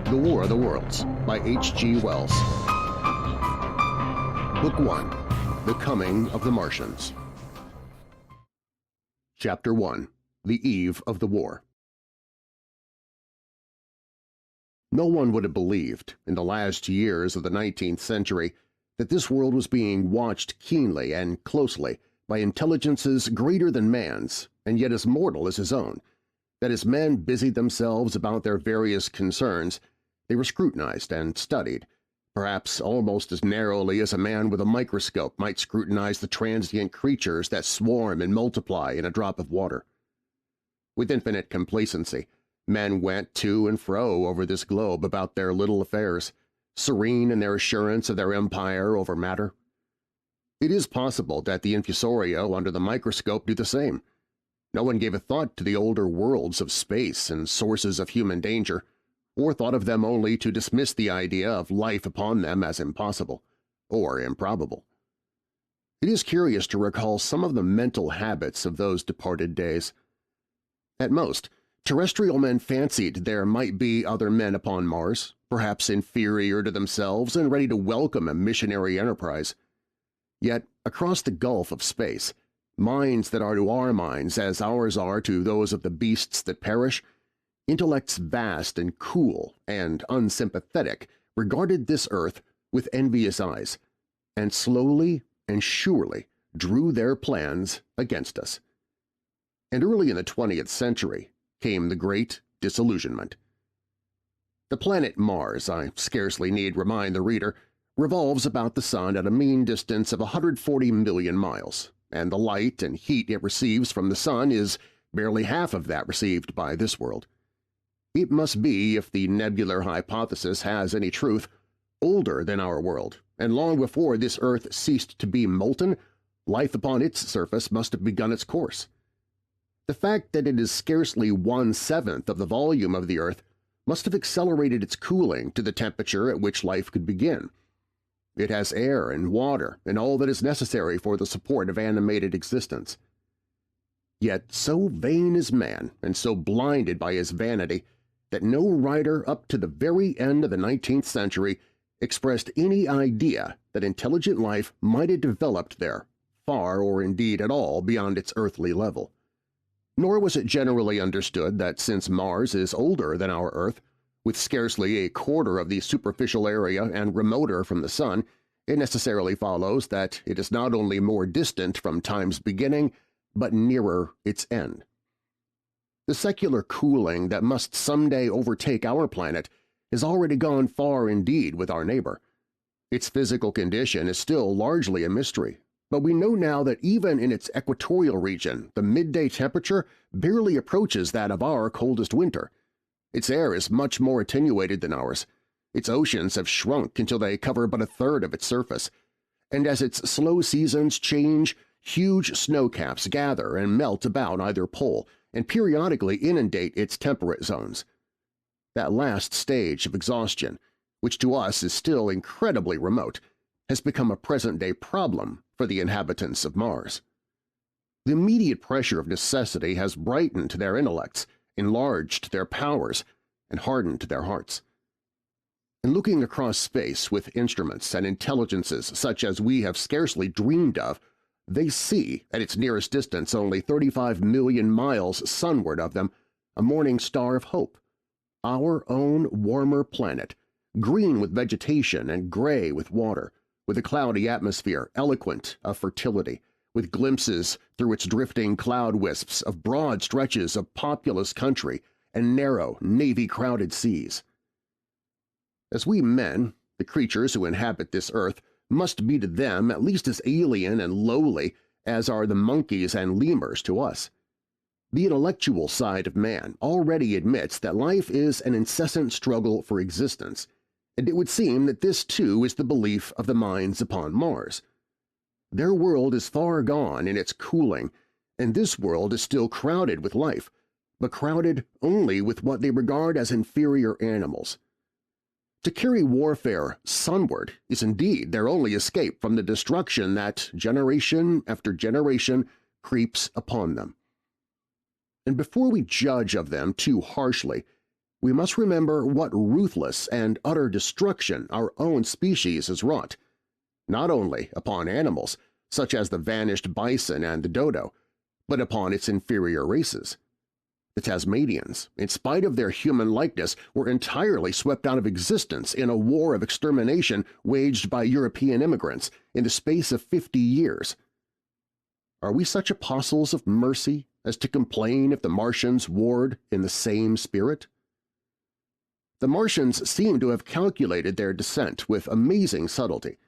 The War of the Worlds by H.G. Wells. Book 1. The Coming of the Martians. Chapter 1. The Eve of the War. No one would have believed, in the last years of the 19th century, that this world was being watched keenly and closely by intelligences greater than man's and yet as mortal as his own, that as men busied themselves about their various concerns, they were scrutinized and studied, perhaps almost as narrowly as a man with a microscope might scrutinize the transient creatures that swarm and multiply in a drop of water. With infinite complacency, men went to and fro over this globe about their little affairs, serene in their assurance of their empire over matter. It is possible that the infusorio under the microscope do the same. No one gave a thought to the older worlds of space and sources of human danger, or thought of them only to dismiss the idea of life upon them as impossible or improbable. It is curious to recall some of the mental habits of those departed days. At most, terrestrial men fancied there might be other men upon Mars, perhaps inferior to themselves and ready to welcome a missionary enterprise. Yet, across the gulf of space, minds that are to our minds as ours are to those of the beasts that perish, intellects vast and cool and unsympathetic regarded this earth with envious eyes, and slowly and surely drew their plans against us. And early in the 20th century came the Great Disillusionment. The planet Mars, I scarcely need remind the reader, revolves about the Sun at a mean distance of 140 million miles, and the light and heat it receives from the Sun is barely half of that received by this world. It must be, if the nebular hypothesis has any truth, older than our world, and long before this Earth ceased to be molten, life upon its surface must have begun its course. The fact that it is scarcely 1/7 of the volume of the Earth must have accelerated its cooling to the temperature at which life could begin. It has air and water and all that is necessary for the support of animated existence. Yet so vain is man and so blinded by his vanity that no writer up to the very end of the 19th century expressed any idea that intelligent life might have developed there, far or indeed at all beyond its earthly level. Nor was it generally understood that since Mars is older than our Earth, with scarcely a quarter of the superficial area and remoter from the Sun, it necessarily follows that it is not only more distant from time's beginning, but nearer its end. The secular cooling that must someday overtake our planet has already gone far indeed with our neighbor. Its physical condition is still largely a mystery, but we know now that even in its equatorial region the midday temperature barely approaches that of our coldest winter. Its air is much more attenuated than ours. Its oceans have shrunk until they cover but a third of its surface, and as its slow seasons change, huge snowcaps gather and melt about either pole and periodically inundate its temperate zones. That last stage of exhaustion, which to us is still incredibly remote, has become a present-day problem for the inhabitants of Mars. The immediate pressure of necessity has brightened their intellects, enlarged their powers, and hardened their hearts. In looking across space with instruments and intelligences such as we have scarcely dreamed of, they see, at its nearest distance only 35 million miles sunward of them, a morning star of hope, our own warmer planet, green with vegetation and gray with water, with a cloudy atmosphere eloquent of fertility, with glimpses through its drifting cloud wisps of broad stretches of populous country and narrow, navy-crowded seas. As we men, the creatures who inhabit this earth, must be to them at least as alien and lowly as are the monkeys and lemurs to us. The intellectual side of man already admits that life is an incessant struggle for existence, and it would seem that this too is the belief of the minds upon Mars. Their world is far gone in its cooling, and this world is still crowded with life, but crowded only with what they regard as inferior animals. To carry warfare sunward is indeed their only escape from the destruction that, generation after generation, creeps upon them. And before we judge of them too harshly, we must remember what ruthless and utter destruction our own species has wrought, not only upon animals, such as the vanished bison and the dodo, but upon its inferior races. The Tasmanians, in spite of their human likeness, were entirely swept out of existence in a war of extermination waged by European immigrants in the space of 50 years. Are we such apostles of mercy as to complain if the Martians warred in the same spirit? The Martians seem to have calculated their descent with amazing subtlety.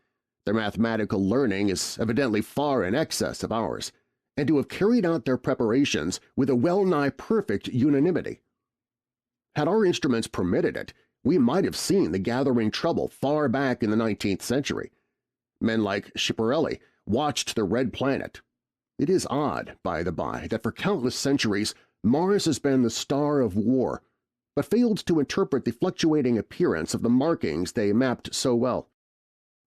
Their mathematical learning is evidently far in excess of ours, and to have carried out their preparations with a well-nigh perfect unanimity. Had our instruments permitted it, we might have seen the gathering trouble far back in the 19th century. Men like Schiaparelli watched the red planet. It is odd, by the by, that for countless centuries Mars has been the star of war, but failed to interpret the fluctuating appearance of the markings they mapped so well.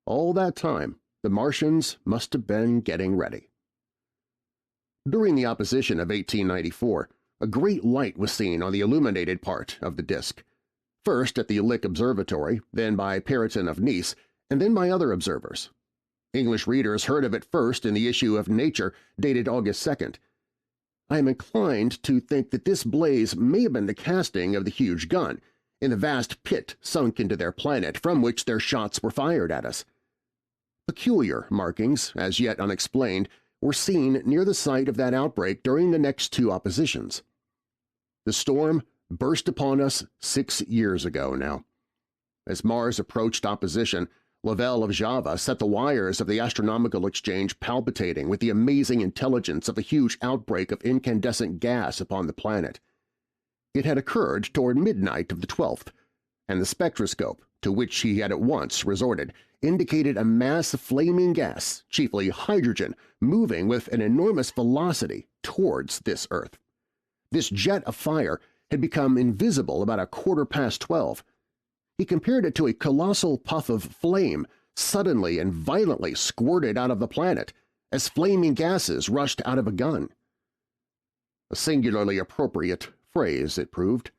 All that time, the Martians must have been getting ready. During the opposition of 1894, a great light was seen on the illuminated part of the disk, first at the Lick Observatory, then by Periton of Nice, and then by other observers. English readers heard of it first in the issue of Nature dated August 2nd. I am inclined to think that this blaze may have been the casting of the huge gun in the vast pit sunk into their planet from which their shots were fired at us. Peculiar markings, as yet unexplained, were seen near the site of that outbreak during the next two oppositions. The storm burst upon us 6 years ago now. As Mars approached opposition, Lavelle of Java set the wires of the astronomical exchange palpitating with the amazing intelligence of a huge outbreak of incandescent gas upon the planet. It had occurred toward midnight of the 12th, and the spectroscope, to which he had at once resorted, indicated a mass of flaming gas, chiefly hydrogen, moving with an enormous velocity towards this Earth. This jet of fire had become invisible about 12:15. He compared it to a colossal puff of flame suddenly and violently squirted out of the planet as flaming gases rushed out of a gun. A singularly appropriate phrase, it proved.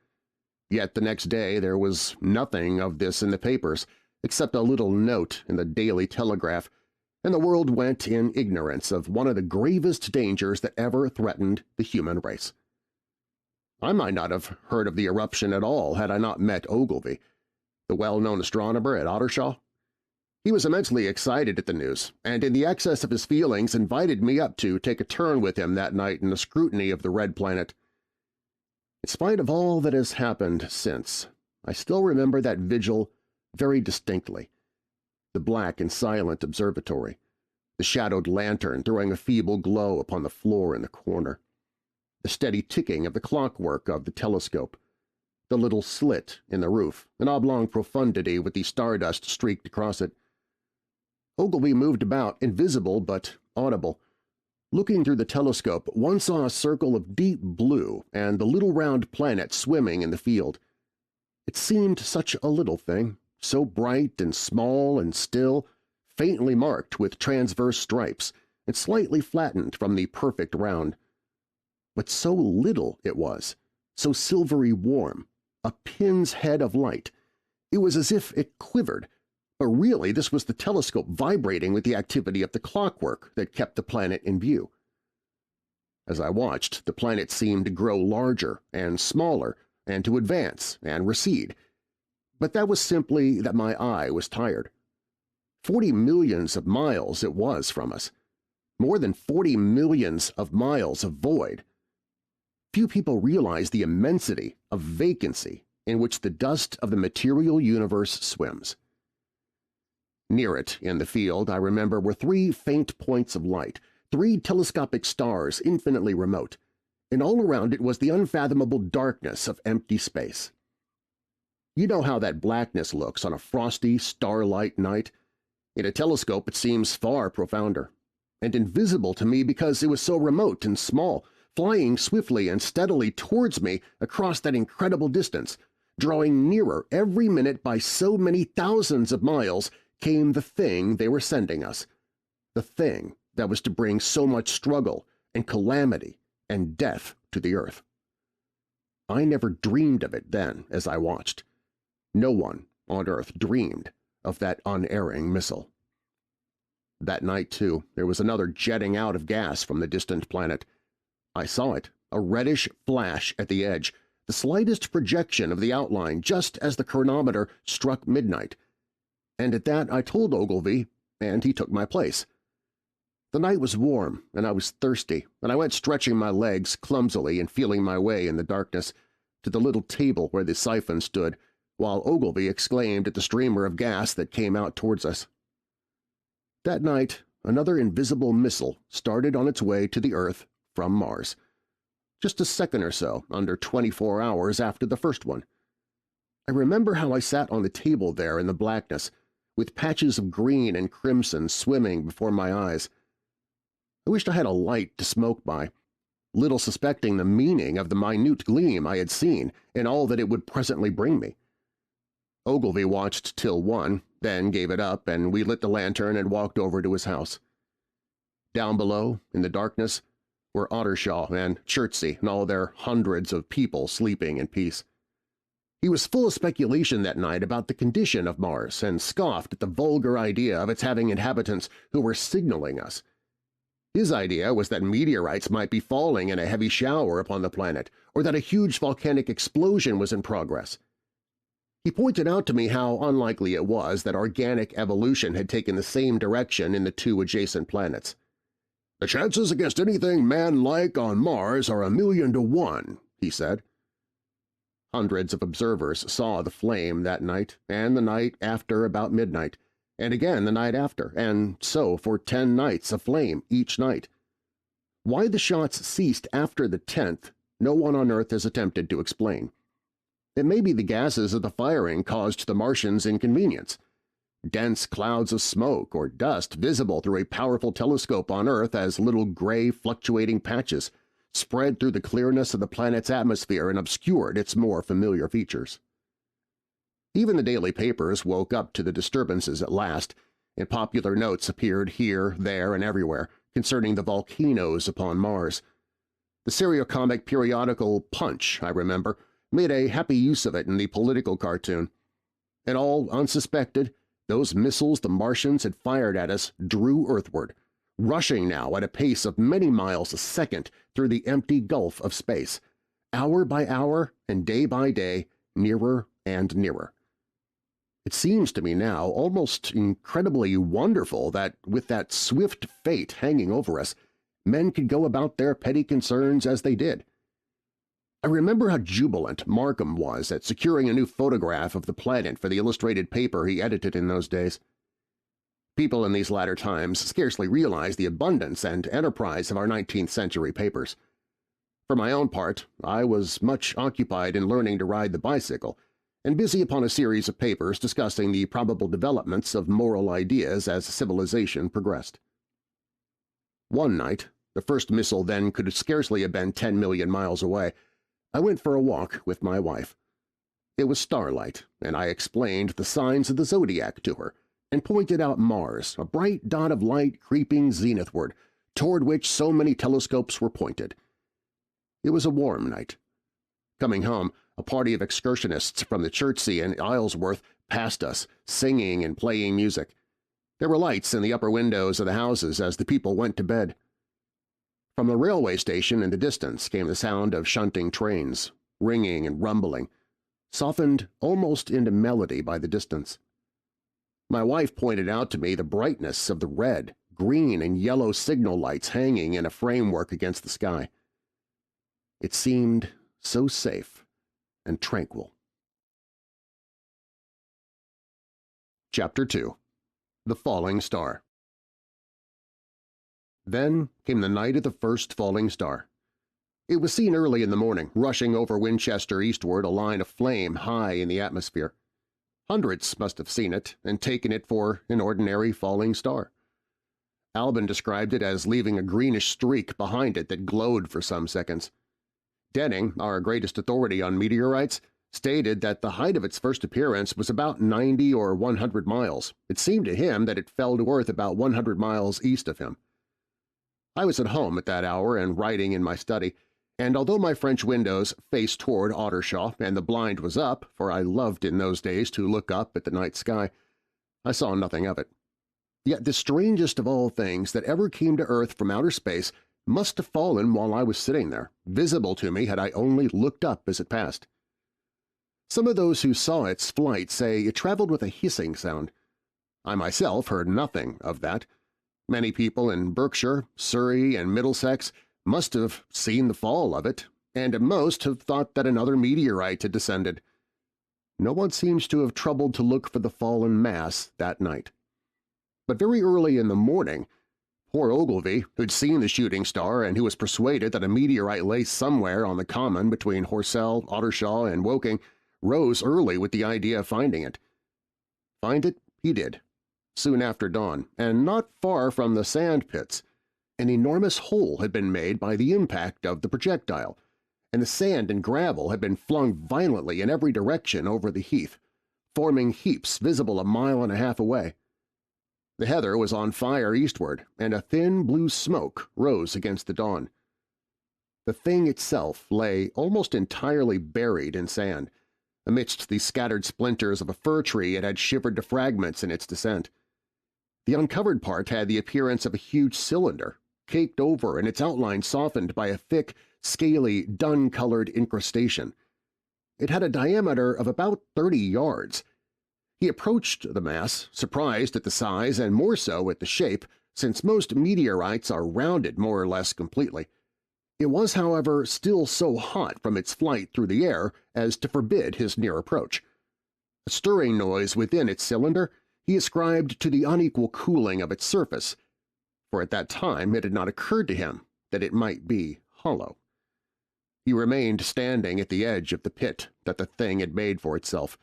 Yet the next day there was nothing of this in the papers, except a little note in the Daily Telegraph, and the world went in ignorance of one of the gravest dangers that ever threatened the human race. I might not have heard of the eruption at all had I not met Ogilvy, the well-known astronomer at Ottershaw. He was immensely excited at the news, and in the excess of his feelings invited me up to take a turn with him that night in the scrutiny of the red planet. In spite of all that has happened since, I still remember that vigil very distinctly. The black and silent observatory, the shadowed lantern throwing a feeble glow upon the floor in the corner, the steady ticking of the clockwork of the telescope, the little slit in the roof, an oblong profundity with the stardust streaked across it. Ogilvy moved about, invisible but audible. Looking through the telescope, one saw a circle of deep blue and the little round planet swimming in the field. It seemed such a little thing, so bright and small and still, faintly marked with transverse stripes and slightly flattened from the perfect round. But so little it was, so silvery warm, a pin's head of light. It was as if it quivered, but really this was the telescope vibrating with the activity of the clockwork that kept the planet in view. As I watched, the planet seemed to grow larger and smaller and to advance and recede, but that was simply that my eye was tired. 40 millions of miles it was from us. More than 40 millions of miles of void. Few people realize the immensity of vacancy in which the dust of the material universe swims. Near it, in the field, I remember, were 3 faint points of light, 3 telescopic stars infinitely remote, and all around it was the unfathomable darkness of empty space. You know how that blackness looks on a frosty, starlight night? In a telescope it seems far profounder, and invisible to me because it was so remote and small, flying swiftly and steadily towards me across that incredible distance, drawing nearer every minute by so many thousands of miles, came the thing they were sending us, the thing that was to bring so much struggle and calamity and death to the earth. I never dreamed of it then as I watched. No one on Earth dreamed of that unerring missile. That night, too, there was another jetting out of gas from the distant planet. I saw it, a reddish flash at the edge, the slightest projection of the outline just as the chronometer struck midnight. And at that I told Ogilvy, and he took my place. The night was warm, and I was thirsty, and I went stretching my legs clumsily and feeling my way in the darkness to the little table where the siphon stood, while Ogilvy exclaimed at the streamer of gas that came out towards us. That night, another invisible missile started on its way to the Earth from Mars, just a second or so under 24 hours after the first one. I remember how I sat on the table there in the blackness, with patches of green and crimson swimming before my eyes. I wished I had a light to smoke by, little suspecting the meaning of the minute gleam I had seen and all that it would presently bring me. Ogilvy watched till 1, then gave it up, and we lit the lantern and walked over to his house. Down below, in the darkness, were Ottershaw and Chertsey and all their hundreds of people sleeping in peace. He was full of speculation that night about the condition of Mars and scoffed at the vulgar idea of its having inhabitants who were signaling us. His idea was that meteorites might be falling in a heavy shower upon the planet, or that a huge volcanic explosion was in progress. He pointed out to me how unlikely it was that organic evolution had taken the same direction in the two adjacent planets. "The chances against anything man-like on Mars are 1,000,000 to 1, he said. Hundreds of observers saw the flame that night, and the night after about midnight, and again the night after, and so for 10 nights aflame each night. Why the shots ceased after the 10th, no one on Earth has attempted to explain. It may be the gases of the firing caused the Martians inconvenience. Dense clouds of smoke or dust visible through a powerful telescope on Earth as little gray fluctuating patches spread through the clearness of the planet's atmosphere and obscured its more familiar features. Even the daily papers woke up to the disturbances at last, and popular notes appeared here, there, and everywhere concerning the volcanoes upon Mars. The seriocomic periodical Punch, I remember, made a happy use of it in the political cartoon. And all unsuspected, those missiles the Martians had fired at us drew earthward, rushing now at a pace of many miles a second through the empty gulf of space, hour by hour and day by day, nearer and nearer. It seems to me now almost incredibly wonderful that, with that swift fate hanging over us, men could go about their petty concerns as they did. I remember how jubilant Markham was at securing a new photograph of the planet for the illustrated paper he edited in those days. People in these latter times scarcely realize the abundance and enterprise of our 19th century papers. For my own part, I was much occupied in learning to ride the bicycle, and busy upon a series of papers discussing the probable developments of moral ideas as civilization progressed. One night, the first missile then could scarcely have been 10 million miles away, I went for a walk with my wife. It was starlight, and I explained the signs of the zodiac to her, and pointed out Mars, a bright dot of light creeping zenithward, toward which so many telescopes were pointed. It was a warm night. Coming home, a party of excursionists from the Chertsey and Isleworth passed us, singing and playing music. There were lights in the upper windows of the houses as the people went to bed. From the railway station in the distance came the sound of shunting trains, ringing and rumbling, softened almost into melody by the distance. My wife pointed out to me the brightness of the red, green, and yellow signal lights hanging in a framework against the sky. It seemed so safe and tranquil. Chapter 2. The Falling Star. Then came the night of the first falling star. It was seen early in the morning, rushing over Winchester eastward, a line of flame high in the atmosphere. Hundreds must have seen it and taken it for an ordinary falling star. Albin described it as leaving a greenish streak behind it that glowed for some seconds. Denning, our greatest authority on meteorites, stated that the height of its first appearance was about 90 or 100 miles. It seemed to him that it fell to Earth about 100 miles east of him. I was at home at that hour and writing in my study, and although my French windows faced toward Ottershaw and the blind was up, for I loved in those days to look up at the night sky, I saw nothing of it. Yet the strangest of all things that ever came to Earth from outer space must have fallen while I was sitting there, visible to me had I only looked up as it passed. Some of those who saw its flight say it traveled with a hissing sound. I myself heard nothing of that. Many people in Berkshire, Surrey, and Middlesex must have seen the fall of it, and most have thought that another meteorite had descended. No one seems to have troubled to look for the fallen mass that night. But very early in the morning, poor Ogilvy, who'd seen the shooting star and who was persuaded that a meteorite lay somewhere on the common between Horsell, Ottershaw, and Woking, rose early with the idea of finding it. Find it he did, soon after dawn, and not far from the sand pits. An enormous hole had been made by the impact of the projectile, and the sand and gravel had been flung violently in every direction over the heath, forming heaps visible a mile and a half away. The heather was on fire eastward, and a thin blue smoke rose against the dawn. The thing itself lay almost entirely buried in sand, amidst the scattered splinters of a fir tree it had shivered to fragments in its descent. The uncovered part had the appearance of a huge cylinder, caked over and its outline softened by a thick, scaly, dun-colored incrustation. It had a diameter of about 30 yards. He approached the mass, surprised at the size and more so at the shape, since most meteorites are rounded more or less completely. It was, however, still so hot from its flight through the air as to forbid his near approach. A stirring noise within its cylinder he ascribed to the unequal cooling of its surface, for at that time it had not occurred to him that it might be hollow. He remained standing at the edge of the pit that the thing had made for itself,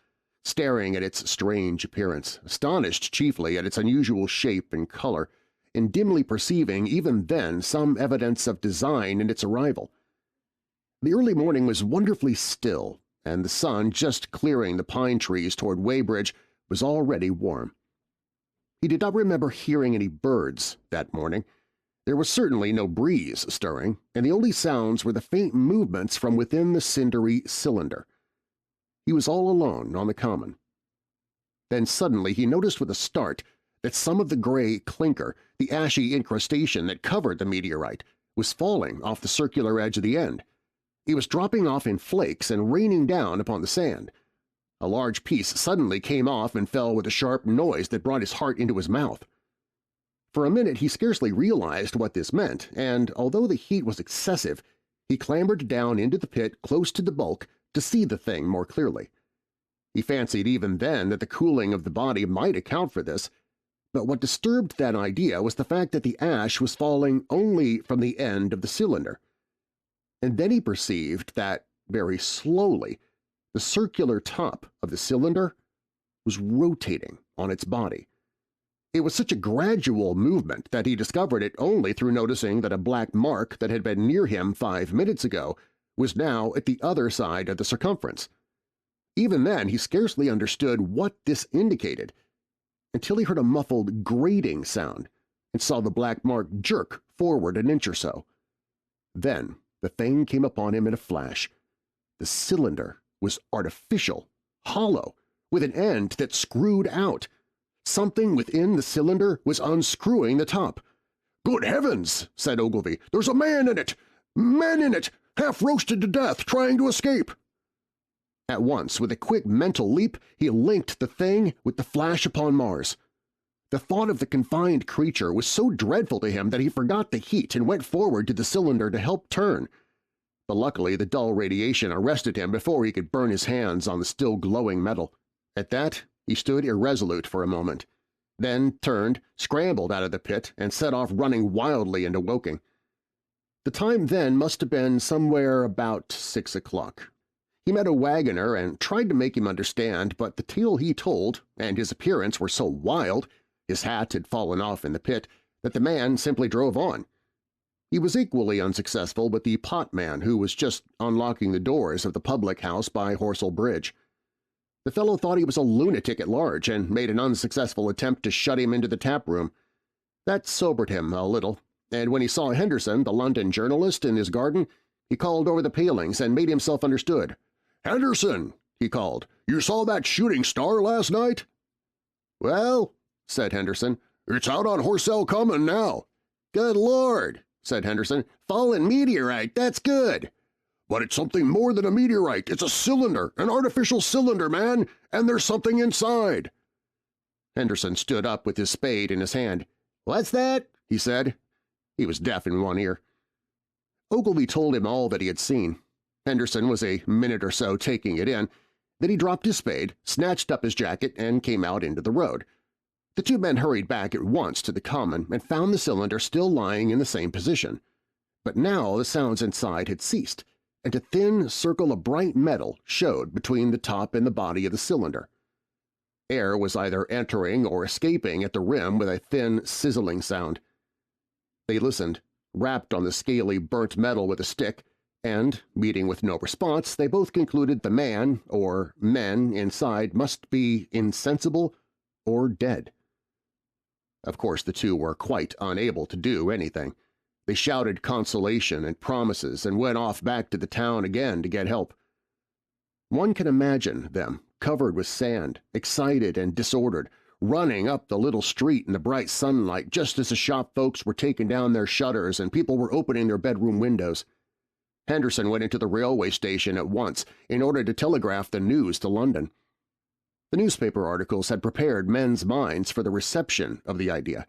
staring at its strange appearance, astonished chiefly at its unusual shape and color, and dimly perceiving even then some evidence of design in its arrival. The early morning was wonderfully still, and the sun, just clearing the pine trees toward Weybridge, was already warm. He did not remember hearing any birds that morning. There was certainly no breeze stirring, and the only sounds were the faint movements from within the cindery cylinder. He was all alone on the common. Then suddenly he noticed with a start that some of the gray clinker, the ashy incrustation that covered the meteorite, was falling off the circular edge of the end. It was dropping off in flakes and raining down upon the sand. A large piece suddenly came off and fell with a sharp noise that brought his heart into his mouth. For a minute he scarcely realized what this meant, and although the heat was excessive, he clambered down into the pit close to the bulk to see the thing more clearly. He fancied even then that the cooling of the body might account for this, but what disturbed that idea was the fact that the ash was falling only from the end of the cylinder. And then he perceived that, very slowly, the circular top of the cylinder was rotating on its body. It was such a gradual movement that he discovered it only through noticing that a black mark that had been near him 5 minutes ago was now at the other side of the circumference. Even then he scarcely understood what this indicated, until he heard a muffled grating sound and saw the black mark jerk forward an inch or so. Then the thing came upon him in a flash. The cylinder was artificial, hollow, with an end that screwed out. Something within the cylinder was unscrewing the top. "Good heavens!" said Ogilvy. "There's a man in it! Man in it! Half roasted to death, trying to escape!" At once, with a quick mental leap, he linked the thing with the flash upon Mars. The thought of the confined creature was so dreadful to him that he forgot the heat and went forward to the cylinder to help turn. But luckily the dull radiation arrested him before he could burn his hands on the still glowing metal. At that he stood irresolute for a moment, then turned, scrambled out of the pit, and set off running wildly into Woking. The time then must have been somewhere about 6 o'clock. He met a wagoner and tried to make him understand, but the tale he told, and his appearance were so wild, his hat had fallen off in the pit, that the man simply drove on. He was equally unsuccessful with the potman who was just unlocking the doors of the public house by Horsell Bridge. The fellow thought he was a lunatic at large and made an unsuccessful attempt to shut him into the tap-room. That sobered him a little, and when he saw Henderson, the London journalist, in his garden, He called over the palings and made himself understood. "Henderson," he called, "you saw that shooting star last night?" "Well," said Henderson, "it's out on Horsell Common now." "Good Lord," said Henderson, "fallen meteorite, that's good." "But it's something more than a meteorite. It's a cylinder, an artificial cylinder, man, and there's something inside." Henderson stood up with his spade in his hand. "What's that?" he said. He was deaf in one ear. Ogilvy told him all that he had seen. Henderson was a minute or so taking it in. Then he dropped his spade, snatched up his jacket, and came out into the road. The two men hurried back at once to the common and found the cylinder still lying in the same position. But now the sounds inside had ceased, and a thin circle of bright metal showed between the top and the body of the cylinder. Air was either entering or escaping at the rim with a thin, sizzling sound. They listened, rapped on the scaly, burnt metal with a stick, and, meeting with no response, they both concluded the man, or men, inside must be insensible or dead. Of course the two were quite unable to do anything. They shouted consolation and promises and went off back to the town again to get help. One can imagine them, covered with sand, excited and disordered, running up the little street in the bright sunlight just as the shop folks were taking down their shutters and people were opening their bedroom windows. Henderson went into the railway station at once in order to telegraph the news to London. The newspaper articles had prepared men's minds for the reception of the idea.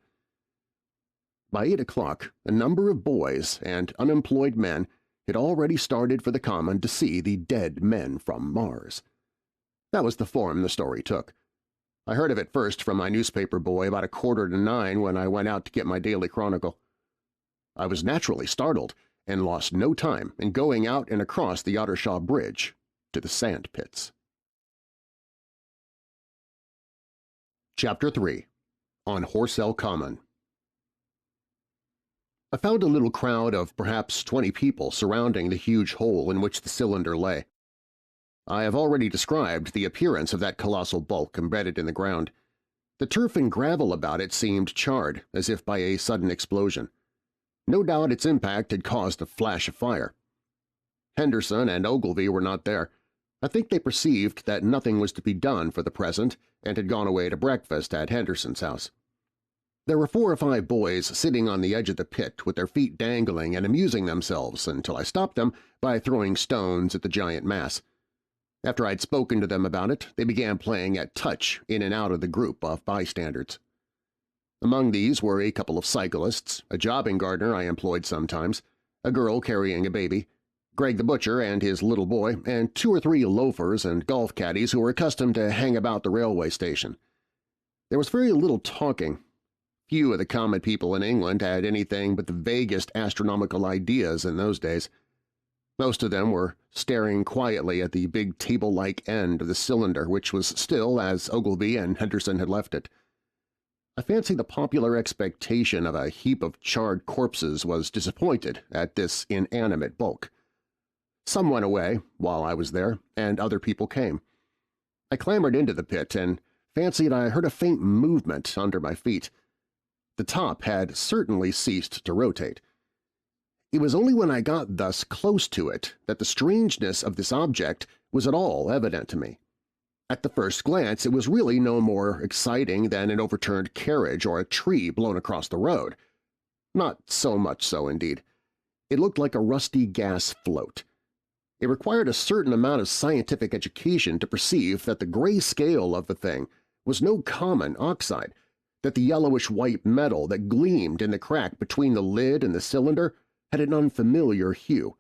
By 8 o'clock, a number of boys and unemployed men had already started for the common to see the dead men from Mars. That was the form the story took. I heard of it first from my newspaper boy about 8:45 when I went out to get my daily chronicle. I was naturally startled and lost no time in going out and across the Ottershaw Bridge to the sand pits. Chapter 3. On Horsell Common. I found a little crowd of perhaps 20 people surrounding the huge hole in which the cylinder lay. I have already described the appearance of that colossal bulk embedded in the ground. The turf and gravel about it seemed charred, as if by a sudden explosion. No doubt its impact had caused a flash of fire. Henderson and Ogilvy were not there. I think they perceived that nothing was to be done for the present and had gone away to breakfast at Henderson's house. There were 4 or 5 boys sitting on the edge of the pit with their feet dangling and amusing themselves until I stopped them by throwing stones at the giant mass. After I'd spoken to them about it, they began playing at touch in and out of the group of bystanders. Among these were a couple of cyclists, a jobbing gardener I employed sometimes, a girl carrying a baby, Greg the butcher and his little boy, and 2 or 3 loafers and golf caddies who were accustomed to hang about the railway station. There was very little talking. Few of the common people in England had anything but the vaguest astronomical ideas in those days. Most of them were staring quietly at the big table-like end of the cylinder, which was still as Ogilvy and Henderson had left it. I fancy the popular expectation of a heap of charred corpses was disappointed at this inanimate bulk. Some went away while I was there, and other people came. I clambered into the pit and fancied I heard a faint movement under my feet. The top had certainly ceased to rotate. It was only when I got thus close to it that the strangeness of this object was at all evident to me. At the first glance it was really no more exciting than an overturned carriage or a tree blown across the road. Not so much so, indeed. It looked like a rusty gas float. It required a certain amount of scientific education to perceive that the gray scale of the thing was no common oxide, that the yellowish-white metal that gleamed in the crack between the lid and the cylinder had an unfamiliar hue.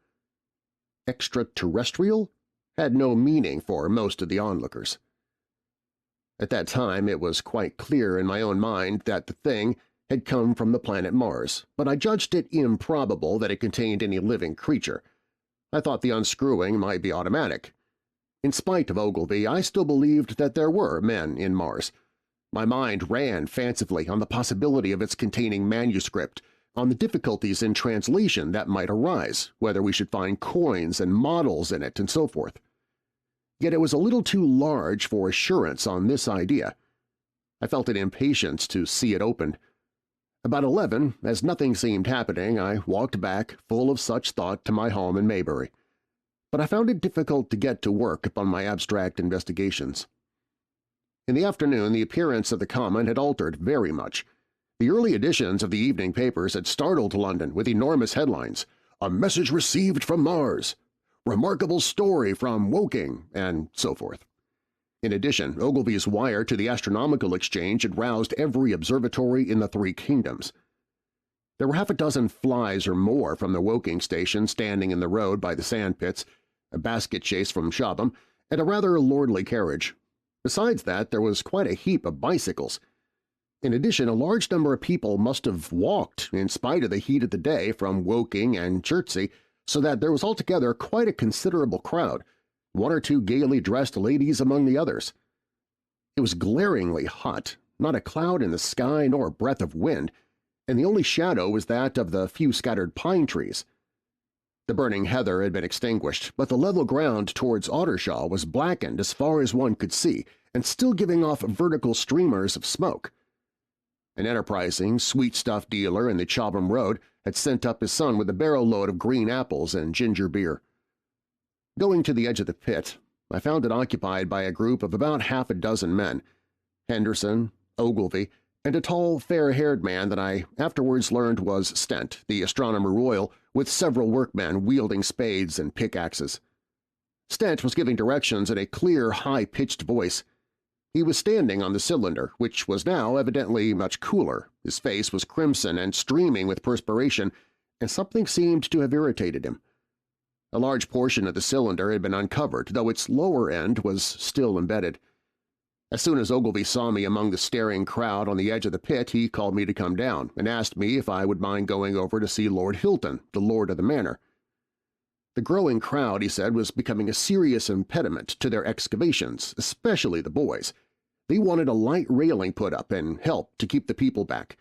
Extraterrestrial had no meaning for most of the onlookers. At that time it was quite clear in my own mind that the thing had come from the planet Mars, but I judged it improbable that it contained any living creature. I thought the unscrewing might be automatic. In spite of Ogilvy, I still believed that there were men in Mars. My mind ran fancifully on the possibility of its containing manuscript, on the difficulties in translation that might arise, whether we should find coins and models in it, and so forth. Yet it was a little too large for assurance on this idea. I felt an impatience to see it opened. About 11, as nothing seemed happening, I walked back, full of such thought, to my home in Maybury. But I found it difficult to get to work upon my abstract investigations. In the afternoon, the appearance of the Common had altered very much. The early editions of the evening papers had startled London with enormous headlines, "A message received from Mars," "Remarkable story from Woking," and so forth. In addition, Ogilvy's wire to the Astronomical Exchange had roused every observatory in the three kingdoms. There were half a dozen flies or more from the Woking station standing in the road by the sandpits, a basket chaise from Shobham, and a rather lordly carriage. Besides that, there was quite a heap of bicycles. In addition, a large number of people must have walked, in spite of the heat of the day, from Woking and Chertsey, so that there was altogether quite a considerable crowd, one or two gaily dressed ladies among the others. It was glaringly hot, not a cloud in the sky nor a breath of wind, and the only shadow was that of the few scattered pine trees. The burning heather had been extinguished, but the level ground towards Ottershaw was blackened as far as one could see and still giving off vertical streamers of smoke. An enterprising, sweet-stuff dealer in the Chobham Road had sent up his son with a barrow-load of green apples and ginger beer. Going to the edge of the pit, I found it occupied by a group of about half a dozen men, Henderson, Ogilvy, and a tall, fair-haired man that I afterwards learned was Stent, the Astronomer Royal, with several workmen wielding spades and pickaxes. Stent was giving directions in a clear, high-pitched voice. He was standing on the cylinder, which was now evidently much cooler. His face was crimson and streaming with perspiration, and something seemed to have irritated him. A large portion of the cylinder had been uncovered, though its lower end was still embedded. As soon as Ogilvy saw me among the staring crowd on the edge of the pit, he called me to come down and asked me if I would mind going over to see Lord Hilton, the lord of the manor. The growing crowd, he said, was becoming a serious impediment to their excavations, especially the boys. They wanted a light railing put up and help to keep the people back.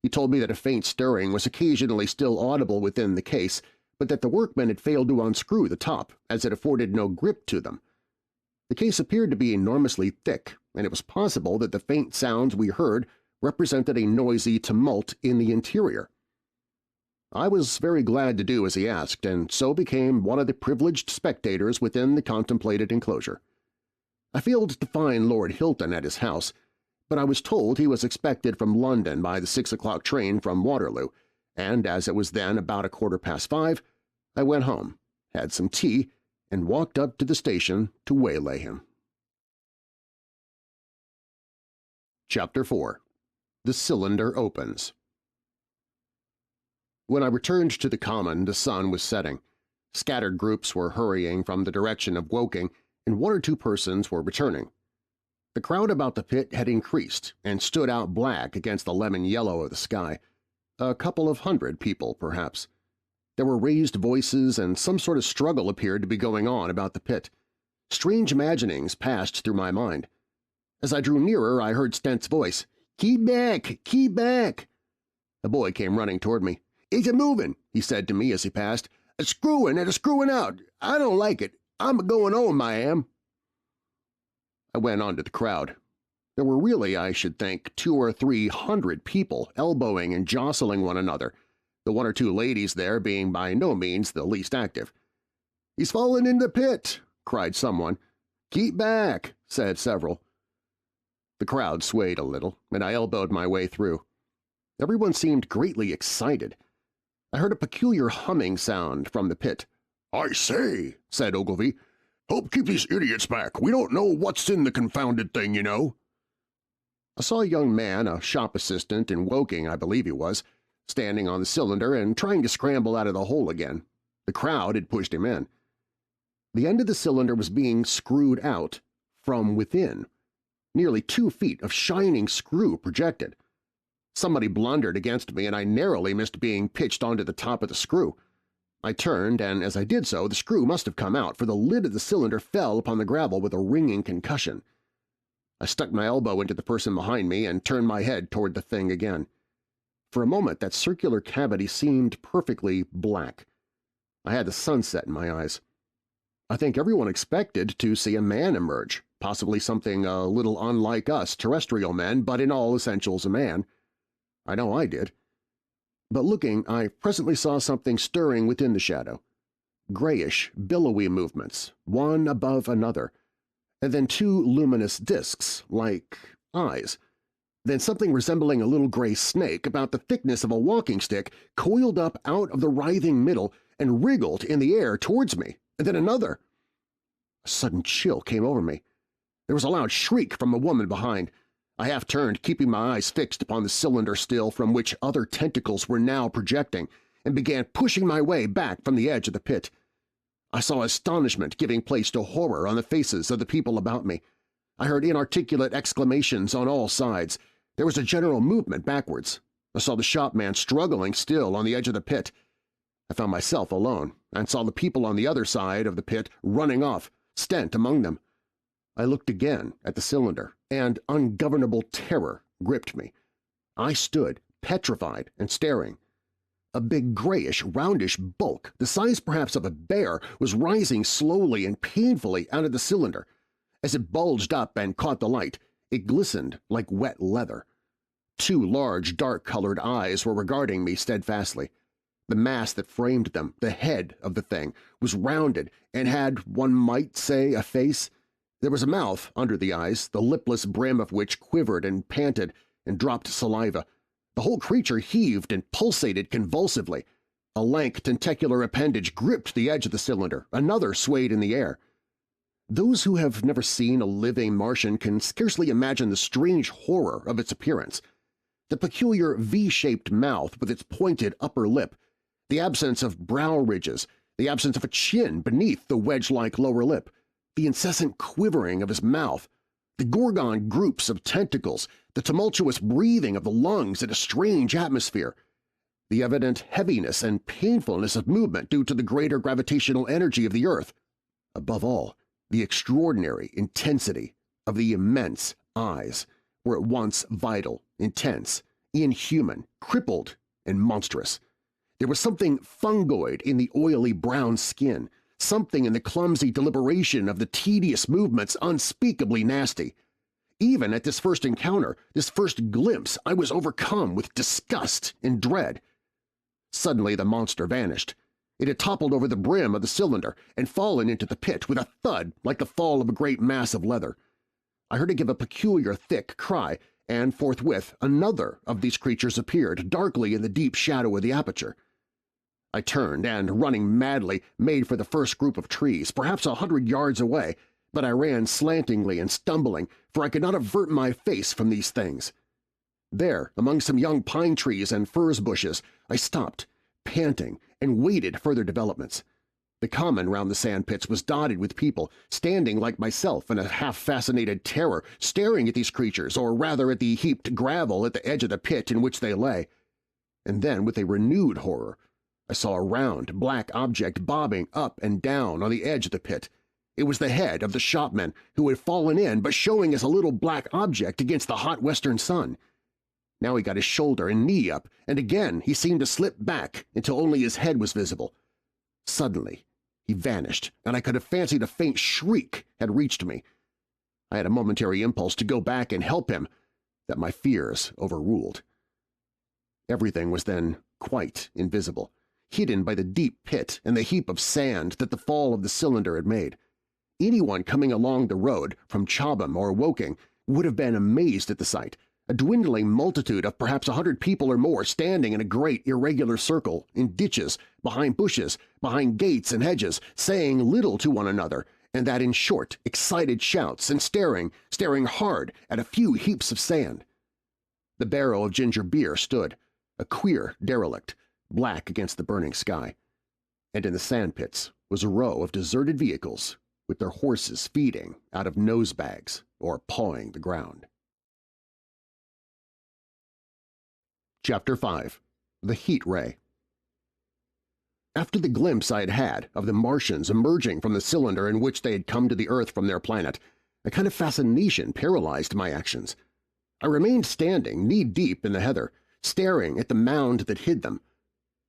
He told me that a faint stirring was occasionally still audible within the case, but that the workmen had failed to unscrew the top, as it afforded no grip to them. The case appeared to be enormously thick, and it was possible that the faint sounds we heard represented a noisy tumult in the interior. I was very glad to do as he asked, and so became one of the privileged spectators within the contemplated enclosure. I failed to find Lord Hilton at his house, but I was told he was expected from London by the 6 o'clock train from Waterloo, and as it was then about 5:15, I went home, had some tea, and walked up to the station to waylay him. Chapter 4. The Cylinder Opens. When I returned to the Common, the sun was setting. Scattered groups were hurrying from the direction of Woking, and one or two persons were returning. The crowd about the pit had increased and stood out black against the lemon-yellow of the sky. A couple of hundred people, perhaps. There were raised voices, and some sort of struggle appeared to be going on about the pit. Strange imaginings passed through my mind. As I drew nearer, I heard Stent's voice. "Keep back! Keep back!" A boy came running toward me. "It's a-moving," he said to me as he passed. "A screwing and a screwing out. I don't like it. I'm a-going home, I am." I went on to the crowd. There were really, I should think, 200 or 300 people elbowing and jostling one another, the one or two ladies there being by no means the least active. "He's fallen into the pit!" cried someone. "Keep back!" said several. The crowd swayed a little, and I elbowed my way through. Everyone seemed greatly excited. I heard a peculiar humming sound from the pit. "I say," said Ogilvy, "help keep these idiots back. We don't know what's in the confounded thing, you know." I saw a young man, a shop assistant in Woking, I believe he was, standing on the cylinder and trying to scramble out of the hole again. The crowd had pushed him in. The end of the cylinder was being screwed out from within. Nearly 2 feet of shining screw projected. Somebody blundered against me, and I narrowly missed being pitched onto the top of the screw. I turned, and as I did so, the screw must have come out, for the lid of the cylinder fell upon the gravel with a ringing concussion. I stuck my elbow into the person behind me and turned my head toward the thing again. For a moment that circular cavity seemed perfectly black. I had the sunset in my eyes. I think everyone expected to see a man emerge, possibly something a little unlike us terrestrial men, but in all essentials a man. I know I did. But looking, I presently saw something stirring within the shadow. Grayish, billowy movements, one above another, and then two luminous discs, like eyes. Then something resembling a little gray snake about the thickness of a walking stick coiled up out of the writhing middle and wriggled in the air towards me, and then another. A sudden chill came over me. There was a loud shriek from a woman behind. I half turned, keeping my eyes fixed upon the cylinder still from which other tentacles were now projecting, and began pushing my way back from the edge of the pit. I saw astonishment giving place to horror on the faces of the people about me. I heard inarticulate exclamations on all sides. There was a general movement backwards. I saw the shopman struggling still on the edge of the pit. I found myself alone, and saw the people on the other side of the pit running off, Stent among them. I looked again at the cylinder, and ungovernable terror gripped me. I stood, petrified and staring. A big grayish, roundish bulk, the size perhaps of a bear, was rising slowly and painfully out of the cylinder. As it bulged up and caught the light, it glistened like wet leather. Two large, dark-colored eyes were regarding me steadfastly. The mass that framed them, the head of the thing, was rounded and had, one might say, a face. There was a mouth under the eyes, the lipless brim of which quivered and panted and dropped saliva. The whole creature heaved and pulsated convulsively. A lank tentacular appendage gripped the edge of the cylinder, another swayed in the air. Those who have never seen a living Martian can scarcely imagine the strange horror of its appearance. The peculiar V-shaped mouth with its pointed upper lip, the absence of brow ridges, the absence of a chin beneath the wedge-like lower lip, the incessant quivering of his mouth, the gorgon groups of tentacles, the tumultuous breathing of the lungs in a strange atmosphere, the evident heaviness and painfulness of movement due to the greater gravitational energy of the Earth. Above all, the extraordinary intensity of the immense eyes were at once vital, intense, inhuman, crippled, and monstrous. There was something fungoid in the oily brown skin, something in the clumsy deliberation of the tedious movements unspeakably nasty. Even at this first encounter, this first glimpse, I was overcome with disgust and dread. Suddenly the monster vanished. It had toppled over the brim of the cylinder and fallen into the pit with a thud like the fall of a great mass of leather. I heard it give a peculiar thick cry, and forthwith another of these creatures appeared darkly in the deep shadow of the aperture. I turned and, running madly, made for the first group of trees, perhaps 100 yards away, but I ran slantingly and stumbling, for I could not avert my face from these things. There, among some young pine trees and furze bushes, I stopped, panting, and waited further developments. The common round the sand-pits was dotted with people, standing like myself in a half-fascinated terror, staring at these creatures, or rather at the heaped gravel at the edge of the pit in which they lay. And then, with a renewed horror, I saw a round, black object bobbing up and down on the edge of the pit. It was the head of the shopman who had fallen in but showing as a little black object against the hot western sun. Now he got his shoulder and knee up, and again he seemed to slip back until only his head was visible. Suddenly he vanished, and I could have fancied a faint shriek had reached me. I had a momentary impulse to go back and help him, that my fears overruled. Everything was then quite invisible, hidden by the deep pit and the heap of sand that the fall of the cylinder had made. Anyone coming along the road from Chobham or Woking would have been amazed at the sight, a dwindling multitude of perhaps 100 people or more standing in a great irregular circle, in ditches, behind bushes, behind gates and hedges, saying little to one another, and that in short, excited shouts, and staring hard at a few heaps of sand. The barrel of ginger beer stood, a queer derelict, black against the burning sky, and in the sandpits was a row of deserted vehicles with their horses feeding out of nosebags or pawing the ground. Chapter 5. The Heat Ray. After the glimpse I had had of the Martians emerging from the cylinder in which they had come to the Earth from their planet, a kind of fascination paralyzed my actions. I remained standing knee-deep in the heather, staring at the mound that hid them.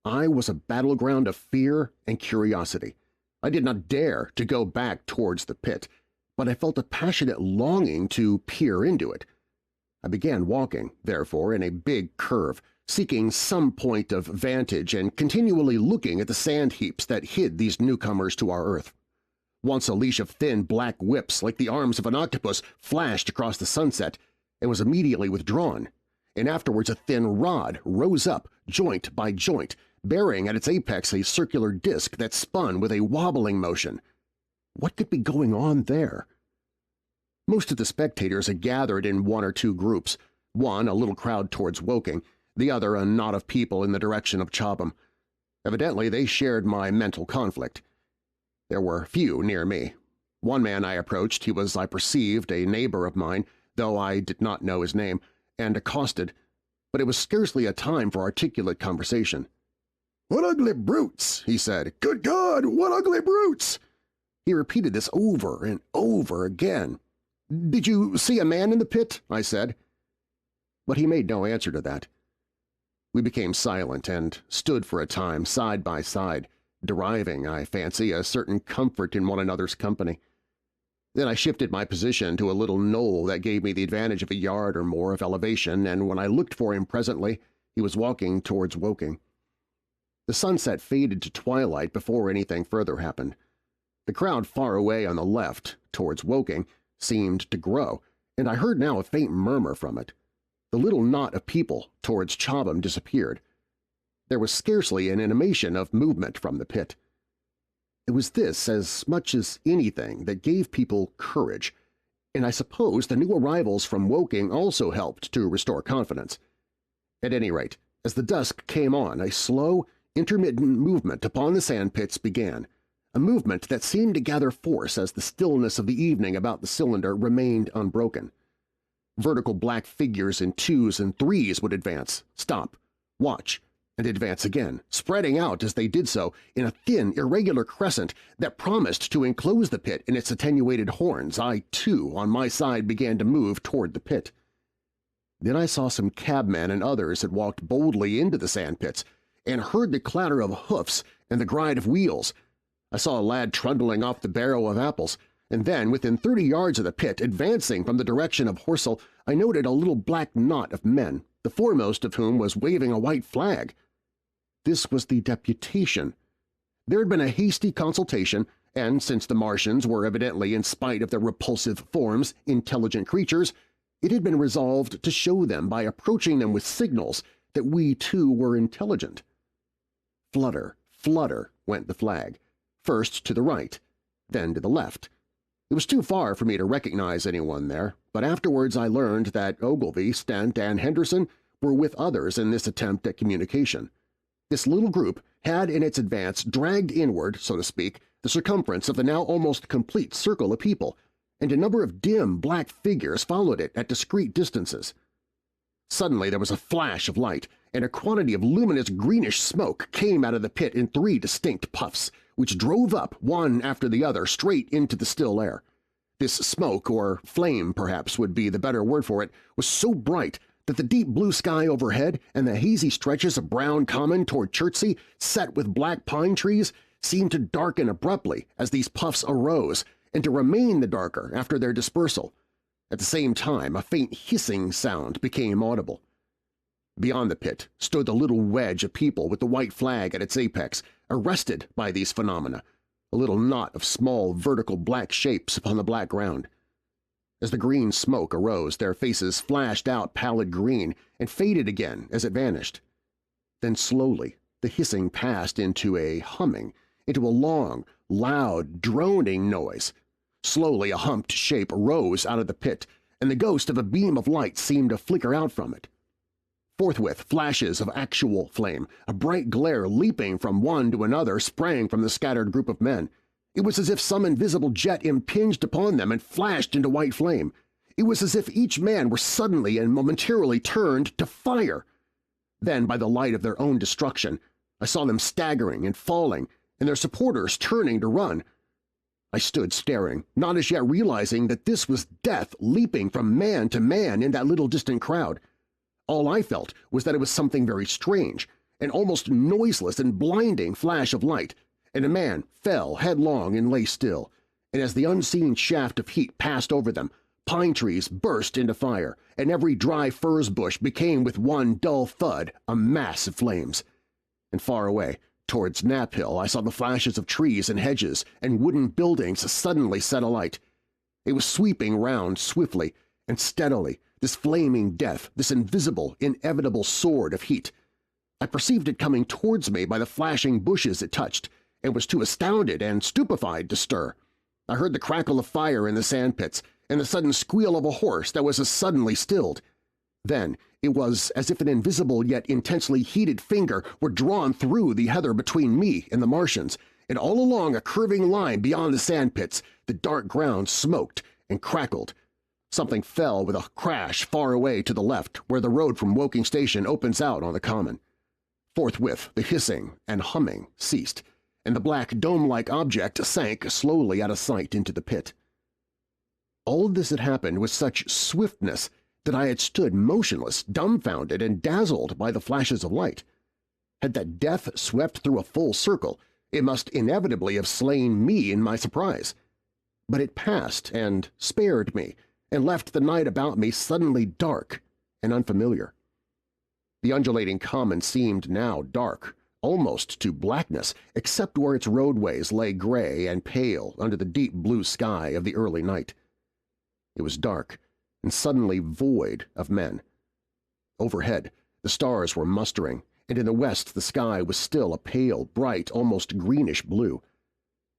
I was a battleground of fear and curiosity. I did not dare to go back towards the pit, but I felt a passionate longing to peer into it. I began walking, therefore, in a big curve, seeking some point of vantage and continually looking at the sand heaps that hid these newcomers to our Earth. Once a leash of thin black whips like the arms of an octopus flashed across the sunset and was immediately withdrawn, and afterwards a thin rod rose up, joint by joint, bearing at its apex a circular disc that spun with a wobbling motion. What could be going on there? Most of the spectators had gathered in one or two groups, one a little crowd towards Woking, the other a knot of people in the direction of Chobham. Evidently they shared my mental conflict. There were few near me. One man I approached, he was, I perceived, a neighbor of mine, though I did not know his name, and accosted, but it was scarcely a time for articulate conversation. "What ugly brutes!" he said. "Good God, what ugly brutes!" He repeated this over and over again. "Did you see a man in the pit?" I said. But he made no answer to that. We became silent and stood for a time side by side, deriving, I fancy, a certain comfort in one another's company. Then I shifted my position to a little knoll that gave me the advantage of a yard or more of elevation, and when I looked for him presently, he was walking towards Woking. The sunset faded to twilight before anything further happened. The crowd far away on the left, towards Woking, seemed to grow, and I heard now a faint murmur from it. The little knot of people towards Chobham disappeared. There was scarcely an intimation of movement from the pit. It was this, as much as anything, that gave people courage, and I suppose the new arrivals from Woking also helped to restore confidence. At any rate, as the dusk came on, a slow, intermittent movement upon the sandpits began, a movement that seemed to gather force as the stillness of the evening about the cylinder remained unbroken. Vertical black figures in twos and threes would advance, stop, watch, and advance again, spreading out as they did so in a thin, irregular crescent that promised to enclose the pit in its attenuated horns. I, too, on my side began to move toward the pit. Then I saw some cabmen and others had walked boldly into the sandpits, and heard the clatter of hoofs and the grind of wheels. I saw a lad trundling off the barrow of apples, and then, within 30 yards of the pit, advancing from the direction of Horsell, I noted a little black knot of men, the foremost of whom was waving a white flag. This was the deputation. There had been a hasty consultation, and since the Martians were evidently, in spite of their repulsive forms, intelligent creatures, it had been resolved to show them by approaching them with signals that we too were intelligent. Flutter, flutter went the flag, first to the right, then to the left. It was too far for me to recognize anyone there, but afterwards I learned that Ogilvy, Stent, and Henderson were with others in this attempt at communication. This little group had in its advance dragged inward, so to speak, the circumference of the now almost complete circle of people, and a number of dim black figures followed it at discrete distances. Suddenly there was a flash of light, and a quantity of luminous greenish smoke came out of the pit in 3 distinct puffs, which drove up, one after the other, straight into the still air. This smoke, or flame perhaps would be the better word for it, was so bright that the deep blue sky overhead and the hazy stretches of brown common toward Chertsey, set with black pine trees, seemed to darken abruptly as these puffs arose, and to remain the darker after their dispersal. At the same time, a faint hissing sound became audible. Beyond the pit stood the little wedge of people with the white flag at its apex, arrested by these phenomena, a little knot of small vertical black shapes upon the black ground. As the green smoke arose, their faces flashed out pallid green and faded again as it vanished. Then slowly the hissing passed into a humming, into a long, loud, droning noise. Slowly a humped shape rose out of the pit, and the ghost of a beam of light seemed to flicker out from it. Forthwith flashes of actual flame, a bright glare leaping from one to another, sprang from the scattered group of men. It was as if some invisible jet impinged upon them and flashed into white flame. It was as if each man were suddenly and momentarily turned to fire. Then, by the light of their own destruction, I saw them staggering and falling, and their supporters turning to run. I stood staring, not as yet realizing that this was death leaping from man to man in that little distant crowd. All I felt was that it was something very strange, an almost noiseless and blinding flash of light, and a man fell headlong and lay still, and as the unseen shaft of heat passed over them, Pine trees burst into fire, and every dry furze bush became with one dull thud a mass of flames. And far away, towards Knapp Hill, I saw the flashes of trees and hedges and wooden buildings suddenly set alight. It was sweeping round swiftly and steadily, this flaming death, this invisible, inevitable sword of heat. I perceived it coming towards me by the flashing bushes it touched, and was too astounded and stupefied to stir. I heard the crackle of fire in the sandpits, and the sudden squeal of a horse that was as suddenly stilled. Then it was as if an invisible yet intensely heated finger were drawn through the heather between me and the Martians, and all along a curving line beyond the sandpits the dark ground smoked and crackled. Something fell with a crash far away to the left, where the road from Woking Station opens out on the common. Forthwith the hissing and humming ceased, and the black dome-like object sank slowly out of sight into the pit. All of this had happened with such swiftness that I had stood motionless, dumbfounded, and dazzled by the flashes of light. Had that death swept through a full circle, it must inevitably have slain me in my surprise. But it passed and spared me, and left the night about me suddenly dark and unfamiliar. The undulating common seemed now dark, almost to blackness, except where its roadways lay gray and pale under the deep blue sky of the early night. It was dark and suddenly void of men. Overhead, the stars were mustering, and in the west the sky was still a pale, bright, almost greenish blue.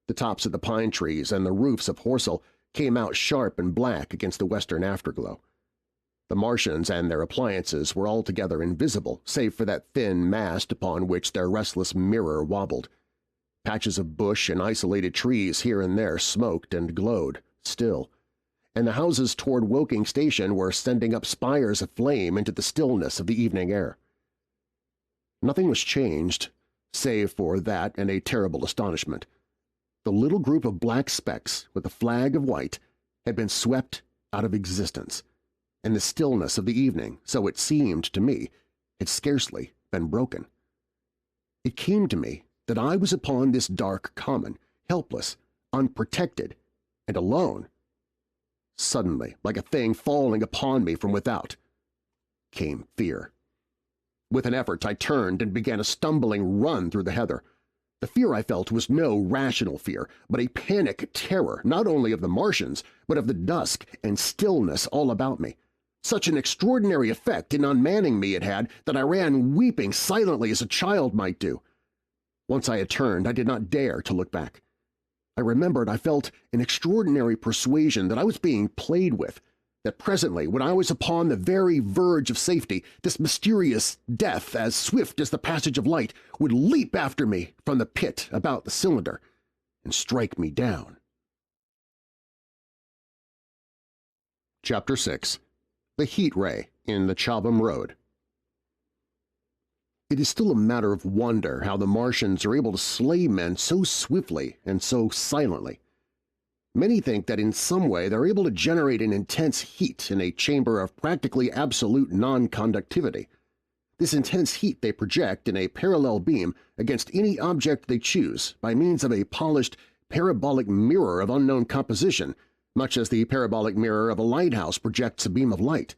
The tops of the pine trees and the roofs of Horsell came out sharp and black against the western afterglow. The Martians and their appliances were altogether invisible save for that thin mast upon which their restless mirror wobbled. Patches of bush and isolated trees here and there smoked and glowed, still, and the houses toward Woking Station were sending up spires of flame into the stillness of the evening air. Nothing was changed, save for that and a terrible astonishment. The little group of black specks with a flag of white had been swept out of existence, and the stillness of the evening, so it seemed to me, had scarcely been broken. It came to me that I was upon this dark common, helpless, unprotected, and alone. Suddenly, like a thing falling upon me from without, came fear. With an effort I turned and began a stumbling run through the heather. The fear I felt was no rational fear, but a panic terror not only of the Martians, but of the dusk and stillness all about me. Such an extraordinary effect in unmanning me it had that I ran weeping silently as a child might do. Once I had turned, I did not dare to look back. I remembered I felt an extraordinary persuasion that I was being played with, that presently, when I was upon the very verge of safety, this mysterious death, as swift as the passage of light, would leap after me from the pit about the cylinder and strike me down. Chapter 6. The Heat Ray in the Chobham Road. It is still a matter of wonder how the Martians are able to slay men so swiftly and so silently. Many think that in some way they're able to generate an intense heat in a chamber of practically absolute non-conductivity. This intense heat they project in a parallel beam against any object they choose by means of a polished parabolic mirror of unknown composition, much as the parabolic mirror of a lighthouse projects a beam of light.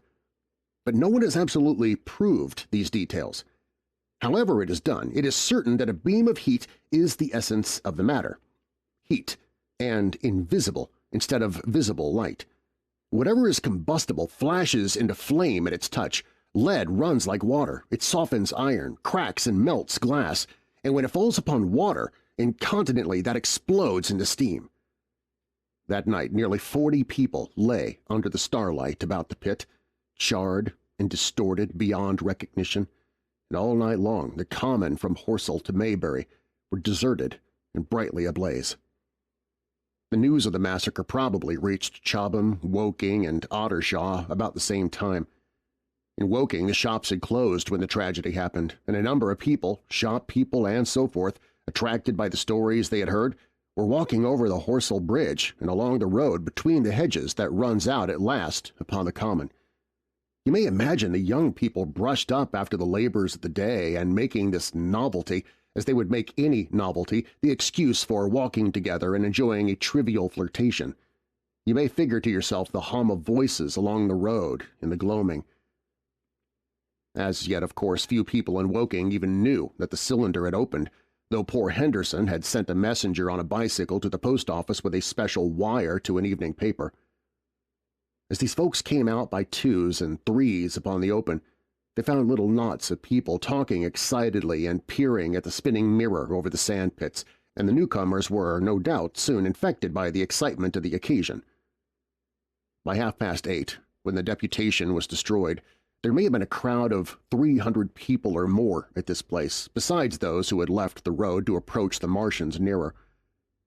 But no one has absolutely proved these details. However it is done, it is certain that a beam of heat is the essence of the matter. Heat, and invisible instead of visible light. Whatever is combustible flashes into flame at its touch. Lead runs like water, it softens iron, cracks and melts glass, and when it falls upon water, incontinently that explodes into steam. That night nearly 40 people lay under the starlight about the pit, charred and distorted beyond recognition, and all night long the common from Horsell to Maybury were deserted and brightly ablaze. The news of the massacre probably reached Chobham, Woking, and Ottershaw about the same time. In Woking, the shops had closed when the tragedy happened, and a number of people, shop people and so forth, attracted by the stories they had heard, were walking over the Horsell Bridge and along the road between the hedges that runs out at last upon the common. You may imagine the young people brushed up after the labors of the day and making this novelty, as they would make any novelty, the excuse for walking together and enjoying a trivial flirtation. You may figure to yourself the hum of voices along the road in the gloaming. As yet, of course, few people in Woking even knew that the cylinder had opened, though poor Henderson had sent a messenger on a bicycle to the post office with a special wire to an evening paper. As these folks came out by twos and threes upon the open, they found little knots of people talking excitedly and peering at the spinning mirror over the sandpits, and the newcomers were, no doubt, soon infected by the excitement of the occasion. By 8:30, when the deputation was destroyed, there may have been a crowd of 300 people or more at this place, besides those who had left the road to approach the Martians nearer.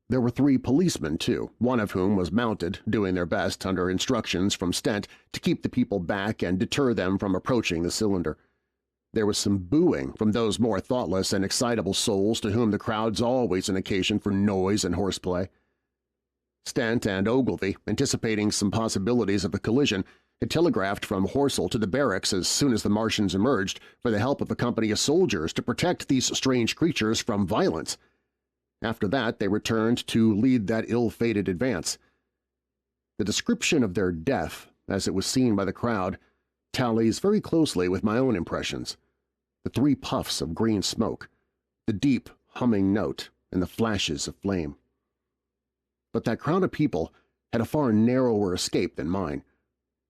There were 3 policemen, too, one of whom was mounted, doing their best under instructions from Stent to keep the people back and deter them from approaching the cylinder. There was some booing from those more thoughtless and excitable souls to whom the crowd's always an occasion for noise and horseplay. Stent and Ogilvy, anticipating some possibilities of a collision, had telegraphed from Horsell to the barracks as soon as the Martians emerged for the help of a company of soldiers to protect these strange creatures from violence. After that, they returned to lead that ill-fated advance. The description of their death, as it was seen by the crowd, tallies very closely with my own impressions. The 3 puffs of green smoke, the deep, humming note, and the flashes of flame. But that crowd of people had a far narrower escape than mine.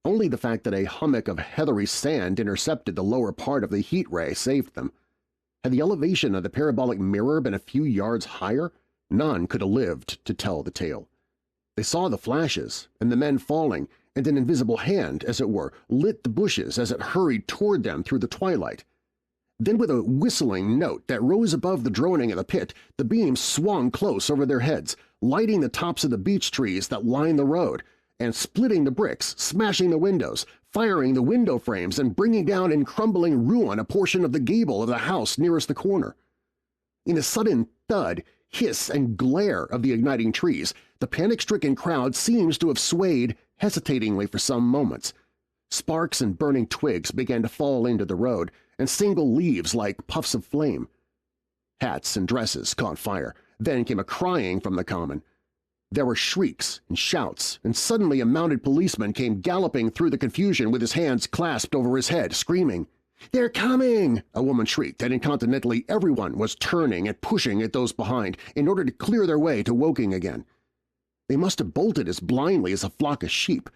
Only the fact that a hummock of heathery sand intercepted the lower part of the heat ray saved them. Had the elevation of the parabolic mirror been a few yards higher, none could have lived to tell the tale. They saw the flashes, and the men falling, and an invisible hand, as it were, lit the bushes as it hurried toward them through the twilight. Then with a whistling note that rose above the droning of the pit, the beam swung close over their heads, lighting the tops of the beech trees that lined the road, and splitting the bricks, smashing the windows, firing the window frames, and bringing down in crumbling ruin a portion of the gable of the house nearest the corner. In a sudden thud, hiss, and glare of the igniting trees, the panic-stricken crowd seems to have swayed hesitatingly for some moments. Sparks and burning twigs began to fall into the road, and single leaves like puffs of flame. Hats and dresses caught fire. Then came a crying from the common. There were shrieks and shouts, and suddenly a mounted policeman came galloping through the confusion with his hands clasped over his head, screaming. "They're coming!" a woman shrieked, and incontinently everyone was turning and pushing at those behind in order to clear their way to Woking again. They must have bolted as blindly as a flock of sheep.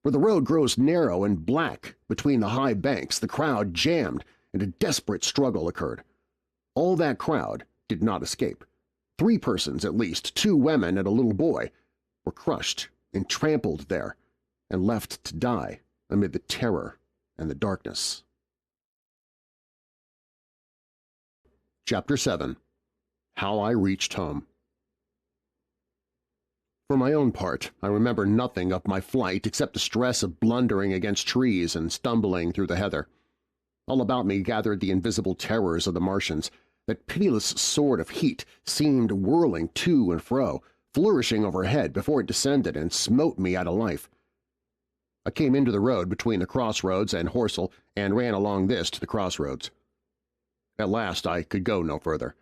Where the road grows narrow and black between the high banks, the crowd jammed, and a desperate struggle occurred. All that crowd did not escape. 3 persons, at least, 2 women and a little boy, were crushed and trampled there and left to die amid the terror and the darkness. Chapter 7. How I Reached Home. For my own part, I remember nothing of my flight except the stress of blundering against trees and stumbling through the heather. All about me gathered the invisible terrors of the Martians. That pitiless sword of heat seemed whirling to and fro, flourishing overhead before it descended and smote me out of life. I came into the road between the crossroads and Horsell and ran along this to the crossroads. At last I could go no further.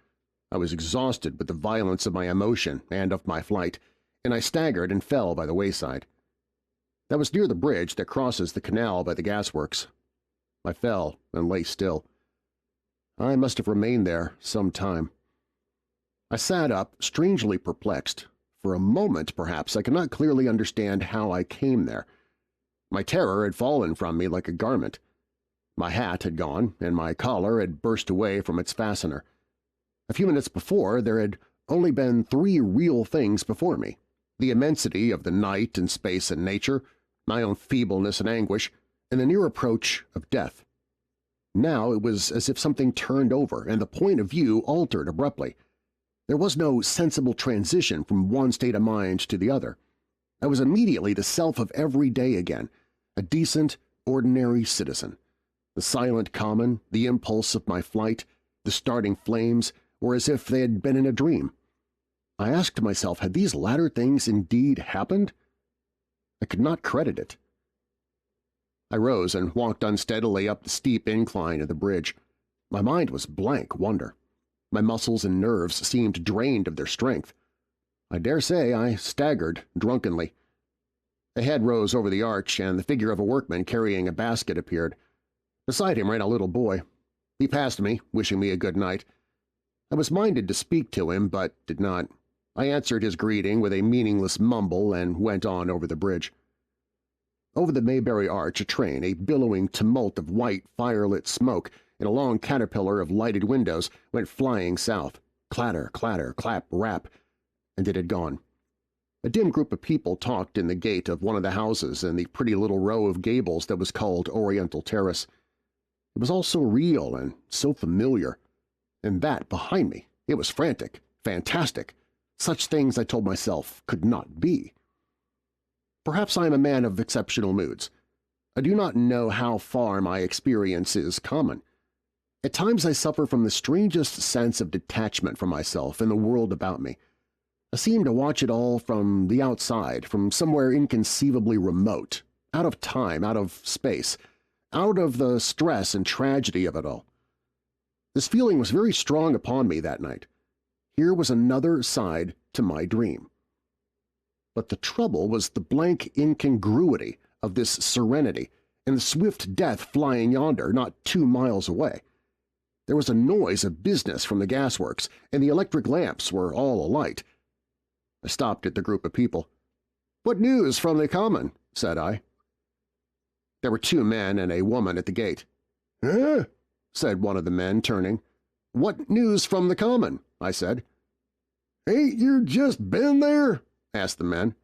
I was exhausted with the violence of my emotion and of my flight, and I staggered and fell by the wayside. That was near the bridge that crosses the canal by the gasworks. I fell and lay still. I must have remained there some time. I sat up, strangely perplexed. For a moment, perhaps, I could not clearly understand how I came there. My terror had fallen from me like a garment. My hat had gone, and my collar had burst away from its fastener. A few minutes before, there had only been 3 real things before me: the immensity of the night and space and nature, my own feebleness and anguish, and the near approach of death. Now it was as if something turned over and the point of view altered abruptly. There was no sensible transition from one state of mind to the other. I was immediately the self of every day again, a decent, ordinary citizen. The silent common, the impulse of my flight, the starting flames, were as if they had been in a dream. I asked myself, had these latter things indeed happened? I could not credit it. I rose and walked unsteadily up the steep incline of the bridge. My mind was blank wonder. My muscles and nerves seemed drained of their strength. I dare say I staggered drunkenly. A head rose over the arch, and the figure of a workman carrying a basket appeared. Beside him ran a little boy. He passed me, wishing me a good night. I was minded to speak to him, but did not. I answered his greeting with a meaningless mumble and went on over the bridge. Over the Mayberry Arch a train, a billowing tumult of white, firelit smoke, and a long caterpillar of lighted windows, went flying south. Clatter, clatter, clap, rap, and it had gone. A dim group of people talked in the gate of one of the houses in the pretty little row of gables that was called Oriental Terrace. It was all so real and so familiar. And that behind me, it was frantic, fantastic. Such things, I told myself, could not be. Perhaps I am a man of exceptional moods. I do not know how far my experience is common. At times I suffer from the strangest sense of detachment from myself and the world about me. I seem to watch it all from the outside, from somewhere inconceivably remote, out of time, out of space, out of the stress and tragedy of it all. This feeling was very strong upon me that night. Here was another side to my dream. But the trouble was the blank incongruity of this serenity and the swift death flying yonder, not 2 miles away. There was a noise of business from the gasworks, and the electric lamps were all alight. I stopped at the group of people. "What news from the common?" said I. There were 2 men and a woman at the gate. "Huh?" said one of the men, turning. "What news from the common?" I said. "Ain't you just been there?" asked the men.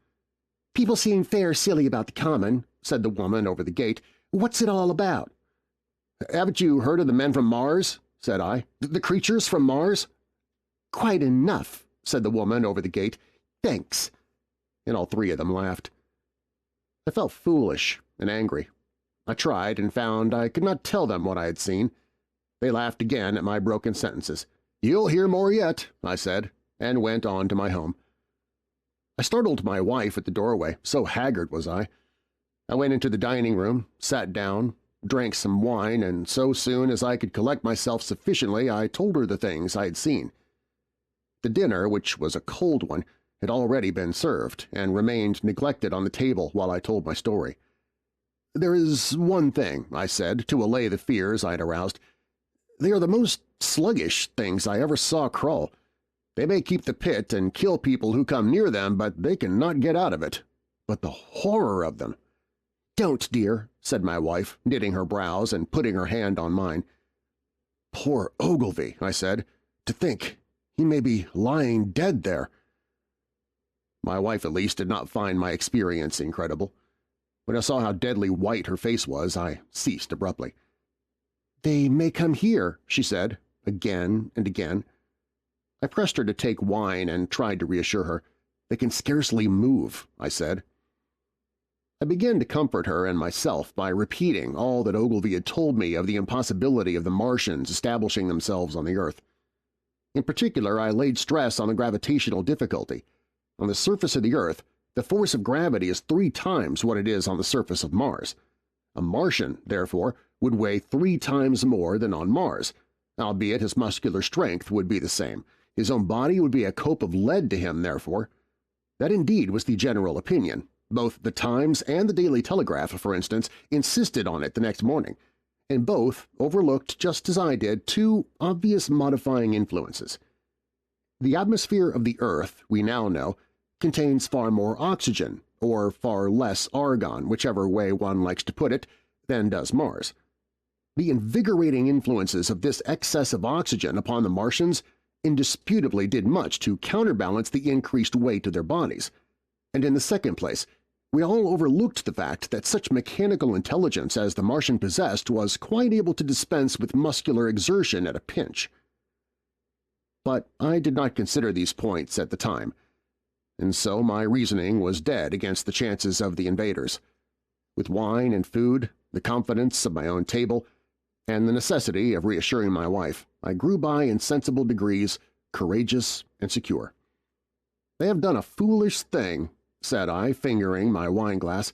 "People seem fair silly about the common," said the woman over the gate. "What's it all about?" "Haven't you heard of the men from Mars?" said I. "The creatures from Mars?" "Quite enough," said the woman over the gate. "Thanks." And all 3 of them laughed. I felt foolish and angry. I tried and found I could not tell them what I had seen. They laughed again at my broken sentences. "You'll hear more yet," I said, and went on to my home. I startled my wife at the doorway, so haggard was I. I went into the dining room, sat down, drank some wine, and so soon as I could collect myself sufficiently I told her the things I had seen. The dinner, which was a cold one, had already been served and remained neglected on the table while I told my story. "There is one thing," I said, to allay the fears I had aroused. "They are the most sluggish things I ever saw crawl. They may keep the pit and kill people who come near them, but they cannot get out of it. But the horror of them—" "Don't, dear," said my wife, knitting her brows and putting her hand on mine. "Poor Ogilvy," I said. "To think, he may be lying dead there." My wife at least did not find my experience incredible. When I saw how deadly white her face was, I ceased abruptly. "They may come here," she said, again and again. I pressed her to take wine and tried to reassure her. "They can scarcely move," I said. I began to comfort her and myself by repeating all that Ogilvy had told me of the impossibility of the Martians establishing themselves on the Earth. In particular, I laid stress on the gravitational difficulty. On the surface of the Earth, the force of gravity is 3 times what it is on the surface of Mars. A Martian, therefore, would weigh 3 times more than on Mars, albeit his muscular strength would be the same. His own body would be a cope of lead to him, therefore. That indeed was the general opinion. Both the Times and the Daily Telegraph, for instance, insisted on it the next morning, and both overlooked, just as I did, 2 obvious modifying influences. The atmosphere of the Earth, we now know, contains far more oxygen, or far less argon, whichever way one likes to put it, than does Mars. The invigorating influences of this excess of oxygen upon the Martians indisputably did much to counterbalance the increased weight of their bodies. And in the second place, we all overlooked the fact that such mechanical intelligence as the Martian possessed was quite able to dispense with muscular exertion at a pinch. But I did not consider these points at the time, and so my reasoning was dead against the chances of the invaders. With wine and food, the confidence of my own table, and the necessity of reassuring my wife, I grew by in sensible degrees, courageous and secure. "They have done a foolish thing," said I, fingering my wine-glass.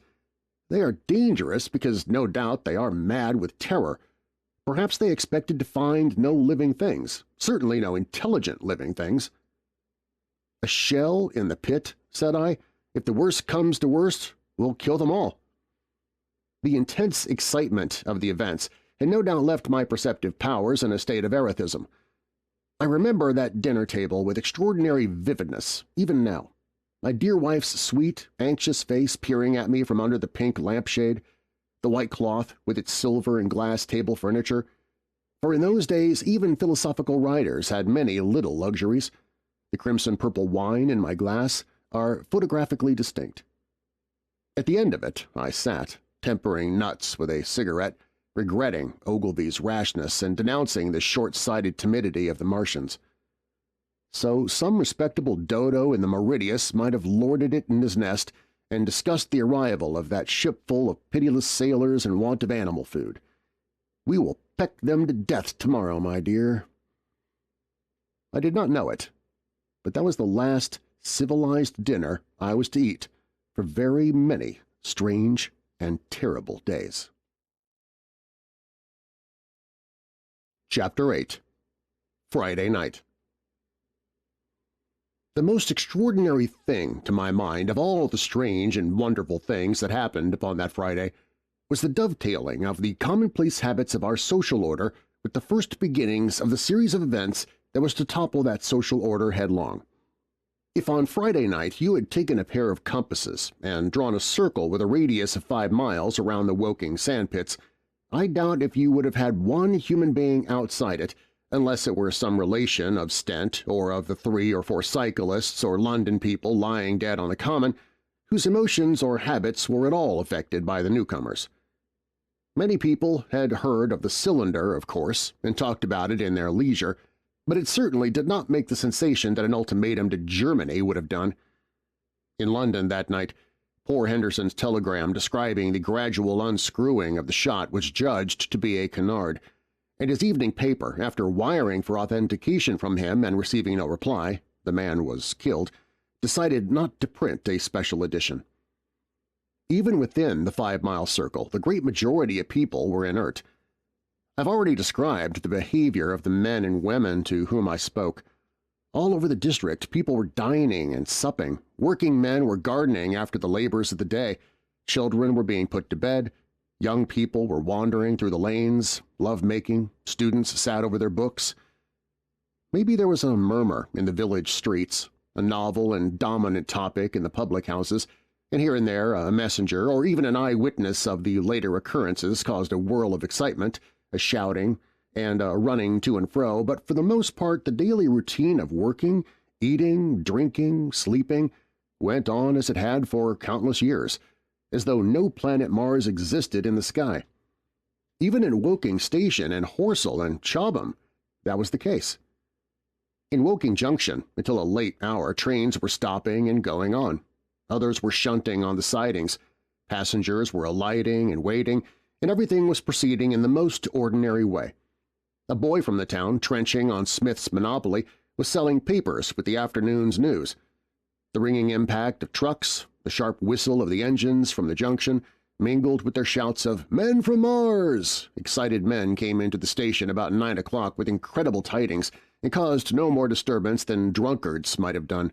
"They are dangerous because no doubt they are mad with terror. Perhaps they expected to find no living things, certainly no intelligent living things." "A shell in the pit," said I. "If the worst comes to worst, We'll kill them all." The intense excitement of the events had no doubt left my perceptive powers in a state of erethism. I remember that dinner table with extraordinary vividness, even now. My dear wife's sweet, anxious face peering at me from under the pink lampshade, the white cloth with its silver and glass table furniture. For in those days even philosophical writers had many little luxuries. The crimson-purple wine in my glass are photographically distinct. At the end of it I sat, tempering nuts with a cigarette, regretting Ogilvy's rashness and denouncing the short-sighted timidity of the Martians. So some respectable dodo in the Mauritius might have lorded it in his nest and discussed the arrival of that shipful of pitiless sailors in want of animal food. We will peck them to death tomorrow, my dear. I did not know it, but that was the last civilized dinner I was to eat for very many strange and terrible days. Chapter 8. Friday Night. The most extraordinary thing, to my mind, of all the strange and wonderful things that happened upon that Friday was the dovetailing of the commonplace habits of our social order with the first beginnings of the series of events that was to topple that social order headlong. If on Friday night you had taken a pair of compasses and drawn a circle with a radius of 5 miles around the Woking sandpits, I doubt if you would have had one human being outside it, unless it were some relation of Stent or of the 3 or 4 cyclists or London people lying dead on the common, whose emotions or habits were at all affected by the newcomers. Many people had heard of the cylinder, of course, and talked about it in their leisure, but it certainly did not make the sensation that an ultimatum to Germany would have done. In London that night, poor Henderson's telegram describing the gradual unscrewing of the shot was judged to be a canard, and his evening paper, after wiring for authentication from him and receiving no reply — the man was killed — decided not to print a special edition. Even within the 5-mile circle, the great majority of people were inert. I've already described the behavior of the men and women to whom I spoke. All over the district people were dining and supping, working men were gardening after the labors of the day, children were being put to bed, young people were wandering through the lanes, love-making, students sat over their books. Maybe there was a murmur in the village streets, a novel and dominant topic in the public houses, and here and there a messenger or even an eyewitness of the later occurrences caused a whirl of excitement, a shouting, and a running to and fro, but for the most part the daily routine of working, eating, drinking, sleeping went on as it had for countless years, as though no planet Mars existed in the sky. Even in Woking Station and Horsell and Chobham, that was the case. In Woking Junction, until a late hour, trains were stopping and going on. Others were shunting on the sidings. Passengers were alighting and waiting, and everything was proceeding in the most ordinary way. A boy from the town, trenching on Smith's Monopoly, was selling papers with the afternoon's news. The ringing impact of trucks, the sharp whistle of the engines from the junction, mingled with their shouts of "Men from Mars!" Excited men came into the station about 9 o'clock with incredible tidings and caused no more disturbance than drunkards might have done.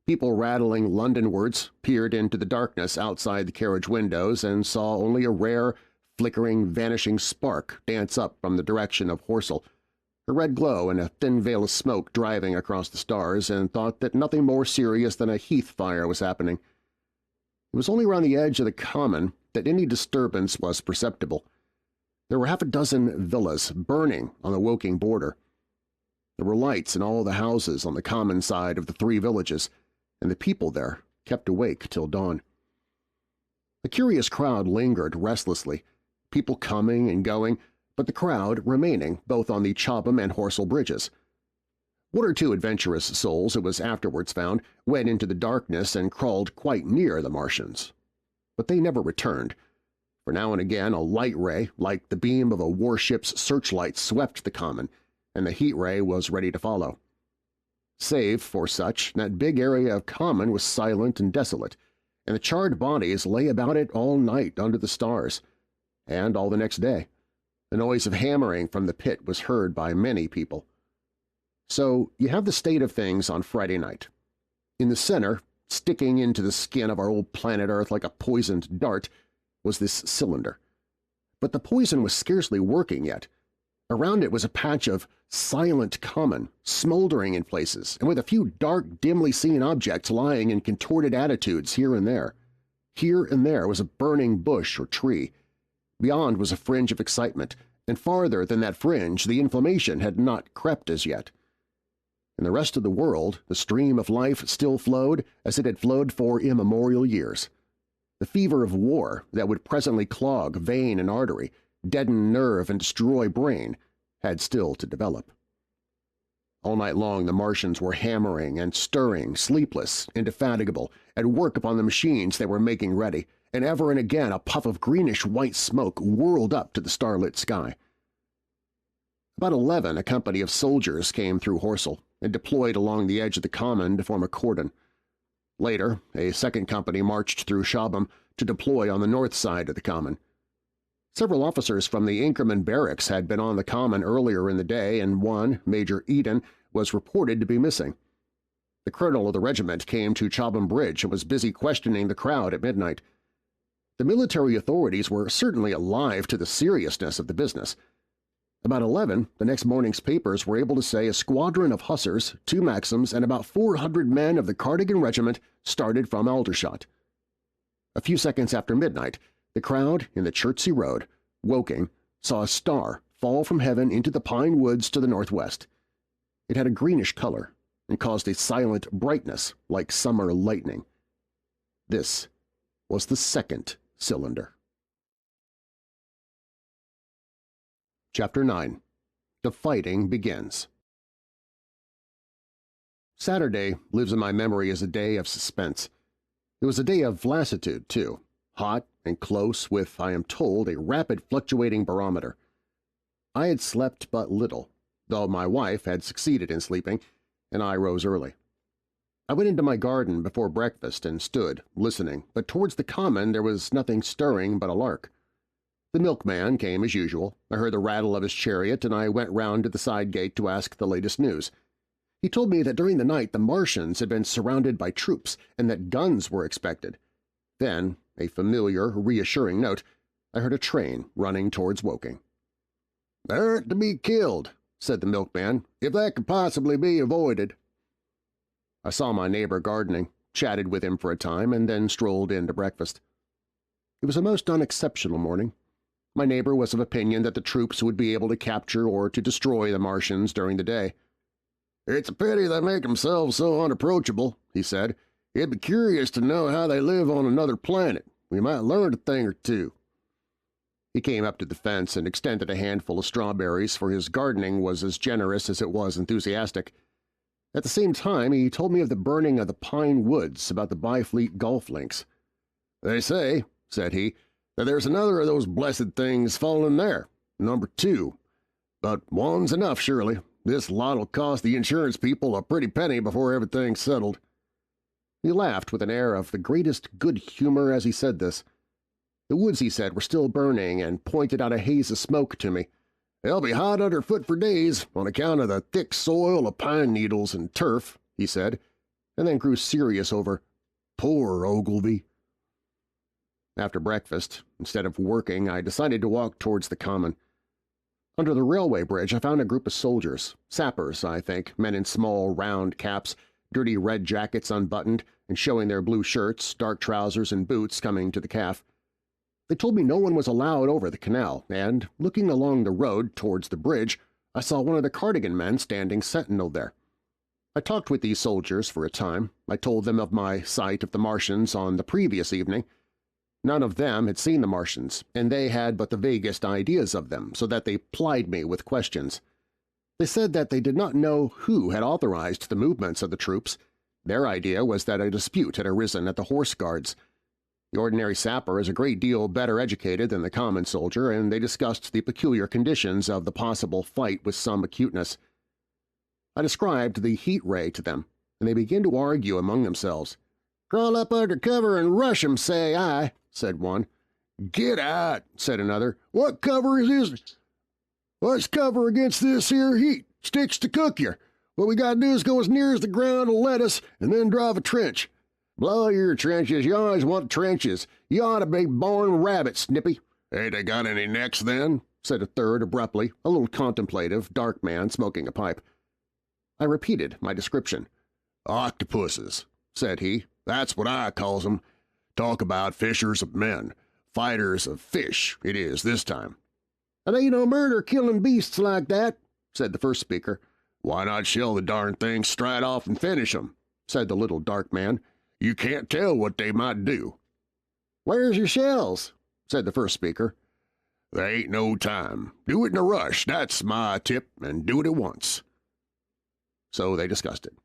People rattling Londonwards peered into the darkness outside the carriage windows and saw only a rare, flickering, vanishing spark dance up from the direction of Horsell, a red glow and a thin veil of smoke driving across the stars, and thought that nothing more serious than a heath fire was happening. It was only around the edge of the common that any disturbance was perceptible. There were half a dozen villas burning on the Woking border. There were lights in all the houses on the common side of the 3 villages, and the people there kept awake till dawn. A curious crowd lingered restlessly, people coming and going, but the crowd remaining both on the Chobham and Horsell bridges. 1 or 2 adventurous souls, it was afterwards found, went into the darkness and crawled quite near the Martians. But they never returned, for now and again a light ray, like the beam of a warship's searchlight, swept the common, and the heat ray was ready to follow. Save for such, that big area of common was silent and desolate, and the charred bodies lay about it all night under the stars, and all the next day. The noise of hammering from the pit was heard by many people. So you have the state of things on Friday night. In the center, sticking into the skin of our old planet Earth like a poisoned dart, was this cylinder. But the poison was scarcely working yet. Around it was a patch of silent common, smoldering in places, and with a few dark, dimly seen objects lying in contorted attitudes here and there. Here and there was a burning bush or tree. Beyond was a fringe of excitement, and farther than that fringe the inflammation had not crept as yet. In the rest of the world the stream of life still flowed as it had flowed for immemorial years. The fever of war that would presently clog vein and artery, deaden nerve and destroy brain, had still to develop. All night long the Martians were hammering and stirring, sleepless, indefatigable, at work upon the machines they were making ready, and ever and again a puff of greenish-white smoke whirled up to the starlit sky. About 11 a company of soldiers came through Horsell and deployed along the edge of the common to form a cordon. Later, a second company marched through Shobham to deploy on the north side of the common. Several officers from the Inkerman barracks had been on the common earlier in the day, and one, Major Eden, was reported to be missing. The colonel of the regiment came to Chobham Bridge and was busy questioning the crowd at midnight. The military authorities were certainly alive to the seriousness of the business. About 11, the next morning's papers were able to say a squadron of hussars, 2 Maxims, and about 400 men of the Cardigan Regiment started from Aldershot. A few seconds after midnight, the crowd in the Chertsey Road, Woking, saw a star fall from heaven into the pine woods to the northwest. It had a greenish color and caused a silent brightness like summer lightning. This was the second cylinder. Chapter 9. The Fighting Begins. Saturday lives in my memory as a day of suspense. It was a day of lassitude, too, hot and close with, I am told, a rapid fluctuating barometer. I had slept but little, though my wife had succeeded in sleeping, and I rose early. I went into my garden before breakfast and stood, listening, but towards the common there was nothing stirring but a lark. The milkman came as usual. I heard the rattle of his chariot, and I went round to the side gate to ask the latest news. He told me that during the night the Martians had been surrounded by troops and that guns were expected. Then, a familiar, reassuring note, I heard a train running towards Woking. "They're to be killed," said the milkman, "if that could possibly be avoided." I saw my neighbor gardening, chatted with him for a time, and then strolled in to breakfast. It was a most unexceptional morning. My neighbor was of opinion that the troops would be able to capture or to destroy the Martians during the day. "It's a pity they make themselves so unapproachable," he said. "It'd be curious to know how they live on another planet. We might learn a thing or two." He came up to the fence and extended a handful of strawberries, for his gardening was as generous as it was enthusiastic. At the same time he told me of the burning of the pine woods about the Byfleet golf links. "They say," said he, "that there's another of those blessed things falling there, number 2. But one's enough, surely. This lot'll cost the insurance people a pretty penny before everything's settled." He laughed with an air of the greatest good humor as he said this. The woods, he said, were still burning, and pointed out a haze of smoke to me. "They'll be hot underfoot for days on account of the thick soil of pine needles and turf," he said, and then grew serious over "poor Ogilvy." After breakfast, instead of working, I decided to walk towards the common. Under the railway bridge I found a group of soldiers, sappers, I think, men in small, round caps, dirty red jackets unbuttoned, and showing their blue shirts, dark trousers, and boots coming to the calf. They told me no one was allowed over the canal, and, looking along the road towards the bridge, I saw one of the Cardigan men standing sentinel there. I talked with these soldiers for a time. I told them of my sight of the Martians on the previous evening. None of them had seen the Martians, and they had but the vaguest ideas of them, so that they plied me with questions. They said that they did not know who had authorized the movements of the troops. Their idea was that a dispute had arisen at the Horse Guards. The ordinary sapper is a great deal better educated than the common soldier, and they discussed the peculiar conditions of the possible fight with some acuteness. I described the heat ray to them, and they began to argue among themselves. "Crawl up under cover and rush 'em, say I," said one. "Get out," said another. "What cover is this? What's cover against this here heat? Sticks to cook yer. What we got to do is go as near as the ground will let us, and then drive a trench. "Blow your trenches, you always want trenches. You ought to be born rabbit, Snippy." "Ain't they got any necks then?" said a third abruptly, a little contemplative, dark man smoking a pipe. I repeated my description. "Octopuses," said he. "That's what I calls 'em. Talk about fishers of men. Fighters of fish it is this time." "It ain't no murder killing beasts like that," said the first speaker. "Why not shell the darn things straight off and finish 'em?" said the little dark man. "You can't tell what they might do." "Where's your shells?" said the first speaker. "There ain't no time. Do it in a rush, that's my tip, and do it at once." So they discussed it.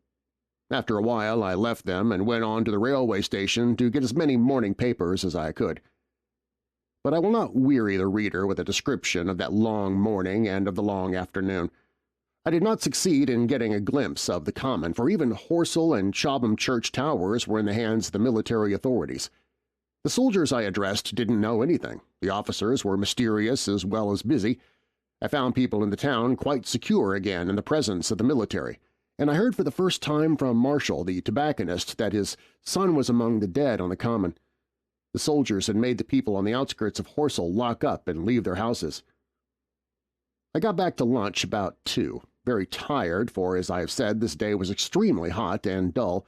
After a while I left them and went on to the railway station to get as many morning papers as I could. But I will not weary the reader with a description of that long morning and of the long afternoon. I did not succeed in getting a glimpse of the Common, for even Horsell and Chobham Church towers were in the hands of the military authorities. The soldiers I addressed didn't know anything. The officers were mysterious as well as busy. I found people in the town quite secure again in the presence of the military, and I heard for the first time from Marshall, the tobacconist, that his son was among the dead on the Common. The soldiers had made the people on the outskirts of Horsell lock up and leave their houses. I got back to lunch about 2, very tired, for, as I have said, this day was extremely hot and dull,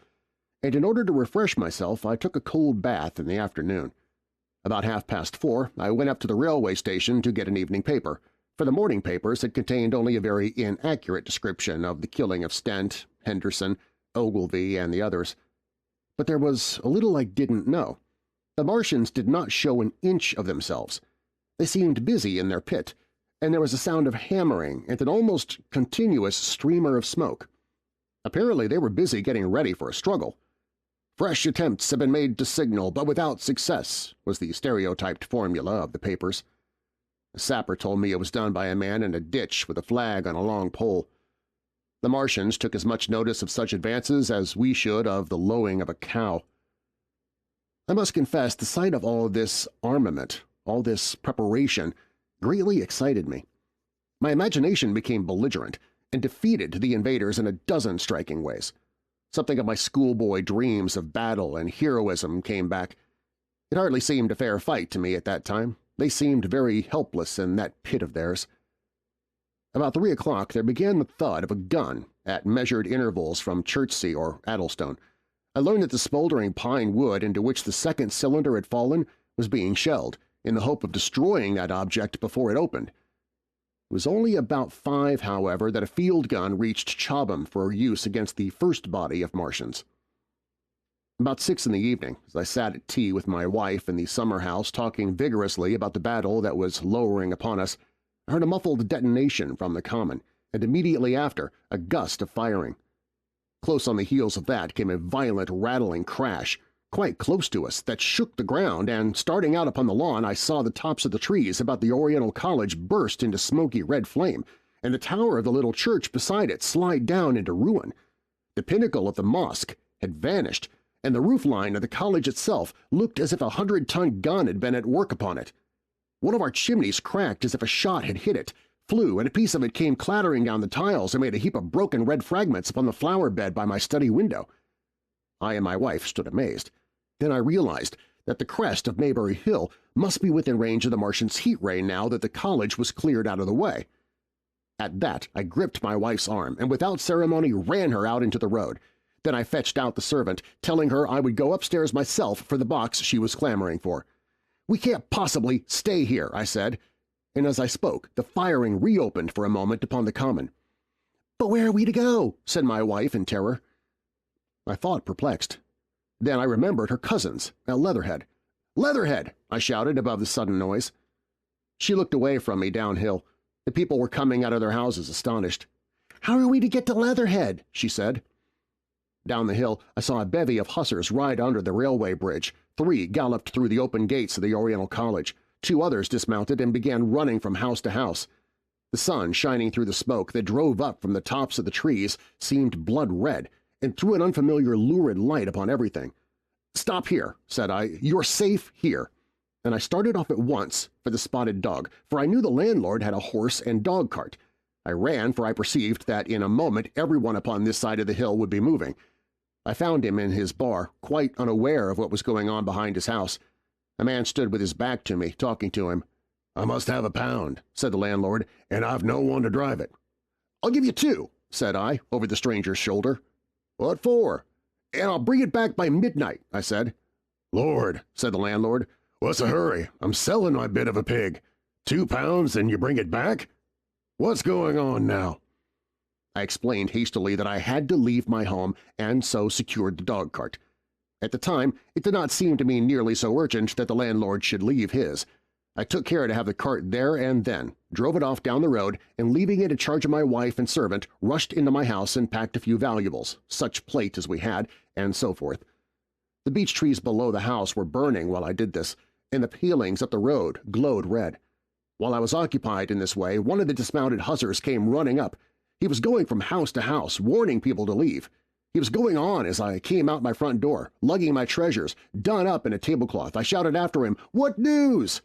and in order to refresh myself I took a cold bath in the afternoon. About 4:30 I went up to the railway station to get an evening paper, for the morning papers had contained only a very inaccurate description of the killing of Stent, Henderson, Ogilvy, and the others. But there was a little I didn't know. The Martians did not show an inch of themselves. They seemed busy in their pit, and there was a sound of hammering and an almost continuous streamer of smoke. Apparently they were busy getting ready for a struggle. "Fresh attempts have been made to signal, but without success," was the stereotyped formula of the papers. A sapper told me it was done by a man in a ditch with a flag on a long pole. The Martians took as much notice of such advances as we should of the lowing of a cow. I must confess the sight of all this armament, all this preparation, greatly excited me. My imagination became belligerent and defeated the invaders in a dozen striking ways. Something of my schoolboy dreams of battle and heroism came back. It hardly seemed a fair fight to me at that time. They seemed very helpless in that pit of theirs. About 3 o'clock there began the thud of a gun at measured intervals from Chertsey or Addlestone. I learned that the smoldering pine wood into which the second cylinder had fallen was being shelled, in the hope of destroying that object before it opened. It was only about 5, however, that a field gun reached Chobham for use against the first body of Martians. About 6 in the evening, as I sat at tea with my wife in the summer house talking vigorously about the battle that was lowering upon us, I heard a muffled detonation from the Common, and immediately after a gust of firing. Close on the heels of that came a violent rattling crash, quite close to us, that shook the ground, and starting out upon the lawn I saw the tops of the trees about the Oriental College burst into smoky red flame, and the tower of the little church beside it slide down into ruin. The pinnacle of the mosque had vanished, and the roofline of the college itself looked as if a 100-ton gun had been at work upon it. One of our chimneys cracked as if a shot had hit it, flew, and a piece of it came clattering down the tiles and made a heap of broken red fragments upon the flower bed by my study window. I and my wife stood amazed. Then I realized that the crest of Maybury Hill must be within range of the Martians' heat ray now that the college was cleared out of the way. At that I gripped my wife's arm and without ceremony ran her out into the road. Then I fetched out the servant, telling her I would go upstairs myself for the box she was clamoring for. "We can't possibly stay here," I said, and as I spoke the firing reopened for a moment upon the Common. "But where are we to go?" said my wife in terror. I thought perplexed. Then I remembered her cousins at Leatherhead. "Leatherhead!" I shouted above the sudden noise. She looked away from me downhill. The people were coming out of their houses astonished. "How are we to get to Leatherhead?" she said. Down the hill I saw a bevy of hussars ride under the railway bridge. 3 galloped through the open gates of the Oriental College. 2 others dismounted and began running from house to house. The sun, shining through the smoke that drove up from the tops of the trees, seemed blood-red, and threw an unfamiliar lurid light upon everything. "Stop here," said I. "You're safe here." And I started off at once for the Spotted Dog, for I knew the landlord had a horse and dog cart. I ran, for I perceived that in a moment everyone upon this side of the hill would be moving. I found him in his bar, quite unaware of what was going on behind his house. A man stood with his back to me, talking to him. "I must have £1," said the landlord, "and I've no one to drive it." "I'll give you 2, said I, over the stranger's shoulder. "What for?" "And I'll bring it back by midnight," I said. "Lord," said the landlord, "what's the hurry? I'm selling my bit of a pig. £2 and you bring it back? What's going on now?" I explained hastily that I had to leave my home and so secured the dog cart. At the time, it did not seem to me nearly so urgent that the landlord should leave his. I took care to have the cart there and then, drove it off down the road, and leaving it in charge of my wife and servant, rushed into my house and packed a few valuables, such plate as we had, and so forth. The beech trees below the house were burning while I did this, and the palings up the road glowed red. While I was occupied in this way, one of the dismounted hussars came running up. He was going from house to house, warning people to leave. He was going on as I came out my front door, lugging my treasures, done up in a tablecloth. I shouted after him, "What news?"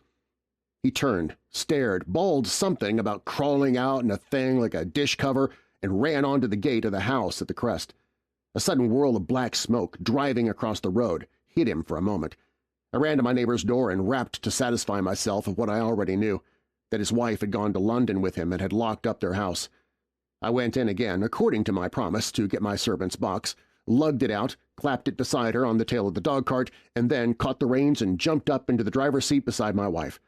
He turned, stared, bawled something about crawling out in a thing like a dish cover, and ran onto the gate of the house at the crest. A sudden whirl of black smoke, driving across the road, hid him for a moment. I ran to my neighbor's door and rapped to satisfy myself of what I already knew, that his wife had gone to London with him and had locked up their house. I went in again, according to my promise, to get my servant's box, lugged it out, clapped it beside her on the tail of the dog-cart, and then caught the reins and jumped up into the driver's seat beside my wife.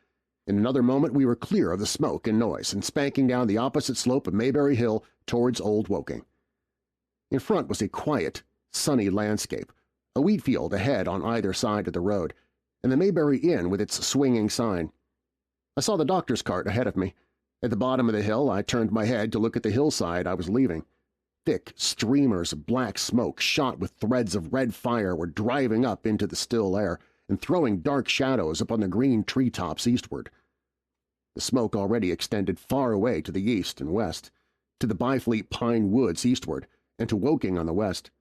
In another moment we were clear of the smoke and noise and spanking down the opposite slope of Maybury Hill towards Old Woking. In front was a quiet, sunny landscape, a wheat field ahead on either side of the road, and the Maybury Inn with its swinging sign. I saw the doctor's cart ahead of me. At the bottom of the hill I turned my head to look at the hillside I was leaving. Thick streamers of black smoke shot with threads of red fire were driving up into the still air and throwing dark shadows upon the green treetops eastward. The smoke already extended far away to the east and west, to the Byfleet pine woods eastward, and to Woking on the west.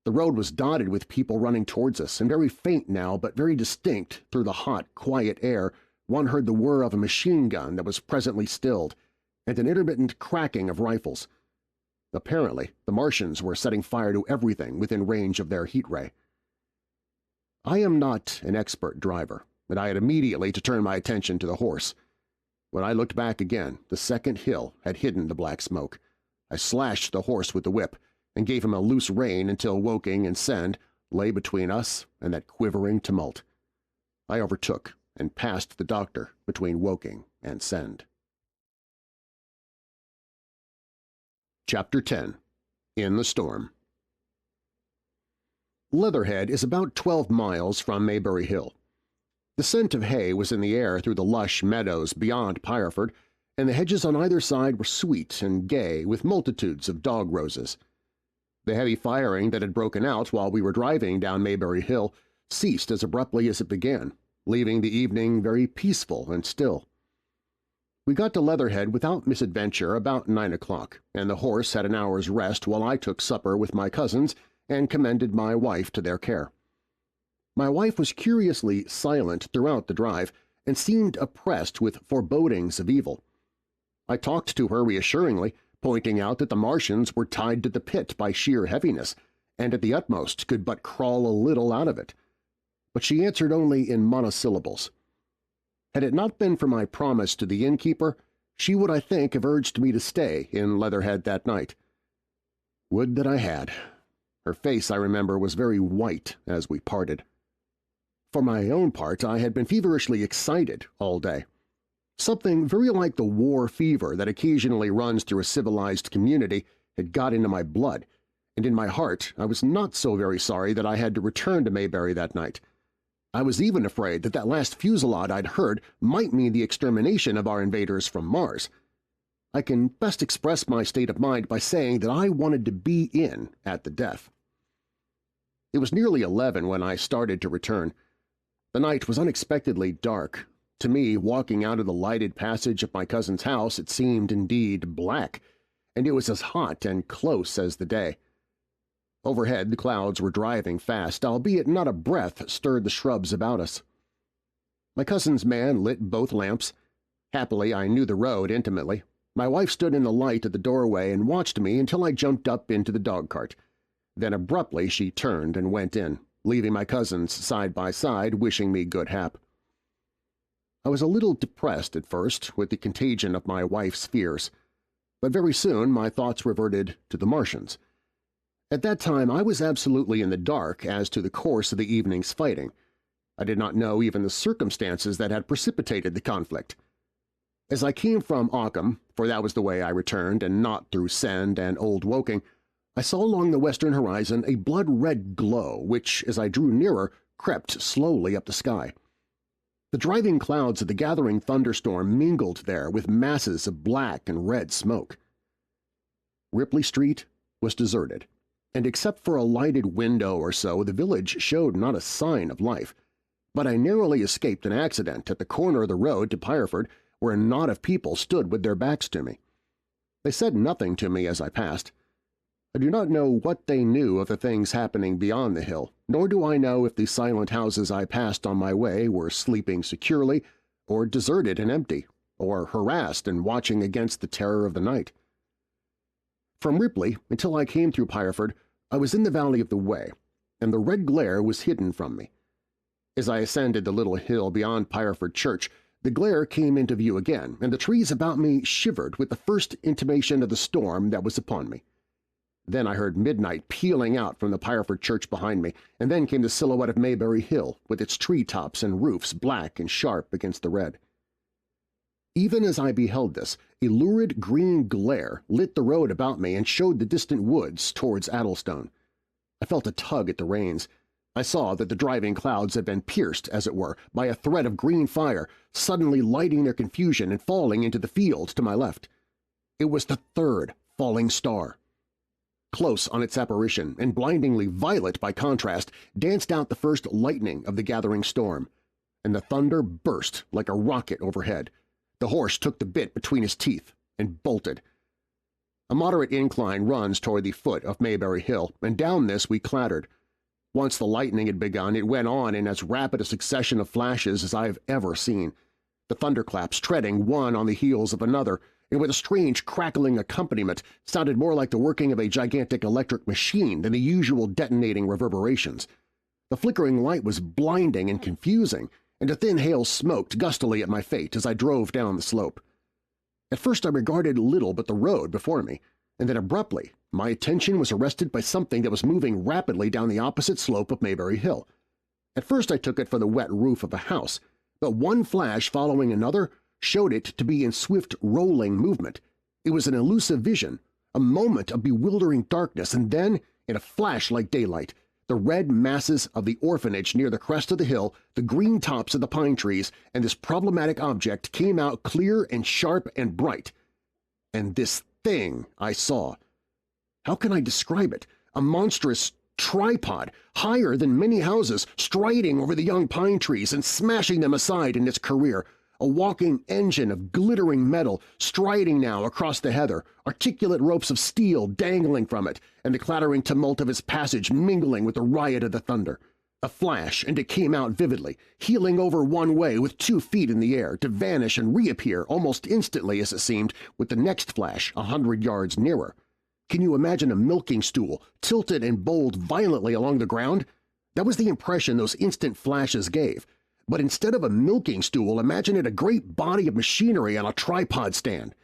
The road was dotted with people running towards us, and very faint now but very distinct through the hot, quiet air one heard the whir of a machine gun that was presently stilled, and an intermittent cracking of rifles. Apparently, the Martians were setting fire to everything within range of their heat ray. I am not an expert driver, and I had immediately to turn my attention to the horse. When I looked back again, the second hill had hidden the black smoke. I slashed the horse with the whip and gave him a loose rein until Woking and Send lay between us and that quivering tumult. I overtook and passed the doctor between Woking and Send. Chapter 10. In the Storm. Leatherhead is about 12 miles from Maybury Hill. The scent of hay was in the air through the lush meadows beyond Pireford, and the hedges on either side were sweet and gay with multitudes of dog roses. The heavy firing that had broken out while we were driving down Maybury Hill ceased as abruptly as it began, leaving the evening very peaceful and still. We got to Leatherhead without misadventure about 9 o'clock, and the horse had an hour's rest while I took supper with my cousins and commended my wife to their care. My wife was curiously silent throughout the drive and seemed oppressed with forebodings of evil. I talked to her reassuringly, pointing out that the Martians were tied to the pit by sheer heaviness, and at the utmost could but crawl a little out of it. But she answered only in monosyllables. Had it not been for my promise to the innkeeper, she would, I think, have urged me to stay in Leatherhead that night. Would that I had. Her face, I remember, was very white as we parted. For my own part, I had been feverishly excited all day. Something very like the war fever that occasionally runs through a civilized community had got into my blood, and in my heart I was not so very sorry that I had to return to Maybury that night. I was even afraid that that last fusillade I'd heard might mean the extermination of our invaders from Mars. I can best express my state of mind by saying that I wanted to be in at the death. It was nearly 11 when I started to return. The night was unexpectedly dark. To me, walking out of the lighted passage of my cousin's house, it seemed indeed black, and it was as hot and close as the day. Overhead the clouds were driving fast, albeit not a breath stirred the shrubs about us. My cousin's man lit both lamps. Happily I knew the road intimately. My wife stood in the light at the doorway and watched me until I jumped up into the dog-cart. Then abruptly she turned and went in, leaving my cousins side by side wishing me good hap. I was a little depressed at first with the contagion of my wife's fears, but very soon my thoughts reverted to the Martians. At that time I was absolutely in the dark as to the course of the evening's fighting. I did not know even the circumstances that had precipitated the conflict. As I came from Occam, for that was the way I returned and not through Send and Old Woking, I saw along the western horizon a blood-red glow which, as I drew nearer, crept slowly up the sky. The driving clouds of the gathering thunderstorm mingled there with masses of black and red smoke. Ripley Street was deserted, and except for a lighted window or so the village showed not a sign of life, but I narrowly escaped an accident at the corner of the road to Pireford where a knot of people stood with their backs to me. They said nothing to me as I passed. I do not know what they knew of the things happening beyond the hill, nor do I know if the silent houses I passed on my way were sleeping securely, or deserted and empty, or harassed and watching against the terror of the night. From Ripley until I came through Pireford, I was in the valley of the Wey, and the red glare was hidden from me. As I ascended the little hill beyond Pireford Church, the glare came into view again, and the trees about me shivered with the first intimation of the storm that was upon me. Then I heard midnight pealing out from the Pireford Church behind me, and then came the silhouette of Maybury Hill, with its tree-tops and roofs black and sharp against the red. Even as I beheld this, a lurid green glare lit the road about me and showed the distant woods towards Addlestone. I felt a tug at the reins. I saw that the driving clouds had been pierced, as it were, by a thread of green fire, suddenly lighting their confusion and falling into the field to my left. It was the third falling star. Close on its apparition, and blindingly violet by contrast, danced out the first lightning of the gathering storm, and the thunder burst like a rocket overhead. The horse took the bit between his teeth and bolted. A moderate incline runs toward the foot of Maybury Hill, and down this we clattered. Once the lightning had begun, it went on in as rapid a succession of flashes as I have ever seen, the thunderclaps treading one on the heels of another, and with a strange crackling accompaniment sounded more like the working of a gigantic electric machine than the usual detonating reverberations. The flickering light was blinding and confusing, and a thin hail smoked gustily at my feet as I drove down the slope. At first I regarded little but the road before me, and then abruptly my attention was arrested by something that was moving rapidly down the opposite slope of Maybury Hill. At first I took it for the wet roof of a house, but one flash following another showed it to be in swift rolling movement. It was an elusive vision, a moment of bewildering darkness, and then, in a flash like daylight, the red masses of the orphanage near the crest of the hill, the green tops of the pine trees, and this problematic object came out clear and sharp and bright. And this thing I saw. How can I describe it? A monstrous tripod, higher than many houses, striding over the young pine trees and smashing them aside in its career, a walking engine of glittering metal striding now across the heather, articulate ropes of steel dangling from it, and the clattering tumult of its passage mingling with the riot of the thunder. A flash, and it came out vividly, heeling over one way with 2 feet in the air, to vanish and reappear almost instantly, as it seemed, with the next flash 100 yards nearer. Can you imagine a milking stool, tilted and bowled violently along the ground? That was the impression those instant flashes gave. But instead of a milking stool, imagine it a great body of machinery on a tripod stand.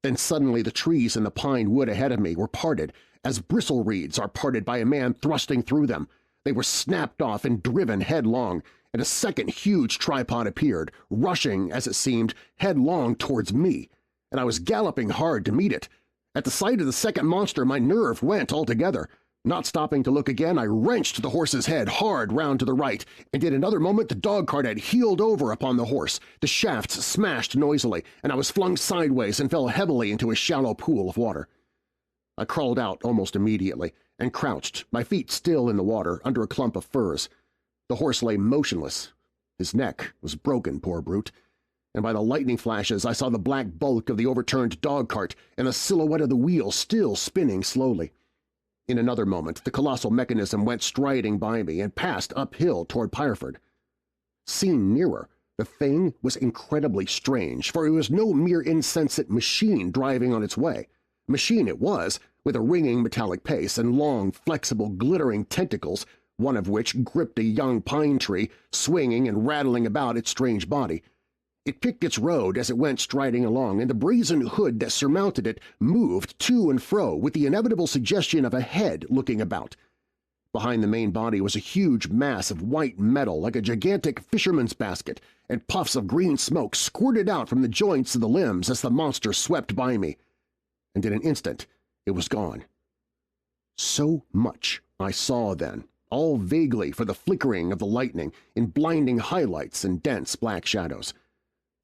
Then suddenly the trees in the pine wood ahead of me were parted, as bristle reeds are parted by a man thrusting through them. They were snapped off and driven headlong, and a second huge tripod appeared, rushing, as it seemed, headlong towards me, and I was galloping hard to meet it. At the sight of the second monster my nerve went altogether. Not stopping to look again, I wrenched the horse's head hard round to the right, and in another moment the dog-cart had heeled over upon the horse. The shafts smashed noisily, and I was flung sideways and fell heavily into a shallow pool of water. I crawled out almost immediately, and crouched, my feet still in the water, under a clump of firs. The horse lay motionless. His neck was broken, poor brute, and by the lightning flashes I saw the black bulk of the overturned dog-cart and the silhouette of the wheel still spinning slowly. In another moment the colossal mechanism went striding by me and passed uphill toward Pireford. Seen nearer, the thing was incredibly strange, for it was no mere insensate machine driving on its way. Machine it was, with a ringing metallic pace and long, flexible, glittering tentacles, one of which gripped a young pine tree, swinging and rattling about its strange body. It picked its road as it went striding along, and the brazen hood that surmounted it moved to and fro with the inevitable suggestion of a head looking about. Behind the main body was a huge mass of white metal like a gigantic fisherman's basket, and puffs of green smoke squirted out from the joints of the limbs as the monster swept by me. And in an instant it was gone. So much I saw then, all vaguely for the flickering of the lightning in blinding highlights and dense black shadows.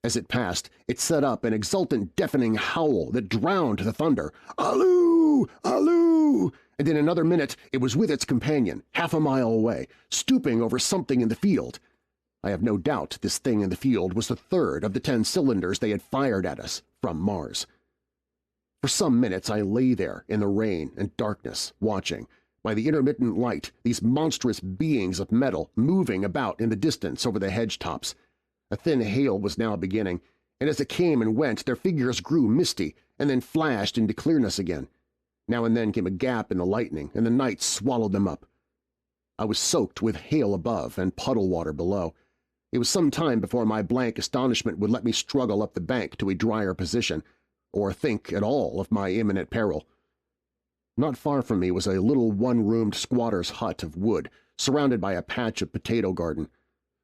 As it passed, it set up an exultant, deafening howl that drowned the thunder. "Alloo! Alloo!" And in another minute it was with its companion, half a mile away, stooping over something in the field. I have no doubt this thing in the field was the third of the 10 cylinders they had fired at us from Mars. For some minutes I lay there in the rain and darkness, watching, by the intermittent light, these monstrous beings of metal moving about in the distance over the hedge-tops. A thin hail was now beginning, and as it came and went their figures grew misty and then flashed into clearness again. Now and then came a gap in the lightning, and the night swallowed them up. I was soaked with hail above and puddle water below. It was some time before my blank astonishment would let me struggle up the bank to a drier position, or think at all of my imminent peril. Not far from me was a little one-roomed squatter's hut of wood, surrounded by a patch of potato garden.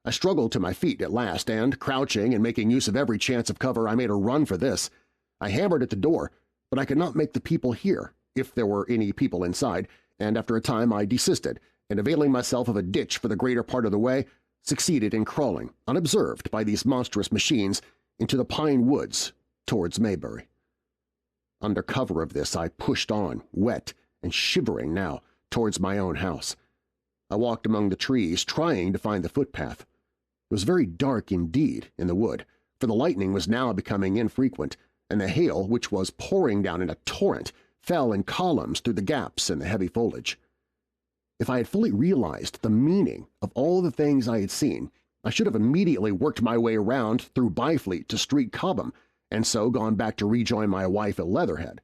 I struggled to my feet at last, and, crouching and making use of every chance of cover, I made a run for this. I hammered at the door, but I could not make the people hear, if there were any people inside, and after a time I desisted, and availing myself of a ditch for the greater part of the way, succeeded in crawling, unobserved by these monstrous machines, into the pine woods towards Maybury. Under cover of this I pushed on, wet and shivering now, towards my own house. I walked among the trees, trying to find the footpath. It was very dark indeed in the wood, for the lightning was now becoming infrequent, and the hail, which was pouring down in a torrent, fell in columns through the gaps in the heavy foliage. If I had fully realized the meaning of all the things I had seen, I should have immediately worked my way around through Byfleet to Street Cobham, and so gone back to rejoin my wife at Leatherhead.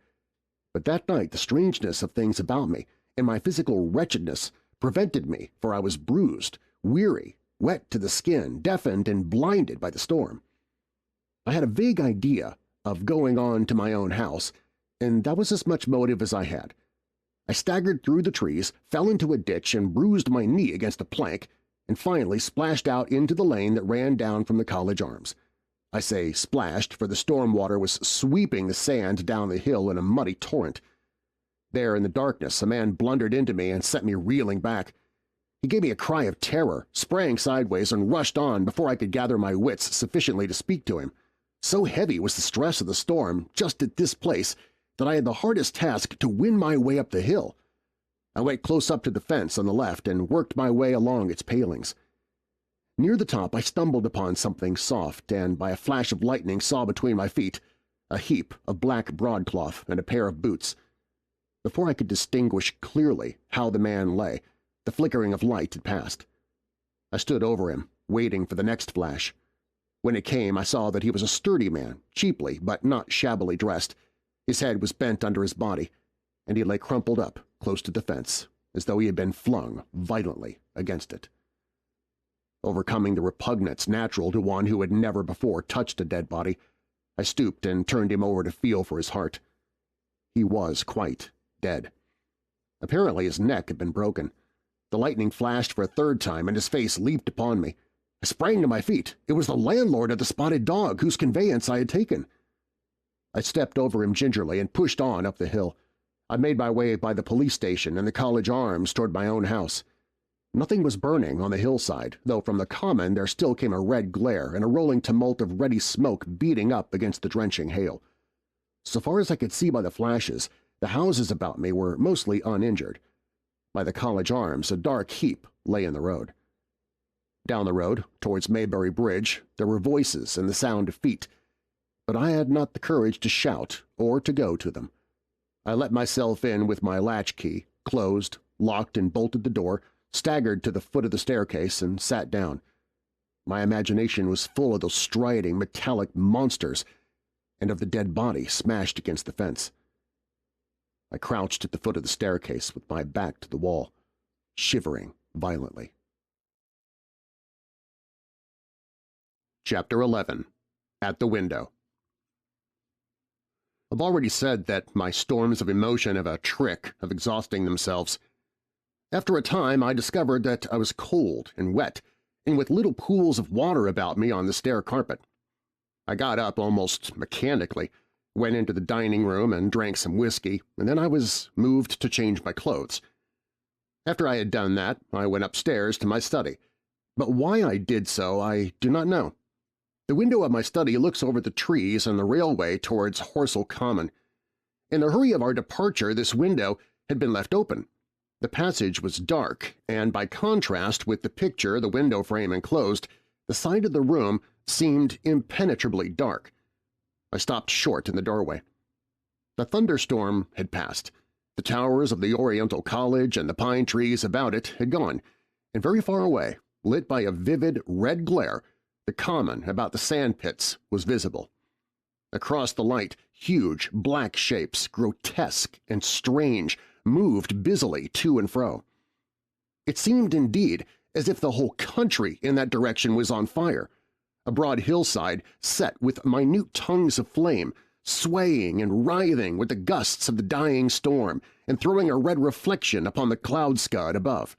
But that night the strangeness of things about me and my physical wretchedness prevented me, for I was bruised, weary, wet to the skin, deafened and blinded by the storm. I had a vague idea of going on to my own house, and that was as much motive as I had. I staggered through the trees, fell into a ditch and bruised my knee against a plank, and finally splashed out into the lane that ran down from the College Arms. I say splashed, for the storm water was sweeping the sand down the hill in a muddy torrent. There in the darkness a man blundered into me and sent me reeling back. He gave me a cry of terror, sprang sideways, and rushed on before I could gather my wits sufficiently to speak to him. So heavy was the stress of the storm just at this place that I had the hardest task to win my way up the hill. I went close up to the fence on the left and worked my way along its palings. Near the top I stumbled upon something soft, and by a flash of lightning saw between my feet a heap of black broadcloth and a pair of boots. Before I could distinguish clearly how the man lay, the flickering of light had passed. I stood over him, waiting for the next flash. When it came, I saw that he was a sturdy man, cheaply but not shabbily dressed. His head was bent under his body, and he lay crumpled up close to the fence, as though he had been flung violently against it. Overcoming the repugnance natural to one who had never before touched a dead body, I stooped and turned him over to feel for his heart. He was quite dead. Apparently his neck had been broken. The lightning flashed for a third time, and his face leaped upon me. I sprang to my feet. It was the landlord of the Spotted Dog, whose conveyance I had taken. I stepped over him gingerly and pushed on up the hill. I made my way by the police station and the College Arms toward my own house. Nothing was burning on the hillside, though from the common there still came a red glare and a rolling tumult of reddy smoke beating up against the drenching hail. So far as I could see by the flashes, the houses about me were mostly uninjured. By the College Arms a dark heap lay in the road. Down the road, towards Maybury Bridge, there were voices and the sound of feet, but I had not the courage to shout or to go to them. I let myself in with my latchkey, closed, locked and bolted the door, staggered to the foot of the staircase, and sat down. My imagination was full of those striding, metallic monsters and of the dead body smashed against the fence. I crouched at the foot of the staircase with my back to the wall, shivering violently. Chapter 11. At the Window. I've already said that my storms of emotion have a trick of exhausting themselves. After a time, I discovered that I was cold and wet, and with little pools of water about me on the stair carpet. I got up almost mechanically, went into the dining room and drank some whiskey, and then I was moved to change my clothes. After I had done that, I went upstairs to my study, but why I did so I do not know. The window of my study looks over the trees and the railway towards Horsell Common. In the hurry of our departure, this window had been left open. The passage was dark, and by contrast with the picture the window frame enclosed, the side of the room seemed impenetrably dark. I stopped short in the doorway. The thunderstorm had passed. The towers of the Oriental College and the pine trees about it had gone, and very far away, lit by a vivid red glare, the common about the sandpits was visible. Across the light, huge black shapes, grotesque and strange, moved busily to and fro. It seemed indeed as if the whole country in that direction was on fire, a broad hillside set with minute tongues of flame, swaying and writhing with the gusts of the dying storm and throwing a red reflection upon the cloud scud above.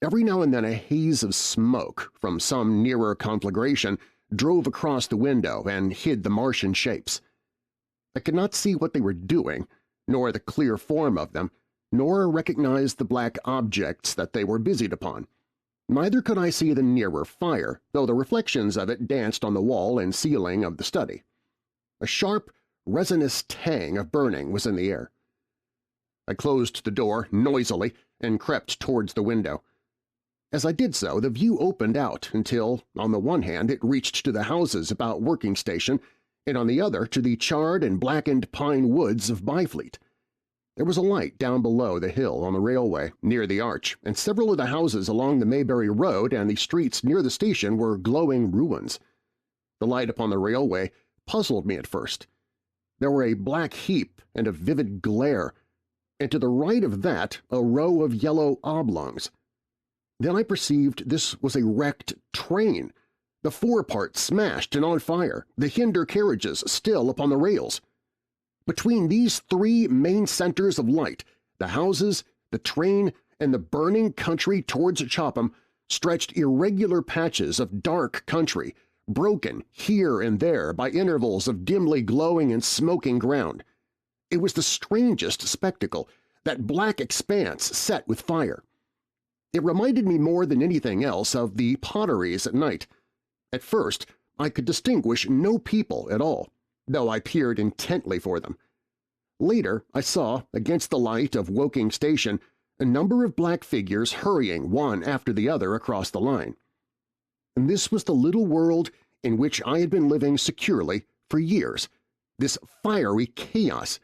Every now and then a haze of smoke from some nearer conflagration drove across the window and hid the Martian shapes. I could not see what they were doing, nor the clear form of them, nor recognize the black objects that they were busied upon. Neither could I see the nearer fire, though the reflections of it danced on the wall and ceiling of the study. A sharp, resinous tang of burning was in the air. I closed the door noisily and crept towards the window. As I did so, the view opened out until, on the one hand, it reached to the houses about Working Station, and on the other to the charred and blackened pine woods of Byfleet. There was a light down below the hill on the railway near the arch, and several of the houses along the Maybury Road and the streets near the station were glowing ruins. The light upon the railway puzzled me at first. There were a black heap and a vivid glare, and to the right of that a row of yellow oblongs. Then I perceived this was a wrecked train, the forepart smashed and on fire, the hinder carriages still upon the rails. Between these three main centers of light, the houses, the train, and the burning country towards Chopham, stretched irregular patches of dark country, broken here and there by intervals of dimly glowing and smoking ground. It was the strangest spectacle, that black expanse set with fire. It reminded me more than anything else of the potteries at night. At first, I could distinguish no people at all, though I peered intently for them. Later, I saw, against the light of Woking Station, a number of black figures hurrying one after the other across the line. And this was the little world in which I had been living securely for years, this fiery chaos.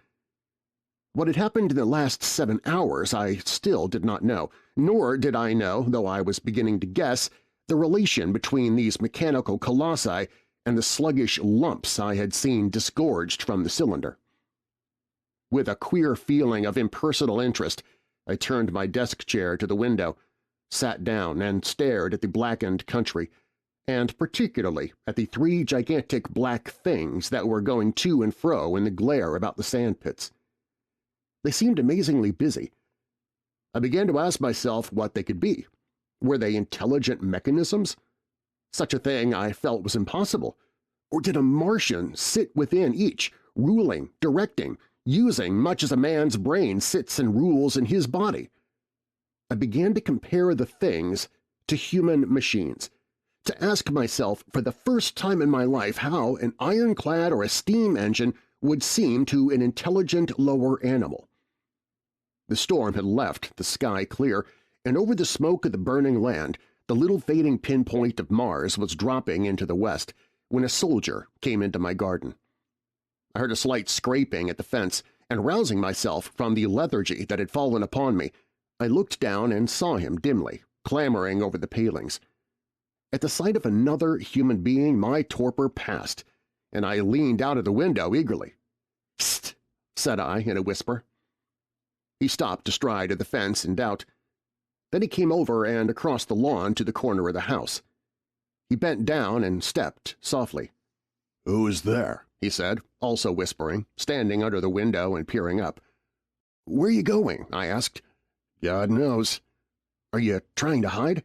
What had happened in the last 7 hours I still did not know, nor did I know, though I was beginning to guess, the relation between these mechanical colossi and the sluggish lumps I had seen disgorged from the cylinder. With a queer feeling of impersonal interest, I turned my desk chair to the window, sat down and stared at the blackened country, and particularly at the three gigantic black things that were going to and fro in the glare about the sandpits. They seemed amazingly busy. I began to ask myself what they could be. Were they intelligent mechanisms? Such a thing I felt was impossible. Or did a Martian sit within each, ruling, directing, using much as a man's brain sits and rules in his body? I began to compare the things to human machines, to ask myself for the first time in my life how an ironclad or a steam engine would seem to an intelligent lower animal. The storm had left the sky clear, and over the smoke of the burning land the little fading pinpoint of Mars was dropping into the west when a soldier came into my garden. I heard a slight scraping at the fence, and rousing myself from the lethargy that had fallen upon me, I looked down and saw him dimly, clambering over the palings. At the sight of another human being my torpor passed, and I leaned out of the window eagerly. "Psst!" said I in a whisper. He stopped astride of the fence in doubt. Then he came over and across the lawn to the corner of the house. He bent down and stepped softly. "Who is there?" he said, also whispering, standing under the window and peering up. "Where are you going?" I asked. "God knows." "Are you trying to hide?"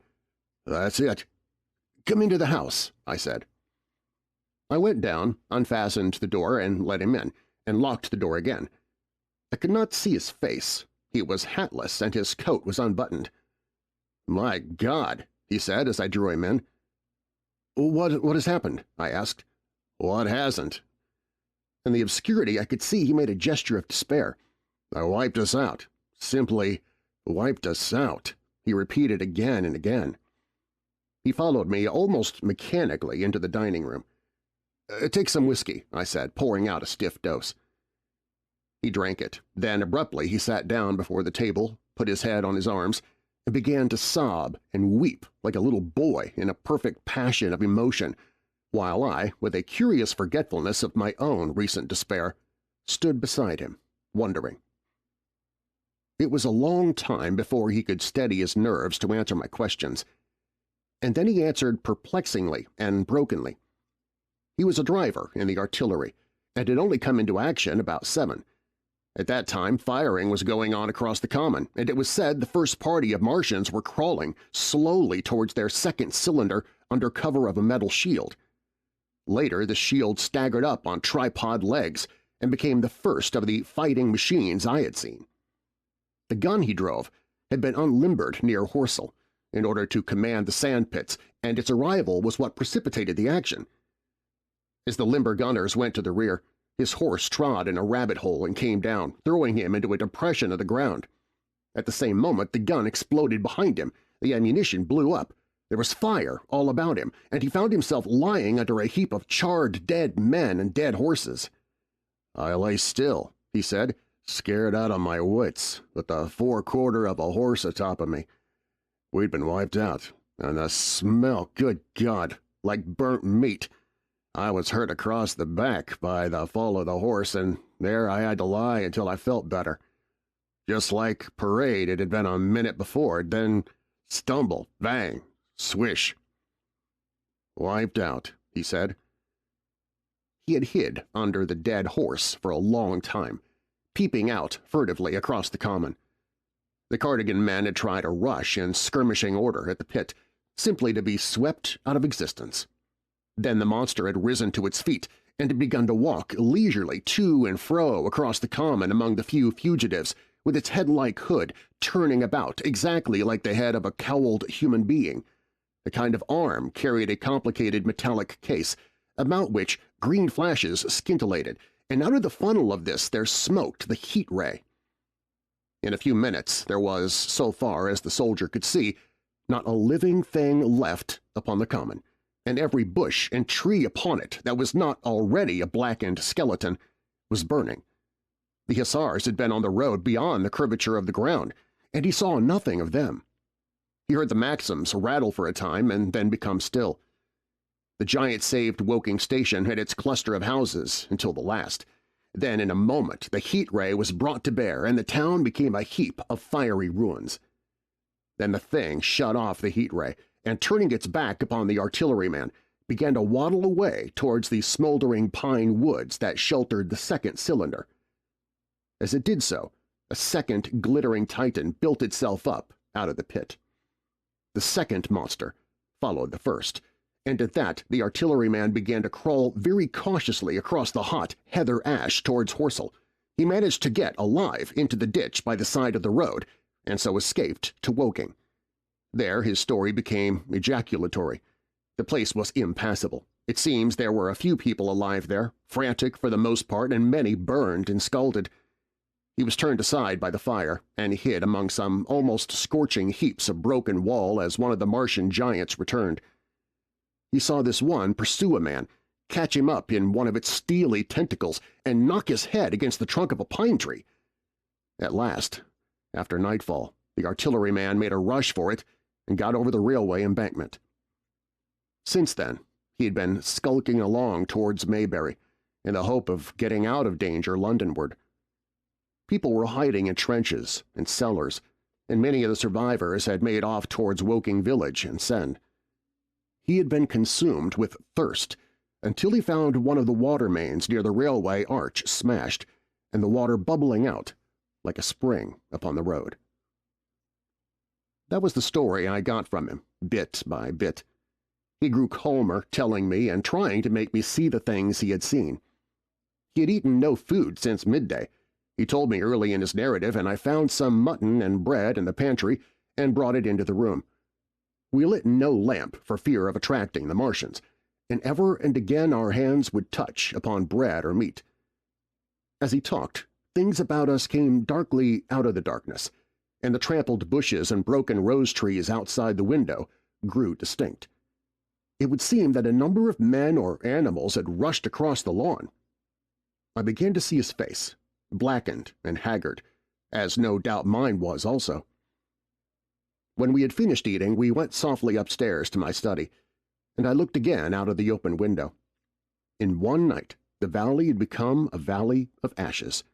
"That's it." "Come into the house," I said. I went down, unfastened the door, and let him in, and locked the door again. I could not see his face. He was hatless, and his coat was unbuttoned. "My God," he said as I drew him in. What has happened?" I asked. "What hasn't?" In the obscurity I could see he made a gesture of despair. "I wiped us out. Simply wiped us out," he repeated again and again. He followed me almost mechanically into the dining room. "Take some whiskey," I said, pouring out a stiff dose. He drank it. Then abruptly he sat down before the table, put his head on his arms, and began to sob and weep like a little boy in a perfect passion of emotion, while I, with a curious forgetfulness of my own recent despair, stood beside him, wondering. It was a long time before he could steady his nerves to answer my questions, and then he answered perplexingly and brokenly. He was a driver in the artillery, and had only come into action about 7. At that time, firing was going on across the common, and it was said the first party of Martians were crawling slowly towards their second cylinder under cover of a metal shield. Later, the shield staggered up on tripod legs and became the first of the fighting machines I had seen. The gun he drove had been unlimbered near Horsell in order to command the sand pits, and its arrival was what precipitated the action. As the limber gunners went to the rear, his horse trod in a rabbit hole and came down, throwing him into a depression of the ground. At the same moment the gun exploded behind him, the ammunition blew up, there was fire all about him, and he found himself lying under a heap of charred dead men and dead horses. "I lay still," he said, "scared out of my wits, with the forequarter of a horse atop of me. We'd been wiped out, and the smell, good God, like burnt meat. I was hurt across the back by the fall of the horse, and there I had to lie until I felt better. Just like parade it had been a minute before, then stumble, bang, swish." "Wiped out," he said. He had hid under the dead horse for a long time, peeping out furtively across the common. The Cardigan men had tried a rush in skirmishing order at the pit, simply to be swept out of existence. Then the monster had risen to its feet and had begun to walk leisurely to and fro across the common among the few fugitives, with its head-like hood turning about exactly like the head of a cowled human being. The kind of arm carried a complicated metallic case, about which green flashes scintillated, and out of the funnel of this there smoked the heat ray. In a few minutes there was, so far as the soldier could see, not a living thing left upon the common, and every bush and tree upon it that was not already a blackened skeleton was burning. The hussars had been on the road beyond the curvature of the ground, and he saw nothing of them. He heard the Maxims rattle for a time and then become still. The giant-saved Woking station had its cluster of houses until the last. Then in a moment the heat ray was brought to bear, and the town became a heap of fiery ruins. Then the thing shut off the heat ray, and turning its back upon the artilleryman, began to waddle away towards the smoldering pine woods that sheltered the second cylinder. As it did so, a second glittering titan built itself up out of the pit. The second monster followed the first, and at that the artilleryman began to crawl very cautiously across the hot heather ash towards Horsell. He managed to get alive into the ditch by the side of the road, and so escaped to Woking. There his story became ejaculatory. The place was impassable. It seems there were a few people alive there, frantic for the most part, and many burned and scalded. He was turned aside by the fire and hid among some almost scorching heaps of broken wall as one of the Martian giants returned. He saw this one pursue a man, catch him up in one of its steely tentacles, and knock his head against the trunk of a pine tree. At last, after nightfall, the artilleryman made a rush for it and got over the railway embankment. Since then, he had been skulking along towards Maybury in the hope of getting out of danger Londonward. People were hiding in trenches and cellars, and many of the survivors had made off towards Woking Village and Send. He had been consumed with thirst until he found one of the water mains near the railway arch smashed and the water bubbling out like a spring upon the road. That was the story I got from him, bit by bit. He grew calmer, telling me and trying to make me see the things he had seen. He had eaten no food since midday. He told me early in his narrative, and I found some mutton and bread in the pantry and brought it into the room. We lit no lamp for fear of attracting the Martians, and ever and again our hands would touch upon bread or meat. As he talked, things about us came darkly out of the darkness, and the trampled bushes and broken rose trees outside the window grew distinct. It would seem that a number of men or animals had rushed across the lawn. I began to see his face, blackened and haggard, as no doubt mine was also. When we had finished eating, we went softly upstairs to my study, and I looked again out of the open window. In one night, the valley had become a valley of ashes.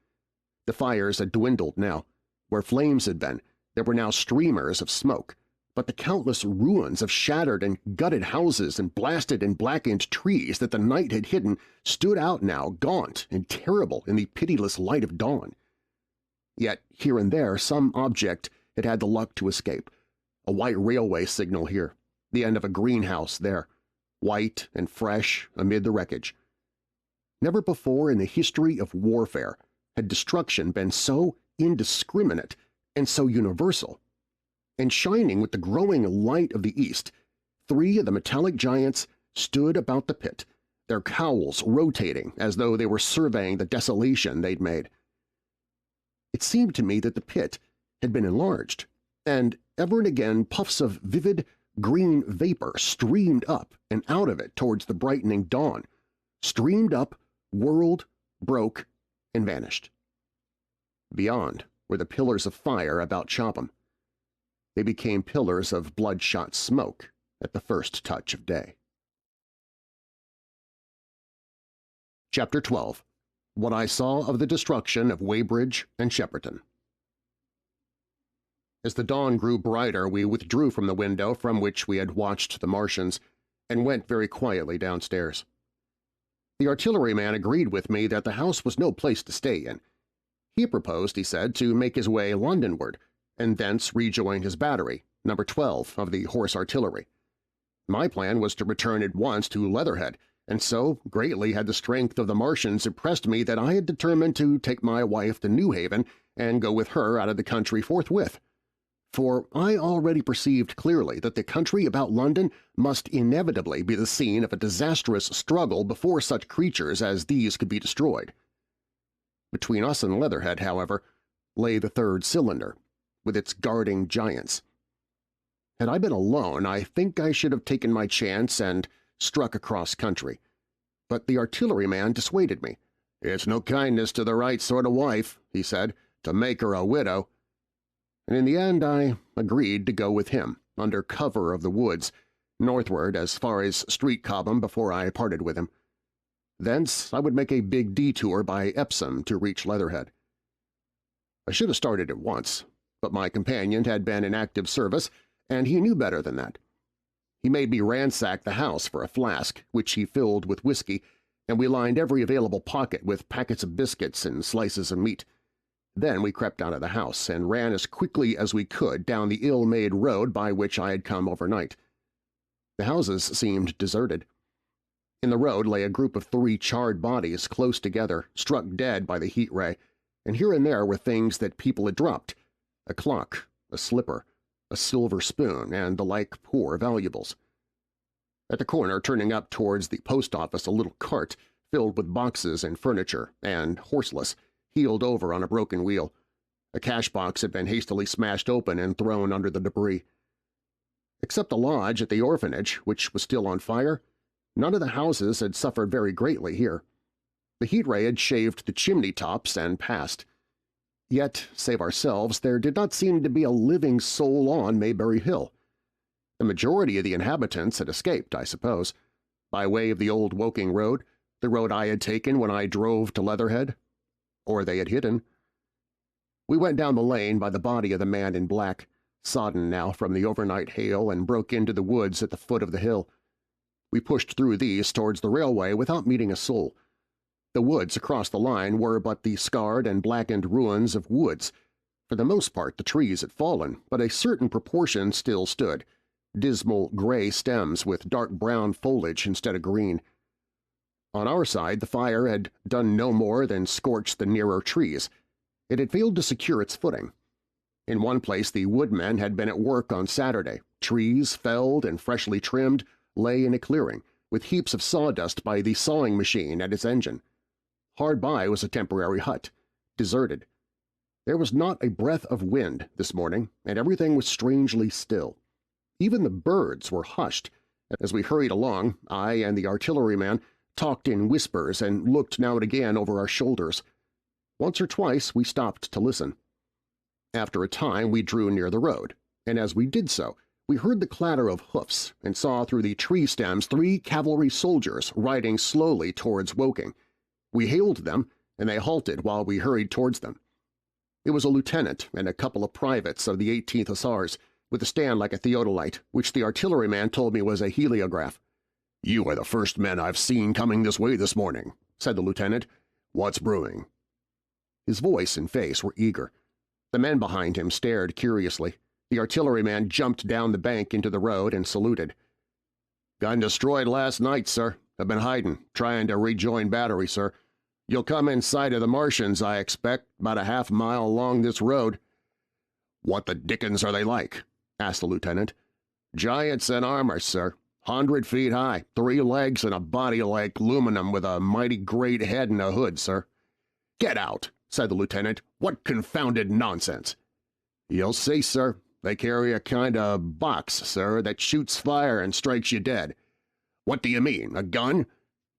The fires had dwindled now. Where flames had been, there were now streamers of smoke, but the countless ruins of shattered and gutted houses and blasted and blackened trees that the night had hidden stood out now gaunt and terrible in the pitiless light of dawn. Yet here and there some object had had the luck to escape. A white railway signal here, the end of a greenhouse there, white and fresh amid the wreckage. Never before in the history of warfare had destruction been so indiscriminate and so universal. And shining with the growing light of the east, 3 of the metallic giants stood about the pit, their cowls rotating as though they were surveying the desolation they'd made. It seemed to me that the pit had been enlarged, and ever and again puffs of vivid green vapor streamed up and out of it towards the brightening dawn, streamed up, whirled, broke, and vanished. Beyond were the pillars of fire about Chopham. They became pillars of bloodshot smoke at the first touch of day. Chapter 12. What I Saw of the Destruction of Weybridge and Shepperton. As the dawn grew brighter, we withdrew from the window from which we had watched the Martians and went very quietly downstairs. The artilleryman agreed with me that the house was no place to stay in. He proposed, he said, to make his way Londonward, and thence rejoin his battery, No. 12 of the Horse Artillery. My plan was to return at once to Leatherhead, and so greatly had the strength of the Martians impressed me that I had determined to take my wife to New Haven and go with her out of the country forthwith. For I already perceived clearly that the country about London must inevitably be the scene of a disastrous struggle before such creatures as these could be destroyed. Between us and Leatherhead, however, lay the third cylinder, with its guarding giants. Had I been alone, I think I should have taken my chance and struck across country. But the artilleryman dissuaded me. "It's no kindness to the right sort of wife," he said, "to make her a widow." And in the end I agreed to go with him, under cover of the woods, northward as far as Street Cobham before I parted with him. Thence I would make a big detour by Epsom to reach Leatherhead. I should have started at once, but my companion had been in active service, and he knew better than that. He made me ransack the house for a flask, which he filled with whiskey, and we lined every available pocket with packets of biscuits and slices of meat. Then we crept out of the house and ran as quickly as we could down the ill-made road by which I had come overnight. The houses seemed deserted. In the road lay a group of 3 charred bodies close together, struck dead by the heat ray, and here and there were things that people had dropped — a clock, a slipper, a silver spoon, and the like poor valuables. At the corner, turning up towards the post office, a little cart filled with boxes and furniture, and, horseless, heeled over on a broken wheel. A cash box had been hastily smashed open and thrown under the debris. Except the lodge at the orphanage, which was still on fire, none of the houses had suffered very greatly here. The heat ray had shaved the chimney tops and passed. Yet, save ourselves, there did not seem to be a living soul on Maybury Hill. The majority of the inhabitants had escaped, I suppose, by way of the old Woking road, the road I had taken when I drove to Leatherhead. Or they had hidden. We went down the lane by the body of the man in black, sodden now from the overnight hail, and broke into the woods at the foot of the hill. We pushed through these towards the railway without meeting a soul. The woods across the line were but the scarred and blackened ruins of woods. For the most part the trees had fallen, but a certain proportion still stood, dismal gray stems with dark brown foliage instead of green. On our side the fire had done no more than scorch the nearer trees. It had failed to secure its footing. In one place the woodmen had been at work on Saturday. Trees, felled and freshly trimmed, lay in a clearing, with heaps of sawdust by the sawing machine at its engine. Hard by was a temporary hut, deserted. There was not a breath of wind this morning, and everything was strangely still. Even the birds were hushed. As we hurried along, I and the artilleryman talked in whispers and looked now and again over our shoulders. Once or twice we stopped to listen. After a time we drew near the road, and as we did so, we heard the clatter of hoofs and saw through the tree stems 3 cavalry soldiers riding slowly towards Woking. We hailed them, and they halted while we hurried towards them. It was a lieutenant and a couple of privates of the 18th Hussars, with a stand like a theodolite, which the artilleryman told me was a heliograph. "You are the first men I've seen coming this way this morning," said the lieutenant. "What's brewing?" His voice and face were eager. The men behind him stared curiously. The artilleryman jumped down the bank into the road and saluted. "Gun destroyed last night, sir. I've been hiding, trying to rejoin battery, sir. You'll come in sight of the Martians, I expect, about a half-mile along this road." "What the dickens are they like?" asked the lieutenant. "Giants in armor, sir. 100 feet high, 3 legs and a body like aluminum with a mighty great head and a hood, sir." "Get out!" said the lieutenant. "What confounded nonsense!" "You'll see, sir. They carry a kind of box, sir, that shoots fire and strikes you dead." "What do you mean, a gun?"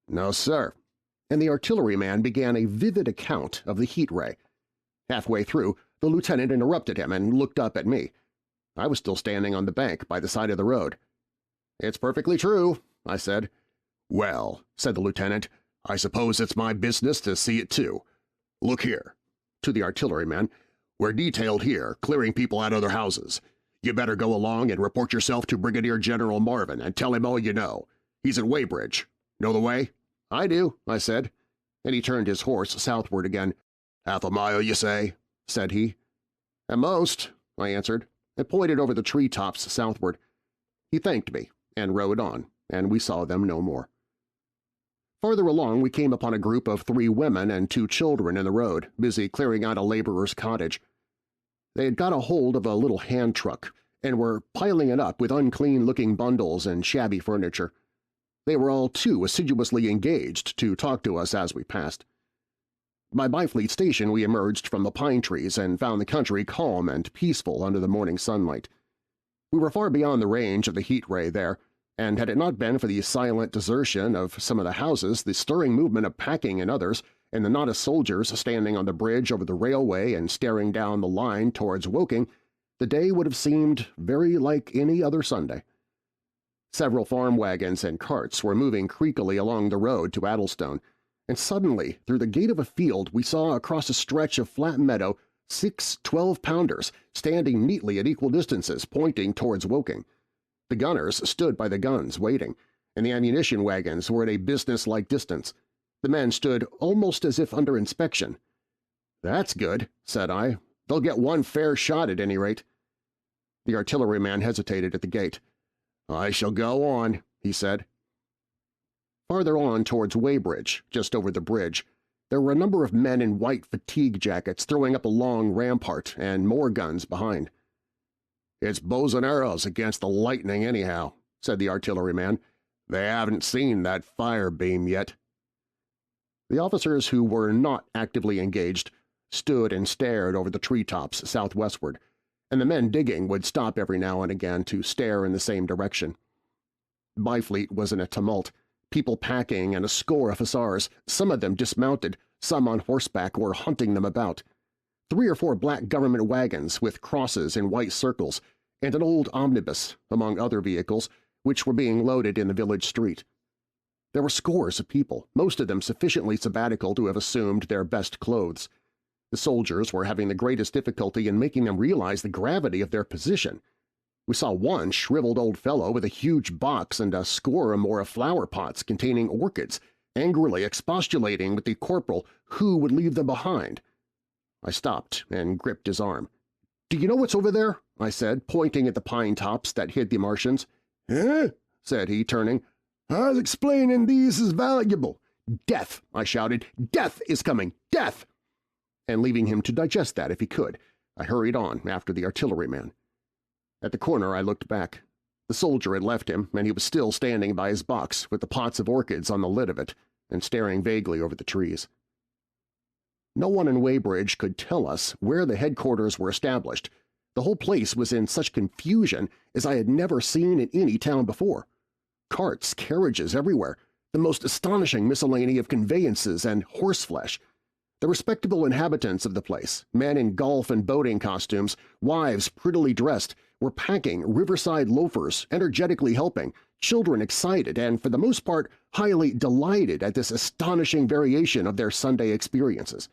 "No, sir." And the artilleryman began a vivid account of the heat ray. Halfway through, the lieutenant interrupted him and looked up at me. I was still standing on the bank by the side of the road. "It's perfectly true," I said. "Well," said the lieutenant, "I suppose it's my business to see it too. Look here," to the artilleryman, "we're detailed here, clearing people out of their houses. You better go along and report yourself to Brigadier General Marvin and tell him all you know. He's at Weybridge. Know the way?" "I do," I said, and he turned his horse southward again. "Half a mile, you say?" said he. "At most," I answered, and pointed over the tree-tops southward. He thanked me and rode on, and we saw them no more. Farther along we came upon a group of 3 women and 2 children in the road, busy clearing out a laborer's cottage. They had got a hold of a little hand truck and were piling it up with unclean-looking bundles and shabby furniture. They were all too assiduously engaged to talk to us as we passed. By Byfleet Station we emerged from the pine trees and found the country calm and peaceful under the morning sunlight. We were far beyond the range of the heat ray there, and had it not been for the silent desertion of some of the houses, the stirring movement of packing in others, and the knot of soldiers standing on the bridge over the railway and staring down the line towards Woking, the day would have seemed very like any other Sunday. Several farm wagons and carts were moving creakily along the road to Addlestone, and suddenly, through the gate of a field, we saw across a stretch of flat meadow 6 12-pounders standing neatly at equal distances, pointing towards Woking. The gunners stood by the guns, waiting, and the ammunition wagons were at a business-like distance. The men stood almost as if under inspection. "That's good," said I. "They'll get one fair shot at any rate." The artilleryman hesitated at the gate. "I shall go on," he said. Farther on towards Weybridge, just over the bridge, there were a number of men in white fatigue jackets throwing up a long rampart and more guns behind. "It's bows and arrows against the lightning anyhow," said the artilleryman. "They haven't seen that fire beam yet." The officers who were not actively engaged stood and stared over the treetops southwestward, and the men digging would stop every now and again to stare in the same direction. Byfleet was in a tumult, people packing and a score of hussars, some of them dismounted, some on horseback or hunting them about. 3 or 4 black government wagons with crosses in white circles, and an old omnibus, among other vehicles, which were being loaded in the village street. There were scores of people, most of them sufficiently sabbatical to have assumed their best clothes. The soldiers were having the greatest difficulty in making them realize the gravity of their position. We saw one shriveled old fellow with a huge box and a score or more of flower pots containing orchids, angrily expostulating with the corporal who would leave them behind. I stopped and gripped his arm. "Do you know what's over there?" I said, pointing at the pine tops that hid the Martians. "Eh?" said he, turning. "I was explaining these is valuable." "Death!" I shouted. "Death is coming! Death!" And leaving him to digest that if he could, I hurried on after the artilleryman. At the corner I looked back. The soldier had left him, and he was still standing by his box with the pots of orchids on the lid of it and staring vaguely over the trees. No one in Weybridge could tell us where the headquarters were established. The whole place was in such confusion as I had never seen in any town before. Carts, carriages everywhere, the most astonishing miscellany of conveyances and horseflesh. The respectable inhabitants of the place, men in golf and boating costumes, wives prettily dressed, were packing riverside loafers, energetically helping, children excited and, for the most part, highly delighted at this astonishing variation of their Sunday experiences.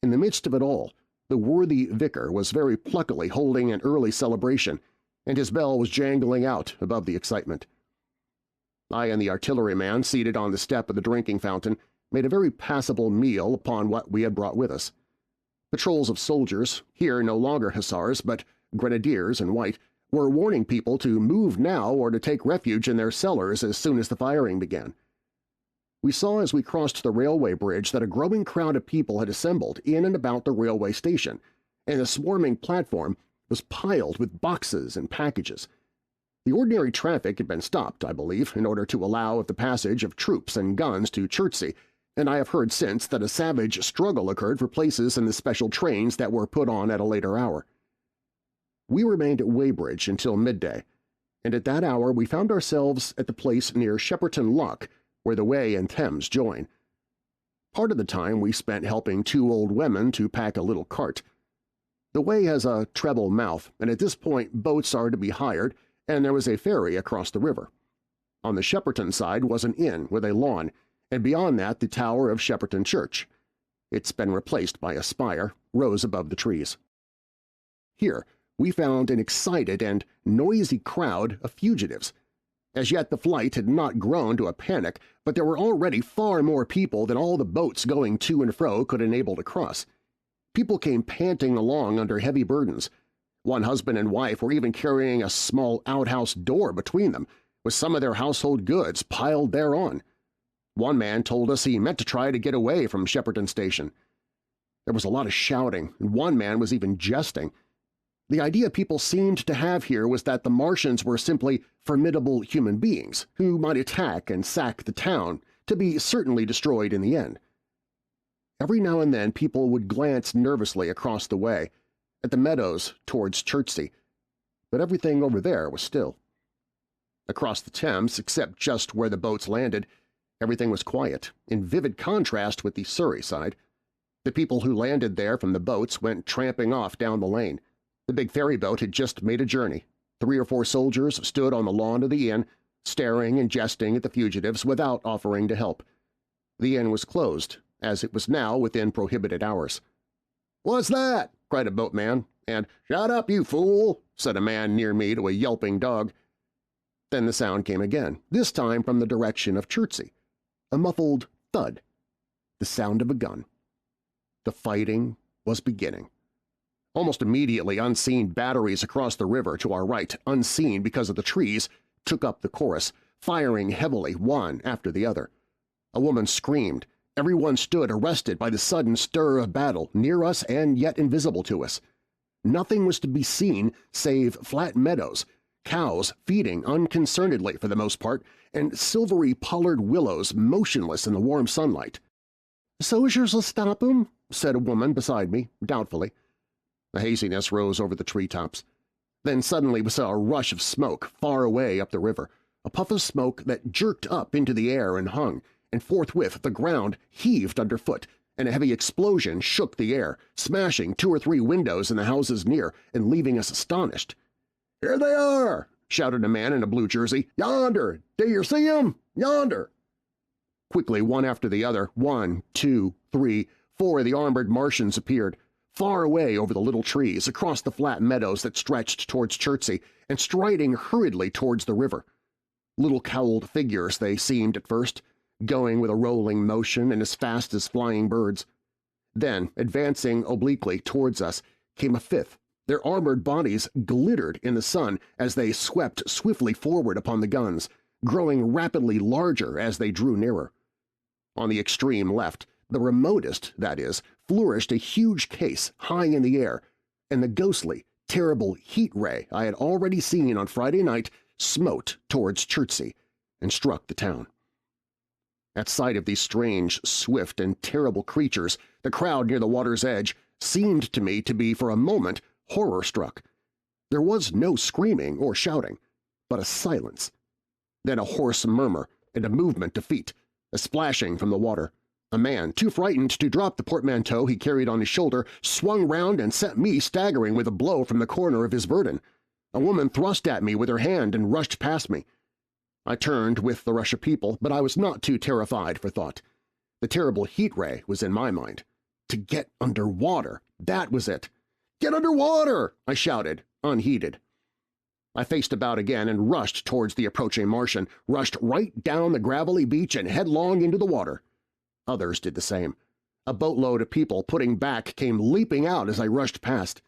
In the midst of it all, the worthy vicar was very pluckily holding an early celebration, and his bell was jangling out above the excitement. I and the artilleryman, seated on the step of the drinking fountain, made a very passable meal upon what we had brought with us. Patrols of soldiers, here no longer hussars but grenadiers in white, were warning people to move now or to take refuge in their cellars as soon as the firing began. We saw as we crossed the railway bridge that a growing crowd of people had assembled in and about the railway station, and the swarming platform was piled with boxes and packages. The ordinary traffic had been stopped, I believe, in order to allow of the passage of troops and guns to Chertsey, and I have heard since that a savage struggle occurred for places in the special trains that were put on at a later hour. We remained at Weybridge until midday, and at that hour we found ourselves at the place near Shepperton Lock, where the Wey and Thames join. Part of the time we spent helping two old women to pack a little cart. The Wey has a treble mouth, and at this point boats are to be hired, and there was a ferry across the river. On the Shepperton side was an inn with a lawn, and beyond that the tower of Shepperton Church. It's been replaced by a spire, rose above the trees. Here we found an excited and noisy crowd of fugitives. As yet the flight had not grown to a panic, but there were already far more people than all the boats going to and fro could enable to cross. People came panting along under heavy burdens. One husband and wife were even carrying a small outhouse door between them, with some of their household goods piled thereon. One man told us he meant to try to get away from Shepperton Station. There was a lot of shouting, and one man was even jesting. The idea people seemed to have here was that the Martians were simply formidable human beings who might attack and sack the town, to be certainly destroyed in the end. Every now and then people would glance nervously across the way, at the meadows towards Chertsey, but everything over there was still. Across the Thames, except just where the boats landed, everything was quiet, in vivid contrast with the Surrey side. The people who landed there from the boats went tramping off down the lane. The big ferry boat had just made a journey. 3 or 4 soldiers stood on the lawn of the inn, staring and jesting at the fugitives without offering to help. The inn was closed, as it was now within prohibited hours. "What's that?" cried a boatman, and "Shut up, you fool!" said a man near me to a yelping dog. Then the sound came again, this time from the direction of Chertsey. A muffled thud. The sound of a gun. The fighting was beginning. Almost immediately, unseen batteries across the river to our right, unseen because of the trees, took up the chorus, firing heavily one after the other. A woman screamed. Everyone stood arrested by the sudden stir of battle, near us and yet invisible to us. Nothing was to be seen save flat meadows, cows feeding unconcernedly for the most part, and silvery pollard willows motionless in the warm sunlight. "Soldiers will stop 'em," said a woman beside me, doubtfully. The haziness rose over the treetops. Then suddenly we saw a rush of smoke far away up the river, a puff of smoke that jerked up into the air and hung, and forthwith the ground heaved underfoot, and a heavy explosion shook the air, smashing 2 or 3 windows in the houses near and leaving us astonished. "Here they are!" shouted a man in a blue jersey. "Yonder! Do you see 'em? Yonder!" Quickly, one after the other, 1, 2, 3, 4 of the armored Martians appeared, far away over the little trees, across the flat meadows that stretched towards Chertsey, and striding hurriedly towards the river. Little cowled figures they seemed at first, going with a rolling motion and as fast as flying birds. Then, advancing obliquely towards us, came a 5th. Their armored bodies glittered in the sun as they swept swiftly forward upon the guns, growing rapidly larger as they drew nearer. On the extreme left, the remotest, that is, flourished a huge case high in the air, and the ghostly, terrible heat ray I had already seen on Friday night smote towards Chertsey and struck the town. At sight of these strange, swift, and terrible creatures, the crowd near the water's edge seemed to me to be for a moment horror-struck. There was no screaming or shouting, but a silence. Then a hoarse murmur and a movement of feet, a splashing from the water. A man, too frightened to drop the portmanteau he carried on his shoulder, swung round and sent me staggering with a blow from the corner of his burden. A woman thrust at me with her hand and rushed past me. I turned with the rush of people, but I was not too terrified for thought. The terrible heat ray was in my mind. To get under water, that was it. "Get under water!" I shouted, unheeded. I faced about again and rushed towards the approaching Martian, rushed right down the gravelly beach and headlong into the water. Others did the same. A boatload of people putting back came leaping out as I rushed past.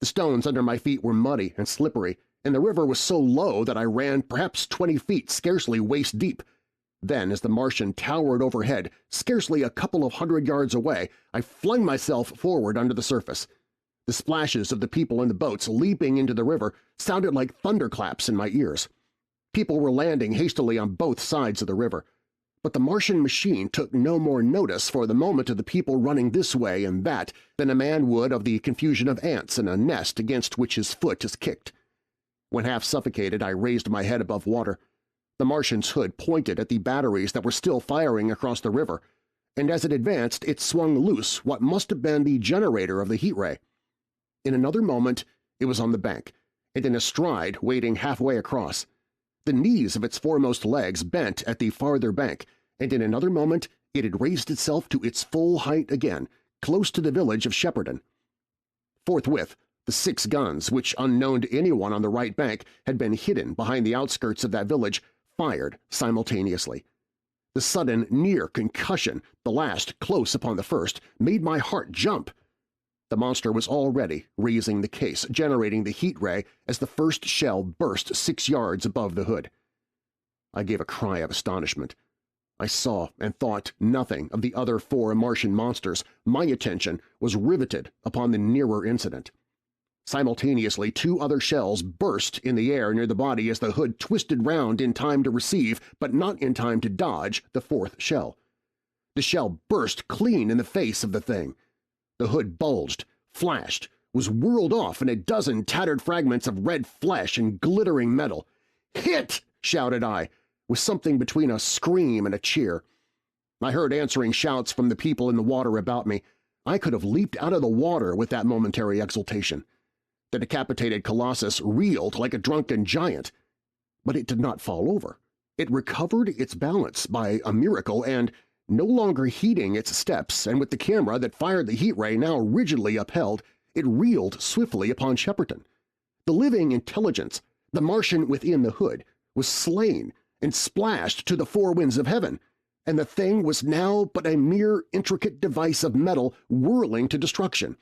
The stones under my feet were muddy and slippery, and the river was so low that I ran perhaps 20 feet, scarcely waist deep. Then, as the Martian towered overhead, scarcely a couple of 100 yards away, I flung myself forward under the surface. The splashes of the people in the boats leaping into the river sounded like thunderclaps in my ears. People were landing hastily on both sides of the river. But the Martian machine took no more notice for the moment of the people running this way and that than a man would of the confusion of ants in a nest against which his foot is kicked. When half suffocated, I raised my head above water. The Martian's hood pointed at the batteries that were still firing across the river, and as it advanced it swung loose what must have been the generator of the heat ray. In another moment it was on the bank, and in a stride wading halfway across. The knees of its foremost legs bent at the farther bank, and in another moment it had raised itself to its full height again, close to the village of Shepperton. Forthwith, the 6 guns, which unknown to anyone on the right bank had been hidden behind the outskirts of that village, fired simultaneously. The sudden near concussion, the last close upon the first, made my heart jump. The monster was already raising the case, generating the heat ray as the first shell burst 6 yards above the hood. I gave a cry of astonishment. I saw and thought nothing of the other 4 Martian monsters. My attention was riveted upon the nearer incident. Simultaneously, 2 other shells burst in the air near the body as the hood twisted round in time to receive, but not in time to dodge, the 4th shell. The shell burst clean in the face of the thing. The hood bulged, flashed, was whirled off in a dozen tattered fragments of red flesh and glittering metal. "Hit!" shouted I, with something between a scream and a cheer. I heard answering shouts from the people in the water about me. I could have leaped out of the water with that momentary exultation. The decapitated colossus reeled like a drunken giant. But it did not fall over. It recovered its balance by a miracle and, no longer heeding its steps and with the camera that fired the heat ray now rigidly upheld, it reeled swiftly upon Shepperton. The living intelligence, the Martian within the hood, was slain and splashed to the 4 winds of heaven, and the thing was now but a mere intricate device of metal whirling to destruction.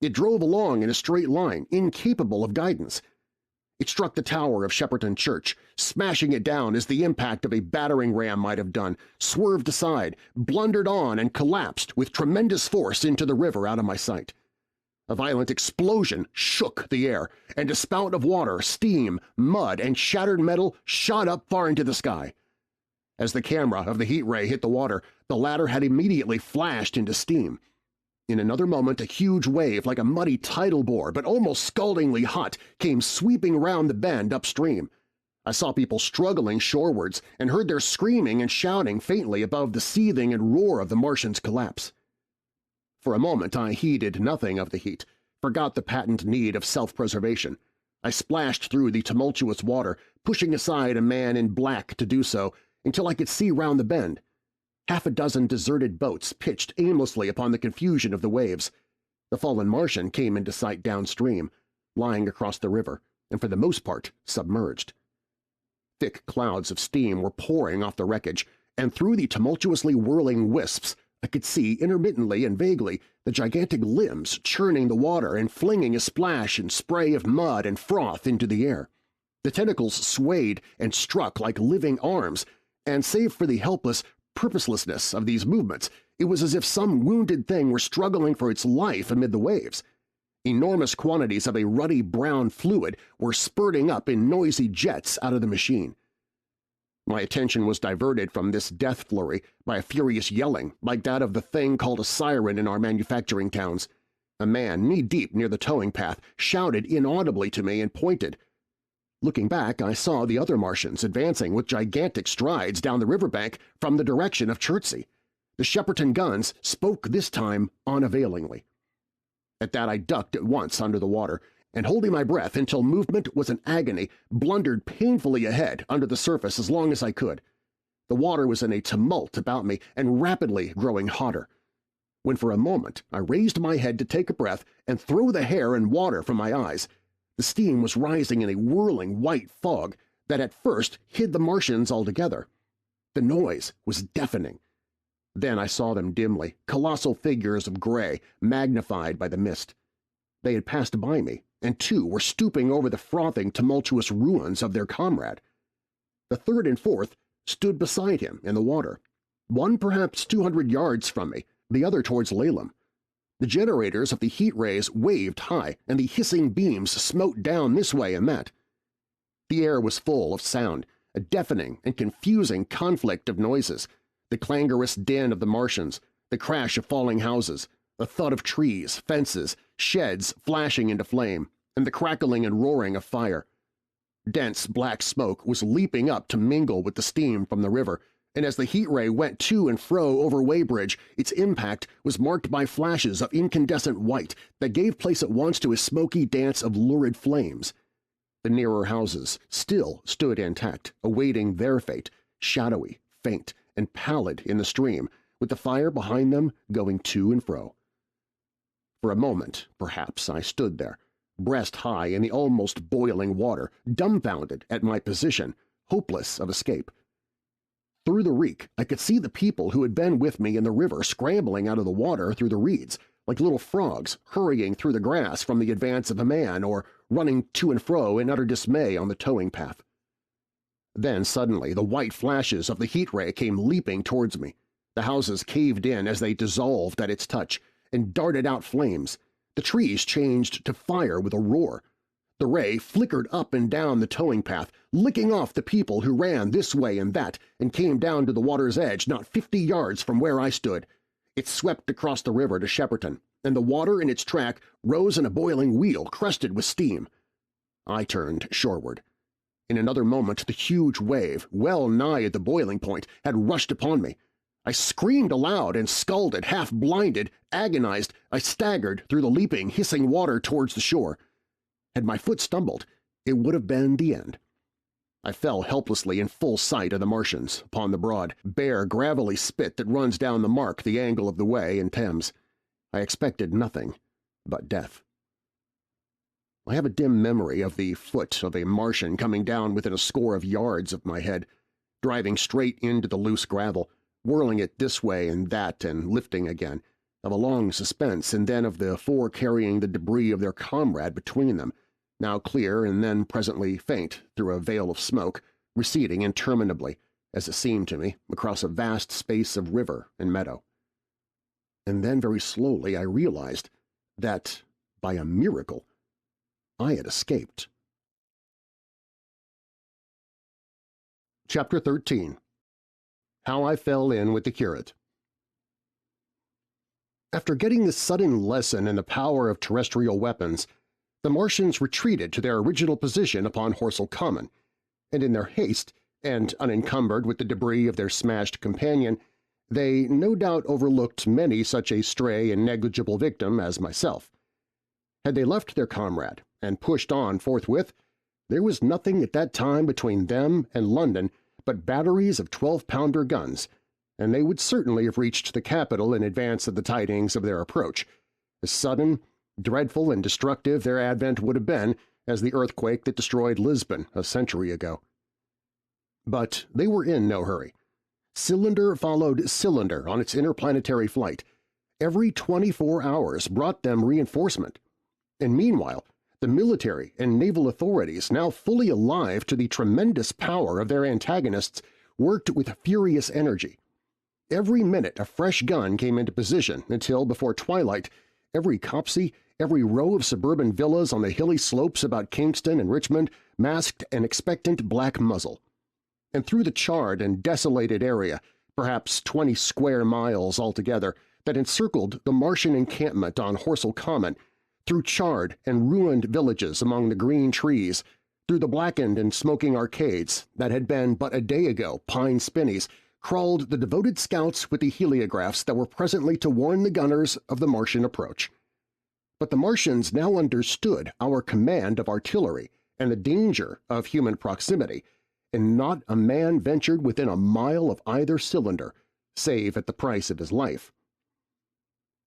It drove along in a straight line, incapable of guidance. It struck the tower of Shepperton Church, smashing it down as the impact of a battering ram might have done, swerved aside, blundered on, and collapsed with tremendous force into the river out of my sight. A violent explosion shook the air, and a spout of water, steam, mud, and shattered metal shot up far into the sky. As the camera of the heat ray hit the water, the latter had immediately flashed into steam. In another moment a huge wave like a muddy tidal bore, but almost scaldingly hot, came sweeping round the bend upstream. I saw people struggling shorewards and heard their screaming and shouting faintly above the seething and roar of the Martian's collapse. For a moment I heeded nothing of the heat, forgot the patent need of self-preservation. I splashed through the tumultuous water, pushing aside a man in black to do so, until I could see round the bend. Half a dozen deserted boats pitched aimlessly upon the confusion of the waves. The fallen Martian came into sight downstream, lying across the river, and for the most part submerged. Thick clouds of steam were pouring off the wreckage, and through the tumultuously whirling wisps I could see intermittently and vaguely the gigantic limbs churning the water and flinging a splash and spray of mud and froth into the air. The tentacles swayed and struck like living arms, and save for the helpless purposelessness of these movements, it was as if some wounded thing were struggling for its life amid the waves. Enormous quantities of a ruddy brown fluid were spurting up in noisy jets out of the machine. My attention was diverted from this death flurry by a furious yelling like that of the thing called a siren in our manufacturing towns. A man knee-deep near the towing path shouted inaudibly to me and pointed. Looking back, I saw the other Martians advancing with gigantic strides down the riverbank from the direction of Chertsey. The Shepperton guns spoke this time unavailingly. At that I ducked at once under the water, and holding my breath until movement was an agony, blundered painfully ahead under the surface as long as I could. The water was in a tumult about me and rapidly growing hotter. When for a moment I raised my head to take a breath and throw the hair and water from my eyes, the steam was rising in a whirling white fog that at first hid the Martians altogether. The noise was deafening. Then I saw them dimly, colossal figures of gray, magnified by the mist. They had passed by me, and two were stooping over the frothing, tumultuous ruins of their comrade. The third and fourth stood beside him in the water, one perhaps 200 yards from me, the other towards Laleham. The generators of the heat rays waved high, and the hissing beams smote down this way and that. The air was full of sound, a deafening and confusing conflict of noises, the clangorous din of the Martians, the crash of falling houses, the thud of trees, fences, sheds flashing into flame, and the crackling and roaring of fire. Dense black smoke was leaping up to mingle with the steam from the river, and as the heat ray went to and fro over Weybridge, its impact was marked by flashes of incandescent white that gave place at once to a smoky dance of lurid flames. The nearer houses still stood intact, awaiting their fate, shadowy, faint, and pallid in the stream, with the fire behind them going to and fro. For a moment, perhaps, I stood there, breast high in the almost boiling water, dumbfounded at my position, hopeless of escape. Through the reek, I could see the people who had been with me in the river scrambling out of the water through the reeds, like little frogs hurrying through the grass from the advance of a man or running to and fro in utter dismay on the towing path. Then suddenly the white flashes of the heat ray came leaping towards me. The houses caved in as they dissolved at its touch, and darted out flames. The trees changed to fire with a roar. The ray flickered up and down the towing path, licking off the people who ran this way and that and came down to the water's edge not 50 yards from where I stood. It swept across the river to Shepperton, and the water in its track rose in a boiling wheel crested with steam. I turned shoreward. In another moment the huge wave, well nigh at the boiling point, had rushed upon me. I screamed aloud and scalded, half-blinded, agonized. I staggered through the leaping, hissing water towards the shore. Had my foot stumbled, it would have been the end. I fell helplessly in full sight of the Martians, upon the broad, bare, gravelly spit that runs down the Mark the angle of the Wey and Thames. I expected nothing but death. I have a dim memory of the foot of a Martian coming down within a score of yards of my head, driving straight into the loose gravel, whirling it this way and that and lifting again, of a long suspense, and then of the four carrying the debris of their comrade between them, now clear and then presently faint through a veil of smoke, receding interminably, as it seemed to me, across a vast space of river and meadow. And then very slowly I realized that, by a miracle, I had escaped. Chapter 13. How I Fell In with the Curate. After getting this sudden lesson in the power of terrestrial weapons, the Martians retreated to their original position upon Horsell Common, and in their haste, and unencumbered with the debris of their smashed companion, they no doubt overlooked many such a stray and negligible victim as myself. Had they left their comrade and pushed on forthwith, there was nothing at that time between them and London but batteries of 12-pounder guns, and they would certainly have reached the capital in advance of the tidings of their approach. As sudden, dreadful, and destructive their advent would have been as the earthquake that destroyed Lisbon a century ago. But they were in no hurry. Cylinder followed cylinder on its interplanetary flight. Every 24 hours brought them reinforcement. And meanwhile, the military and naval authorities, now fully alive to the tremendous power of their antagonists, worked with furious energy. Every minute a fresh gun came into position until, before twilight, every copse, every row of suburban villas on the hilly slopes about Kingston and Richmond masked an expectant black muzzle. And through the charred and desolated area, perhaps 20 square miles altogether, that encircled the Martian encampment on Horsell Common, through charred and ruined villages among the green trees, through the blackened and smoking arcades that had been but a day ago pine spinneys, crawled the devoted scouts with the heliographs that were presently to warn the gunners of the Martian approach. But the Martians now understood our command of artillery and the danger of human proximity, and not a man ventured within a mile of either cylinder, save at the price of his life.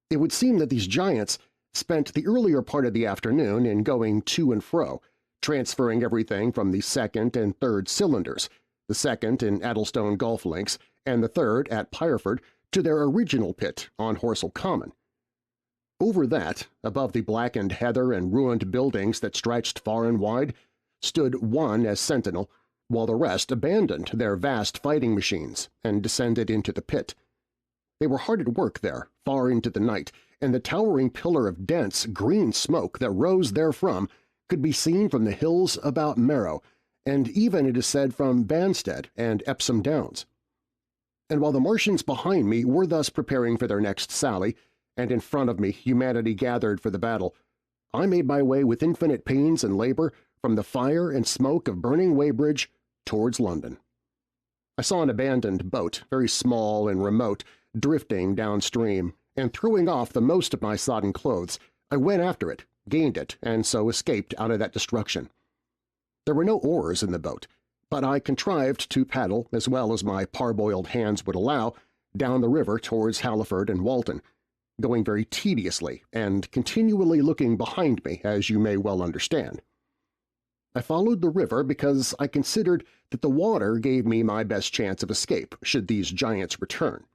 It would seem that these giants spent the earlier part of the afternoon in going to and fro, transferring everything from the second and third cylinders, the second in Addlestone Golf Links and the third at Pireford, to their original pit on Horsell Common. Over that, above the blackened heather and ruined buildings that stretched far and wide, stood one as sentinel, while the rest abandoned their vast fighting machines and descended into the pit. They were hard at work there, far into the night, and the towering pillar of dense, green smoke that rose therefrom could be seen from the hills about Merrow, and even, it is said, from Banstead and Epsom Downs. And while the Martians behind me were thus preparing for their next sally, and in front of me humanity gathered for the battle, I made my way with infinite pains and labor from the fire and smoke of burning Weybridge towards London. I saw an abandoned boat, very small and remote, drifting downstream, and throwing off the most of my sodden clothes, I went after it, gained it, and so escaped out of that destruction. There were no oars in the boat, but I contrived to paddle, as well as my parboiled hands would allow, down the river towards Halliford and Walton, going very tediously and continually looking behind me, as you may well understand. I followed the river because I considered that the water gave me my best chance of escape should these giants return.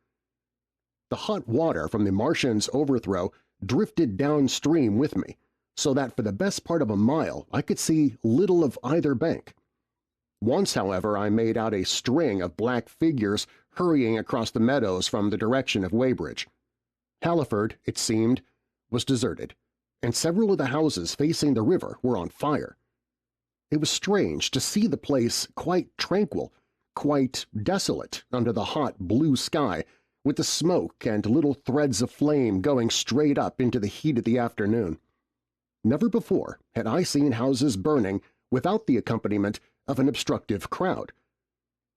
The hot water from the Martians' overthrow drifted downstream with me, so that for the best part of a mile I could see little of either bank. Once, however, I made out a string of black figures hurrying across the meadows from the direction of Weybridge. Halliford, it seemed, was deserted, and several of the houses facing the river were on fire. It was strange to see the place quite tranquil, quite desolate under the hot blue sky, with the smoke and little threads of flame going straight up into the heat of the afternoon. Never before had I seen houses burning without the accompaniment of an obstructive crowd.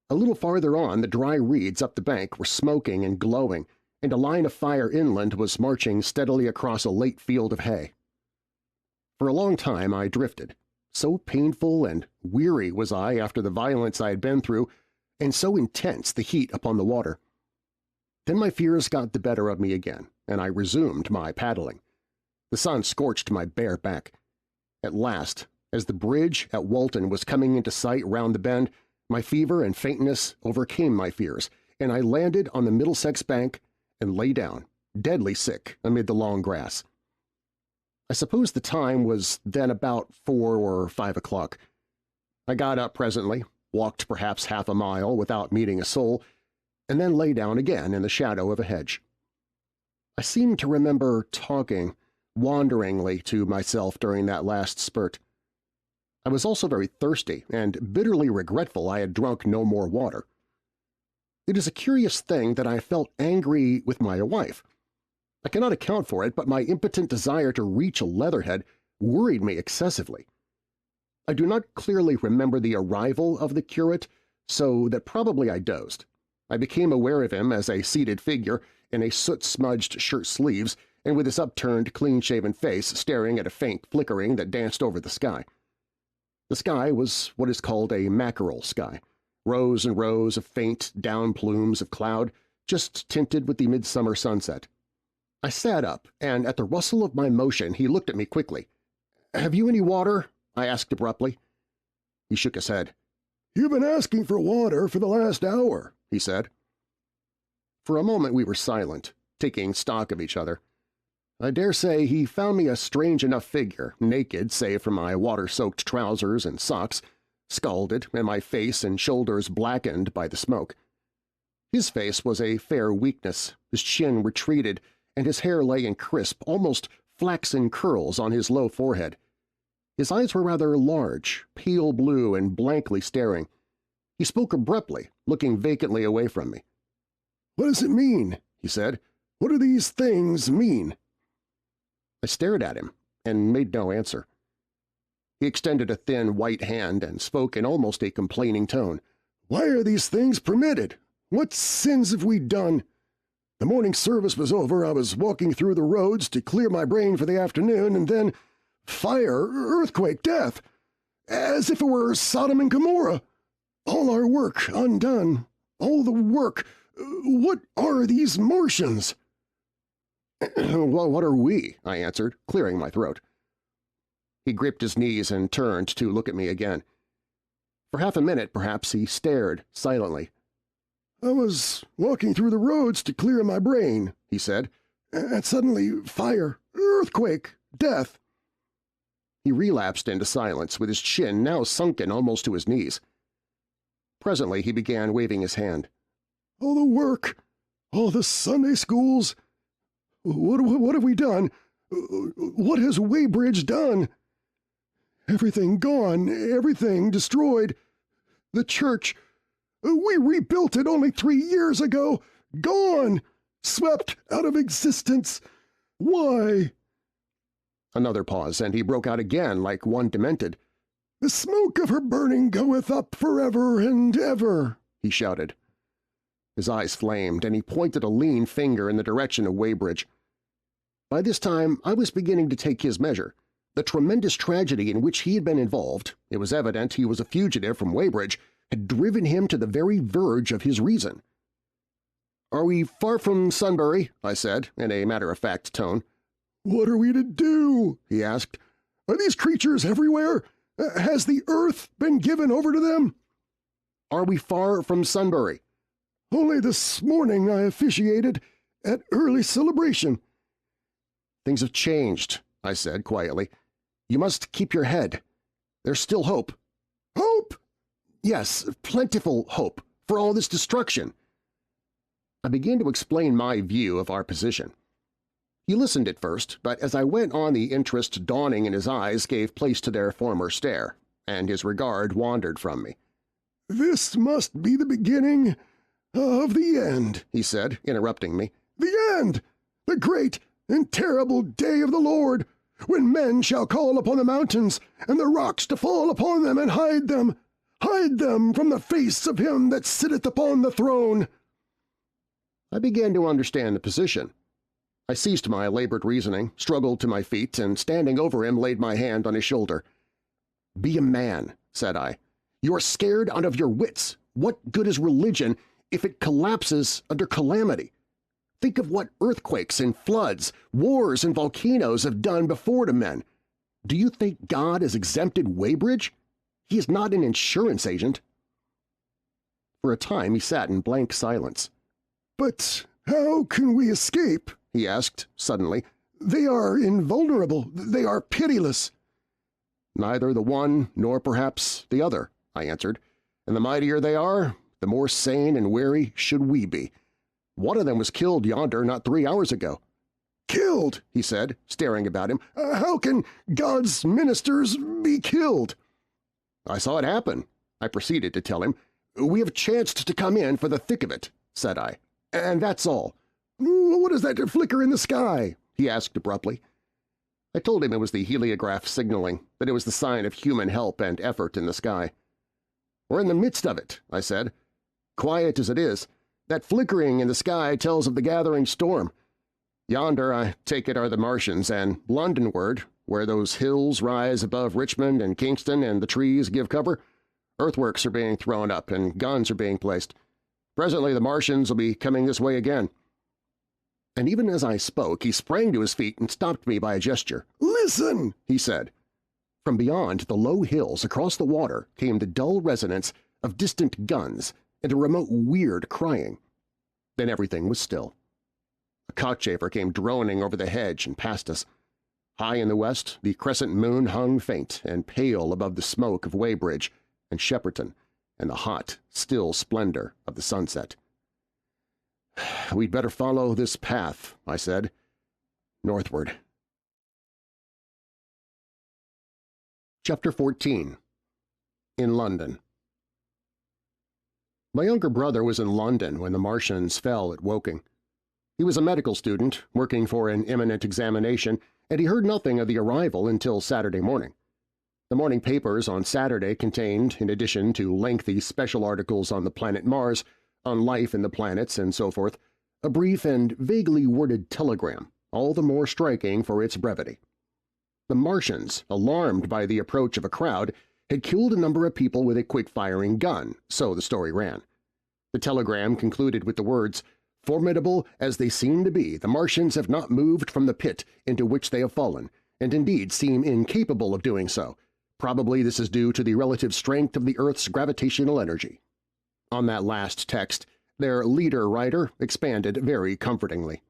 A little farther on, the dry reeds up the bank were smoking and glowing, and a line of fire inland was marching steadily across a late field of hay. For a long time I drifted. So painful and weary was I after the violence I had been through, and so intense the heat upon the water. Then my fears got the better of me again, and I resumed my paddling. The sun scorched my bare back. At last, as the bridge at Walton was coming into sight round the bend, my fever and faintness overcame my fears, and I landed on the Middlesex bank and lay down, deadly sick, amid the long grass. I suppose the time was then about 4 or 5 o'clock. I got up presently, walked perhaps half a mile without meeting a soul, and then lay down again in the shadow of a hedge. I seem to remember talking wanderingly to myself during that last spurt. I was also very thirsty and bitterly regretful I had drunk no more water. It is a curious thing that I felt angry with my wife. I cannot account for it, but my impotent desire to reach a leatherhead worried me excessively. I do not clearly remember the arrival of the curate, so that probably I dozed. I became aware of him as a seated figure in a soot-smudged shirt-sleeves and with his upturned, clean-shaven face staring at a faint flickering that danced over the sky. The sky was what is called a mackerel sky, rows and rows of faint down plumes of cloud, just tinted with the midsummer sunset. I sat up, and at the rustle of my motion he looked at me quickly. "Have you any water?" I asked abruptly. He shook his head. "You've been asking for water for the last hour," he said. For a moment we were silent, taking stock of each other. I dare say he found me a strange enough figure, naked save for my water-soaked trousers and socks, scalded and my face and shoulders blackened by the smoke. His face was a fair weakness, his chin retreated, and his hair lay in crisp, almost flaxen curls on his low forehead. His eyes were rather large, pale blue and blankly staring. He spoke abruptly, looking vacantly away from me. "What does it mean?" he said. "What do these things mean?" I stared at him and made no answer. He extended a thin white hand and spoke in almost a complaining tone. "Why are these things permitted? What sins have we done? The morning service was over, I was walking through the roads to clear my brain for the afternoon, and then fire, earthquake, death, as if it were Sodom and Gomorrah. All our work undone, all the work. What are these Martians?" "Well, what are we?" I answered, clearing my throat. He gripped his knees and turned to look at me again. For half a minute, perhaps, he stared silently. "I was walking through the roads to clear my brain," he said, "and suddenly fire, earthquake, death." He relapsed into silence, with his chin now sunken almost to his knees. Presently he began waving his hand. "All the work, all the Sunday schools. What have we done? What has Weybridge done? Everything gone, everything destroyed. The church, we rebuilt it only 3 years ago. Gone, swept out of existence. Why?" Another pause, and he broke out again like one demented. "The smoke of her burning goeth up forever and ever," he shouted. His eyes flamed, and he pointed a lean finger in the direction of Weybridge. By this time I was beginning to take his measure. The tremendous tragedy in which he had been involved, it was evident he was a fugitive from Weybridge, had driven him to the very verge of his reason. "Are we far from Sunbury?" I said, in a matter-of-fact tone. "What are we to do?" he asked. "Are these creatures everywhere? Has the earth been given over to them?" "Are we far from Sunbury?" "Only this morning I officiated at early celebration." "Things have changed," I said quietly. "You must keep your head. There's still hope." "Hope?" "Yes, plentiful hope, for all this destruction." I began to explain my view of our position. He listened at first, but as I went on the interest dawning in his eyes gave place to their former stare, and his regard wandered from me. "This must be the beginning of the end," he said, interrupting me. "The end! The great and terrible day of the Lord, when men shall call upon the mountains, and the rocks to fall upon them and hide them from the face of him that sitteth upon the throne." I began to understand the position. I ceased my labored reasoning, struggled to my feet, and standing over him laid my hand on his shoulder. "Be a man," said I. "You are scared out of your wits. What good is religion if it collapses under calamity? Think of what earthquakes and floods, wars and volcanoes have done before to men. Do you think God has exempted Weybridge? He is not an insurance agent." For a time he sat in blank silence. "But how can we escape?" he asked suddenly. "They are invulnerable. They are pitiless." "Neither the one nor perhaps the other," I answered. "And the mightier they are, the more sane and wary should we be. One of them was killed yonder not 3 hours ago." "Killed?" he said, staring about him. "How can God's ministers be killed?" "I saw it happen," I proceeded to tell him. "We have chanced to come in for the thick of it," said I. "And that's all." "What is that flicker in the sky?" he asked abruptly. I told him it was the heliograph signaling, that it was the sign of human help and effort in the sky. "We're in the midst of it," I said. "Quiet as it is, that flickering in the sky tells of the gathering storm. Yonder, I take it, are the Martians, and Londonward, where those hills rise above Richmond and Kingston and the trees give cover, earthworks are being thrown up and guns are being placed. Presently the Martians will be coming this way again." And even as I spoke, he sprang to his feet and stopped me by a gesture. "Listen!" he said. From beyond the low hills across the water came the dull resonance of distant guns and a remote weird crying. Then everything was still. A cockchafer came droning over the hedge and past us. High in the west, the crescent moon hung faint and pale above the smoke of Weybridge and Shepperton and the hot, still splendor of the sunset. "We'd better follow this path," I said. "Northward." Chapter 14. In London. My younger brother was in London when the Martians fell at Woking. He was a medical student, working for an imminent examination, and he heard nothing of the arrival until Saturday morning. The morning papers on Saturday contained, in addition to lengthy special articles on the planet Mars, on life in the planets and so forth, a brief and vaguely worded telegram, all the more striking for its brevity. The Martians, alarmed by the approach of a crowd, had killed a number of people with a quick-firing gun, so the story ran. The telegram concluded with the words, "Formidable as they seem to be, the Martians have not moved from the pit into which they have fallen, and indeed seem incapable of doing so. Probably this is due to the relative strength of the Earth's gravitational energy." On that last text, their leader-writer expanded very comfortingly.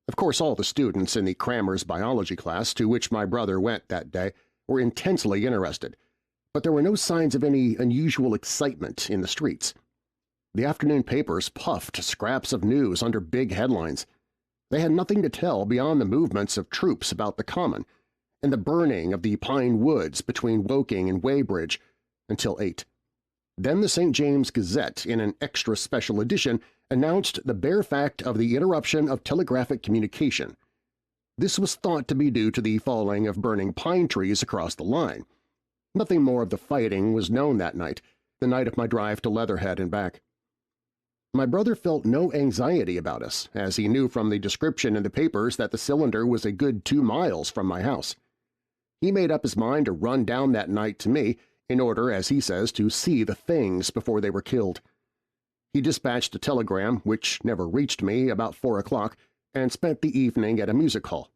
Of course, all the students in the Crammer's biology class to which my brother went that day were intensely interested, but there were no signs of any unusual excitement in the streets. The afternoon papers puffed scraps of news under big headlines. They had nothing to tell beyond the movements of troops about the Common and the burning of the pine woods between Woking and Weybridge until 8. Then the St. James Gazette, in an extra special edition, announced the bare fact of the interruption of telegraphic communication. This was thought to be due to the falling of burning pine trees across the line. Nothing more of the fighting was known that night, the night of my drive to Leatherhead and back. My brother felt no anxiety about us, as he knew from the description in the papers that the cylinder was a good 2 miles from my house. He made up his mind to run down that night to me, in order, as he says, to see the things before they were killed. He dispatched a telegram, which never reached me, about 4 o'clock, and spent the evening at a music hall.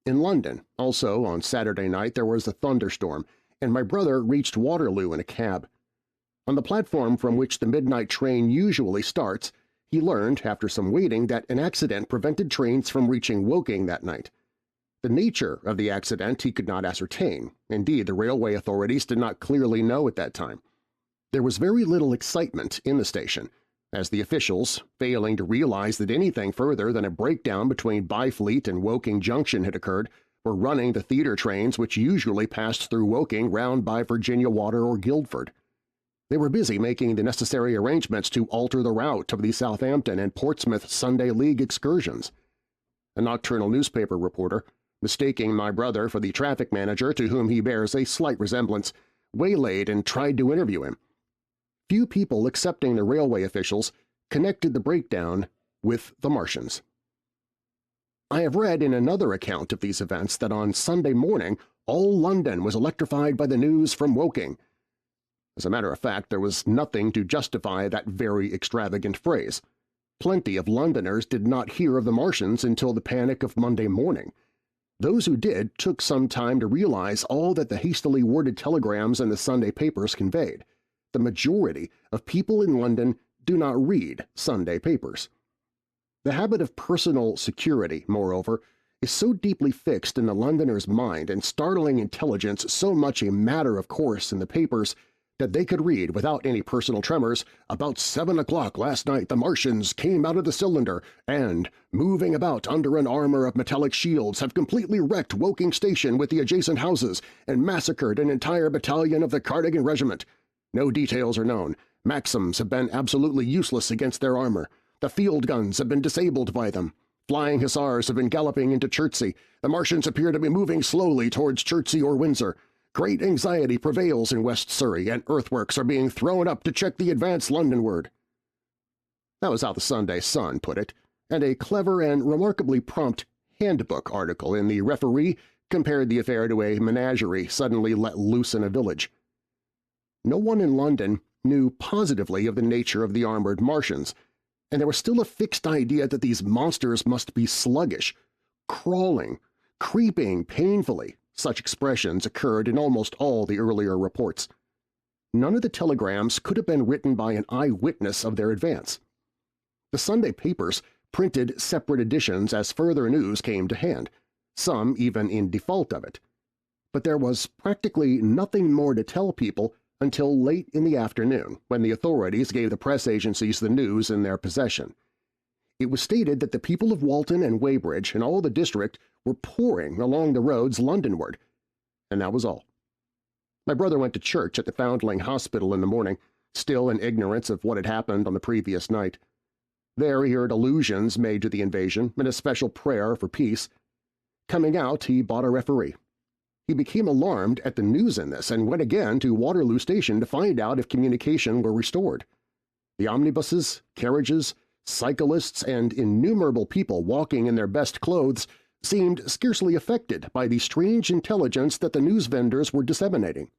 In London, also on Saturday night, there was a thunderstorm, and my brother reached Waterloo in a cab. On the platform from which the midnight train usually starts, he learned, after some waiting, that an accident prevented trains from reaching Woking that night. The nature of the accident he could not ascertain. Indeed, the railway authorities did not clearly know at that time. There was very little excitement in the station, as the officials, failing to realize that anything further than a breakdown between Byfleet and Woking Junction had occurred, were running the theater trains which usually passed through Woking round by Virginia Water or Guildford. They were busy making the necessary arrangements to alter the route of the Southampton and Portsmouth Sunday League excursions. A nocturnal newspaper reporter, mistaking my brother for the traffic manager to whom he bears a slight resemblance, waylaid and tried to interview him. Few people excepting the railway officials connected the breakdown with the Martians. I have read in another account of these events that on Sunday morning all London was electrified by the news from Woking. As a matter of fact, there was nothing to justify that very extravagant phrase. Plenty of Londoners did not hear of the Martians until the panic of Monday morning. Those who did took some time to realize all that the hastily worded telegrams in the Sunday papers conveyed. The majority of people in London do not read Sunday papers. The habit of personal security, moreover, is so deeply fixed in the Londoner's mind and startling intelligence so much a matter of course in the papers that they could read without any personal tremors, "About 7 o'clock last night the Martians came out of the cylinder and, moving about under an armor of metallic shields, have completely wrecked Woking Station with the adjacent houses and massacred an entire battalion of the Cardigan Regiment. No details are known. Maxims have been absolutely useless against their armor. The field guns have been disabled by them. Flying hussars have been galloping into Chertsey. The Martians appear to be moving slowly towards Chertsey or Windsor. Great anxiety prevails in West Surrey, and earthworks are being thrown up to check the advance Londonward." That was how the Sunday Sun put it, and a clever and remarkably prompt handbook article in the Referee compared the affair to a menagerie suddenly let loose in a village. No one in London knew positively of the nature of the armored Martians, and there was still a fixed idea that these monsters must be sluggish, crawling, creeping painfully. Such expressions occurred in almost all the earlier reports. None of the telegrams could have been written by an eyewitness of their advance. The Sunday papers printed separate editions as further news came to hand, some even in default of it. But there was practically nothing more to tell people until late in the afternoon, when the authorities gave the press agencies the news in their possession. It was stated that the people of Walton and Weybridge and all the district were pouring along the roads Londonward, and that was all. My brother went to church at the Foundling Hospital in the morning, still in ignorance of what had happened on the previous night. There he heard allusions made to the invasion and a special prayer for peace. Coming out, he bought a referee. He became alarmed at the news in this and went again to Waterloo Station to find out if communication were restored. The omnibuses, carriages, cyclists, and innumerable people walking in their best clothes seemed scarcely affected by the strange intelligence that the news vendors were disseminating.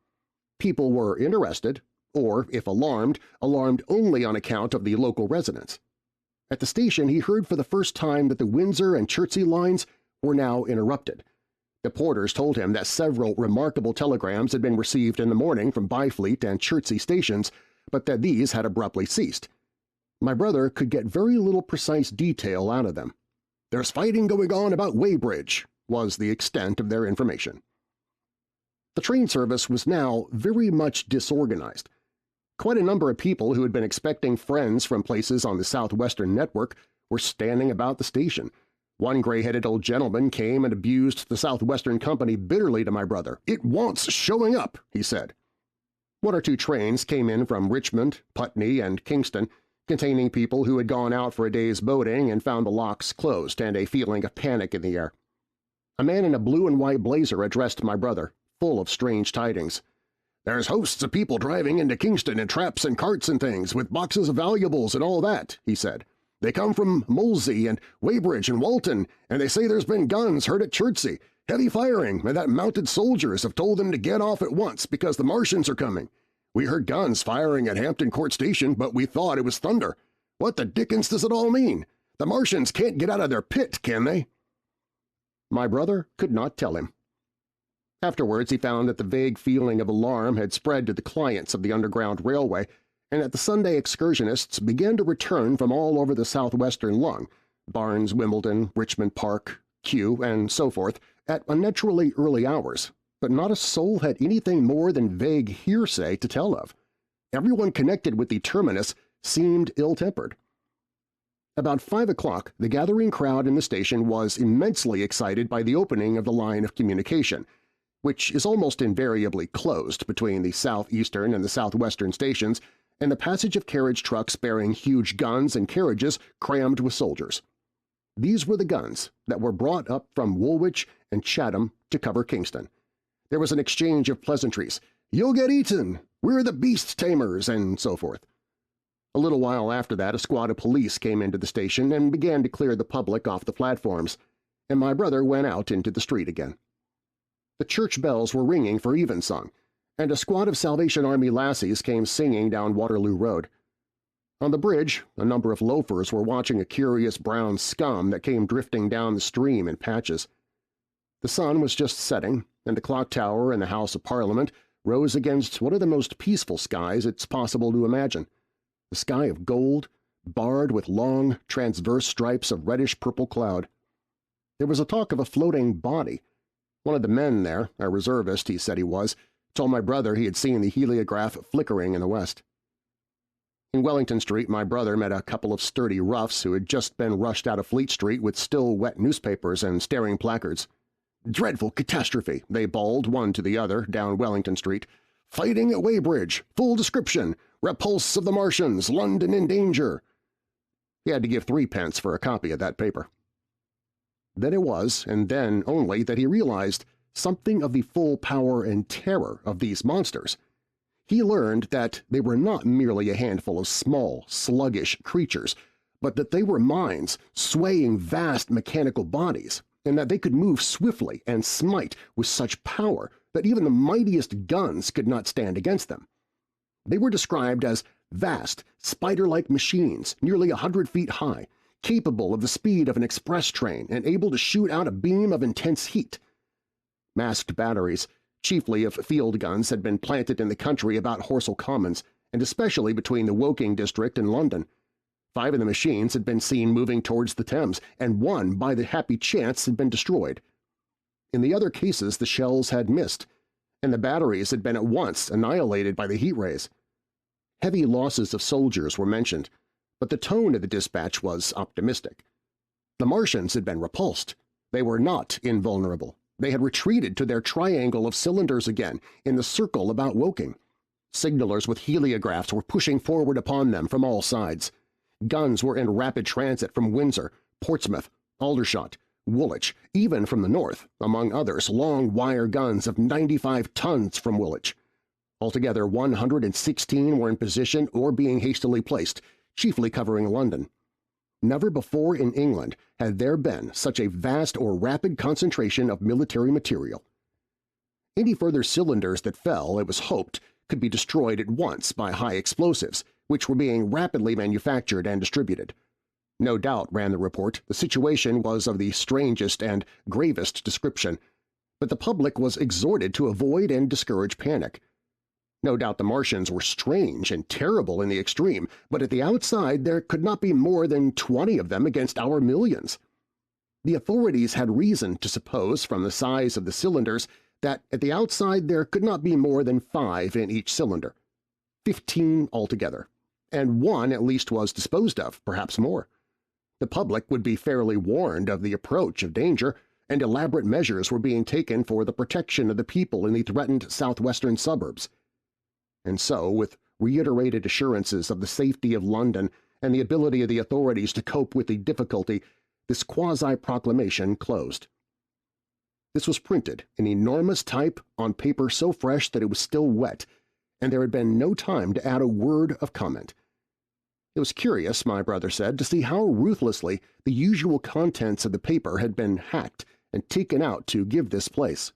People were interested, or, if alarmed, alarmed only on account of the local residents. At the station he heard for the first time that the Windsor and Chertsey lines were now interrupted. The porters told him that several remarkable telegrams had been received in the morning from Byfleet and Chertsey stations, but that these had abruptly ceased. My brother could get very little precise detail out of them. "There's fighting going on about Weybridge," was the extent of their information. The train service was now very much disorganized. Quite a number of people who had been expecting friends from places on the Southwestern network were standing about the station. One gray-headed old gentleman came and abused the Southwestern Company bitterly to my brother. "It wants showing up," he said. One or two trains came in from Richmond, Putney, and Kingston, containing people who had gone out for a day's boating and found the locks closed and a feeling of panic in the air. A man in a blue and white blazer addressed my brother, full of strange tidings. "There's hosts of people driving into Kingston in traps and carts and things, with boxes of valuables and all that," he said. "They come from Molesey and Weybridge and Walton, and they say there's been guns heard at Chertsey, heavy firing, and that mounted soldiers have told them to get off at once because the Martians are coming. We heard guns firing at Hampton Court Station, but we thought it was thunder. What the dickens does it all mean? The Martians can't get out of their pit, can they?" My brother could not tell him. Afterwards he found that the vague feeling of alarm had spread to the clients of the Underground Railway, and that the Sunday excursionists began to return from all over the southwestern lung, Barnes, Wimbledon, Richmond Park, Kew, and so forth, at unnaturally early hours, but not a soul had anything more than vague hearsay to tell of. Everyone connected with the terminus seemed ill-tempered. About 5 o'clock, the gathering crowd in the station was immensely excited by the opening of the line of communication, which is almost invariably closed between the southeastern and the southwestern stations, and the passage of carriage trucks bearing huge guns and carriages crammed with soldiers. These were the guns that were brought up from Woolwich and Chatham to cover Kingston. There was an exchange of pleasantries. "You'll get eaten! We're the beast tamers!" and so forth. A little while after that a squad of police came into the station and began to clear the public off the platforms, and my brother went out into the street again. The church bells were ringing for evensong, and a squad of Salvation Army lassies came singing down Waterloo Road. On the bridge, a number of loafers were watching a curious brown scum that came drifting down the stream in patches. The sun was just setting, and the clock tower in the House of Parliament rose against one of the most peaceful skies it's possible to imagine, a sky of gold, barred with long, transverse stripes of reddish-purple cloud. There was a talk of a floating body. One of the men there, a reservist he said he was, told my brother he had seen the heliograph flickering in the west. In Wellington Street my brother met a couple of sturdy roughs who had just been rushed out of Fleet Street with still wet newspapers and staring placards. "Dreadful catastrophe," they bawled one to the other down Wellington Street. "Fighting at Weybridge! Full description! Repulse of the Martians! London in danger!" He had to give 3d for a copy of that paper. Then it was, and then only, that he realized something of the full power and terror of these monsters. He learned that they were not merely a handful of small, sluggish creatures, but that they were minds swaying vast mechanical bodies, and that they could move swiftly and smite with such power that even the mightiest guns could not stand against them. They were described as vast, spider-like machines nearly 100 feet high, capable of the speed of an express train and able to shoot out a beam of intense heat. Masked batteries, chiefly of field guns, had been planted in the country about Horsell Commons, and especially between the Woking district and London. 5 of the machines had been seen moving towards the Thames, and 1, by the happy chance, had been destroyed. In the other cases the shells had missed, and the batteries had been at once annihilated by the heat rays. Heavy losses of soldiers were mentioned, but the tone of the dispatch was optimistic. The Martians had been repulsed. They were not invulnerable. They had retreated to their triangle of cylinders again in the circle about Woking. Signalers with heliographs were pushing forward upon them from all sides. Guns were in rapid transit from Windsor, Portsmouth, Aldershot, Woolwich, even from the north, among others long wire guns of 95 tons from Woolwich. Altogether 116 were in position or being hastily placed, chiefly covering London. Never before in England had there been such a vast or rapid concentration of military material. Any further cylinders that fell, it was hoped, could be destroyed at once by high explosives, which were being rapidly manufactured and distributed. No doubt, ran the report, the situation was of the strangest and gravest description, but the public was exhorted to avoid and discourage panic. No doubt the Martians were strange and terrible in the extreme, but at the outside there could not be more than 20 of them against our millions. The authorities had reason to suppose from the size of the cylinders that at the outside there could not be more than 5 in each cylinder, 15 altogether, and 1 at least was disposed of, perhaps more. The public would be fairly warned of the approach of danger, and elaborate measures were being taken for the protection of the people in the threatened southwestern suburbs. And so, with reiterated assurances of the safety of London and the ability of the authorities to cope with the difficulty, this quasi-proclamation closed. This was printed in enormous type on paper so fresh that it was still wet, and there had been no time to add a word of comment. It was curious, my brother said, to see how ruthlessly the usual contents of the paper had been hacked and taken out to give this place.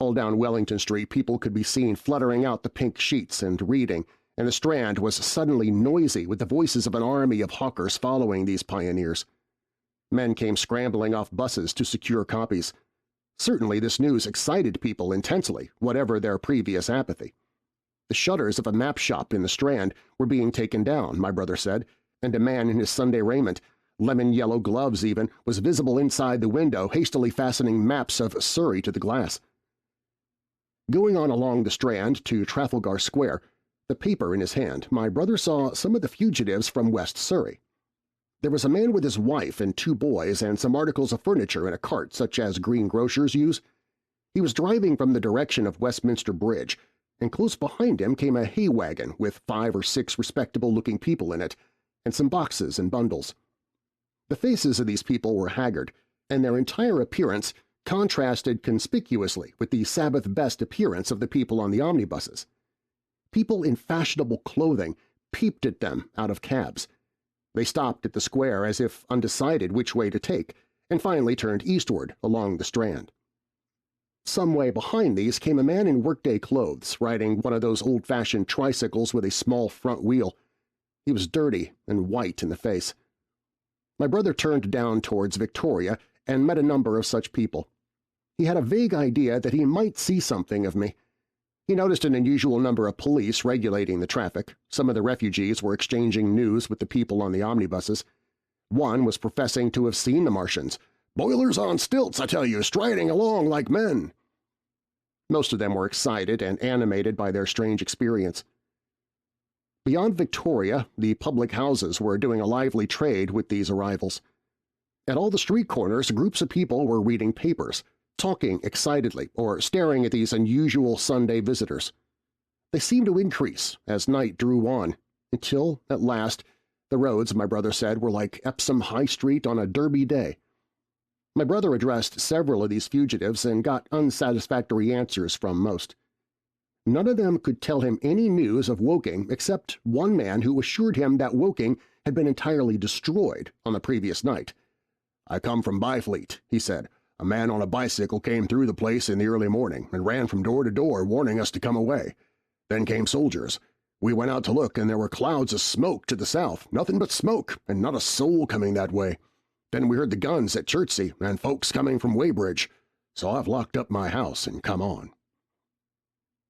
All down Wellington Street people could be seen fluttering out the pink sheets and reading, and the Strand was suddenly noisy with the voices of an army of hawkers following these pioneers. Men came scrambling off buses to secure copies. Certainly this news excited people intensely, whatever their previous apathy. The shutters of a map shop in the Strand were being taken down, my brother said, and a man in his Sunday raiment, lemon-yellow gloves even, was visible inside the window hastily fastening maps of Surrey to the glass. Going on along the Strand to Trafalgar Square, the paper in his hand, my brother saw some of the fugitives from West Surrey. There was a man with his wife and 2 boys and some articles of furniture in a cart such as greengrocers use. He was driving from the direction of Westminster Bridge, and close behind him came a hay wagon with 5 or 6 respectable-looking people in it, and some boxes and bundles. The faces of these people were haggard, and their entire appearance contrasted conspicuously with the Sabbath-best appearance of the people on the omnibuses. People in fashionable clothing peeped at them out of cabs. They stopped at the square as if undecided which way to take, and finally turned eastward along the Strand. Some way behind these came a man in workday clothes, riding one of those old-fashioned tricycles with a small front wheel. He was dirty and white in the face. My brother turned down towards Victoria and met a number of such people. He had a vague idea that he might see something of me. He noticed an unusual number of police regulating the traffic. Some of the refugees were exchanging news with the people on the omnibuses. One was professing to have seen the Martians. "Boilers on stilts, I tell you, striding along like men." Most of them were excited and animated by their strange experience. Beyond Victoria, the public houses were doing a lively trade with these arrivals. At all the street corners, groups of people were reading papers, talking excitedly, or staring at these unusual Sunday visitors. They seemed to increase as night drew on, until, at last, the roads, my brother said, were like Epsom High Street on a Derby day. My brother addressed several of these fugitives and got unsatisfactory answers from most. None of them could tell him any news of Woking except one man who assured him that Woking had been entirely destroyed on the previous night. "I come from Byfleet," he said. "A man on a bicycle came through the place in the early morning and ran from door to door warning us to come away. Then came soldiers. We went out to look, and there were clouds of smoke to the south, nothing but smoke, and not a soul coming that way. Then we heard the guns at Chertsey and folks coming from Weybridge, so I've locked up my house and come on."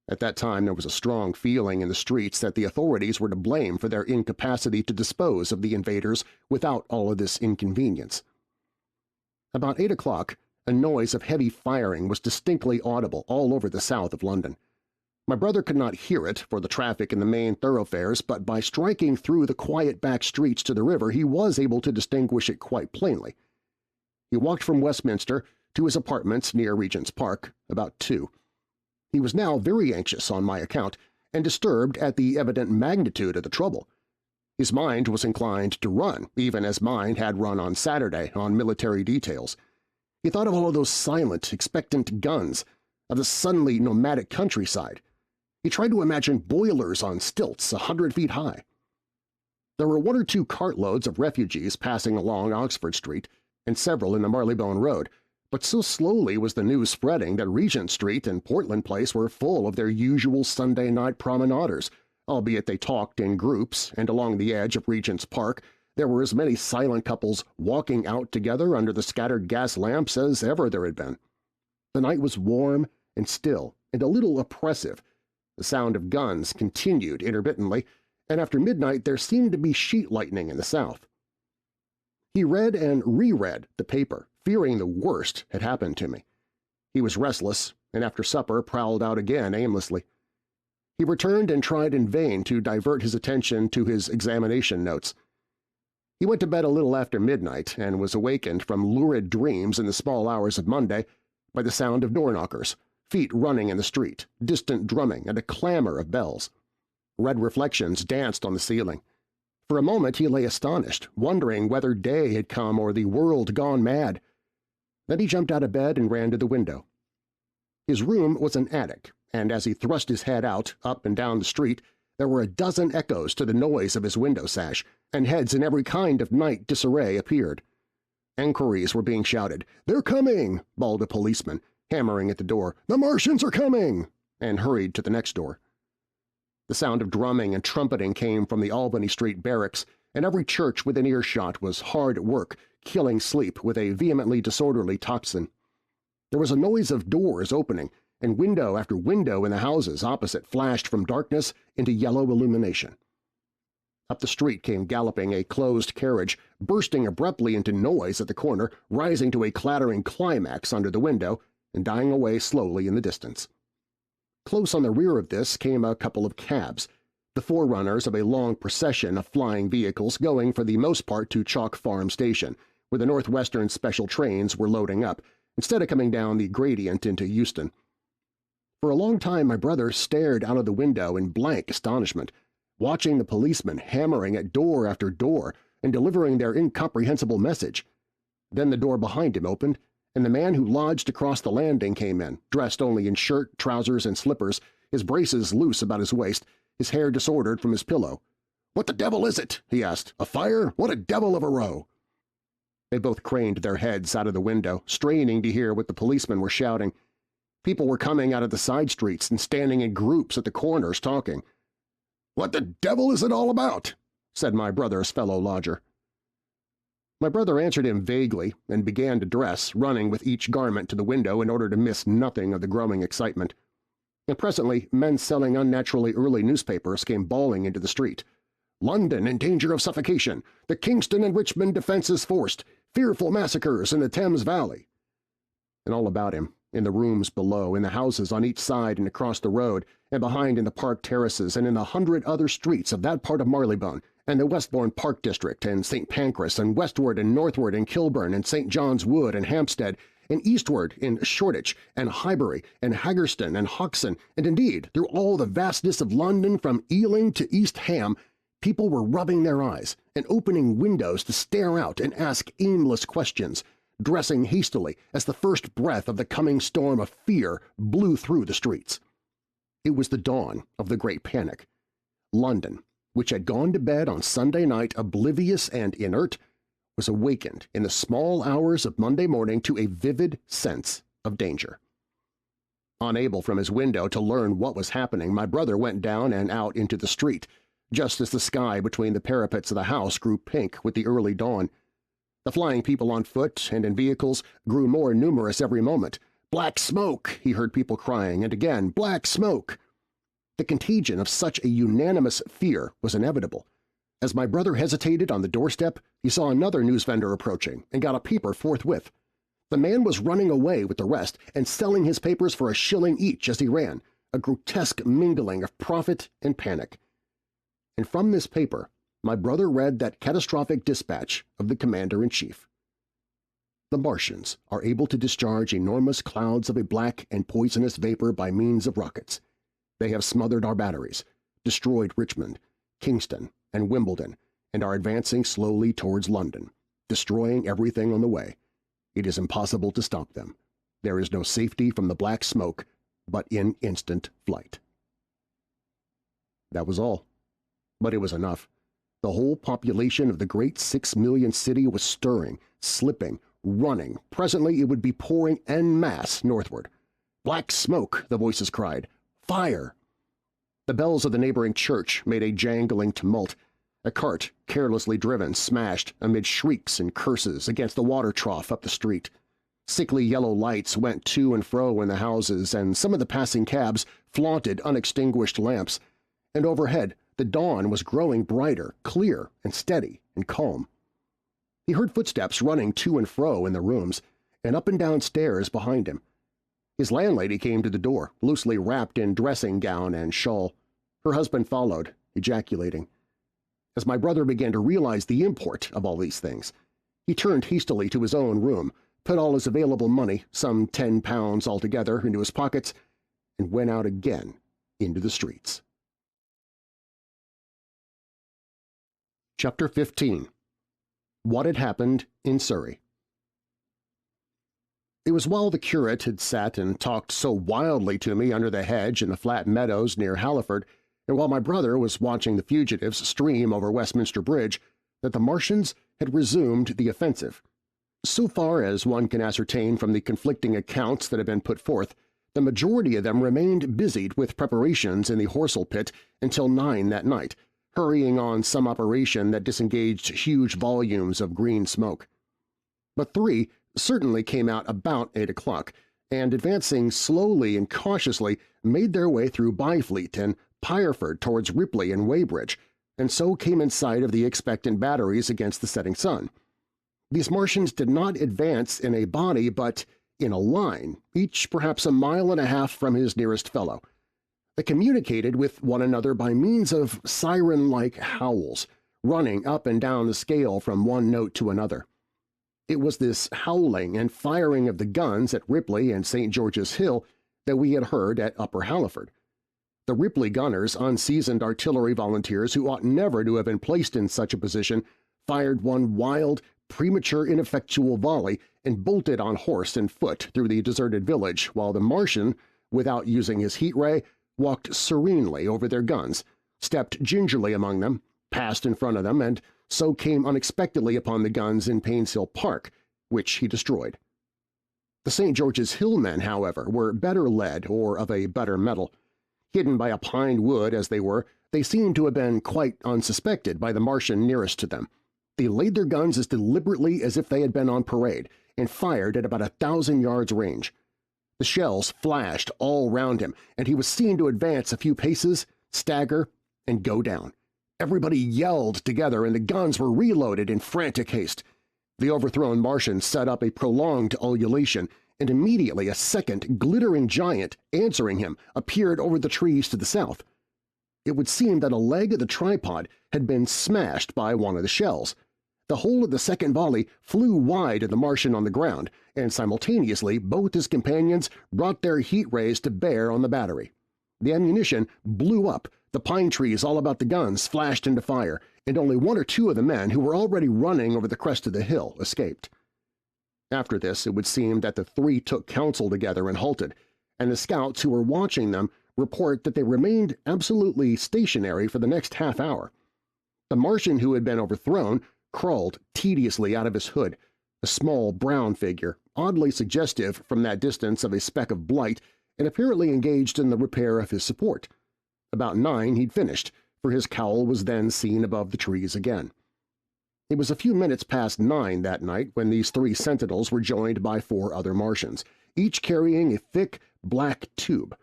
At that time there was a strong feeling in the streets that the authorities were to blame for their incapacity to dispose of the invaders without all of this inconvenience. About 8 o'clock, a noise of heavy firing was distinctly audible all over the south of London. My brother could not hear it for the traffic in the main thoroughfares, but by striking through the quiet back streets to the river he was able to distinguish it quite plainly. He walked from Westminster to his apartments near Regent's Park about 2. He was now very anxious on my account and disturbed at the evident magnitude of the trouble. His mind was inclined to run, even as mine had run on Saturday on military details. He thought of all of those silent, expectant guns, of the suddenly nomadic countryside. He tried to imagine boilers on stilts 100 feet high. There were 1 or 2 cartloads of refugees passing along Oxford Street, and several in the Marylebone Road, but so slowly was the news spreading that Regent Street and Portland Place were full of their usual Sunday night promenaders, albeit they talked in groups, and along the edge of Regent's Park there were as many silent couples walking out together under the scattered gas lamps as ever there had been. The night was warm and still and a little oppressive. The sound of guns continued intermittently, and after midnight there seemed to be sheet lightning in the south. He read and reread the paper, fearing the worst had happened to me. He was restless, and after supper prowled out again aimlessly. He returned and tried in vain to divert his attention to his examination notes. He went to bed a little after midnight and was awakened from lurid dreams in the small hours of Monday by the sound of door-knockers, feet running in the street, distant drumming, and a clamor of bells. Red reflections danced on the ceiling. For a moment he lay astonished, wondering whether day had come or the world gone mad. Then he jumped out of bed and ran to the window. His room was an attic, and as he thrust his head out, up and down the street, there were a dozen echoes to the noise of his window sash, and heads in every kind of night disarray appeared. Enquiries were being shouted. "They're coming!" bawled a policeman, hammering at the door. "The Martians are coming!" and hurried to the next door. The sound of drumming and trumpeting came from the Albany Street barracks, and every church within earshot was hard at work, killing sleep with a vehemently disorderly tocsin. There was a noise of doors opening, and window after window in the houses opposite flashed from darkness into yellow illumination. Up the street came galloping a closed carriage, bursting abruptly into noise at the corner, rising to a clattering climax under the window, and dying away slowly in the distance. Close on the rear of this came a couple of cabs, the forerunners of a long procession of flying vehicles going for the most part to Chalk Farm Station, where the Northwestern special trains were loading up, instead of coming down the gradient into Euston. For a long time my brother stared out of the window in blank astonishment, watching the policemen hammering at door after door and delivering their incomprehensible message. Then the door behind him opened, and the man who lodged across the landing came in, dressed only in shirt, trousers, and slippers, his braces loose about his waist, his hair disordered from his pillow. "What the devil is it?" he asked. "A fire? What a devil of a row!" They both craned their heads out of the window, straining to hear what the policemen were shouting. People were coming out of the side streets and standing in groups at the corners talking. "What the devil is it all about?" said my brother's fellow lodger. My brother answered him vaguely and began to dress, running with each garment to the window in order to miss nothing of the growing excitement. And presently men selling unnaturally early newspapers came bawling into the street. "London in danger of suffocation! The Kingston and Richmond defenses forced! Fearful massacres in the Thames Valley!" And all about him, in the rooms below, in the houses on each side and across the road, and behind in the park terraces and in 100 other streets of that part of Marylebone, and the Westbourne Park District, and St. Pancras, and westward and northward in Kilburn, and St. John's Wood, and Hampstead, and eastward in Shoreditch, and Highbury, and Haggerston, and Hoxton, and indeed through all the vastness of London from Ealing to East Ham, people were rubbing their eyes and opening windows to stare out and ask aimless questions, dressing hastily as the first breath of the coming storm of fear blew through the streets. It was the dawn of the Great Panic. London, which had gone to bed on Sunday night oblivious and inert, was awakened in the small hours of Monday morning to a vivid sense of danger. Unable from his window to learn what was happening, my brother went down and out into the street, just as the sky between the parapets of the house grew pink with the early dawn. The flying people on foot and in vehicles grew more numerous every moment. "Black smoke!" he heard people crying, and again, "Black smoke!" The contagion of such a unanimous fear was inevitable. As my brother hesitated on the doorstep, he saw another news vendor approaching and got a paper forthwith. The man was running away with the rest and selling his papers for $1 each as he ran, a grotesque mingling of profit and panic. And from this paper, my brother read that catastrophic dispatch of the Commander-in-Chief. The Martians are able to discharge enormous clouds of a black and poisonous vapor by means of rockets. They have smothered our batteries, destroyed Richmond, Kingston, and Wimbledon, and are advancing slowly towards London, destroying everything on the way. It is impossible to stop them. There is no safety from the black smoke but in instant flight. That was all. But it was enough. The whole population of the great 6 million city was stirring, slipping, running. Presently it would be pouring en masse northward. "Black smoke!" the voices cried. "Fire!" The bells of the neighboring church made a jangling tumult. A cart, carelessly driven, smashed amid shrieks and curses against the water trough up the street. Sickly yellow lights went to and fro in the houses, and some of the passing cabs flaunted unextinguished lamps. And overhead the dawn was growing brighter, clear and steady and calm. He heard footsteps running to and fro in the rooms, and up and down stairs behind him. His landlady came to the door, loosely wrapped in dressing gown and shawl. Her husband followed, ejaculating. As my brother began to realize the import of all these things, he turned hastily to his own room, put all his available money, some £10 altogether, into his pockets, and went out again into the streets. Chapter 15. What had happened in Surrey. It was while the curate had sat and talked so wildly to me under the hedge in the flat meadows near Halliford, and while my brother was watching the fugitives stream over Westminster Bridge, that the Martians had resumed the offensive. So far as one can ascertain from the conflicting accounts that have been put forth, the majority of them remained busied with preparations in the Horsell pit until 9 that night, hurrying on some operation that disengaged huge volumes of green smoke. But 3 certainly came out about 8 o'clock, and advancing slowly and cautiously made their way through Byfleet and Pireford towards Ripley and Weybridge, and so came in sight of the expectant batteries against the setting sun. These Martians did not advance in a body but in a line, each perhaps 1.5 miles from his nearest fellow. They communicated with one another by means of siren-like howls, running up and down the scale from one note to another. It was this howling and firing of the guns at Ripley and St. George's Hill that we had heard at Upper Halliford. The Ripley gunners, unseasoned artillery volunteers who ought never to have been placed in such a position, fired one wild, premature, ineffectual volley and bolted on horse and foot through the deserted village, while the Martian, without using his heat ray, walked serenely over their guns, stepped gingerly among them, passed in front of them, and so came unexpectedly upon the guns in Painshill Park, which he destroyed. The St. George's Hill men, however, were better led or of a better mettle. Hidden by a pine wood as they were, they seemed to have been quite unsuspected by the Martian nearest to them. They laid their guns as deliberately as if they had been on parade, and fired at about 1,000 yards range. The shells flashed all round him, and he was seen to advance a few paces, stagger, and go down. Everybody yelled together, and the guns were reloaded in frantic haste. The overthrown Martian set up a prolonged ululation, and immediately a second glittering giant answering him appeared over the trees to the south. It would seem that a leg of the tripod had been smashed by one of the shells. The whole of the second volley flew wide of the Martian on the ground, and simultaneously both his companions brought their heat rays to bear on the battery. The ammunition blew up, the pine trees all about the guns flashed into fire, and only 1 or 2 of the men who were already running over the crest of the hill escaped. After this, it would seem that the 3 took counsel together and halted, and the scouts who were watching them report that they remained absolutely stationary for the next half hour. The Martian who had been overthrown crawled tediously out of his hood, a small brown figure, oddly suggestive from that distance of a speck of blight, and apparently engaged in the repair of his support. About 9 he'd finished, for his cowl was then seen above the trees again. It was a few minutes past 9 that night when these 3 sentinels were joined by 4 other Martians, each carrying a thick, black tube.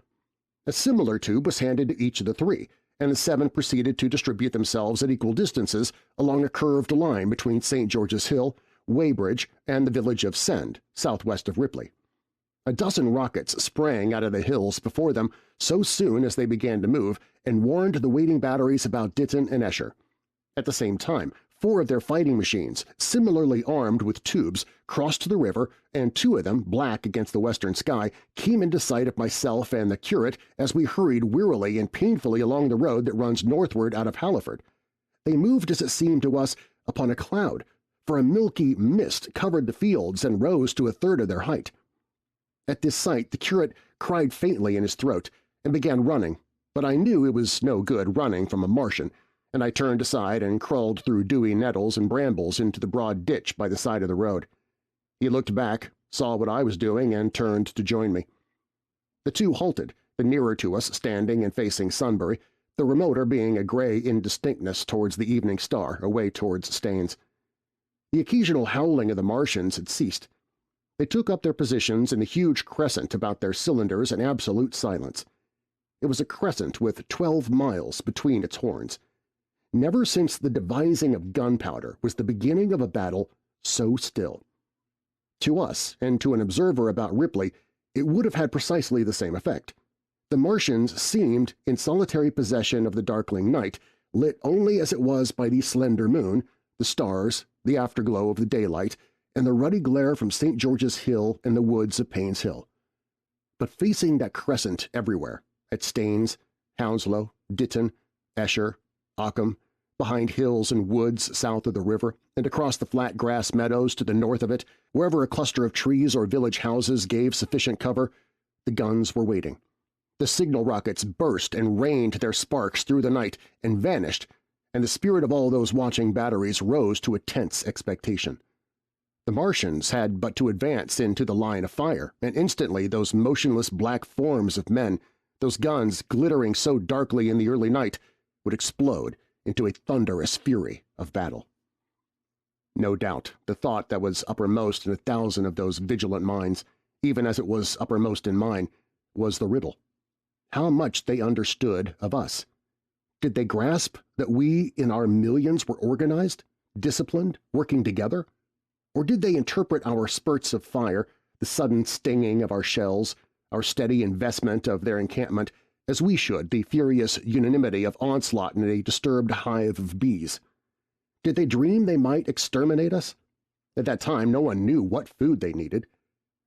A similar tube was handed to each of the 3, and the 7 proceeded to distribute themselves at equal distances along a curved line between St. George's Hill, Weybridge, and the village of Send, southwest of Ripley. A dozen rockets sprang out of the hills before them so soon as they began to move and warned the waiting batteries about Ditton and Esher. At the same time, 4 of their fighting machines, similarly armed with tubes, crossed the river, and 2 of them, black against the western sky, came into sight of myself and the curate as we hurried wearily and painfully along the road that runs northward out of Halliford. They moved, as it seemed to us, upon a cloud, for a milky mist covered the fields and rose to a third of their height. At this sight the curate cried faintly in his throat and began running, but I knew it was no good running from a Martian, and I turned aside and crawled through dewy nettles and brambles into the broad ditch by the side of the road. He looked back, saw what I was doing, and turned to join me. The 2 halted, the nearer to us standing and facing Sunbury, the remoter being a gray indistinctness towards the evening star, away towards Staines. The occasional howling of the Martians had ceased. They took up their positions in a huge crescent about their cylinders in absolute silence. It was a crescent with 12 miles between its horns. Never since the devising of gunpowder was the beginning of a battle so still. To us, and to an observer about Ripley, it would have had precisely the same effect. The Martians seemed in solitary possession of the darkling night, lit only as it was by the slender moon, the stars, the afterglow of the daylight, and the ruddy glare from St. George's Hill and the woods of Payne's Hill. But facing that crescent everywhere, at Staines, Hounslow, Ditton, Esher, Ockham, behind hills and woods south of the river, and across the flat grass meadows to the north of it, wherever a cluster of trees or village houses gave sufficient cover, the guns were waiting. The signal rockets burst and rained their sparks through the night and vanished, and the spirit of all those watching batteries rose to a tense expectation. The Martians had but to advance into the line of fire, and instantly those motionless black forms of men, those guns glittering so darkly in the early night, would explode into a thunderous fury of battle. No doubt the thought that was uppermost in 1,000 of those vigilant minds, even as it was uppermost in mine, was the riddle. How much they understood of us. Did they grasp that we in our millions were organized, disciplined, working together? Or did they interpret our spurts of fire, the sudden stinging of our shells, our steady investment of their encampment, as we should the furious unanimity of onslaught in a disturbed hive of bees? Did they dream they might exterminate us? At that time no one knew what food they needed.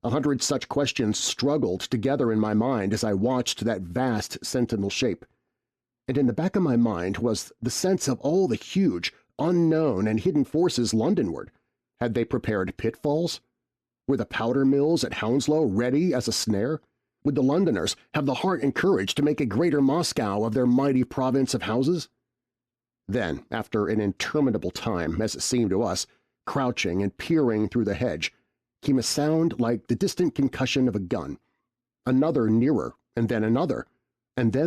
100 such questions struggled together in my mind as I watched that vast sentinel shape. And in the back of my mind was the sense of all the huge, unknown, and hidden forces Londonward. Had they prepared pitfalls? Were the powder mills at Hounslow ready as a snare? Would the Londoners have the heart and courage to make a greater Moscow of their mighty province of houses? Then, after an interminable time, as it seemed to us, crouching and peering through the hedge, came a sound like the distant concussion of a gun. Another nearer, and then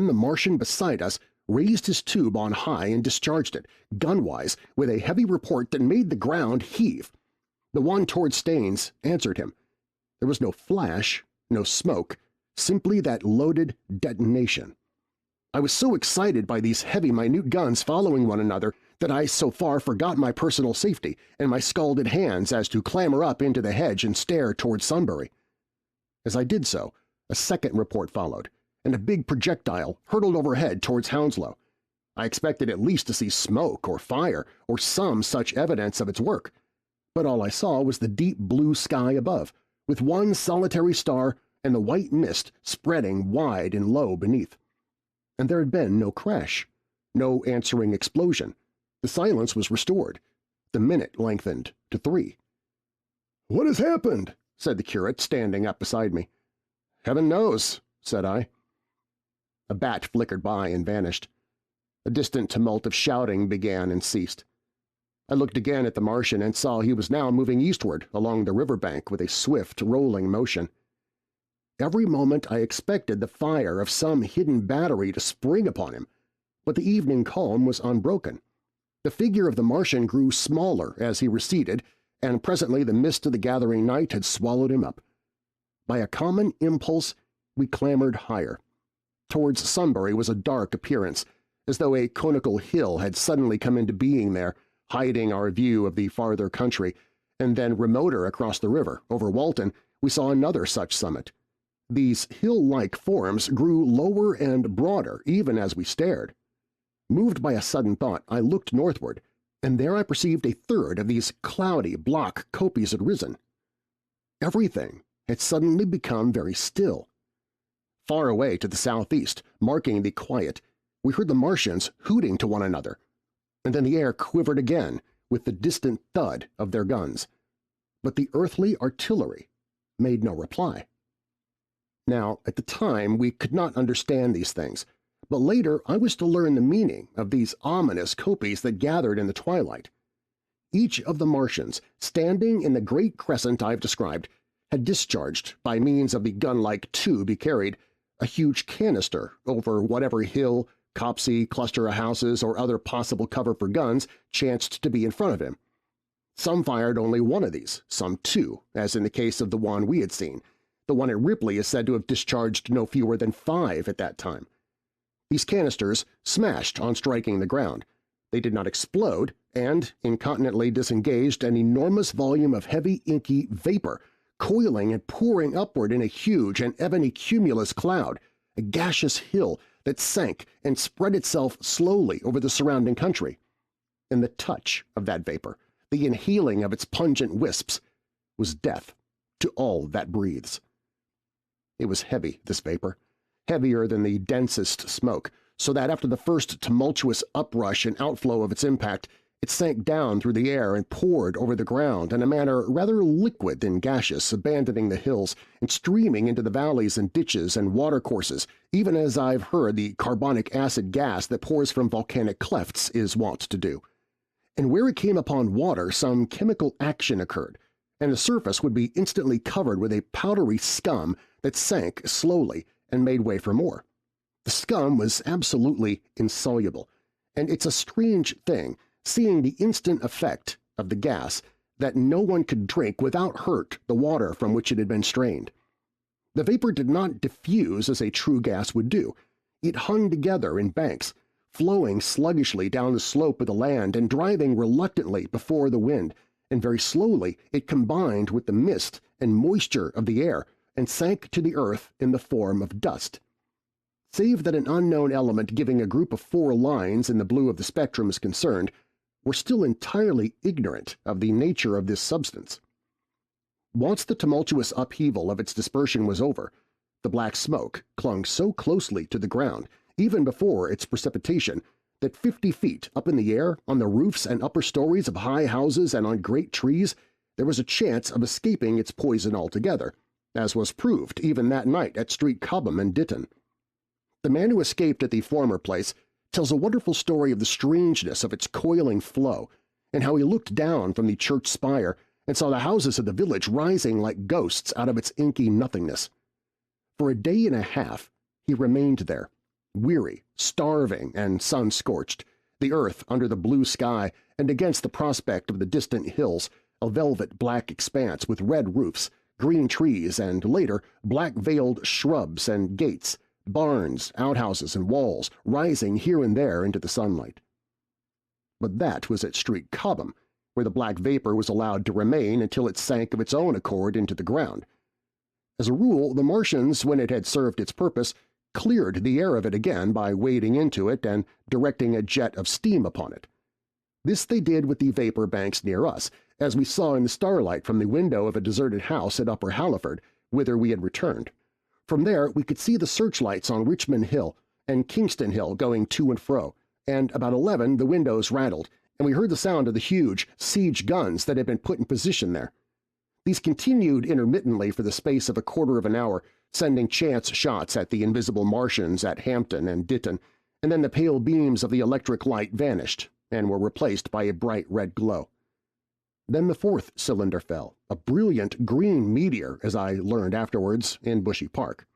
the Martian beside us raised his tube on high and discharged it, gunwise, with a heavy report that made the ground heave. The one toward Staines answered him. There was no flash, no smoke, simply that loaded detonation. I was so excited by these heavy, minute guns following one another that I so far forgot my personal safety and my scalded hands as to clamber up into the hedge and stare toward Sunbury. As I did so, a second report followed, and a big projectile hurtled overhead towards Hounslow. I expected at least to see smoke or fire or some such evidence of its work, but all I saw was the deep blue sky above, with one solitary star and the white mist spreading wide and low beneath. And there had been no crash, no answering explosion. The silence was restored. The minute lengthened to 3. "What has happened?" said the curate, standing up beside me. "Heaven knows," said I. A bat flickered by and vanished. A distant tumult of shouting began and ceased. I looked again at the Martian and saw he was now moving eastward along the river bank with a swift, rolling motion. Every moment I expected the fire of some hidden battery to spring upon him, but the evening calm was unbroken. The figure of the Martian grew smaller as he receded, and presently the mist of the gathering night had swallowed him up. By a common impulse, we clambered higher. Towards Sunbury was a dark appearance, as though a conical hill had suddenly come into being there, hiding our view of the farther country, and then remoter across the river, over Walton, we saw another such summit. These hill-like forms grew lower and broader even as we stared. Moved by a sudden thought, I looked northward, and there I perceived a third of these cloudy block copies had risen. Everything had suddenly become very still. Far away to the southeast, marking the quiet, we heard the Martians hooting to one another, and then the air quivered again with the distant thud of their guns. But the earthly artillery made no reply. Now, at the time, we could not understand these things, but later I was to learn the meaning of these ominous copies that gathered in the twilight. Each of the Martians, standing in the great crescent I have described, had discharged, by means of the gun-like tube he carried, a huge canister over whatever hill, copse, cluster of houses, or other possible cover for guns chanced to be in front of him. Some fired only one of these, some two, as in the case of the one we had seen. The one at Ripley is said to have discharged no fewer than 5 at that time. These canisters smashed on striking the ground. They did not explode, and incontinently disengaged an enormous volume of heavy inky vapor, coiling and pouring upward in a huge and ebony cumulus cloud, a gaseous hill that sank and spread itself slowly over the surrounding country. And the touch of that vapor, the inhaling of its pungent wisps, was death to all that breathes. It was heavy, this vapor, heavier than the densest smoke, so that after the first tumultuous uprush and outflow of its impact, it sank down through the air and poured over the ground in a manner rather liquid than gaseous, abandoning the hills and streaming into the valleys and ditches and watercourses, even as I've heard the carbonic acid gas that pours from volcanic clefts is wont to do. And where it came upon water, some chemical action occurred, and the surface would be instantly covered with a powdery scum that sank slowly and made way for more. The scum was absolutely insoluble, and it's a strange thing, seeing the instant effect of the gas, that no one could drink without hurt the water from which it had been strained. The vapor did not diffuse as a true gas would do. It hung together in banks, flowing sluggishly down the slope of the land and driving reluctantly before the wind, and very slowly it combined with the mist and moisture of the air and sank to the earth in the form of dust. Save that an unknown element giving a group of 4 lines in the blue of the spectrum is concerned, we're still entirely ignorant of the nature of this substance. Once the tumultuous upheaval of its dispersion was over, the black smoke clung so closely to the ground, even before its precipitation, that 50 feet up in the air, on the roofs and upper stories of high houses and on great trees, there was a chance of escaping its poison altogether, as was proved even that night at Street Cobham and Ditton. The man who escaped at the former place tells a wonderful story of the strangeness of its coiling flow, and how he looked down from the church spire and saw the houses of the village rising like ghosts out of its inky nothingness. For a day and a half he remained there, weary, starving, and sun-scorched, the earth under the blue sky and against the prospect of the distant hills, a velvet black expanse with red roofs, green trees, and later black-veiled shrubs and gates, barns, outhouses, and walls rising here and there into the sunlight. But that was at Street Cobham, where the black vapor was allowed to remain until it sank of its own accord into the ground. As a rule, the Martians, when it had served its purpose, cleared the air of it again by wading into it and directing a jet of steam upon it. This they did with the vapor banks near us, as we saw in the starlight from the window of a deserted house at Upper Halliford, whither we had returned. From there we could see the searchlights on Richmond Hill and Kingston Hill going to and fro, and about 11 the windows rattled, and we heard the sound of the huge siege guns that had been put in position there. These continued intermittently for the space of a quarter of an hour, sending chance shots at the invisible Martians at Hampton and Ditton, and then the pale beams of the electric light vanished and were replaced by a bright red glow. Then the fourth cylinder fell, a brilliant green meteor, as I learned afterwards, in Bushy Park.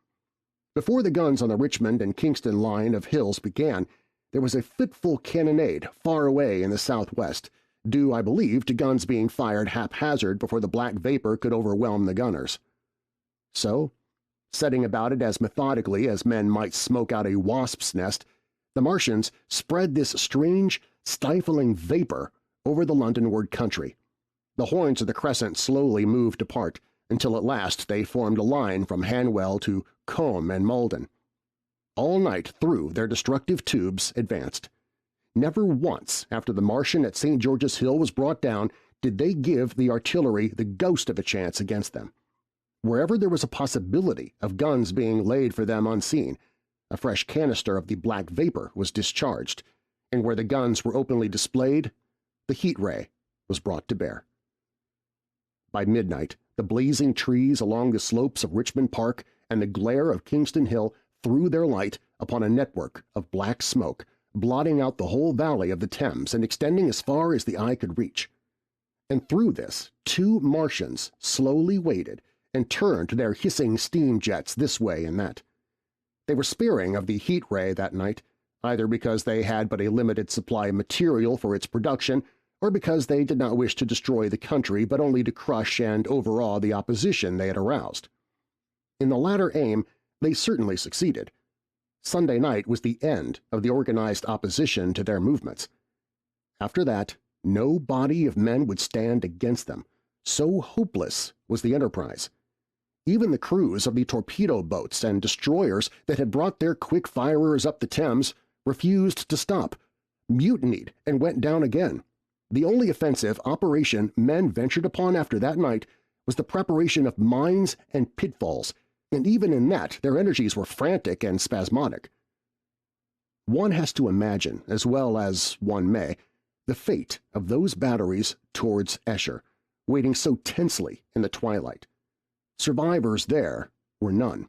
Before the guns on the Richmond and Kingston line of hills began, there was a fitful cannonade far away in the southwest, due, I believe, to guns being fired haphazard before the black vapor could overwhelm the gunners. So, setting about it as methodically as men might smoke out a wasp's nest, the Martians spread this strange, stifling vapor over the Londonward country. The horns of the crescent slowly moved apart, until at last they formed a line from Hanwell to Combe and Malden. All night through their destructive tubes advanced. Never once after the Martian at St. George's Hill was brought down did they give the artillery the ghost of a chance against them. Wherever there was a possibility of guns being laid for them unseen, a fresh canister of the black vapor was discharged, and where the guns were openly displayed, the heat ray was brought to bear. By midnight, the blazing trees along the slopes of Richmond Park and the glare of Kingston Hill threw their light upon a network of black smoke, blotting out the whole valley of the Thames and extending as far as the eye could reach. And through this, two Martians slowly waded and turned their hissing steam jets this way and that. They were sparing of the heat ray that night, either because they had but a limited supply of material for its production or because they did not wish to destroy the country but only to crush and overawe the opposition they had aroused. In the latter aim, they certainly succeeded. Sunday night was the end of the organized opposition to their movements. After that, no body of men would stand against them. So hopeless was the enterprise. Even the crews of the torpedo boats and destroyers that had brought their quick-firers up the Thames refused to stop, mutinied, and went down again. The only offensive operation men ventured upon after that night was the preparation of mines and pitfalls, and even in that their energies were frantic and spasmodic. One has to imagine, as well as one may, the fate of those batteries towards Esher, waiting so tensely in the twilight. Survivors there were none.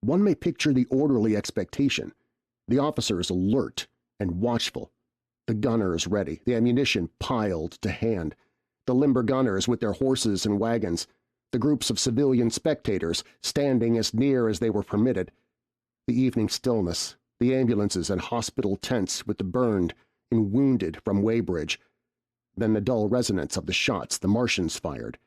One may picture the orderly expectation, the officers alert and watchful, the gunners ready, the ammunition piled to hand, the limber gunners with their horses and wagons, the groups of civilian spectators standing as near as they were permitted, the evening stillness, the ambulances and hospital tents with the burned and wounded from Weybridge, then the dull resonance of the shots the Martians fired,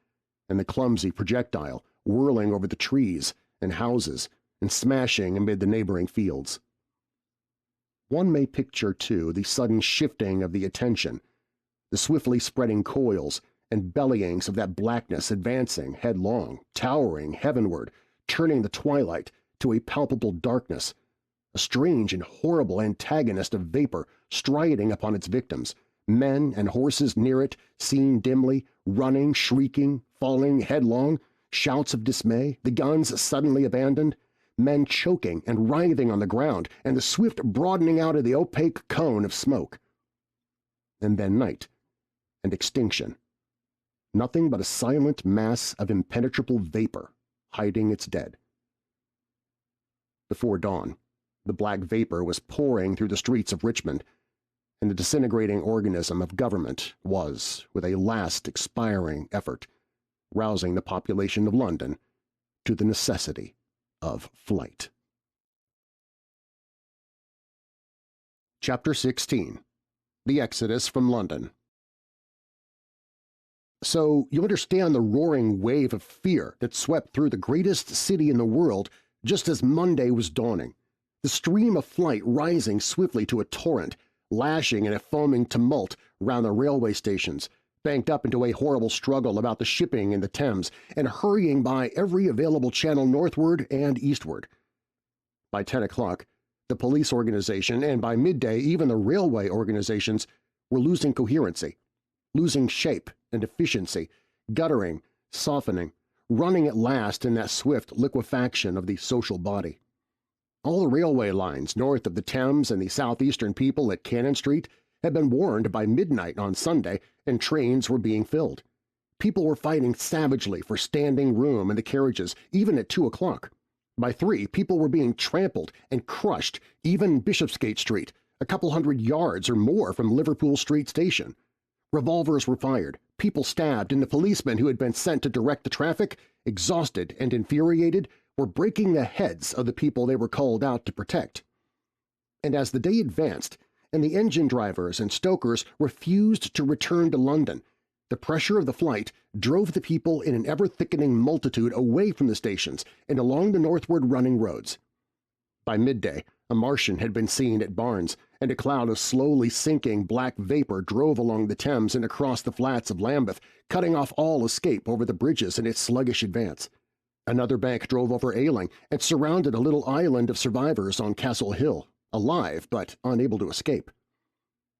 and the clumsy projectile whirling over the trees and houses and smashing amid the neighboring fields. One may picture, too, the sudden shifting of the attention, the swiftly spreading coils and bellyings of that blackness advancing headlong, towering heavenward, turning the twilight to a palpable darkness, a strange and horrible antagonist of vapor striding upon its victims, men and horses near it seen dimly, running, shrieking, falling headlong, shouts of dismay, the guns suddenly abandoned, men choking and writhing on the ground, and the swift broadening out of the opaque cone of smoke. And then night and extinction. Nothing but a silent mass of impenetrable vapor hiding its dead. Before dawn, the black vapor was pouring through the streets of Richmond, and the disintegrating organism of government was, with a last expiring effort, rousing the population of London to the necessity of flight. Chapter 16. The Exodus from London. So you understand the roaring wave of fear that swept through the greatest city in the world just as Monday was dawning, the stream of flight rising swiftly to a torrent, lashing in a foaming tumult round the railway stations, banked up into a horrible struggle about the shipping in the Thames, and hurrying by every available channel northward and eastward. By 10 o'clock, the police organization, and by midday even the railway organizations, were losing coherency, losing shape and efficiency, guttering, softening, running at last in that swift liquefaction of the social body. All the railway lines north of the Thames and the southeastern people at Cannon Street had been warned by midnight on Sunday, and trains were being filled. People were fighting savagely for standing room in the carriages, even at 2 o'clock. By 3, people were being trampled and crushed, even Bishopsgate Street, a couple hundred yards or more from Liverpool Street Station. Revolvers were fired, people stabbed, and the policemen who had been sent to direct the traffic, exhausted and infuriated, were breaking the heads of the people they were called out to protect. And as the day advanced, and the engine drivers and stokers refused to return to London, the pressure of the flight drove the people in an ever-thickening multitude away from the stations and along the northward-running roads. By midday, a Martian had been seen at Barnes, and a cloud of slowly sinking black vapor drove along the Thames and across the flats of Lambeth, cutting off all escape over the bridges in its sluggish advance. Another bank drove over Ailing and surrounded a little island of survivors on Castle Hill, alive but unable to escape.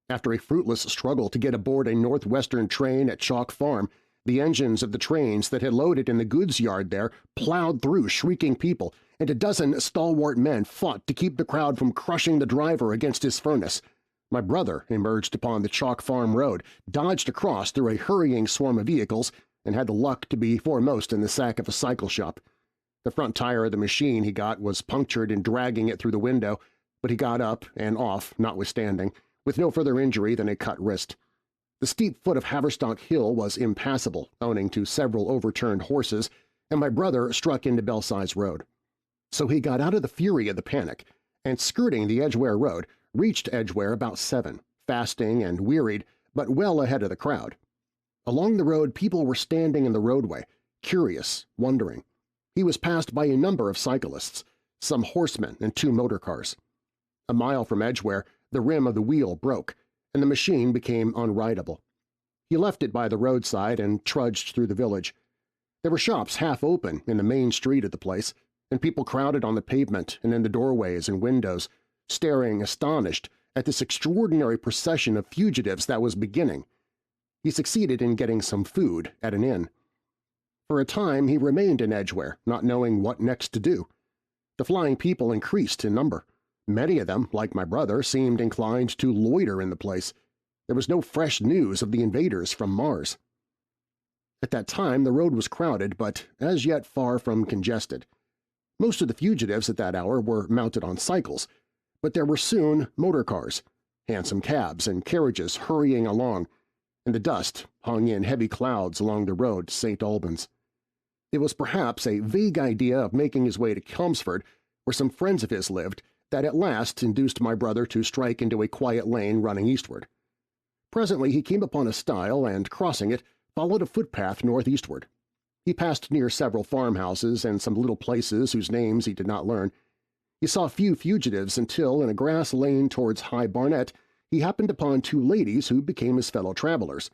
After a fruitless struggle to get aboard a northwestern train at Chalk Farm, the engines of the trains that had loaded in the goods yard there plowed through shrieking people, and a dozen stalwart men fought to keep the crowd from crushing the driver against his furnace. My brother emerged upon the Chalk Farm road, dodged across through a hurrying swarm of vehicles, and had the luck to be foremost in the sack of a cycle shop. The front tire of the machine he got was punctured in dragging it through the window, but he got up and off, notwithstanding, with no further injury than a cut wrist. The steep foot of Haverstock Hill was impassable, owing to several overturned horses, and my brother struck into Belsize Road. So he got out of the fury of the panic, and skirting the Edgware Road, reached Edgware about 7, fasting and wearied, but well ahead of the crowd. Along the road people were standing in the roadway, curious, wondering. He was passed by a number of cyclists, some horsemen and 2 motor cars. A mile from Edgware, the rim of the wheel broke, and the machine became unrideable. He left it by the roadside and trudged through the village. There were shops half open in the main street of the place, and people crowded on the pavement and in the doorways and windows, staring astonished at this extraordinary procession of fugitives that was beginning. He succeeded in getting some food at an inn. For a time he remained in Edgware, not knowing what next to do. The flying people increased in number. Many of them, like my brother, seemed inclined to loiter in the place. There was no fresh news of the invaders from Mars. At that time the road was crowded, but as yet far from congested. Most of the fugitives at that hour were mounted on cycles, but there were soon motor cars, hansom cabs and carriages hurrying along, and the dust hung in heavy clouds along the road to St. Albans. It was perhaps a vague idea of making his way to Chelmsford, where some friends of his lived, that at last induced my brother to strike into a quiet lane running eastward. Presently he came upon a stile and, crossing it, followed a footpath northeastward. He passed near several farmhouses and some little places whose names he did not learn. He saw few fugitives until, in a grass lane towards High Barnet, he happened upon 2 ladies who became his fellow travelers.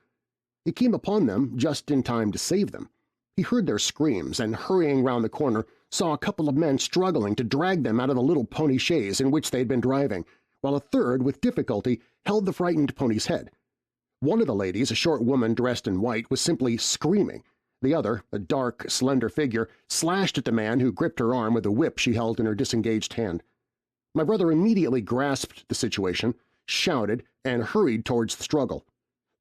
He came upon them just in time to save them. He heard their screams and, hurrying round the corner, saw a couple of men struggling to drag them out of the little pony chaise in which they had been driving, while a third, with difficulty, held the frightened pony's head. One of the ladies, a short woman dressed in white, was simply screaming. The other, a dark, slender figure, slashed at the man who gripped her arm with a whip she held in her disengaged hand. My brother immediately grasped the situation, shouted, and hurried towards the struggle.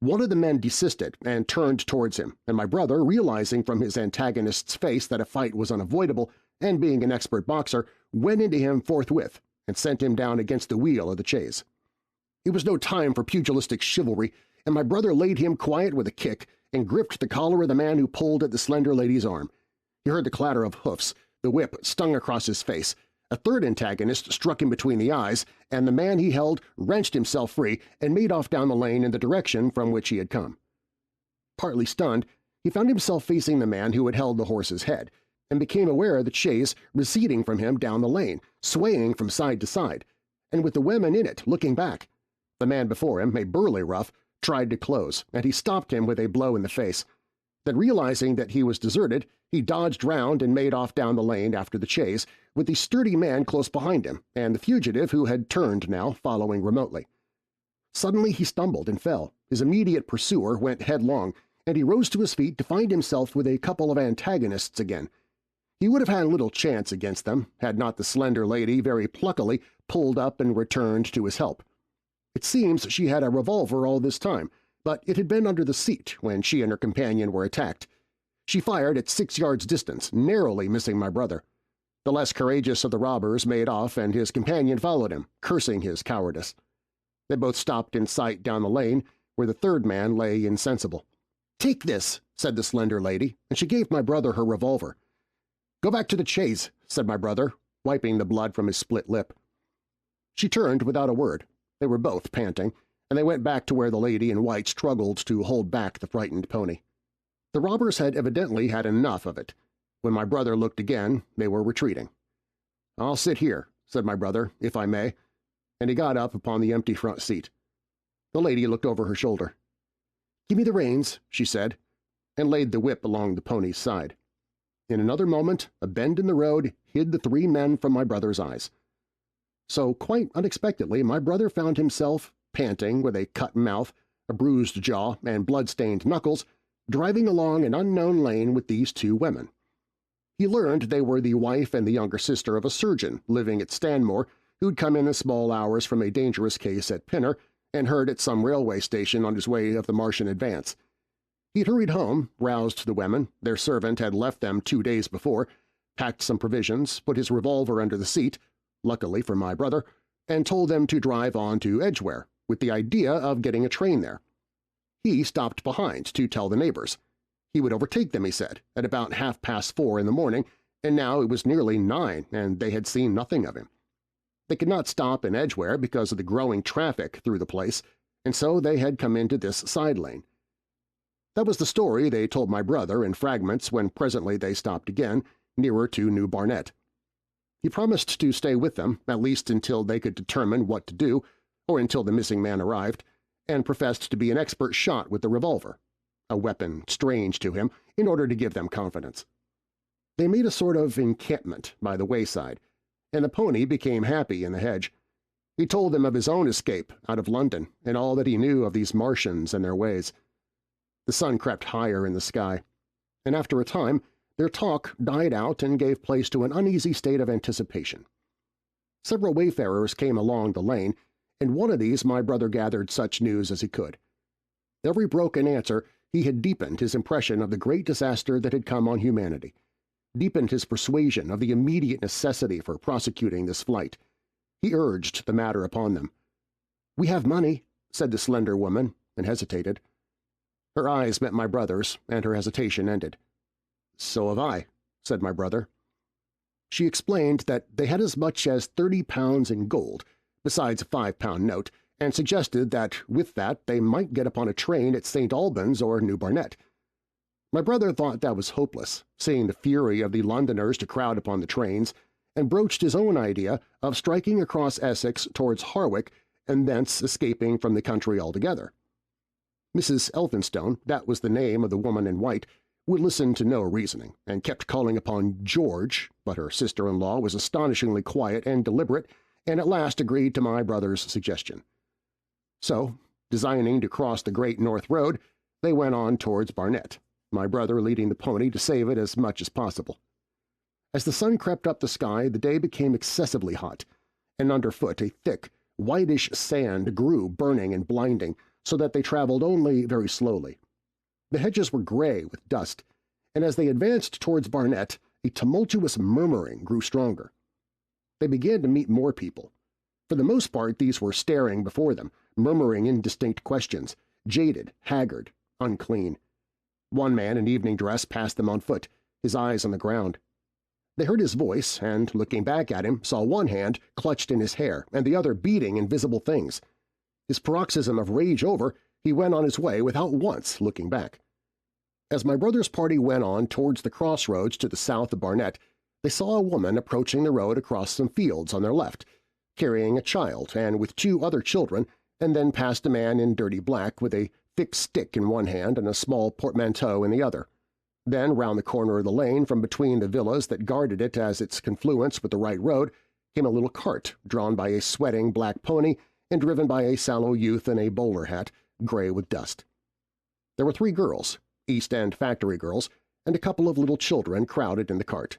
One of the men desisted and turned towards him, and my brother, realizing from his antagonist's face that a fight was unavoidable, and being an expert boxer, went into him forthwith and sent him down against the wheel of the chaise. It was no time for pugilistic chivalry, and my brother laid him quiet with a kick and gripped the collar of the man who pulled at the slender lady's arm. He heard the clatter of hoofs, the whip stung across his face. A third antagonist struck him between the eyes, and the man he held wrenched himself free and made off down the lane in the direction from which he had come. Partly stunned, he found himself facing the man who had held the horse's head, and became aware of the chaise receding from him down the lane, swaying from side to side, and with the women in it looking back. The man before him, a burly rough, tried to close, and he stopped him with a blow in the face. Then, realizing that he was deserted, he dodged round and made off down the lane after the chaise, with the sturdy man close behind him, and the fugitive, who had turned now, following remotely. Suddenly he stumbled and fell. His immediate pursuer went headlong, and he rose to his feet to find himself with a couple of antagonists again. He would have had little chance against them, had not the slender lady very pluckily pulled up and returned to his help. It seems she had a revolver all this time, but it had been under the seat when she and her companion were attacked. She fired at 6 yards' distance, narrowly missing my brother. The less courageous of the robbers made off, and his companion followed him, cursing his cowardice. They both stopped in sight down the lane, where the third man lay insensible. "Take this," said the slender lady, and she gave my brother her revolver. "Go back to the chaise," said my brother, wiping the blood from his split lip. She turned without a word. They were both panting, and they went back to where the lady in white struggled to hold back the frightened pony. The robbers had evidently had enough of it. When my brother looked again, they were retreating. "I'll sit here," said my brother, "if I may," and he got up upon the empty front seat. The lady looked over her shoulder. "Give me the reins," she said, and laid the whip along the pony's side. In another moment, a bend in the road hid the three men from my brother's eyes. So, quite unexpectedly, my brother found himself, panting with a cut mouth, a bruised jaw, and blood-stained knuckles, driving along an unknown lane with these two women. He learned they were the wife and the younger sister of a surgeon living at Stanmore who'd come in the small hours from a dangerous case at Pinner and heard at some railway station on his way of the Martian advance. He'd hurried home, roused the women, their servant had left them 2 days before, packed some provisions, put his revolver under the seat, luckily for my brother, and told them to drive on to Edgware, with the idea of getting a train there. He stopped behind to tell the neighbors. He would overtake them, he said, at about 4:30 in the morning, and now it was nearly 9, and they had seen nothing of him. They could not stop in Edgware because of the growing traffic through the place, and so they had come into this side lane. That was the story they told my brother in fragments when presently they stopped again, nearer to New Barnet. He promised to stay with them, at least until they could determine what to do, or until the missing man arrived, and professed to be an expert shot with the revolver, a weapon strange to him, in order to give them confidence. They made a sort of encampment by the wayside, and the pony became happy in the hedge. He told them of his own escape out of London and all that he knew of these Martians and their ways. The sun crept higher in the sky, and after a time their talk died out and gave place to an uneasy state of anticipation. Several wayfarers came along the lane, and one of these my brother gathered such news as he could. Every broken answer he had deepened his impression of the great disaster that had come on humanity, deepened his persuasion of the immediate necessity for prosecuting this flight. He urged the matter upon them. "We have money," said the slender woman, and hesitated. Her eyes met my brother's, and her hesitation ended. "So have I," said my brother. She explained that they had as much as £30 in gold, besides a £5 note, and suggested that with that they might get upon a train at St. Albans or New Barnet. My brother thought that was hopeless, seeing the fury of the Londoners to crowd upon the trains, and broached his own idea of striking across Essex towards Harwich and thence escaping from the country altogether. Mrs. Elphinstone, that was the name of the woman in white, would listen to no reasoning, and kept calling upon George, but her sister-in-law was astonishingly quiet and deliberate, and at last agreed to my brother's suggestion. So, designing to cross the Great North Road, they went on towards Barnet, my brother leading the pony to save it as much as possible. As the sun crept up the sky, the day became excessively hot, and underfoot a thick, whitish sand grew burning and blinding, so that they traveled only very slowly. The hedges were gray with dust, and as they advanced towards Barnet, a tumultuous murmuring grew stronger. They began to meet more people. For the most part these were staring before them, murmuring indistinct questions, jaded, haggard, unclean. One man in evening dress passed them on foot, his eyes on the ground. They heard his voice, and, looking back at him, saw one hand clutched in his hair and the other beating invisible things. His paroxysm of rage over, he went on his way without once looking back. As my brother's party went on towards the crossroads to the south of Barnet, they saw a woman approaching the road across some fields on their left, carrying a child and with 2 other children, and then passed a man in dirty black with a thick stick in one hand and a small portmanteau in the other. Then, round the corner of the lane from between the villas that guarded it as its confluence with the right road, came a little cart drawn by a sweating black pony and driven by a sallow youth in a bowler hat, gray with dust. There were 3 girls, East End factory girls, and a couple of little children crowded in the cart.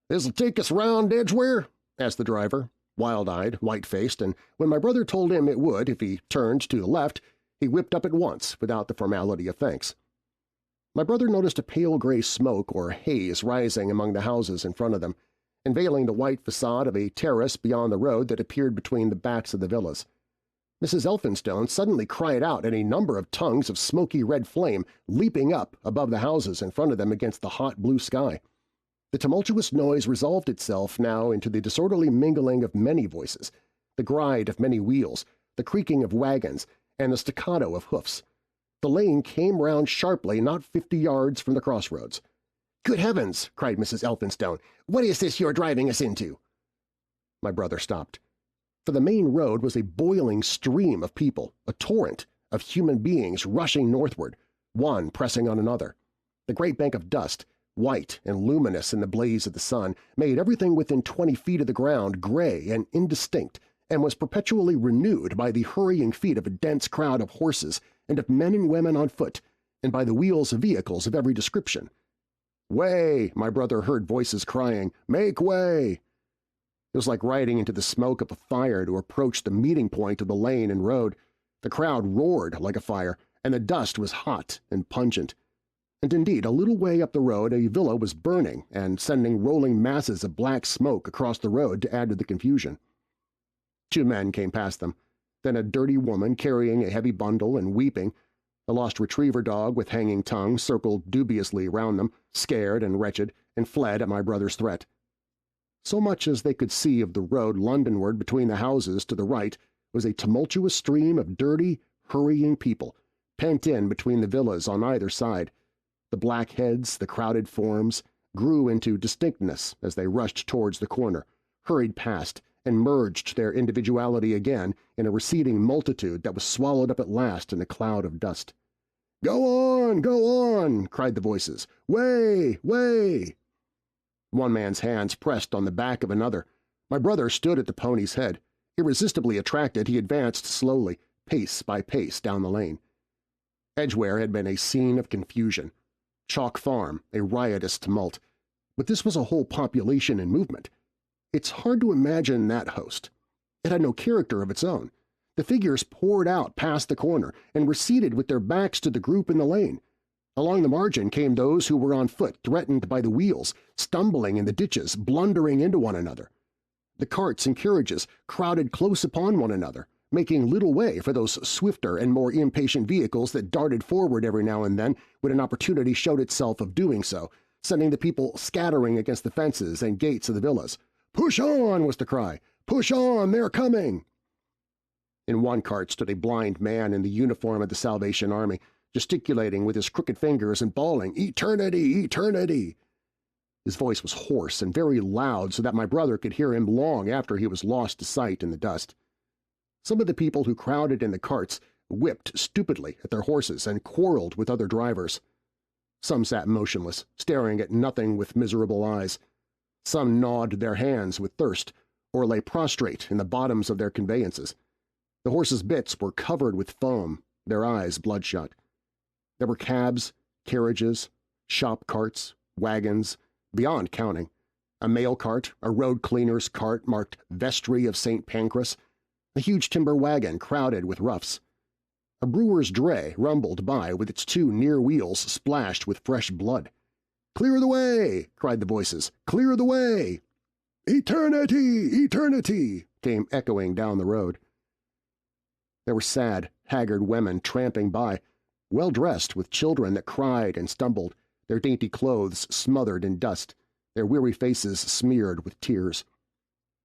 "This'll take us round Edgware?" asked the driver, wild-eyed, white-faced, and when my brother told him it would if he turned to the left, he whipped up at once without the formality of thanks. My brother noticed a pale gray smoke or haze rising among the houses in front of them, and veiling the white facade of a terrace beyond the road that appeared between the backs of the villas. Mrs. Elphinstone suddenly cried out in a number of tongues of smoky red flame leaping up above the houses in front of them against the hot blue sky. The tumultuous noise resolved itself now into the disorderly mingling of many voices, the gride of many wheels, the creaking of wagons, and the staccato of hoofs. The lane came round sharply not 50 yards from the crossroads. "Good heavens!" cried Mrs. Elphinstone. "What is this you're driving us into?" My brother stopped. For the main road was a boiling stream of people, a torrent of human beings rushing northward, one pressing on another. The great bank of dust, white and luminous in the blaze of the sun, made everything within 20 feet of the ground gray and indistinct, and was perpetually renewed by the hurrying feet of a dense crowd of horses and of men and women on foot, and by the wheels of vehicles of every description. "Way!" my brother heard voices crying. "Make way!" It was like riding into the smoke of a fire to approach the meeting point of the lane and road. The crowd roared like a fire, and the dust was hot and pungent. And indeed, a little way up the road a villa was burning and sending rolling masses of black smoke across the road to add to the confusion. 2 men came past them, then a dirty woman carrying a heavy bundle and weeping. A lost retriever dog with hanging tongue circled dubiously round them, scared and wretched, and fled at my brother's threat. So much as they could see of the road Londonward between the houses to the right was a tumultuous stream of dirty, hurrying people, pent in between the villas on either side. The black heads, the crowded forms, grew into distinctness as they rushed towards the corner, hurried past, and merged their individuality again in a receding multitude that was swallowed up at last in a cloud of dust. "Go on! Go on!" cried the voices. "Way! Way!" One man's hands pressed on the back of another. My brother stood at the pony's head. Irresistibly attracted, he advanced slowly, pace by pace, down the lane. Edgware had been a scene of confusion. Chalk Farm, a riotous tumult. But this was a whole population in movement. It's hard to imagine that host. It had no character of its own. The figures poured out past the corner and receded with their backs to the group in the lane. Along the margin came those who were on foot, threatened by the wheels, stumbling in the ditches, blundering into one another. The carts and carriages crowded close upon one another, making little way for those swifter and more impatient vehicles that darted forward every now and then when an opportunity showed itself of doing so, sending the people scattering against the fences and gates of the villas. "Push on!" was the cry. "Push on! They're coming!" In one cart stood a blind man in the uniform of the Salvation Army, gesticulating with his crooked fingers and bawling, "Eternity! Eternity!" His voice was hoarse and very loud so that my brother could hear him long after he was lost to sight in the dust. Some of the people who crowded in the carts whipped stupidly at their horses and quarreled with other drivers. Some sat motionless, staring at nothing with miserable eyes. Some gnawed their hands with thirst, or lay prostrate in the bottoms of their conveyances. The horses' bits were covered with foam, their eyes bloodshot. There were cabs, carriages, shop carts, wagons, beyond counting. A mail cart, a road cleaner's cart marked Vestry of St. Pancras, a huge timber wagon crowded with roughs. A brewer's dray rumbled by with its 2 near wheels splashed with fresh blood. "Clear the way!" cried the voices. "Clear the way!" "Eternity! Eternity!" came echoing down the road. There were sad, haggard women tramping by, well-dressed with children that cried and stumbled, their dainty clothes smothered in dust, their weary faces smeared with tears.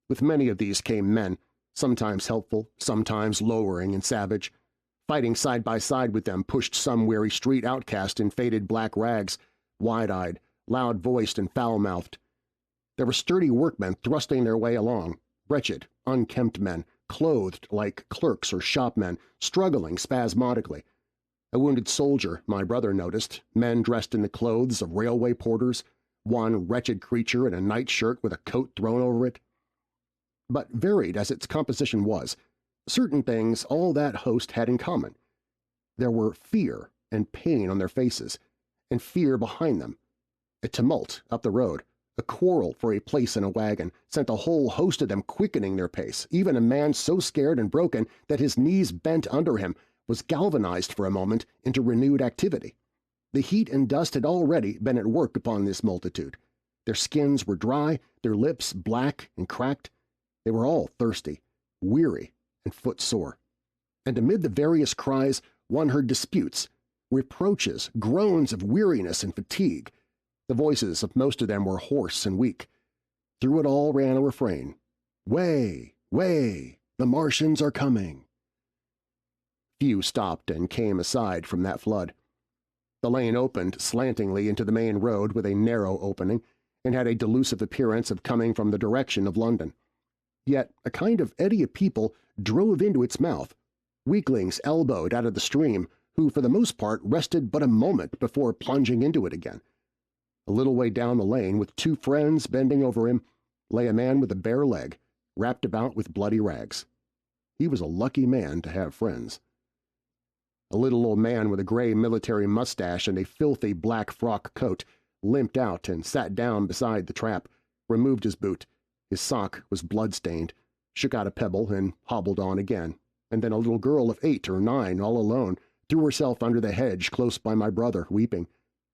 With many of these came men, sometimes helpful, sometimes lowering and savage. Fighting side by side with them pushed some weary street outcast in faded black rags, wide-eyed, loud-voiced and foul-mouthed. There were sturdy workmen thrusting their way along, wretched, unkempt men, clothed like clerks or shopmen, struggling spasmodically. A wounded soldier, my brother noticed, men dressed in the clothes of railway porters, one wretched creature in a nightshirt with a coat thrown over it. But varied as its composition was, certain things all that host had in common. There were fear and pain on their faces, and fear behind them. A tumult up the road, a quarrel for a place in a wagon, sent a whole host of them quickening their pace. Even a man so scared and broken that his knees bent under him was galvanized for a moment into renewed activity. The heat and dust had already been at work upon this multitude. Their skins were dry, their lips black and cracked. They were all thirsty, weary, and footsore. and amid the various cries one heard disputes, reproaches, groans of weariness and fatigue. The voices of most of them were hoarse and weak. Through it all ran a refrain, "Way, way, the Martians are coming." Few stopped and came aside from that flood. The lane opened slantingly into the main road with a narrow opening, and had a delusive appearance of coming from the direction of London. Yet a kind of eddy of people drove into its mouth, weaklings elbowed out of the stream, who for the most part rested but a moment before plunging into it again. A little way down the lane, with two friends bending over him, lay a man with a bare leg, wrapped about with bloody rags. He was a lucky man to have friends. A little old man with a gray military mustache and a filthy black frock coat limped out and sat down beside the trap, removed his boot. His sock was blood-stained, shook out a pebble, and hobbled on again. And then a little girl of 8 or 9, all alone, threw herself under the hedge close by my brother, weeping,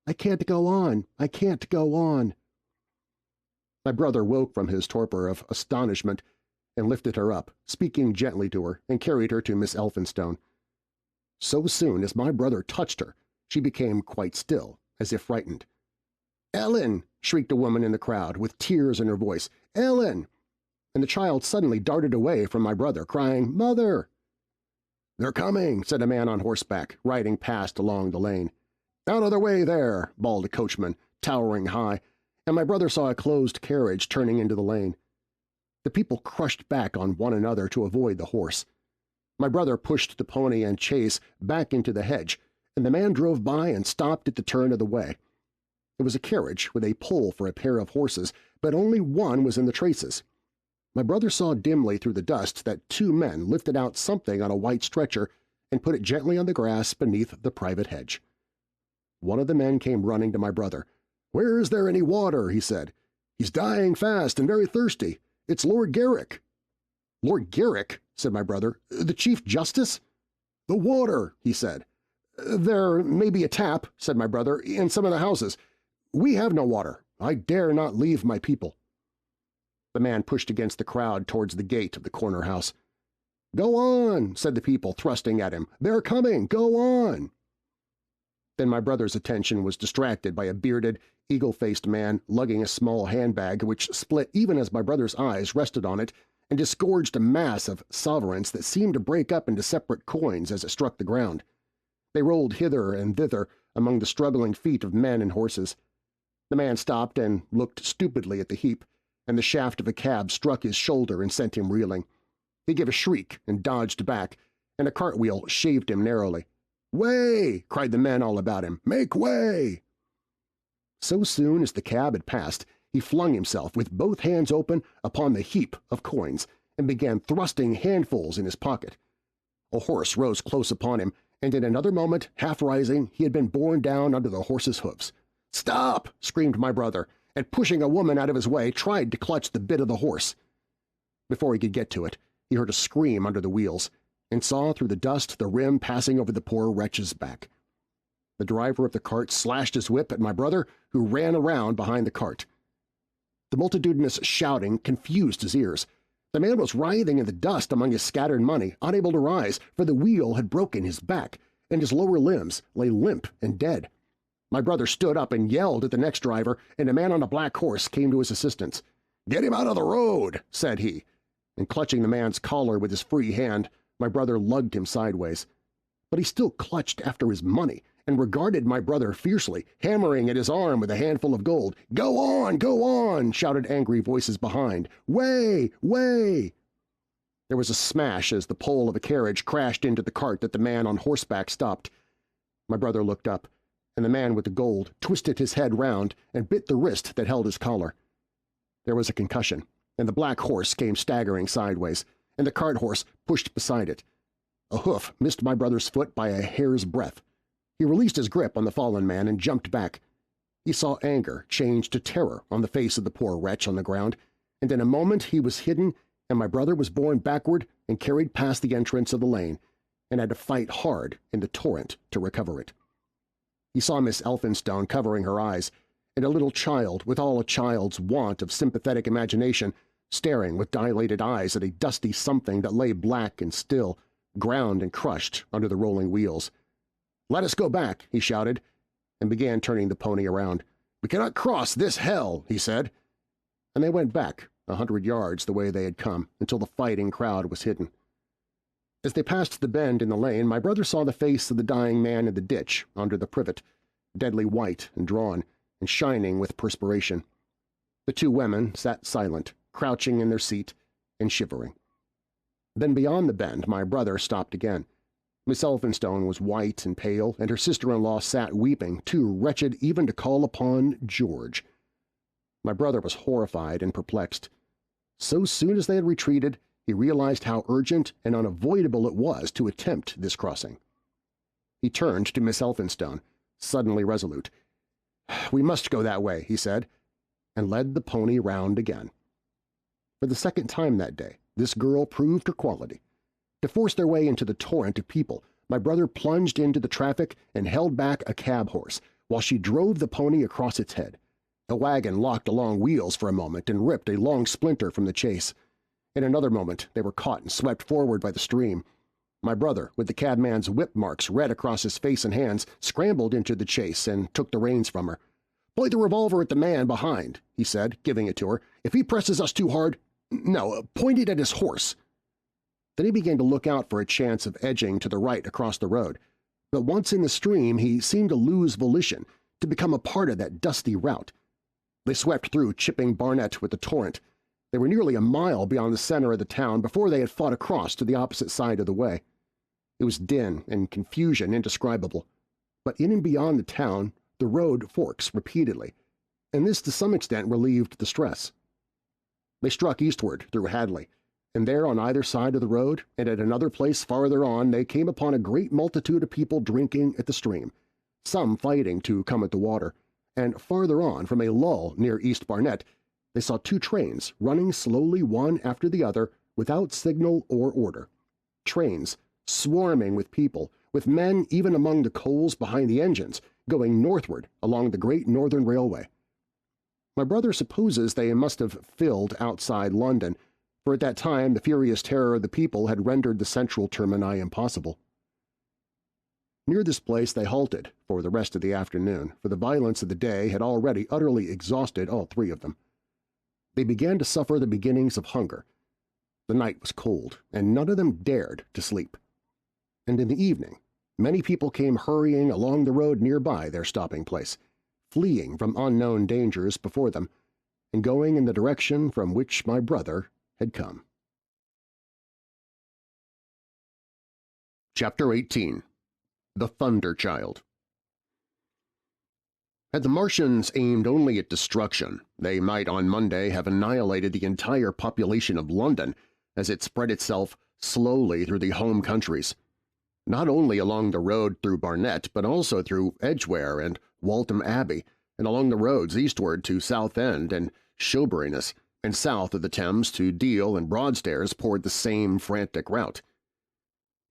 "I can't go on! I can't go on!" My brother woke from his torpor of astonishment and lifted her up, speaking gently to her, and carried her to Miss Elphinstone. So soon as my brother touched her, she became quite still, as if frightened. "Ellen!" shrieked a woman in the crowd, with tears in her voice. "Ellen!" And the child suddenly darted away from my brother, crying, "Mother!" "They're coming," said a man on horseback, riding past along the lane. "Out of the way there!" bawled a coachman, towering high, and my brother saw a closed carriage turning into the lane. The people crushed back on one another to avoid the horse. My brother pushed the pony and chaise back into the hedge, and the man drove by and stopped at the turn of the way. It was a carriage with a pull for a pair of horses, but only one was in the traces. My brother saw dimly through the dust that 2 men lifted out something on a white stretcher and put it gently on the grass beneath the private hedge. One of the men came running to my brother. "Where is there any water?" he said. "He's dying fast and very thirsty. It's Lord Garrick." "Lord Garrick?" said my brother. "The Chief Justice?" "The water," he said. "There may be a tap," said my brother, "in some of the houses. We have no water. I dare not leave my people." The man pushed against the crowd towards the gate of the corner house. "Go on," said the people, thrusting at him. "They're coming! Go on!" Then my brother's attention was distracted by a bearded, eagle-faced man lugging a small handbag which split even as my brother's eyes rested on it and disgorged a mass of sovereigns that seemed to break up into separate coins as it struck the ground. They rolled hither and thither among the struggling feet of men and horses. The man stopped and looked stupidly at the heap, and the shaft of a cab struck his shoulder and sent him reeling. He gave a shriek and dodged back, and a cartwheel shaved him narrowly. "Way!" cried the men all about him. "Make way!" So soon as the cab had passed, he flung himself with both hands open upon the heap of coins and began thrusting handfuls in his pocket. A horse rose close upon him, and in another moment, half rising, he had been borne down under the horse's hoofs. "Stop!" screamed my brother, and pushing a woman out of his way, tried to clutch the bit of the horse. Before he could get to it, he heard a scream under the wheels, and saw through the dust the rim passing over the poor wretch's back. The driver of the cart slashed his whip at my brother, who ran around behind the cart. The multitudinous shouting confused his ears. The man was writhing in the dust among his scattered money, unable to rise, for the wheel had broken his back, and his lower limbs lay limp and dead. My brother stood up and yelled at the next driver, and a man on a black horse came to his assistance. "Get him out of the road," said he, and clutching the man's collar with his free hand, my brother lugged him sideways. But he still clutched after his money and regarded my brother fiercely, hammering at his arm with a handful of gold. "Go on! Go on!" shouted angry voices behind. "Way! Way!" There was a smash as the pole of a carriage crashed into the cart that the man on horseback stopped. My brother looked up, and the man with the gold twisted his head round and bit the wrist that held his collar. There was a concussion, and the black horse came staggering sideways, and the cart horse pushed beside it. A hoof missed my brother's foot by a hair's breadth. He released his grip on the fallen man and jumped back. He saw anger change to terror on the face of the poor wretch on the ground, and in a moment he was hidden, and my brother was borne backward and carried past the entrance of the lane, and had to fight hard in the torrent to recover it. He saw Miss Elphinstone covering her eyes, and a little child, with all a child's want of sympathetic imagination, staring with dilated eyes at a dusty something that lay black and still, ground and crushed under the rolling wheels. "Let us go back," he shouted, and began turning the pony around. "We cannot cross this hell," he said. And they went back 100 yards the way they had come until the fighting crowd was hidden. As they passed the bend in the lane, my brother saw the face of the dying man in the ditch under the privet, deadly white and drawn, and shining with perspiration. The two women sat silent, crouching in their seat and shivering. Then beyond the bend my brother stopped again. Miss Elphinstone was white and pale, and her sister-in-law sat weeping, too wretched even to call upon George. My brother was horrified and perplexed. So soon as they had retreated, he realized how urgent and unavoidable it was to attempt this crossing. He turned to Miss Elphinstone, suddenly resolute. "We must go that way," he said, and led the pony round again. For the second time that day, this girl proved her quality. To force their way into the torrent of people, my brother plunged into the traffic and held back a cab horse, while she drove the pony across its head. A wagon locked along wheels for a moment and ripped a long splinter from the chase. In another moment they were caught and swept forward by the stream. My brother, with the cabman's whip marks red across his face and hands, scrambled into the chase and took the reins from her. "Point the revolver at the man behind," he said, giving it to her. "If he presses us too hard— No, point it at his horse." Then he began to look out for a chance of edging to the right across the road. But once in the stream he seemed to lose volition, to become a part of that dusty route. They swept through Chipping Barnet with the torrent. They were nearly a mile beyond the center of the town before they had fought across to the opposite side of the way. It was din and confusion indescribable. But in and beyond the town the road forks repeatedly, and this to some extent relieved the stress. They struck eastward through Hadley, and there on either side of the road and at another place farther on they came upon a great multitude of people drinking at the stream, some fighting to come at the water, and farther on from a lull near East Barnet they saw two trains running slowly one after the other without signal or order. Trains swarming with people, with men even among the coals behind the engines, going northward along the Great Northern Railway. My brother supposes they must have filled outside London, for at that time the furious terror of the people had rendered the central termini impossible. Near this place they halted for the rest of the afternoon, for the violence of the day had already utterly exhausted all three of them. They began to suffer the beginnings of hunger. The night was cold, and none of them dared to sleep. And in the evening many people came hurrying along the road nearby their stopping place, fleeing from unknown dangers before them, and going in the direction from which my brother had come. Chapter 18. The Thunder Child. Had the Martians aimed only at destruction, they might on Monday have annihilated the entire population of London as it spread itself slowly through the home countries, not only along the road through Barnet but also through Edgware and Waltham Abbey, and along the roads eastward to Southend and Shoeburyness, and south of the Thames to Deal and Broadstairs poured the same frantic rout.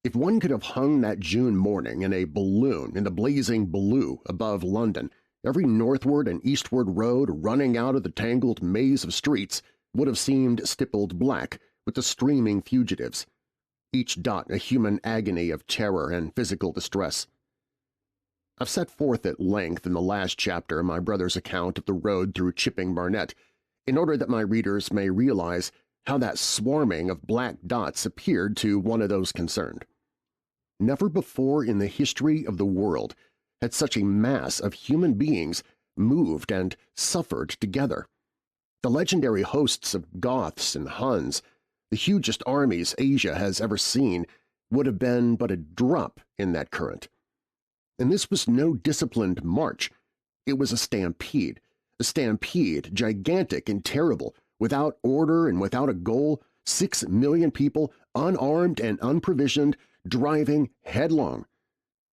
If one could have hung that June morning in a balloon in the blazing blue above London, every northward and eastward road running out of the tangled maze of streets would have seemed stippled black with the streaming fugitives, each dot a human agony of terror and physical distress. I've set forth at length in the last chapter my brother's account of the road through Chipping Barnet, in order that my readers may realize how that swarming of black dots appeared to one of those concerned. Never before in the history of the world had such a mass of human beings moved and suffered together. The legendary hosts of Goths and Huns, the hugest armies Asia has ever seen, would have been but a drop in that current. And this was no disciplined march. It was a stampede gigantic and terrible, without order and without a goal, 6 million people, unarmed and unprovisioned, driving headlong.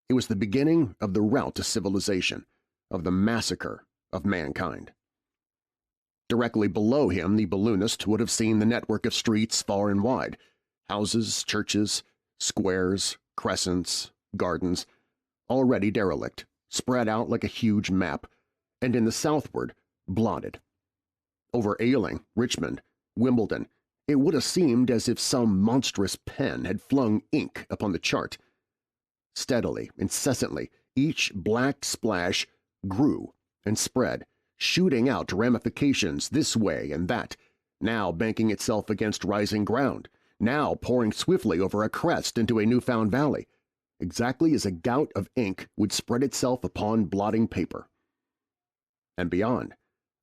It was the beginning of the rout to civilization, of the massacre of mankind. Directly below him the balloonist would have seen the network of streets far and wide, houses, churches, squares, crescents, gardens, already derelict, spread out like a huge map, and in the southward blotted. Over Ealing, Richmond, Wimbledon, It would have seemed as if some monstrous pen had flung ink upon the chart. Steadily, incessantly, each black splash grew and spread, shooting out ramifications this way and that, now banking itself against rising ground, now pouring swiftly over a crest into a newfound valley, exactly as a gout of ink would spread itself upon blotting paper. And beyond,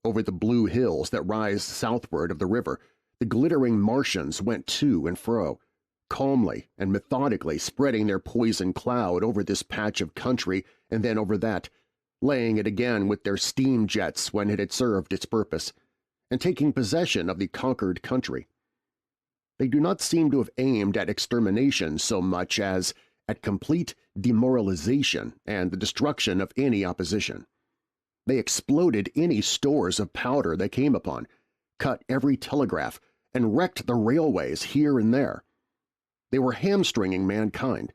over the blue hills that rise southward of the river, the glittering Martians went to and fro, calmly and methodically spreading their poison cloud over this patch of country and then over that, laying it again with their steam jets when it had served its purpose, and taking possession of the conquered country. They do not seem to have aimed at extermination so much as at complete demoralization and the destruction of any opposition. They exploded any stores of powder they came upon, cut every telegraph, and wrecked the railways here and there. They were hamstringing mankind.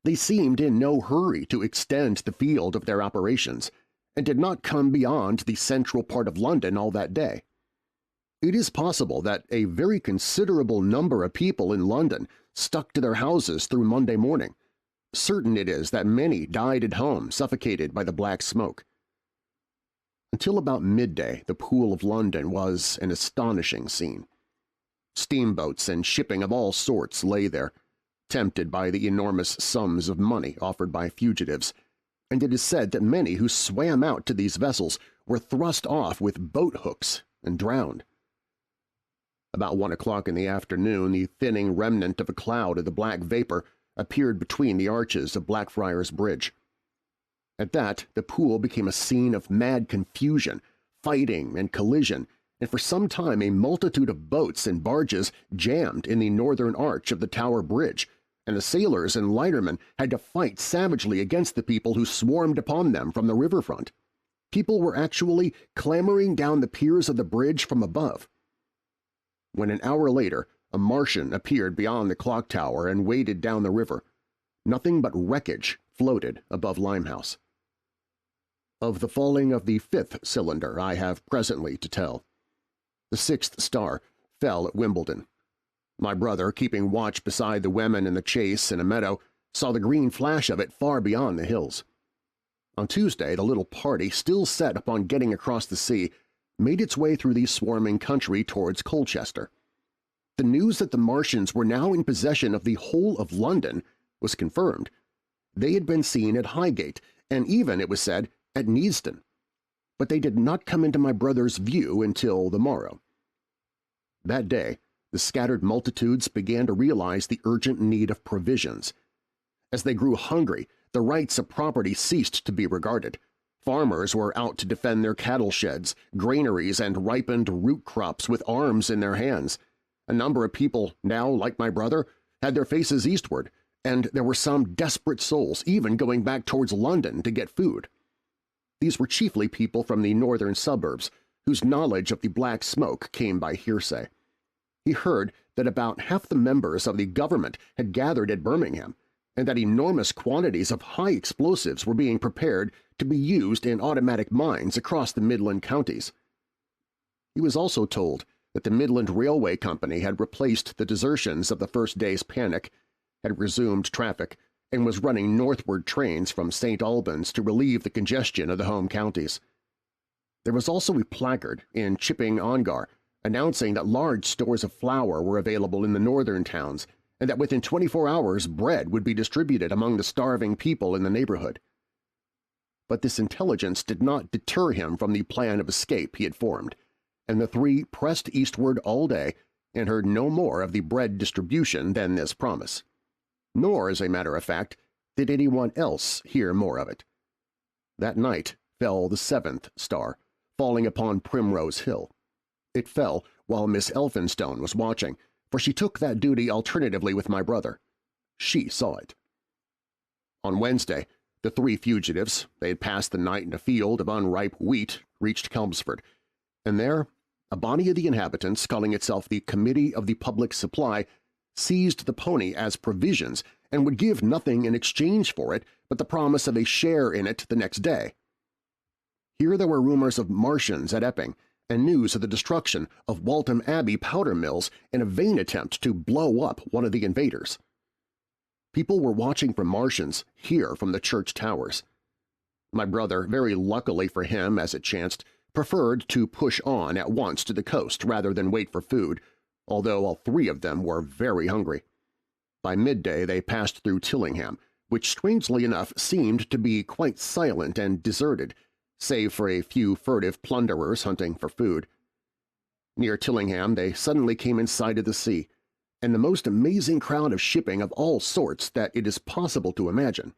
They seemed in no hurry to extend the field of their operations, and did not come beyond the central part of London all that day. It is possible that a very considerable number of people in London stuck to their houses through Monday morning. Certain it is that many died at home suffocated by the black smoke. Until about midday, the Pool of London was an astonishing scene. Steamboats and shipping of all sorts lay there, tempted by the enormous sums of money offered by fugitives, and it is said that many who swam out to these vessels were thrust off with boat hooks and drowned. About 1 o'clock in the afternoon, the thinning remnant of a cloud of the black vapor appeared between the arches of Blackfriars Bridge. At that, the pool became a scene of mad confusion, fighting and collision, and for some time a multitude of boats and barges jammed in the northern arch of the Tower Bridge, and the sailors and lightermen had to fight savagely against the people who swarmed upon them from the riverfront. People were actually clambering down the piers of the bridge from above. When an hour later a Martian appeared beyond the clock tower and waded down the river, nothing but wreckage floated above Limehouse. Of the falling of the 5th cylinder I have presently to tell. The 6th star fell at Wimbledon. My brother, keeping watch beside the women in the chase in a meadow, saw the green flash of it far beyond the hills. On Tuesday the little party, still set upon getting across the sea, made its way through the swarming country towards Colchester. The news that the Martians were now in possession of the whole of London was confirmed. They had been seen at Highgate, and even, it was said, at Neasden. But they did not come into my brother's view until the morrow. That day, the scattered multitudes began to realize the urgent need of provisions. As they grew hungry, the rights of property ceased to be regarded. Farmers were out to defend their cattle sheds, granaries, and ripened root crops with arms in their hands. A number of people now, like my brother, had their faces eastward, and there were some desperate souls even going back towards London to get food. These were chiefly people from the northern suburbs, whose knowledge of the black smoke came by hearsay. He heard that about half the members of the government had gathered at Birmingham, and that enormous quantities of high explosives were being prepared to be used in automatic mines across the Midland counties. He was also told that the Midland Railway Company had replaced the desertions of the first day's panic, had resumed traffic, and was running northward trains from St. Albans to relieve the congestion of the home counties. There was also a placard in Chipping Ongar announcing that large stores of flour were available in the northern towns and that within 24 hours bread would be distributed among the starving people in the neighborhood. But this intelligence did not deter him from the plan of escape he had formed, and the three pressed eastward all day and heard no more of the bread distribution than this promise. Nor, as a matter of fact, did anyone else hear more of it. That night fell the 7th star, falling upon Primrose Hill. It fell while Miss Elphinstone was watching, for she took that duty alternatively with my brother. She saw it. On Wednesday, the three fugitives, they had passed the night in a field of unripe wheat, reached Chelmsford, and there a body of the inhabitants, calling itself the Committee of the Public Supply, seized the pony as provisions and would give nothing in exchange for it but the promise of a share in it the next day. Here there were rumors of Martians at Epping, and news of the destruction of Waltham Abbey powder mills in a vain attempt to blow up one of the invaders. People were watching for Martians here from the church towers. My brother, very luckily for him as it chanced, preferred to push on at once to the coast rather than wait for food, although all three of them were very hungry. By midday they passed through Tillingham, which strangely enough seemed to be quite silent and deserted, save for a few furtive plunderers hunting for food. Near Tillingham they suddenly came in sight of the sea, and the most amazing crowd of shipping of all sorts that it is possible to imagine.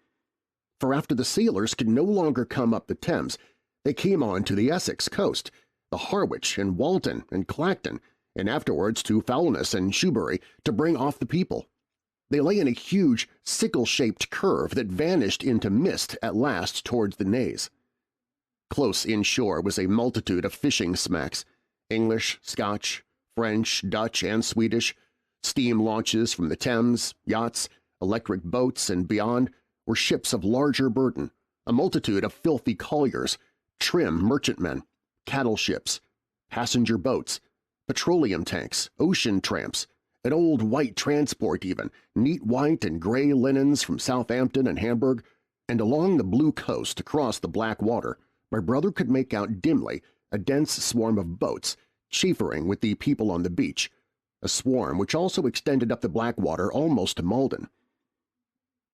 For after the sailors could no longer come up the Thames, they came on to the Essex coast, the Harwich and Walton and Clacton, and afterwards to Foulness and Shoebury to bring off the people. They lay in a huge, sickle-shaped curve that vanished into mist at last towards the Naze. Close inshore was a multitude of fishing smacks, English, Scotch, French, Dutch, and Swedish. Steam launches from the Thames, yachts, electric boats, and beyond were ships of larger burden, a multitude of filthy colliers, trim merchantmen, cattle ships, passenger boats, petroleum tanks, ocean tramps, an old white transport even, neat white and gray linens from Southampton and Hamburg, and along the blue coast across the black water my brother could make out dimly a dense swarm of boats chaffering with the people on the beach, a swarm which also extended up the Blackwater almost to Malden.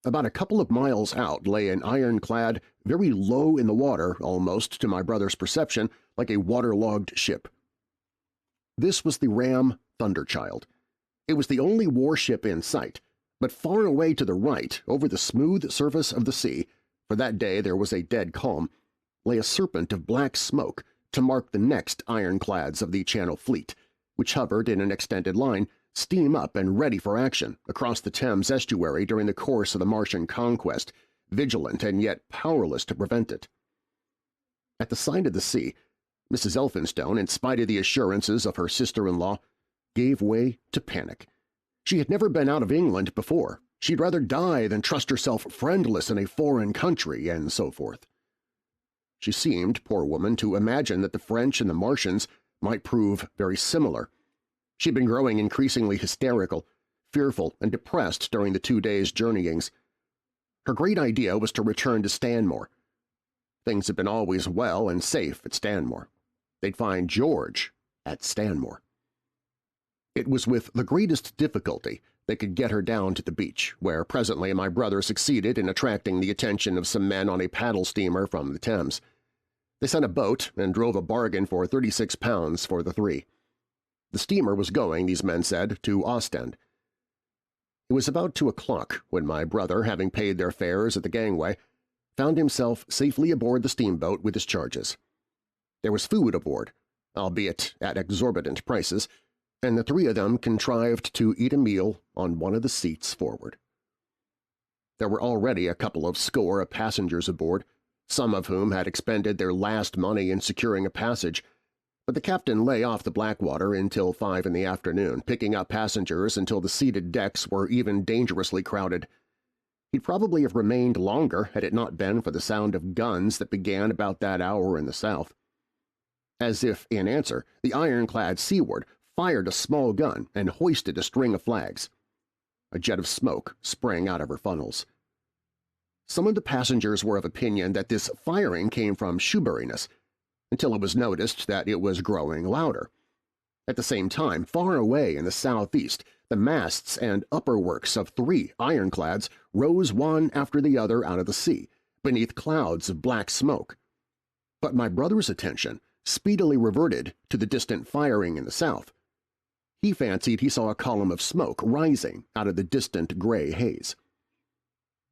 About a couple of miles out lay an ironclad, very low in the water almost to my brother's perception, like a waterlogged ship. This was the ram Thunderchild. It was the only warship in sight, but far away to the right, over the smooth surface of the sea, for that day there was a dead calm, lay a serpent of black smoke to mark the next ironclads of the Channel Fleet, which hovered in an extended line, steam up and ready for action across the Thames estuary during the course of the Martian conquest, vigilant and yet powerless to prevent it. At the sight of the sea, Mrs. Elphinstone, in spite of the assurances of her sister-in-law, gave way to panic. She had never been out of England before. She'd rather die than trust herself friendless in a foreign country, and so forth. She seemed, poor woman, to imagine that the French and the Martians might prove very similar. She'd been growing increasingly hysterical, fearful, and depressed during the 2 days' journeyings. Her great idea was to return to Stanmore. Things had been always well and safe at Stanmore. They'd find George at Stanmore. It was with the greatest difficulty they could get her down to the beach, where presently my brother succeeded in attracting the attention of some men on a paddle steamer from the Thames. They sent a boat and drove a bargain for £36 for the three. The steamer was going, these men said, to Ostend. It was about 2 o'clock when my brother, having paid their fares at the gangway, found himself safely aboard the steamboat with his charges. There was food aboard, albeit at exorbitant prices, and the three of them contrived to eat a meal on one of the seats forward. There were already a couple of score of passengers aboard, some of whom had expended their last money in securing a passage, but the captain lay off the Blackwater until 5 in the afternoon, picking up passengers until the seated decks were even dangerously crowded. He'd probably have remained longer had it not been for the sound of guns that began about that hour in the south. As if in answer, the ironclad seaward fired a small gun and hoisted a string of flags. A jet of smoke sprang out of her funnels. Some of the passengers were of opinion that this firing came from Shoeburyness, until it was noticed that it was growing louder. At the same time, far away in the southeast, the masts and upper works of 3 ironclads rose one after the other out of the sea, beneath clouds of black smoke. But my brother's attention speedily reverted to the distant firing in the south. He fancied he saw a column of smoke rising out of the distant gray haze.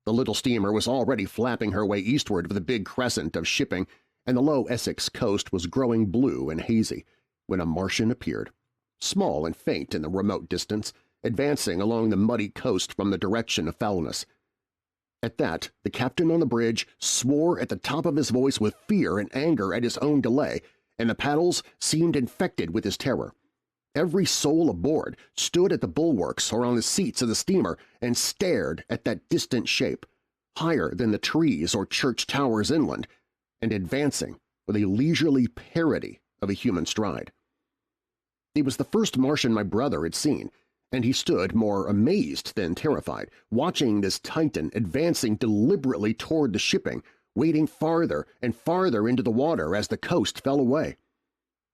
The little steamer was already flapping her way eastward with a big crescent of shipping, and the low Essex coast was growing blue and hazy when a Martian appeared, small and faint in the remote distance, advancing along the muddy coast from the direction of Foulness. At that, the captain on the bridge swore at the top of his voice with fear and anger at his own delay, and the paddles seemed infected with his terror. Every soul aboard stood at the bulwarks or on the seats of the steamer and stared at that distant shape, higher than the trees or church towers inland, and advancing with a leisurely parody of a human stride. He was the first Martian my brother had seen, and he stood more amazed than terrified, watching this titan advancing deliberately toward the shipping, wading farther and farther into the water as the coast fell away.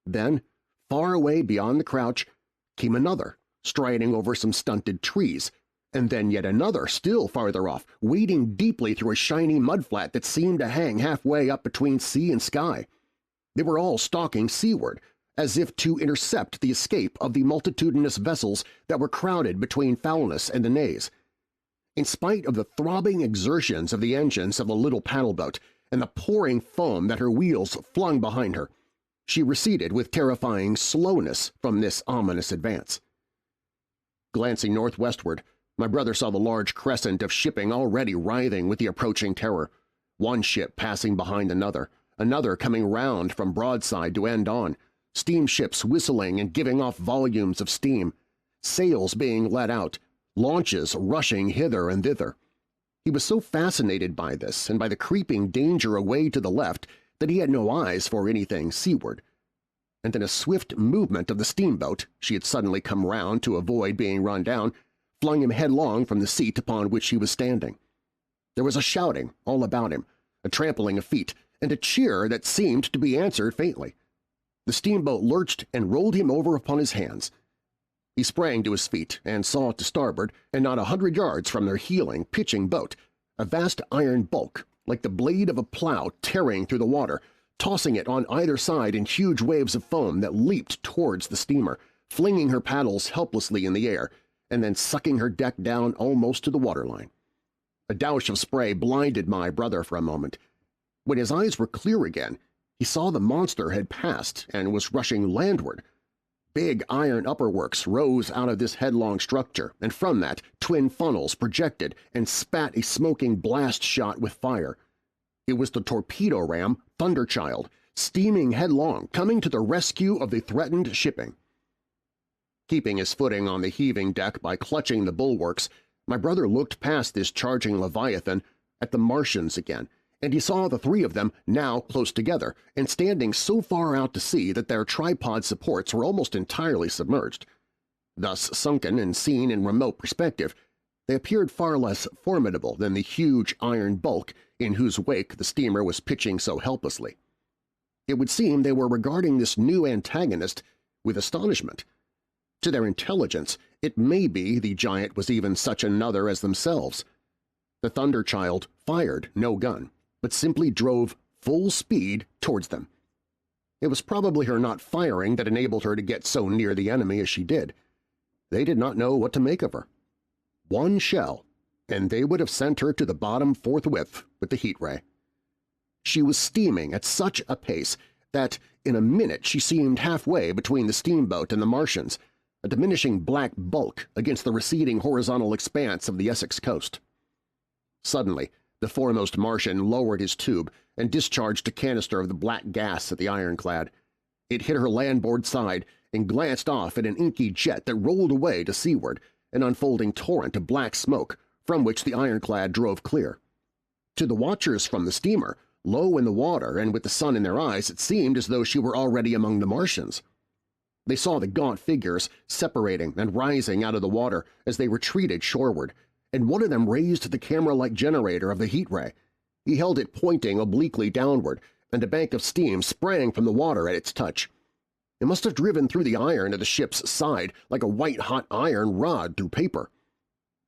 Then, far away beyond the crouch, came another, striding over some stunted trees, and then yet another still farther off, wading deeply through a shiny mudflat that seemed to hang halfway up between sea and sky. They were all stalking seaward, as if to intercept the escape of the multitudinous vessels that were crowded between Foulness and the Naze. In spite of the throbbing exertions of the engines of the little paddle-boat and the pouring foam that her wheels flung behind her, she receded with terrifying slowness from this ominous advance. Glancing northwestward, my brother saw the large crescent of shipping already writhing with the approaching terror, one ship passing behind another coming round from broadside to end on, steamships whistling and giving off volumes of steam, sails being let out, launches rushing hither and thither. He was so fascinated by this and by the creeping danger away to the left that he had no eyes for anything seaward. And in a swift movement of the steamboat she had suddenly come round to avoid being run down, flung him headlong from the seat upon which he was standing. There was a shouting all about him, a trampling of feet, and a cheer that seemed to be answered faintly. The steamboat lurched and rolled him over upon his hands. He sprang to his feet and saw to starboard, and not 100 yards from their heeling, pitching boat, a vast iron bulk, like the blade of a plow tearing through the water, tossing it on either side in huge waves of foam that leaped towards the steamer, flinging her paddles helplessly in the air, and then sucking her deck down almost to the waterline. A douche of spray blinded my brother for a moment. When his eyes were clear again, he saw the monster had passed and was rushing landward. Big iron upperworks rose out of this headlong structure, and from that twin funnels projected and spat a smoking blast shot with fire. It was the torpedo ram Thunderchild, steaming headlong, coming to the rescue of the threatened shipping. Keeping his footing on the heaving deck by clutching the bulwarks, my brother looked past this charging leviathan at the Martians again, and he saw the three of them now close together and standing so far out to sea that their tripod supports were almost entirely submerged. Thus sunken and seen in remote perspective, they appeared far less formidable than the huge iron bulk in whose wake the steamer was pitching so helplessly. It would seem they were regarding this new antagonist with astonishment. To their intelligence, it may be the giant was even such another as themselves. The Thunderchild fired no gun, but simply drove full speed towards them. It was probably her not firing that enabled her to get so near the enemy as she did. They did not know what to make of her. One shell, and they would have sent her to the bottom forthwith with the heat ray. She was steaming at such a pace that in a minute she seemed halfway between the steamboat and the Martians, a diminishing black bulk against the receding horizontal expanse of the Essex coast. Suddenly, the foremost Martian lowered his tube and discharged a canister of the black gas at the ironclad. It hit her landboard side and glanced off in an inky jet that rolled away to seaward, an unfolding torrent of black smoke from which the ironclad drove clear. To the watchers from the steamer, low in the water and with the sun in their eyes, it seemed as though she were already among the Martians. They saw the gaunt figures separating and rising out of the water as they retreated shoreward, and one of them raised the camera-like generator of the heat ray. He held it pointing obliquely downward, and a bank of steam sprang from the water at its touch. It must have driven through the iron of the ship's side like a white-hot iron rod through paper.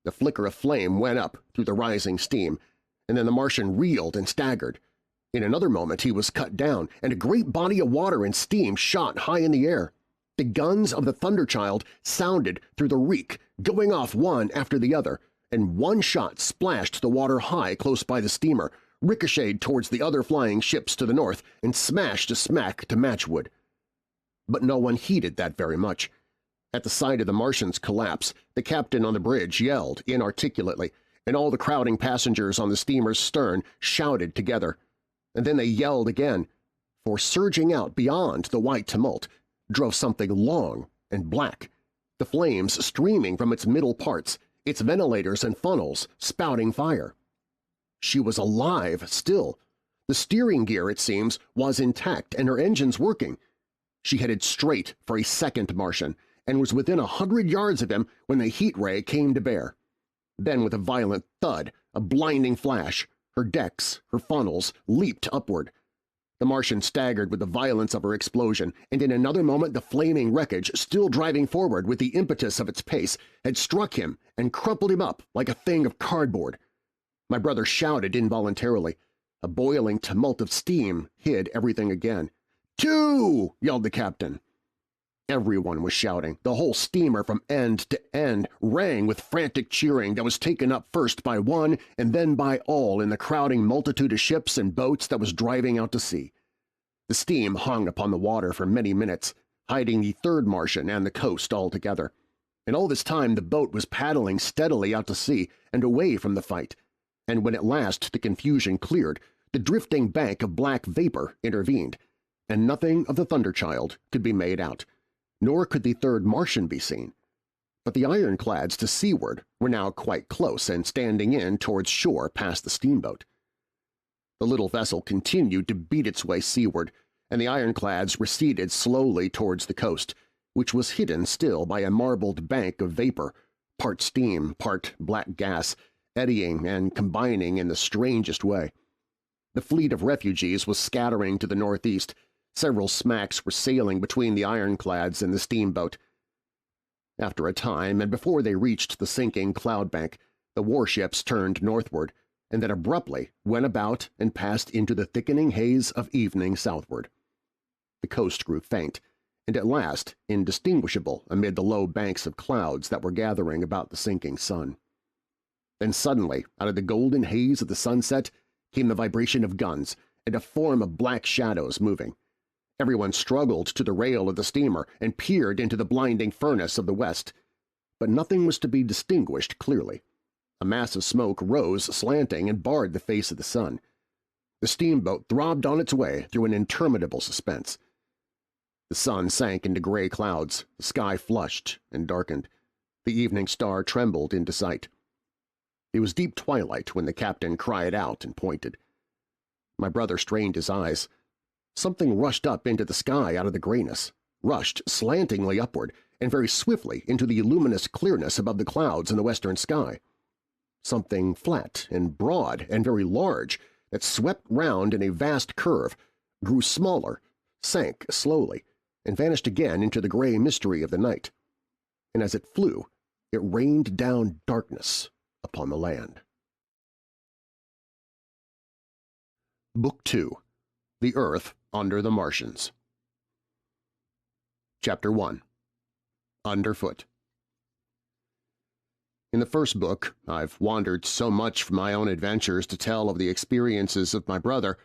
The flicker of flame went up through the rising steam, and then the Martian reeled and staggered. In another moment he was cut down, and a great body of water and steam shot high in the air. The guns of the Thunderchild sounded through the reek, going off one after the other, and one shot splashed the water high close by the steamer, ricocheted towards the other flying ships to the north, and smashed a smack to matchwood. But no one heeded that very much. At the sight of the Martian's collapse, the captain on the bridge yelled inarticulately, and all the crowding passengers on the steamer's stern shouted together. And then they yelled again, for surging out beyond the white tumult drove something long and black, the flames streaming from its middle parts, its ventilators and funnels spouting fire. She was alive still. The steering gear, it seems, was intact and her engines working. She headed straight for a second Martian and was within 100 yards of him when the heat ray came to bear. Then with a violent thud, a blinding flash, her decks, her funnels, leaped upward. The Martian staggered with the violence of her explosion, and in another moment the flaming wreckage, still driving forward with the impetus of its pace, had struck him and crumpled him up like a thing of cardboard. My brother shouted involuntarily. A boiling tumult of steam hid everything again. "Two!" yelled the captain. Everyone was shouting. The whole steamer from end to end rang with frantic cheering that was taken up first by one and then by all in the crowding multitude of ships and boats that was driving out to sea. The steam hung upon the water for many minutes, hiding the third Martian and the coast altogether. And all this time the boat was paddling steadily out to sea and away from the fight, and when at last the confusion cleared, the drifting bank of black vapor intervened, and nothing of the Thunderchild could be made out, nor could the third Martian be seen. But the ironclads to seaward were now quite close and standing in towards shore past the steamboat. The little vessel continued to beat its way seaward, and the ironclads receded slowly towards the coast, which was hidden still by a marbled bank of vapor, part steam, part black gas, eddying and combining in the strangest way. The fleet of refugees was scattering to the northeast. Several smacks were sailing between the ironclads and the steamboat. After a time, and before they reached the sinking cloud bank, the warships turned northward, and then abruptly went about and passed into the thickening haze of evening southward. The coast grew faint, and at last indistinguishable amid the low banks of clouds that were gathering about the sinking sun. Then suddenly, out of the golden haze of the sunset, came the vibration of guns and a form of black shadows moving. Everyone struggled to the rail of the steamer and peered into the blinding furnace of the west, but nothing was to be distinguished clearly. A mass of smoke rose slanting and barred the face of the sun. The steamboat throbbed on its way through an interminable suspense. The sun sank into gray clouds, the sky flushed and darkened. The evening star trembled into sight. It was deep twilight when the captain cried out and pointed. My brother strained his eyes. Something rushed up into the sky out of the grayness, rushed slantingly upward and very swiftly into the luminous clearness above the clouds in the western sky. Something flat and broad and very large that swept round in a vast curve, grew smaller, sank slowly, and vanished again into the gray mystery of the night. And as it flew, it rained down darkness upon the land. Book 2. The Earth Under the Martians. Chapter 1. Underfoot. In the first book, I've wandered so much from my own adventures to tell of the experiences of my brother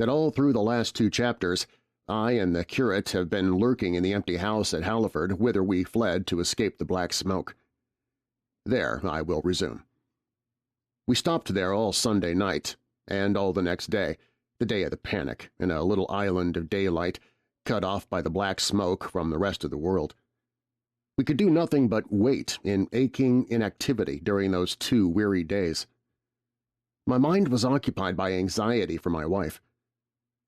that all through the last 2 chapters I and the curate have been lurking in the empty house at Halliford whither we fled to escape the black smoke. There I will resume. We stopped there all Sunday night, and all the next day, the day of the panic, in a little island of daylight, cut off by the black smoke from the rest of the world. We could do nothing but wait in aching inactivity during those 2 weary days. My mind was occupied by anxiety for my wife.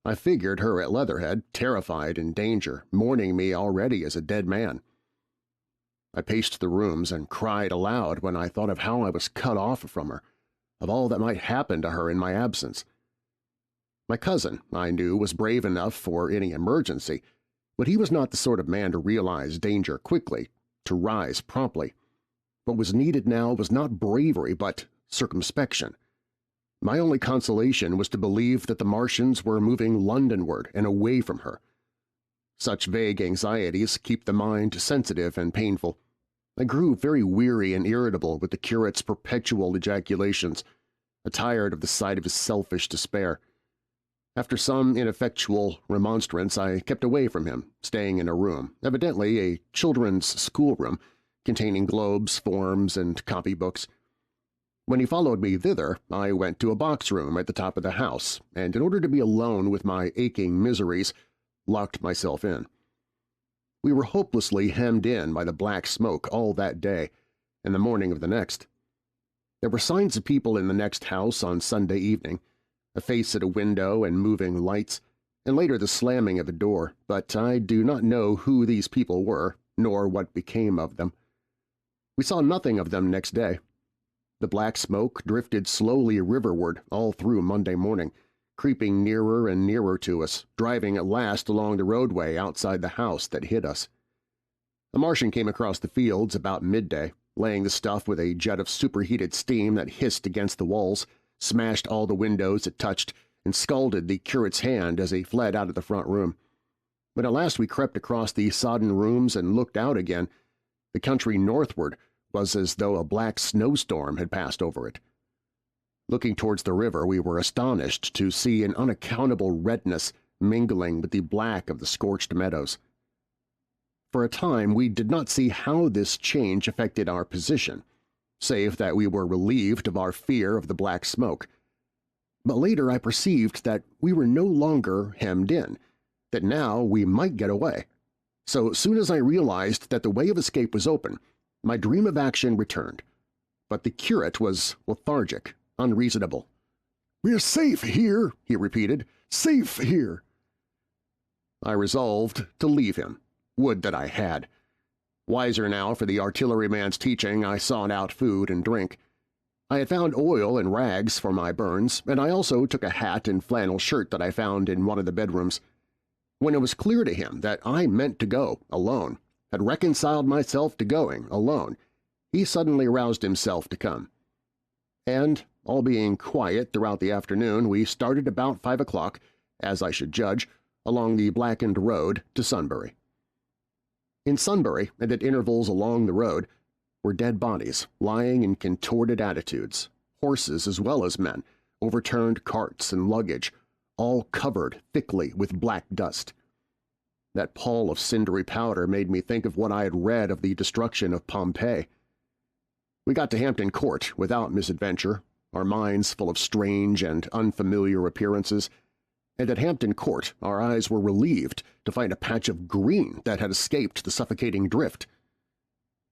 I figured her at Leatherhead, terrified in danger, mourning me already as a dead man. I paced the rooms and cried aloud when I thought of how I was cut off from her, of all that might happen to her in my absence. My cousin, I knew, was brave enough for any emergency, but he was not the sort of man to realize danger quickly, to rise promptly. What was needed now was not bravery but circumspection. My only consolation was to believe that the Martians were moving Londonward and away from her. Such vague anxieties keep the mind sensitive and painful. I grew very weary and irritable with the curate's perpetual ejaculations, tired of the sight of his selfish despair. After some ineffectual remonstrance, I kept away from him, staying in a room, evidently a children's schoolroom, containing globes, forms, and copybooks. When he followed me thither, I went to a box room at the top of the house, and in order to be alone with my aching miseries, locked myself in. We were hopelessly hemmed in by the black smoke all that day and the morning of the next. There were signs of people in the next house on Sunday evening, a face at a window and moving lights, and later the slamming of a door, but I do not know who these people were, nor what became of them. We saw nothing of them next day. The black smoke drifted slowly riverward all through Monday morning, creeping nearer and nearer to us, driving at last along the roadway outside the house that hid us. A Martian came across the fields about midday, laying the stuff with a jet of superheated steam that hissed against the walls, smashed all the windows it touched, and scalded the curate's hand as he fled out of the front room. When at last we crept across the sodden rooms and looked out again, the country northward was as though a black snowstorm had passed over it. Looking towards the river, we were astonished to see an unaccountable redness mingling with the black of the scorched meadows. For a time we did not see how this change affected our position, save that we were relieved of our fear of the black smoke. But later I perceived that we were no longer hemmed in, that now we might get away. So soon as I realized that the way of escape was open, my dream of action returned. But the curate was lethargic, unreasonable. "We're safe here," he repeated. "Safe here." I resolved to leave him. Would that I had. Wiser now for the artilleryman's teaching, I sought out food and drink. I had found oil and rags for my burns, and I also took a hat and flannel shirt that I found in one of the bedrooms. When it was clear to him that I meant to go alone, had reconciled myself to going alone, he suddenly roused himself to come. And, all being quiet throughout the afternoon, we started about 5 o'clock, as I should judge, along the blackened road to Sunbury. In Sunbury, and at intervals along the road, were dead bodies lying in contorted attitudes, horses as well as men, overturned carts and luggage, all covered thickly with black dust. That pall of cindery powder made me think of what I had read of the destruction of Pompeii. We got to Hampton Court without misadventure, our minds full of strange and unfamiliar appearances, and at Hampton Court our eyes were relieved to find a patch of green that had escaped the suffocating drift.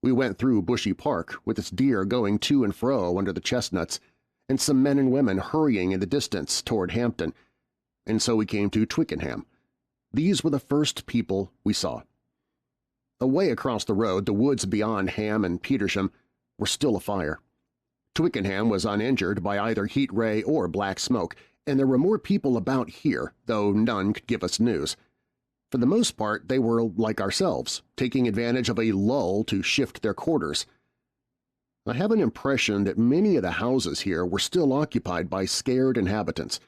We went through Bushy Park with its deer going to and fro under the chestnuts, and some men and women hurrying in the distance toward Hampton, and so we came to Twickenham. These were the first people we saw. Away across the road, the woods beyond Ham and Petersham were still afire. Twickenham was uninjured by either heat ray or black smoke, and there were more people about here, though none could give us news. For the most part, they were like ourselves, taking advantage of a lull to shift their quarters. I have an impression that many of the houses here were still occupied by scared inhabitants,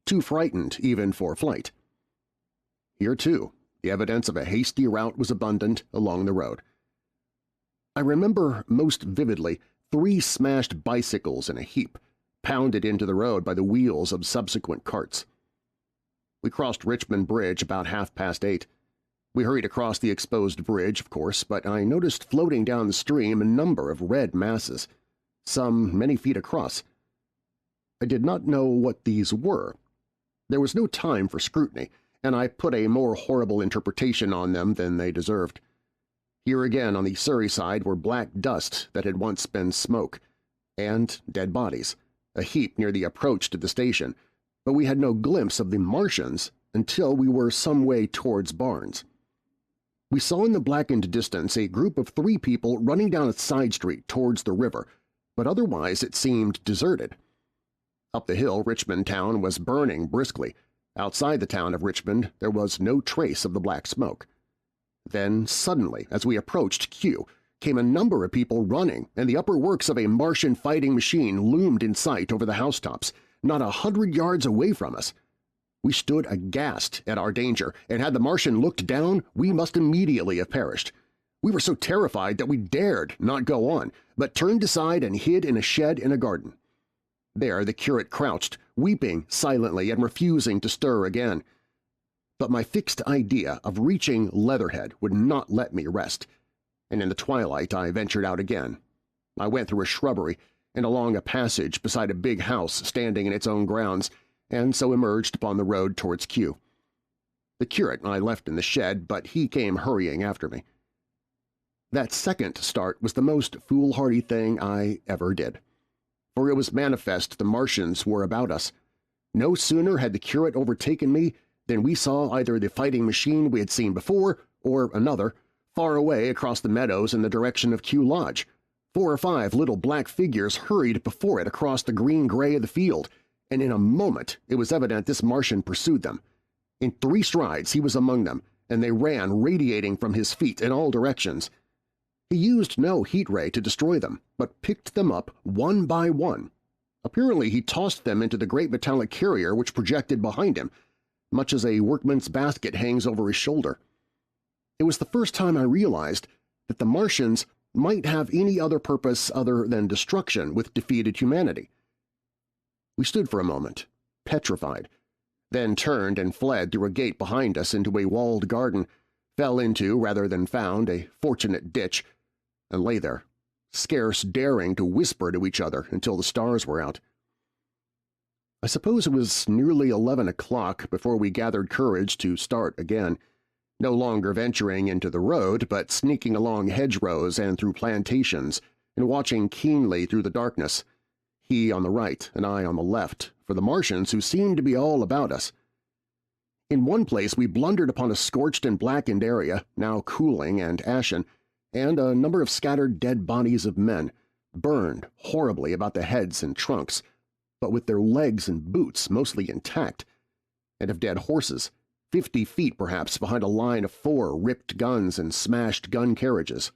too frightened even for flight. Here, too, the evidence of a hasty rout was abundant along the road. I remember most vividly 3 smashed bicycles in a heap, pounded into the road by the wheels of subsequent carts. We crossed Richmond Bridge about 8:30. We hurried across the exposed bridge, of course, but I noticed floating down the stream a number of red masses, some many feet across. I did not know what these were. There was no time for scrutiny, and I put a more horrible interpretation on them than they deserved. Here again on the Surrey side were black dust that had once been smoke, and dead bodies, a heap near the approach to the station, but we had no glimpse of the Martians until we were some way towards Barnes. We saw in the blackened distance a group of 3 people running down a side street towards the river, but otherwise it seemed deserted. Up the hill, Richmond town was burning briskly. Outside the town of Richmond there was no trace of the black smoke. Then suddenly, as we approached Kew, came a number of people running, and the upper works of a Martian fighting machine loomed in sight over the housetops, not 100 yards away from us. We stood aghast at our danger, and had the Martian looked down, we must immediately have perished. We were so terrified that we dared not go on, but turned aside and hid in a shed in a garden. There the curate crouched, weeping silently and refusing to stir again. But my fixed idea of reaching Leatherhead would not let me rest, and in the twilight I ventured out again. I went through a shrubbery and along a passage beside a big house standing in its own grounds, and so emerged upon the road towards Kew. The curate I left in the shed, but he came hurrying after me. That second start was the most foolhardy thing I ever did, for it was manifest the Martians were about us. No sooner had the curate overtaken me Then we saw either the fighting machine we had seen before or another, far away across the meadows in the direction of Q Lodge. 4 or 5 little black figures hurried before it across the green-gray of the field, and in a moment it was evident this Martian pursued them. In 3 strides he was among them, and they ran radiating from his feet in all directions. He used no heat ray to destroy them, but picked them up one by one. Apparently he tossed them into the great metallic carrier which projected behind him, much as a workman's basket hangs over his shoulder. It was the first time I realized that the Martians might have any other purpose other than destruction with defeated humanity. We stood for a moment, petrified, then turned and fled through a gate behind us into a walled garden, fell into, rather than found, a fortunate ditch, and lay there, scarce daring to whisper to each other until the stars were out. I suppose it was nearly 11 o'clock before we gathered courage to start again, no longer venturing into the road but sneaking along hedgerows and through plantations and watching keenly through the darkness, he on the right and I on the left, for the Martians who seemed to be all about us. In one place we blundered upon a scorched and blackened area, now cooling and ashen, and a number of scattered dead bodies of men, burned horribly about the heads and trunks, but with their legs and boots mostly intact, and of dead horses, 50 feet perhaps behind a line of 4 ripped guns and smashed gun carriages.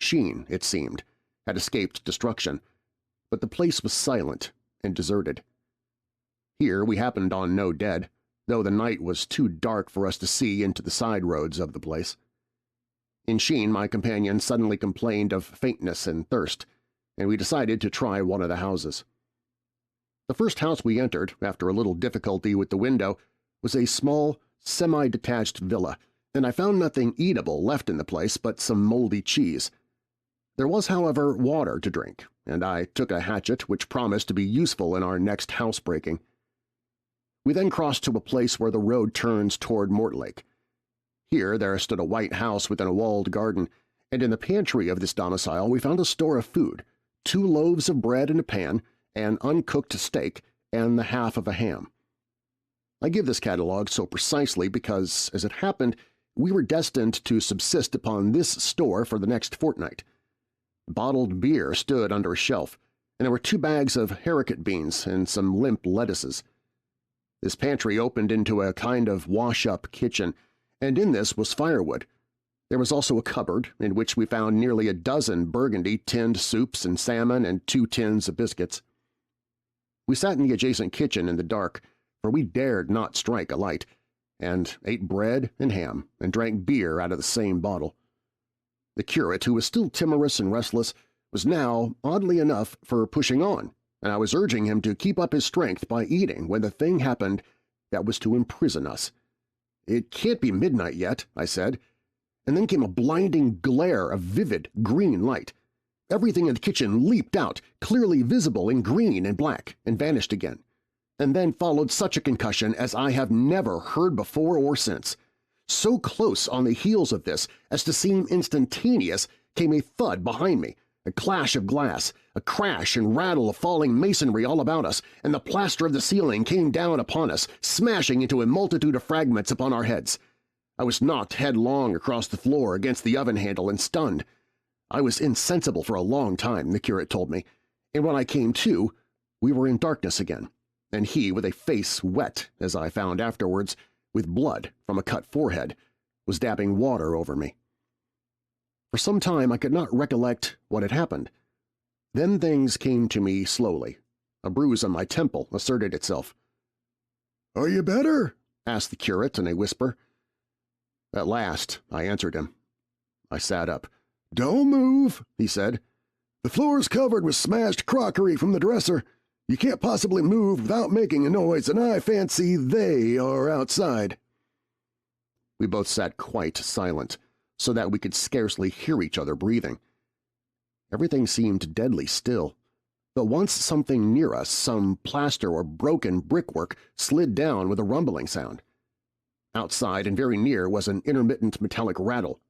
Sheen, it seemed, had escaped destruction, but the place was silent and deserted. Here we happened on no dead, though the night was too dark for us to see into the side roads of the place. In Sheen my companion suddenly complained of faintness and thirst, and we decided to try one of the houses. The first house we entered, after a little difficulty with the window, was a small, semi-detached villa, and I found nothing eatable left in the place but some moldy cheese. There was, however, water to drink, and I took a hatchet which promised to be useful in our next housebreaking. We then crossed to a place where the road turns toward Mortlake. Here there stood a white house within a walled garden, and in the pantry of this domicile we found a store of food, 2 loaves of bread in a pan, an uncooked steak, and the half of a ham. I give this catalogue so precisely because, as it happened, we were destined to subsist upon this store for the next fortnight. Bottled beer stood under a shelf, and there were 2 bags of haricot beans and some limp lettuces. This pantry opened into a kind of wash-up kitchen, and in this was firewood. There was also a cupboard, in which we found nearly a dozen burgundy tinned soups and salmon and 2 tins of biscuits. We sat in the adjacent kitchen in the dark, for we dared not strike a light, and ate bread and ham and drank beer out of the same bottle. The curate, who was still timorous and restless, was now, oddly enough, for pushing on, and I was urging him to keep up his strength by eating when the thing happened that was to imprison us. "It can't be midnight yet," I said, and then came a blinding glare of vivid green light. Everything in the kitchen leaped out, clearly visible in green and black, and vanished again. And then followed such a concussion as I have never heard before or since. So close on the heels of this as to seem instantaneous came a thud behind me, a clash of glass, a crash and rattle of falling masonry all about us, and the plaster of the ceiling came down upon us, smashing into a multitude of fragments upon our heads. I was knocked headlong across the floor against the oven handle and stunned. I was insensible for a long time, the curate told me, and when I came to, we were in darkness again, and he, with a face wet, as I found afterwards, with blood from a cut forehead, was dabbing water over me. For some time I could not recollect what had happened. Then things came to me slowly. A bruise on my temple asserted itself. "Are you better?" asked the curate in a whisper. At last I answered him. I sat up. "Don't move," he said. "The floor's covered with smashed crockery from the dresser. You can't possibly move without making a noise, and I fancy they are outside." We both sat quite silent, so that we could scarcely hear each other breathing. Everything seemed deadly still, but once something near us, some plaster or broken brickwork, slid down with a rumbling sound. Outside and very near was an intermittent metallic rattle.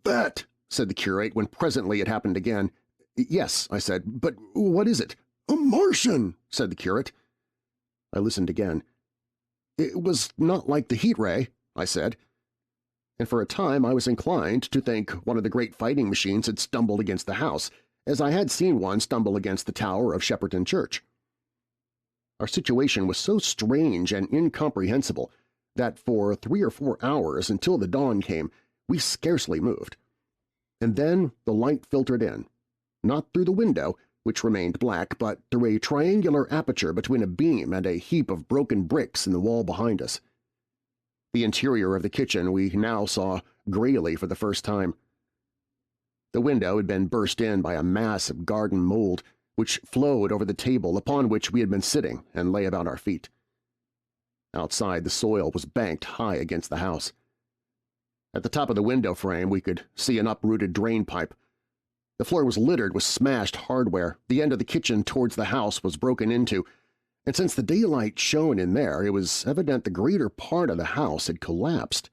"That," said the curate when presently it happened again. "Yes," I said, "but what is it?" "A Martian," said the curate. I listened again. "It was not like the heat ray," I said. And for a time I was inclined to think one of the great fighting machines had stumbled against the house, as I had seen one stumble against the tower of Shepperton Church. Our situation was so strange and incomprehensible that for 3 or 4 hours until the dawn came we scarcely moved. And then the light filtered in, not through the window, which remained black, but through a triangular aperture between a beam and a heap of broken bricks in the wall behind us. The interior of the kitchen we now saw grayly for the first time. The window had been burst in by a mass of garden mold, which flowed over the table upon which we had been sitting and lay about our feet. Outside, the soil was banked high against the house. At the top of the window frame we could see an uprooted drain pipe. The floor was littered with smashed hardware, the end of the kitchen towards the house was broken into, and since the daylight shone in there, it was evident the greater part of the house had collapsed.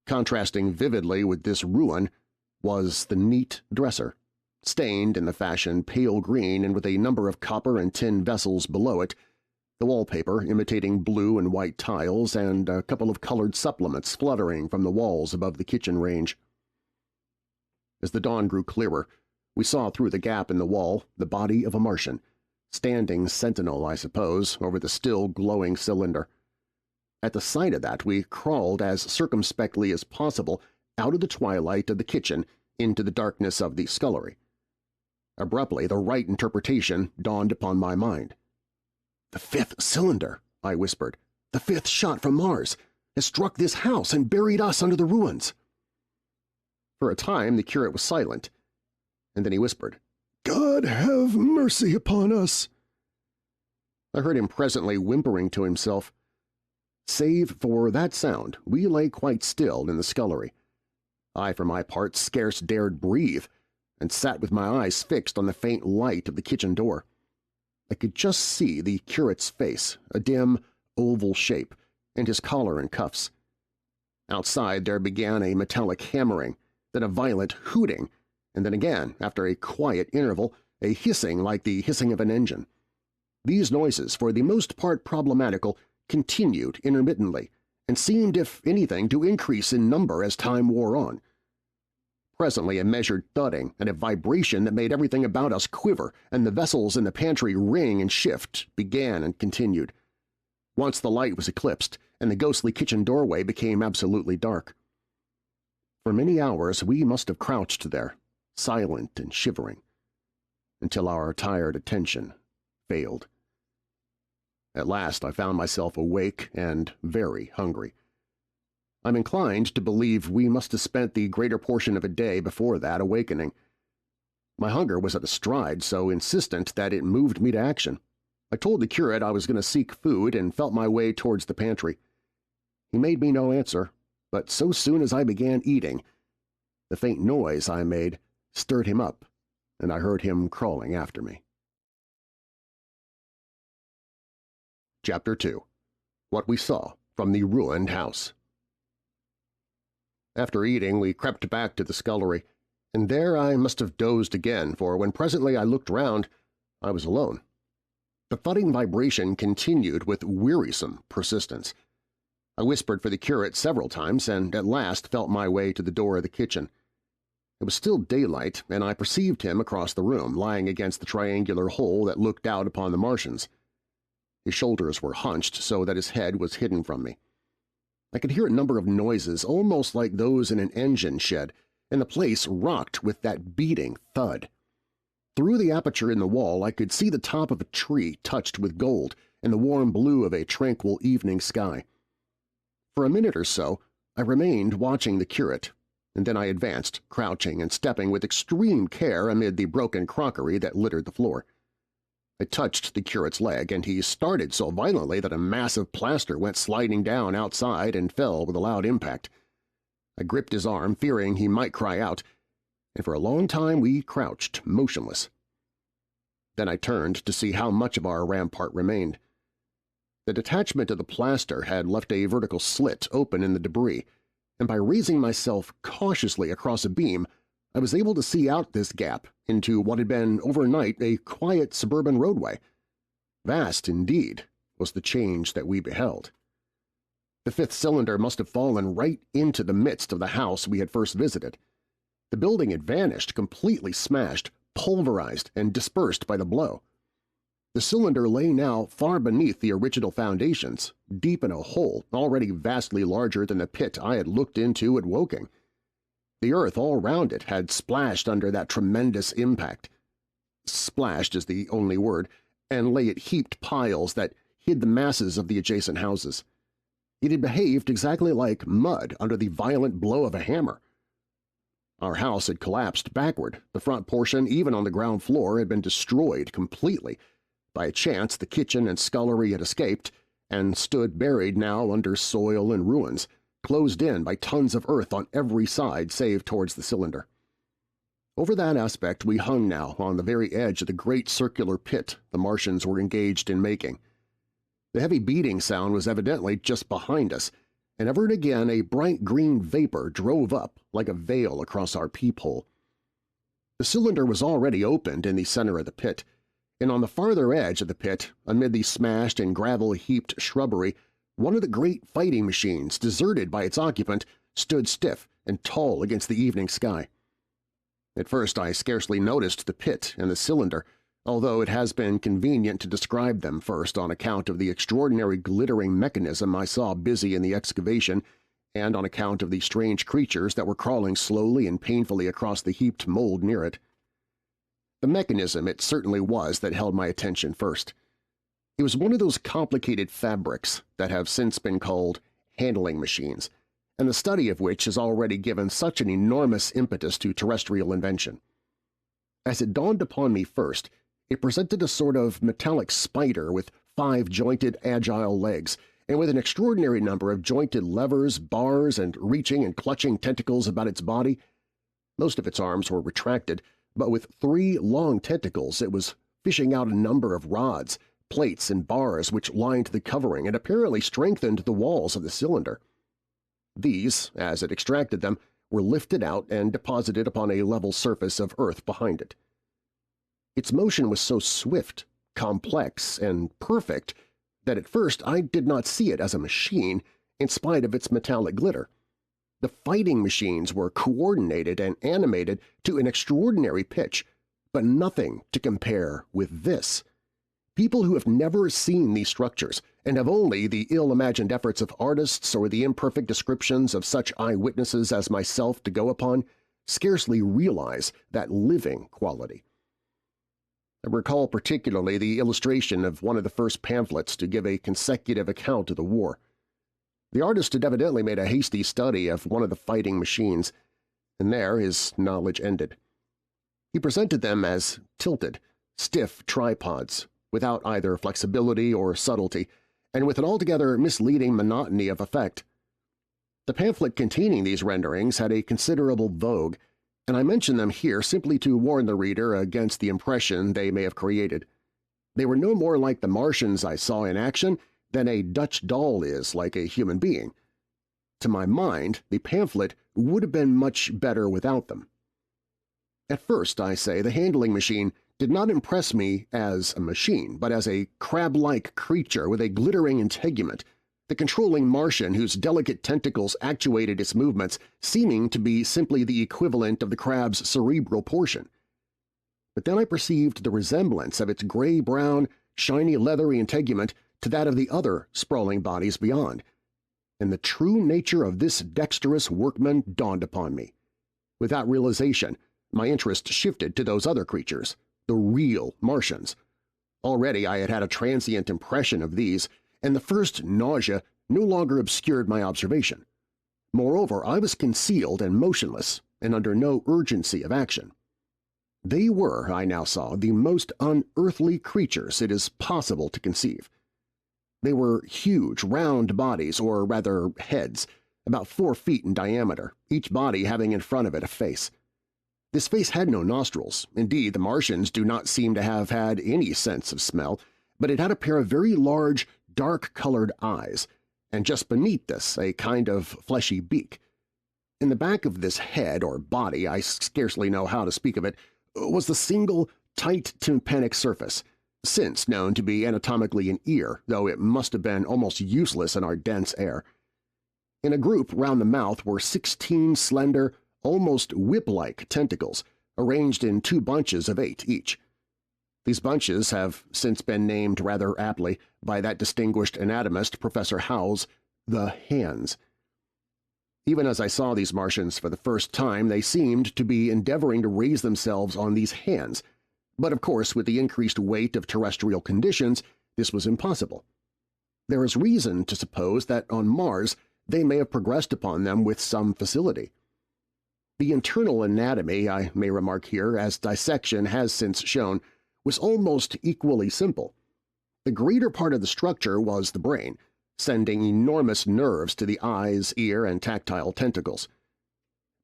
Contrasting vividly with this ruin was the neat dresser, stained in the fashion pale green and with a number of copper and tin vessels below it, the wallpaper imitating blue and white tiles, and a couple of colored supplements fluttering from the walls above the kitchen range. As the dawn grew clearer, we saw through the gap in the wall the body of a Martian, standing sentinel, I suppose, over the still glowing cylinder. At the sight of that we crawled as circumspectly as possible out of the twilight of the kitchen into the darkness of the scullery. Abruptly the right interpretation dawned upon my mind. "The 5th cylinder," I whispered. "The 5th shot from Mars has struck this house and buried us under the ruins." For a time the curate was silent, and then he whispered, "God have mercy upon us." I heard him presently whimpering to himself. Save for that sound, we lay quite still in the scullery. I, for my part, scarce dared breathe, and sat with my eyes fixed on the faint light of the kitchen door. I could just see the curate's face, a dim, oval shape, and his collar and cuffs. Outside there began a metallic hammering, then a violent hooting, and then again, after a quiet interval, a hissing like the hissing of an engine. These noises, for the most part problematical, continued intermittently, and seemed, if anything, to increase in number as time wore on. Presently a measured thudding and a vibration that made everything about us quiver and the vessels in the pantry ring and shift began and continued. Once the light was eclipsed, and the ghostly kitchen doorway became absolutely dark. For many hours we must have crouched there, silent and shivering, until our tired attention failed. At last I found myself awake and very hungry. I'm inclined to believe we must have spent the greater portion of a day before that awakening. My hunger was at a stride so insistent that it moved me to action. I told the curate I was going to seek food and felt my way towards the pantry. He made me no answer, but so soon as I began eating, the faint noise I made stirred him up, and I heard him crawling after me. Chapter 2. What We Saw from the Ruined House. After eating, we crept back to the scullery, and there I must have dozed again, for when presently I looked round, I was alone. The thudding vibration continued with wearisome persistence. I whispered for the curate several times, and at last felt my way to the door of the kitchen. It was still daylight, and I perceived him across the room, lying against the triangular hole that looked out upon the Martians. His shoulders were hunched so that his head was hidden from me. I could hear a number of noises almost like those in an engine shed, and the place rocked with that beating thud. Through the aperture in the wall I could see the top of a tree touched with gold and the warm blue of a tranquil evening sky. For a minute or so I remained watching the curate, and then I advanced, crouching and stepping with extreme care amid the broken crockery that littered the floor. I touched the curate's leg, and he started so violently that a mass of plaster went sliding down outside and fell with a loud impact. I gripped his arm, fearing he might cry out, and for a long time we crouched, motionless. Then I turned to see how much of our rampart remained. The detachment of the plaster had left a vertical slit open in the debris, and by raising myself cautiously across a beam, I was able to see out this gap into what had been overnight a quiet suburban roadway. Vast, indeed, was the change that we beheld. The fifth cylinder must have fallen right into the midst of the house we had first visited. The building had vanished, completely smashed, pulverized, and dispersed by the blow. The cylinder lay now far beneath the original foundations, deep in a hole already vastly larger than the pit I had looked into at Woking. The earth all round it had splashed under that tremendous impact. Splashed is the only word, and lay at heaped piles that hid the masses of the adjacent houses. It had behaved exactly like mud under the violent blow of a hammer. Our house had collapsed backward. The front portion, even on the ground floor, had been destroyed completely. By chance, the kitchen and scullery had escaped and stood buried now under soil and ruins, closed in by tons of earth on every side save towards the cylinder. Over that aspect we hung now on the very edge of the great circular pit the Martians were engaged in making. The heavy beating sound was evidently just behind us, and ever and again a bright green vapor drove up like a veil across our peephole. The cylinder was already opened in the center of the pit, and on the farther edge of the pit, amid the smashed and gravel-heaped shrubbery, one of the great fighting machines, deserted by its occupant, stood stiff and tall against the evening sky. At first I scarcely noticed the pit and the cylinder, although it has been convenient to describe them first on account of the extraordinary glittering mechanism I saw busy in the excavation and on account of the strange creatures that were crawling slowly and painfully across the heaped mold near it. The mechanism it certainly was that held my attention first. It was one of those complicated fabrics that have since been called handling machines, and the study of which has already given such an enormous impetus to terrestrial invention. As it dawned upon me first, it presented a sort of metallic spider with 5 jointed, agile legs, and with an extraordinary number of jointed levers, bars, and reaching and clutching tentacles about its body. Most of its arms were retracted, but with 3 long tentacles it was fishing out a number of rods, plates, and bars which lined the covering and apparently strengthened the walls of the cylinder. These, as it extracted them, were lifted out and deposited upon a level surface of earth behind it. Its motion was so swift, complex, and perfect that at first I did not see it as a machine in spite of its metallic glitter. The fighting machines were coordinated and animated to an extraordinary pitch, but nothing to compare with this. People who have never seen these structures and have only the ill-imagined efforts of artists or the imperfect descriptions of such eyewitnesses as myself to go upon scarcely realize that living quality. I recall particularly the illustration of one of the first pamphlets to give a consecutive account of the war. The artist had evidently made a hasty study of one of the fighting machines, and there his knowledge ended. He presented them as tilted, stiff tripods, without either flexibility or subtlety, and with an altogether misleading monotony of effect. The pamphlet containing these renderings had a considerable vogue, and I mention them here simply to warn the reader against the impression they may have created. They were no more like the Martians I saw in action than a Dutch doll is like a human being. To my mind, the pamphlet would have been much better without them. At first, I say, the handling machine did not impress me as a machine, but as a crab-like creature with a glittering integument, the controlling Martian whose delicate tentacles actuated its movements seeming to be simply the equivalent of the crab's cerebral portion. But then I perceived the resemblance of its gray-brown, shiny leathery integument to that of the other sprawling bodies beyond, and the true nature of this dexterous workman dawned upon me. With that realization, my interest shifted to those other creatures, the real Martians. Already I had had a transient impression of these, and the first nausea no longer obscured my observation. Moreover, I was concealed and motionless, and under no urgency of action. They were, I now saw, the most unearthly creatures it is possible to conceive. They were huge, round bodies, or rather heads, about 4 feet in diameter, each body having in front of it a face. This face had no nostrils. Indeed, the Martians do not seem to have had any sense of smell, but it had a pair of very large, dark-colored eyes, and just beneath this a kind of fleshy beak. In the back of this head or body, I scarcely know how to speak of it, was the single, tight tympanic surface, since known to be anatomically an ear, though it must have been almost useless in our dense air. In a group round the mouth were 16 slender, almost whip-like tentacles, arranged in 2 bunches of 8 each. These bunches have since been named rather aptly by that distinguished anatomist, Professor Howes, the hands. Even as I saw these Martians for the first time, they seemed to be endeavoring to raise themselves on these hands, but of course with the increased weight of terrestrial conditions, this was impossible. There is reason to suppose that on Mars they may have progressed upon them with some facility. The internal anatomy, I may remark here, as dissection has since shown, was almost equally simple. The greater part of the structure was the brain, sending enormous nerves to the eyes, ear, and tactile tentacles.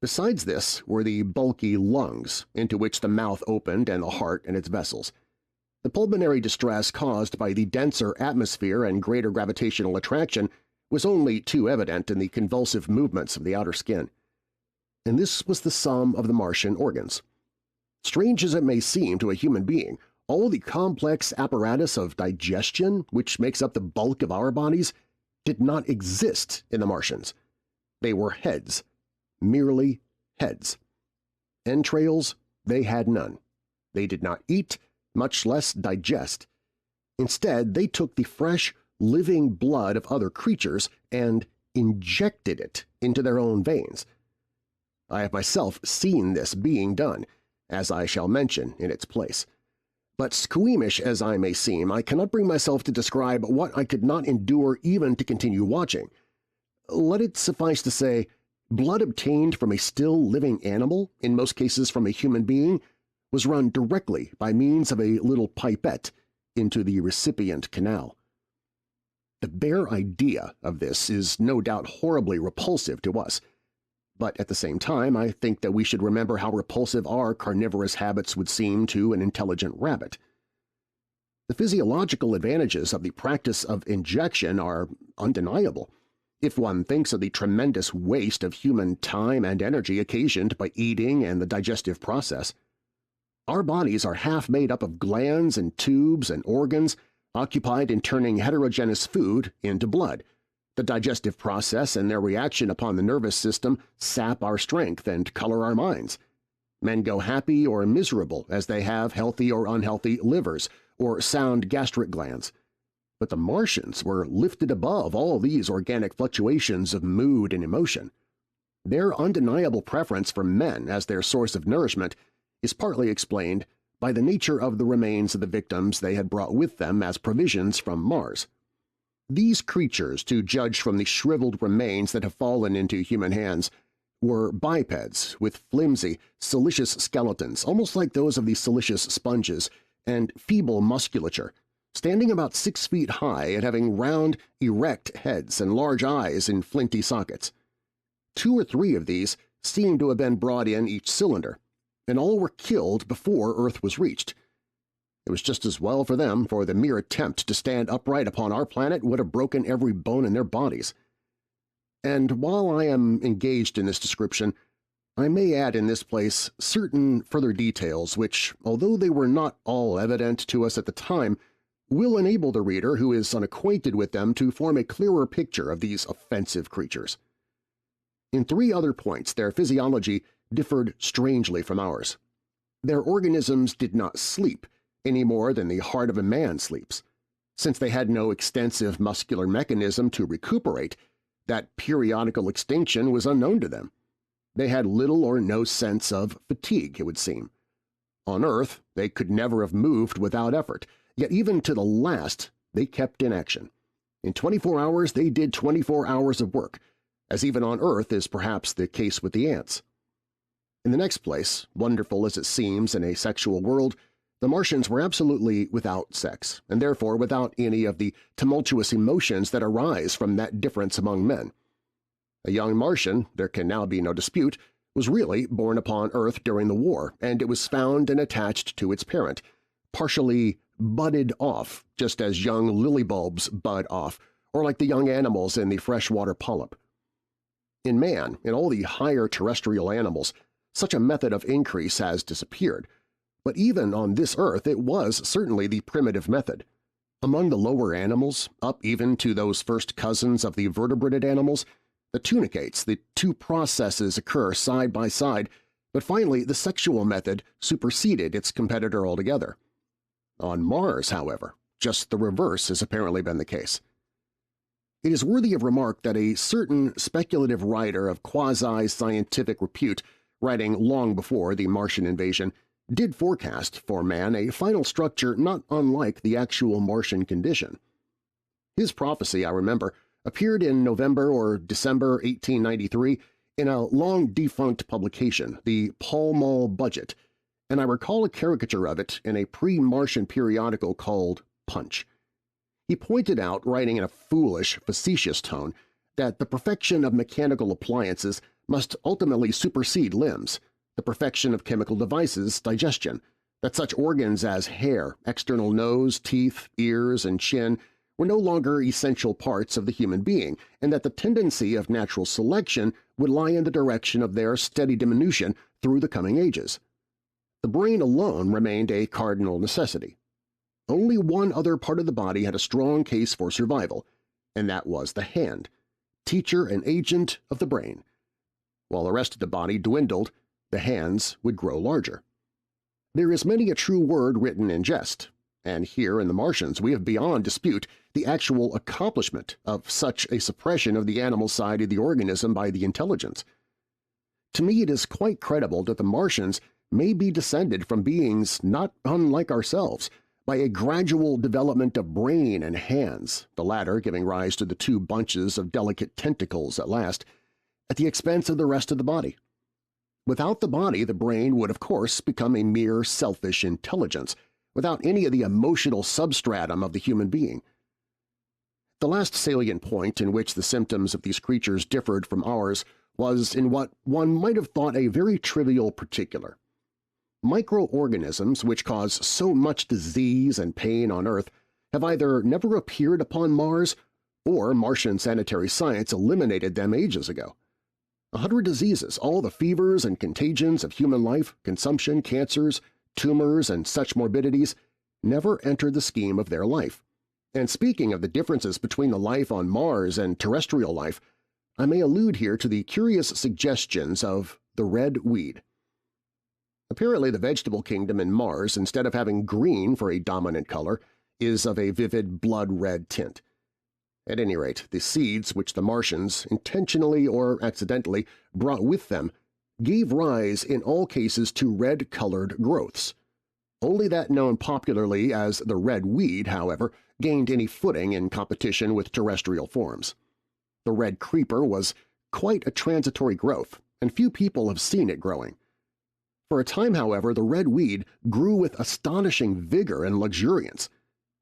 Besides this were the bulky lungs, into which the mouth opened, and the heart and its vessels. The pulmonary distress caused by the denser atmosphere and greater gravitational attraction was only too evident in the convulsive movements of the outer skin. And this was the sum of the Martian organs. Strange as it may seem to a human being, all the complex apparatus of digestion which makes up the bulk of our bodies did not exist in the Martians. They were heads, merely heads. Entrails they had none. They did not eat, much less digest. Instead, they took the fresh, living blood of other creatures and injected it into their own veins. I have myself seen this being done, as I shall mention in its place. But squeamish as I may seem, I cannot bring myself to describe what I could not endure even to continue watching. Let it suffice to say, blood obtained from a still living animal, in most cases from a human being, was run directly by means of a little pipette into the recipient canal. The bare idea of this is no doubt horribly repulsive to us, but at the same time I think that we should remember how repulsive our carnivorous habits would seem to an intelligent rabbit. The physiological advantages of the practice of injection are undeniable, if one thinks of the tremendous waste of human time and energy occasioned by eating and the digestive process. Our bodies are half made up of glands and tubes and organs occupied in turning heterogeneous food into blood. The digestive process and their reaction upon the nervous system sap our strength and color our minds. Men go happy or miserable as they have healthy or unhealthy livers or sound gastric glands. But the Martians were lifted above all these organic fluctuations of mood and emotion. Their undeniable preference for men as their source of nourishment is partly explained by the nature of the remains of the victims they had brought with them as provisions from Mars. These creatures, to judge from the shriveled remains that have fallen into human hands, were bipeds with flimsy, silicious skeletons, almost like those of the silicious sponges, and feeble musculature, standing about 6 feet high and having round, erect heads and large eyes in flinty sockets. 2 or 3 of these seemed to have been brought in each cylinder, and all were killed before Earth was reached. It was just as well for them, for the mere attempt to stand upright upon our planet would have broken every bone in their bodies. And while I am engaged in this description, I may add in this place certain further details which, although they were not all evident to us at the time, will enable the reader who is unacquainted with them to form a clearer picture of these offensive creatures. In 3 other points their physiology differed strangely from ours. Their organisms did not sleep, any more than the heart of a man sleeps. Since they had no extensive muscular mechanism to recuperate, that periodical extinction was unknown to them. They had little or no sense of fatigue, it would seem. On Earth they could never have moved without effort, yet even to the last they kept in action. In 24 hours they did 24 hours of work, as even on Earth is perhaps the case with the ants. In the next place, wonderful as it seems in a sexual world, the Martians were absolutely without sex, and therefore without any of the tumultuous emotions that arise from that difference among men. A young Martian, there can now be no dispute, was really born upon Earth during the war, and it was found and attached to its parent, partially budded off, just as young lily bulbs bud off, or like the young animals in the freshwater polyp. In man, in all the higher terrestrial animals, such a method of increase has disappeared, but even on this Earth it was certainly the primitive method. Among the lower animals, up even to those first cousins of the vertebrated animals, The tunicates, the two processes occur side by side, but finally the sexual method superseded its competitor altogether. On Mars, however, just the reverse has apparently been the case. It is worthy of remark that a certain speculative writer of quasi-scientific repute, writing long before the Martian invasion, did forecast for man a final structure not unlike the actual Martian condition. His prophecy, I remember, appeared in November or December 1893 in a long-defunct publication, the Pall Mall Budget, and I recall a caricature of it in a pre-Martian periodical called Punch. He pointed out, writing in a foolish, facetious tone, that the perfection of mechanical appliances must ultimately supersede limbs, the perfection of chemical devices digestion, that such organs as hair, external nose, teeth, ears, and chin were no longer essential parts of the human being, and that the tendency of natural selection would lie in the direction of their steady diminution through the coming ages. The brain alone remained a cardinal necessity. Only one other part of the body had a strong case for survival, and that was the hand, teacher and agent of the brain. While the rest of the body dwindled, the hands would grow larger. There is many a true word written in jest, and here in the Martians we have beyond dispute the actual accomplishment of such a suppression of the animal side of the organism by the intelligence. To me it is quite credible that the Martians may be descended from beings not unlike ourselves, by a gradual development of brain and hands, the latter giving rise to the two bunches of delicate tentacles at last, at the expense of the rest of the body. Without the body, the brain would of course become a mere selfish intelligence, without any of the emotional substratum of the human being. The last salient point in which the symptoms of these creatures differed from ours was in what one might have thought a very trivial particular. Microorganisms which cause so much disease and pain on Earth have either never appeared upon Mars or Martian sanitary science eliminated them ages ago. 100 diseases, all the fevers and contagions of human life, consumption, cancers, tumors, and such morbidities, never entered the scheme of their life. And speaking of the differences between the life on Mars and terrestrial life, I may allude here to the curious suggestions of the red weed. Apparently the vegetable kingdom in Mars, instead of having green for a dominant color, is of a vivid blood-red tint. At any rate, the seeds which the Martians, intentionally or accidentally, brought with them gave rise in all cases to red-colored growths. Only that known popularly as the red weed, however, gained any footing in competition with terrestrial forms. The red creeper was quite a transitory growth, and few people have seen it growing. For a time, however, the red weed grew with astonishing vigor and luxuriance.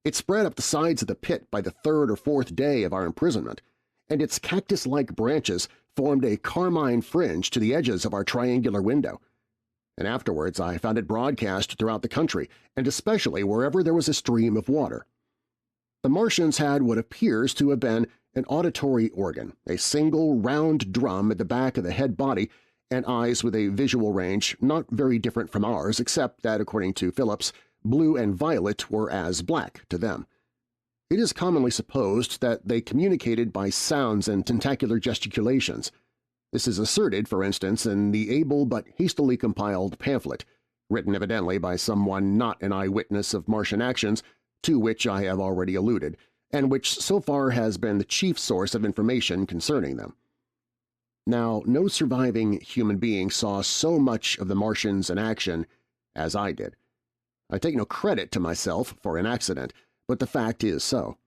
It spread up the sides of the pit by the third or fourth day of our imprisonment, and its cactus-like branches formed a carmine fringe to the edges of our triangular window. And afterwards I found it broadcast throughout the country, and especially wherever there was a stream of water. The Martians had what appears to have been an auditory organ, a single round drum at the back of the head body, and eyes with a visual range not very different from ours except that, according to Phillips, blue and violet were as black to them. It is commonly supposed that they communicated by sounds and tentacular gesticulations. This is asserted, for instance, in the able but hastily compiled pamphlet, written evidently by someone not an eyewitness of Martian actions, to which I have already alluded, and which so far has been the chief source of information concerning them. Now, no surviving human being saw so much of the Martians in action as I did. I take no credit to myself for an accident, but the fact is so.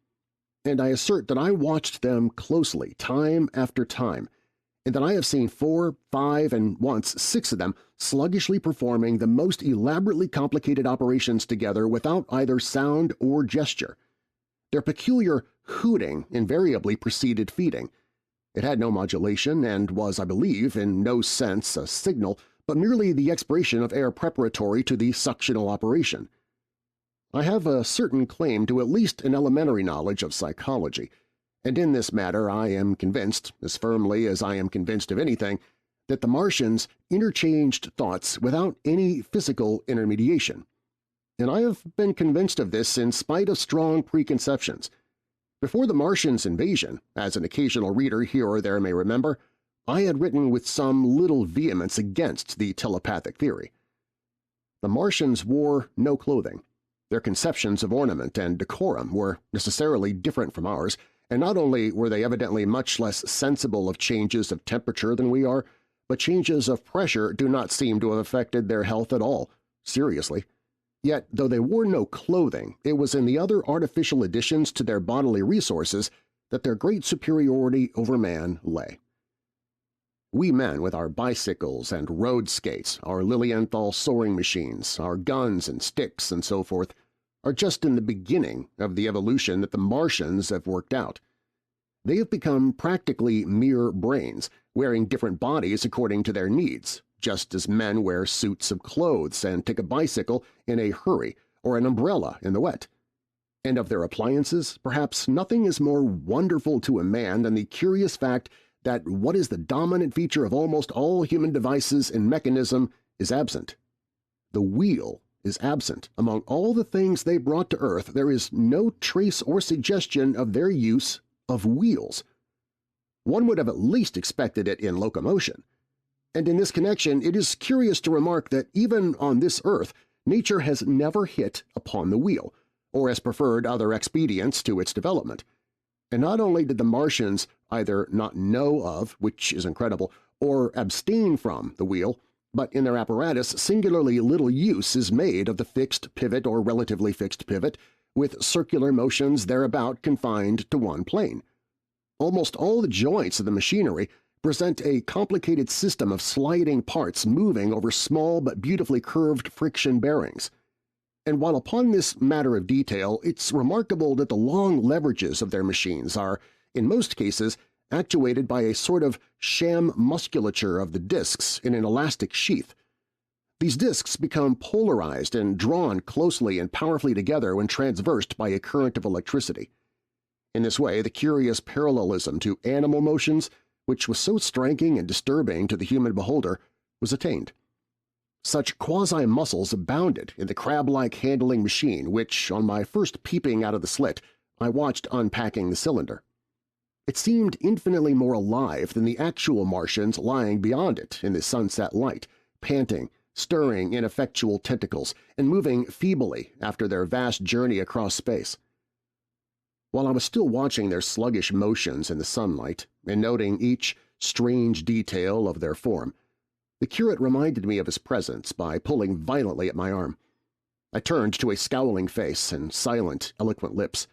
And I assert that I watched them closely time after time, and that I have seen 4, 5, and once 6 of them sluggishly performing the most elaborately complicated operations together without either sound or gesture. Their peculiar hooting invariably preceded feeding. It had no modulation and was, I believe, in no sense a signal, but merely the expiration of air preparatory to the suctional operation. I have a certain claim to at least an elementary knowledge of psychology, and in this matter I am convinced, as firmly as I am convinced of anything, that the Martians interchanged thoughts without any physical intermediation. And I have been convinced of this in spite of strong preconceptions. Before the Martians' invasion, as an occasional reader here or there may remember, I had written with some little vehemence against the telepathic theory. The Martians wore no clothing. Their conceptions of ornament and decorum were necessarily different from ours, and not only were they evidently much less sensible of changes of temperature than we are, but changes of pressure do not seem to have affected their health at all, seriously. Yet, though they wore no clothing, it was in the other artificial additions to their bodily resources that their great superiority over man lay. We men with our bicycles and road skates, our Lilienthal soaring machines, our guns and sticks and so forth, are just in the beginning of the evolution that the Martians have worked out. They have become practically mere brains, wearing different bodies according to their needs, just as men wear suits of clothes and take a bicycle in a hurry or an umbrella in the wet. And of their appliances, perhaps nothing is more wonderful to a man than the curious fact that what is the dominant feature of almost all human devices and mechanism is absent. The wheel is absent. Among all the things they brought to Earth, there is no trace or suggestion of their use of wheels. One would have at least expected it in locomotion. And in this connection, it is curious to remark that even on this Earth, nature has never hit upon the wheel, or has preferred other expedients to its development. And not only did the Martians either not know of, which is incredible, or abstain from the wheel, but in their apparatus singularly little use is made of the fixed pivot or relatively fixed pivot, with circular motions thereabout confined to one plane. Almost all the joints of the machinery present a complicated system of sliding parts moving over small but beautifully curved friction bearings. And while upon this matter of detail it's remarkable that the long leverages of their machines are, in most cases, actuated by a sort of sham musculature of the discs in an elastic sheath. These discs become polarized and drawn closely and powerfully together when transversed by a current of electricity. In this way, the curious parallelism to animal motions, which was so striking and disturbing to the human beholder, was attained. Such quasi-muscles abounded in the crab-like handling machine which, on my first peeping out of the slit, I watched unpacking the cylinder. It seemed infinitely more alive than the actual Martians lying beyond it in the sunset light, panting, stirring ineffectual tentacles, and moving feebly after their vast journey across space. While I was still watching their sluggish motions in the sunlight and noting each strange detail of their form, the curate reminded me of his presence by pulling violently at my arm. I turned to a scowling face and silent, eloquent lips.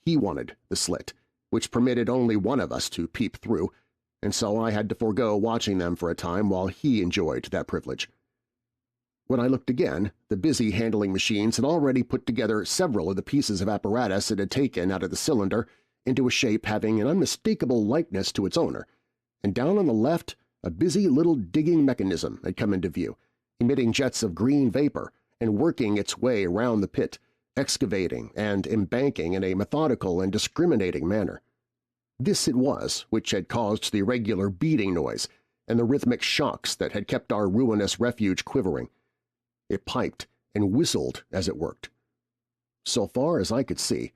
He wanted the slit, which permitted only one of us to peep through, and so I had to forego watching them for a time while he enjoyed that privilege. When I looked again, the busy handling machines had already put together several of the pieces of apparatus it had taken out of the cylinder into a shape having an unmistakable likeness to its owner, and down on the left a busy little digging mechanism had come into view, emitting jets of green vapor and working its way round the pit, excavating and embanking in a methodical and discriminating manner. This it was which had caused the irregular beating noise and the rhythmic shocks that had kept our ruinous refuge quivering. It piped and whistled as it worked. So far as I could see,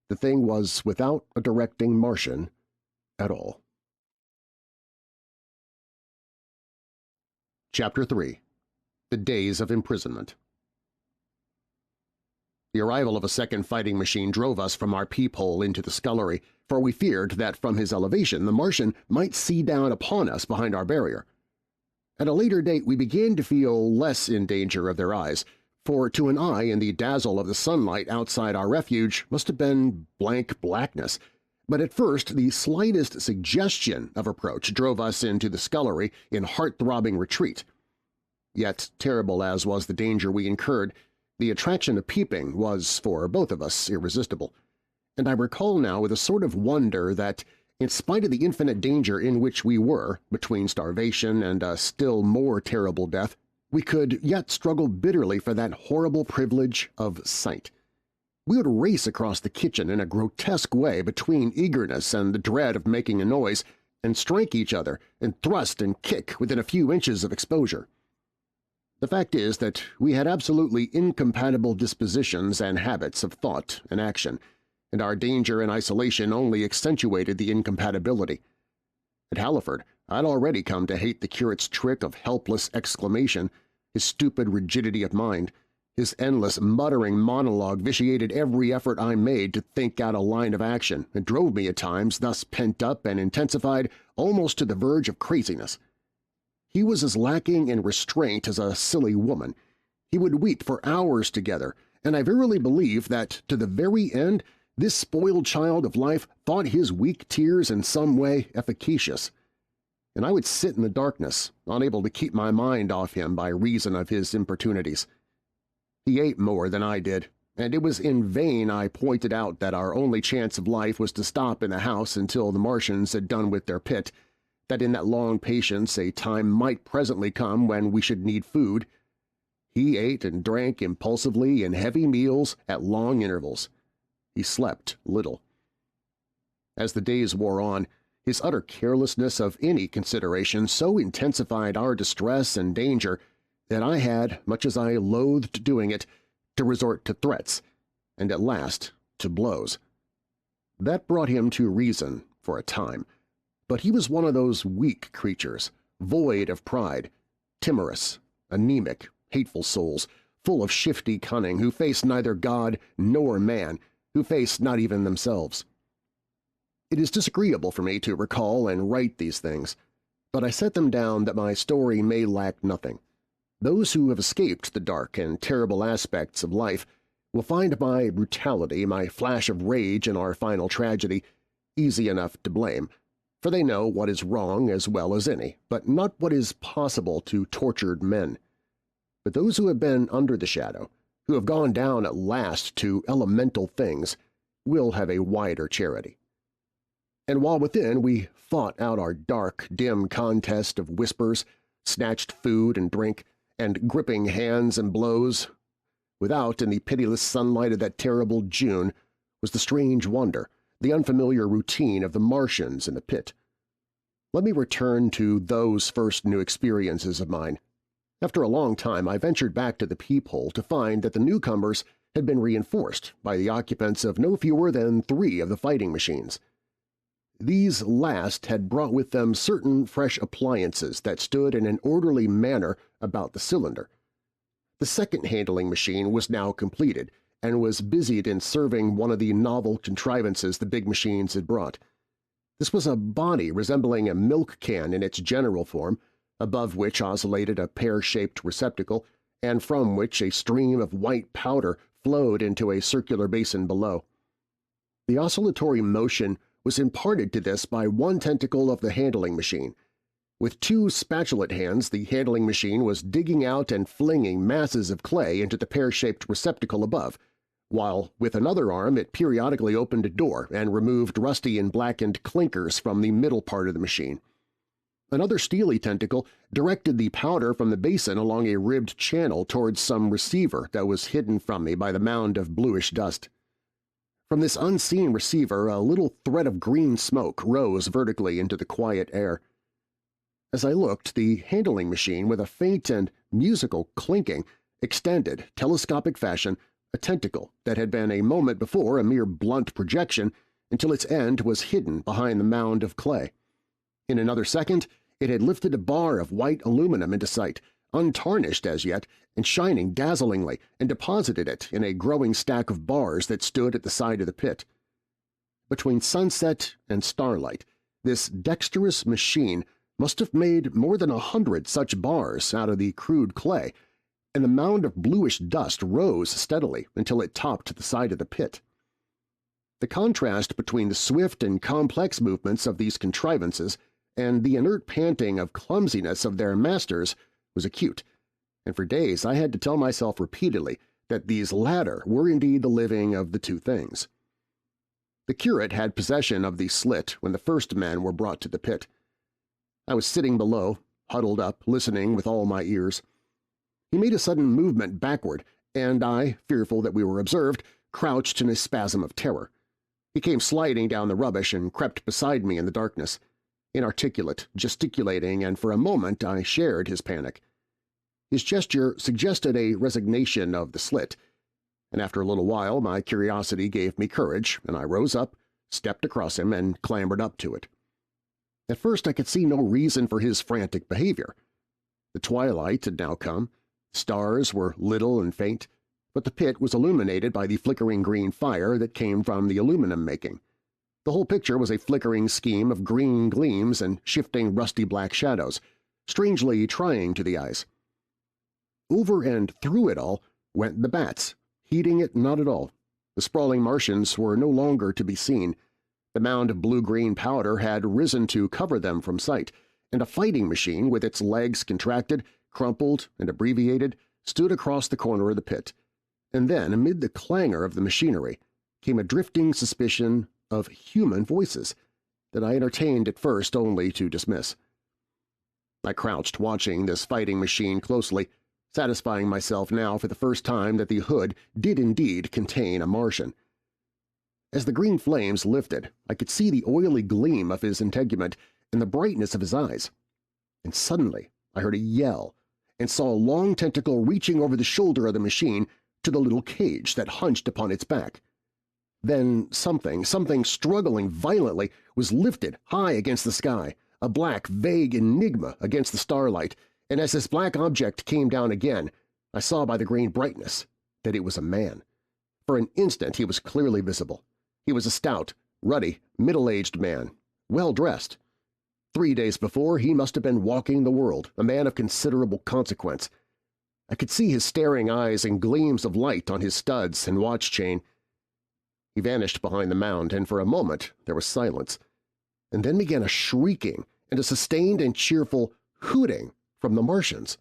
the thing was without a directing Martian at all. Chapter 3. The Days of Imprisonment. The arrival of a second fighting machine drove us from our peephole into the scullery, for we feared that from his elevation the Martian might see down upon us behind our barrier. At a later date we began to feel less in danger of their eyes, for to an eye in the dazzle of the sunlight outside our refuge must have been blank blackness, but at first the slightest suggestion of approach drove us into the scullery in heart-throbbing retreat. Yet, terrible as was the danger we incurred, the attraction of peeping was, for both of us, irresistible, and I recall now with a sort of wonder that, in spite of the infinite danger in which we were, between starvation and a still more terrible death, we could yet struggle bitterly for that horrible privilege of sight. We would race across the kitchen in a grotesque way between eagerness and the dread of making a noise, and strike each other and thrust and kick within a few inches of exposure. The fact is that we had absolutely incompatible dispositions and habits of thought and action, and our danger and isolation only accentuated the incompatibility. At Halliford, I'd already come to hate the curate's trick of helpless exclamation, his stupid rigidity of mind. His endless muttering monologue vitiated every effort I made to think out a line of action and drove me at times thus pent up and intensified almost to the verge of craziness. He was as lacking in restraint as a silly woman. He would weep for hours together, and I verily believe that, to the very end, this spoiled child of life thought his weak tears in some way efficacious. And I would sit in the darkness, unable to keep my mind off him by reason of his importunities. He ate more than I did, and it was in vain I pointed out that our only chance of life was to stop in the house until the Martians had done with their pit, that in that long patience a time might presently come when we should need food. He ate and drank impulsively in heavy meals at long intervals. He slept little. As the days wore on, his utter carelessness of any consideration so intensified our distress and danger that I had, much as I loathed doing it, to resort to threats, and at last to blows. That brought him to reason for a time, but he was one of those weak creatures, void of pride, timorous, anemic, hateful souls, full of shifty cunning, who faced neither God nor man, who faced not even themselves. It is disagreeable for me to recall and write these things, but I set them down that my story may lack nothing. Those who have escaped the dark and terrible aspects of life will find my brutality, my flash of rage in our final tragedy, easy enough to blame, for they know what is wrong as well as any, but not what is possible to tortured men. But those who have been under the shadow, who have gone down at last to elemental things, will have a wider charity. And while within we fought out our dark, dim contest of whispers, snatched food and drink, and gripping hands and blows, without, in the pitiless sunlight of that terrible June, was the strange wonder, the unfamiliar routine of the Martians in the pit. Let me return to those first new experiences of mine. After a long time I ventured back to the peephole to find that the newcomers had been reinforced by the occupants of no fewer than 3 of the fighting machines. These last had brought with them certain fresh appliances that stood in an orderly manner about the cylinder. The second handling machine was now completed and was busied in serving one of the novel contrivances the big machines had brought. This was a body resembling a milk can in its general form, above which oscillated a pear-shaped receptacle, and from which a stream of white powder flowed into a circular basin below. The oscillatory motion was imparted to this by one tentacle of the handling machine. With 2 spatulate hands, the handling machine was digging out and flinging masses of clay into the pear-shaped receptacle above, while with another arm it periodically opened a door and removed rusty and blackened clinkers from the middle part of the machine. Another steely tentacle directed the powder from the basin along a ribbed channel towards some receiver that was hidden from me by the mound of bluish dust. From this unseen receiver a little thread of green smoke rose vertically into the quiet air. As I looked, the handling machine, with a faint and musical clinking, extended, telescopic fashion, a tentacle that had been a moment before a mere blunt projection until its end was hidden behind the mound of clay. In another second it had lifted a bar of white aluminum into sight, untarnished as yet and shining dazzlingly, and deposited it in a growing stack of bars that stood at the side of the pit. Between sunset and starlight, this dexterous machine must have made more than 100 such bars out of the crude clay, and the mound of bluish dust rose steadily until it topped the side of the pit. The contrast between the swift and complex movements of these contrivances and the inert panting of clumsiness of their masters was acute, and for days I had to tell myself repeatedly that these latter were indeed the living of the 2 things. The curate had possession of the slit when the first men were brought to the pit. I was sitting below, huddled up, listening with all my ears. He made a sudden movement backward, and I, fearful that we were observed, crouched in a spasm of terror. He came sliding down the rubbish and crept beside me in the darkness, inarticulate, gesticulating, and for a moment I shared his panic. His gesture suggested a resignation of the slit, and after a little while my curiosity gave me courage, and I rose up, stepped across him, and clambered up to it. At first I could see no reason for his frantic behavior. The twilight had now come, stars were little and faint, but the pit was illuminated by the flickering green fire that came from the aluminum making. The whole picture was a flickering scheme of green gleams and shifting rusty black shadows, strangely trying to the eyes. Over and through it all went the bats, heeding it not at all. The sprawling Martians were no longer to be seen. The mound of blue-green powder had risen to cover them from sight, and a fighting machine with its legs contracted, crumpled, and abbreviated stood across the corner of the pit. And then, amid the clangor of the machinery, came a drifting suspicion of human voices that I entertained at first only to dismiss. I crouched watching this fighting machine closely, satisfying myself now for the first time that the hood did indeed contain a Martian. As the green flames lifted, I could see the oily gleam of his integument and the brightness of his eyes. And suddenly I heard a yell and saw a long tentacle reaching over the shoulder of the machine to the little cage that hunched upon its back. Then something struggling violently was lifted high against the sky, a black, vague enigma against the starlight, and as this black object came down again, I saw by the green brightness that it was a man. For an instant he was clearly visible. He was a stout, ruddy, middle-aged man, well-dressed. 3 days before he must have been walking the world, a man of considerable consequence. I could see his staring eyes and gleams of light on his studs and watch chain. He vanished behind the mound, and for a moment there was silence, and then began a shrieking and a sustained and cheerful hooting from the Martians.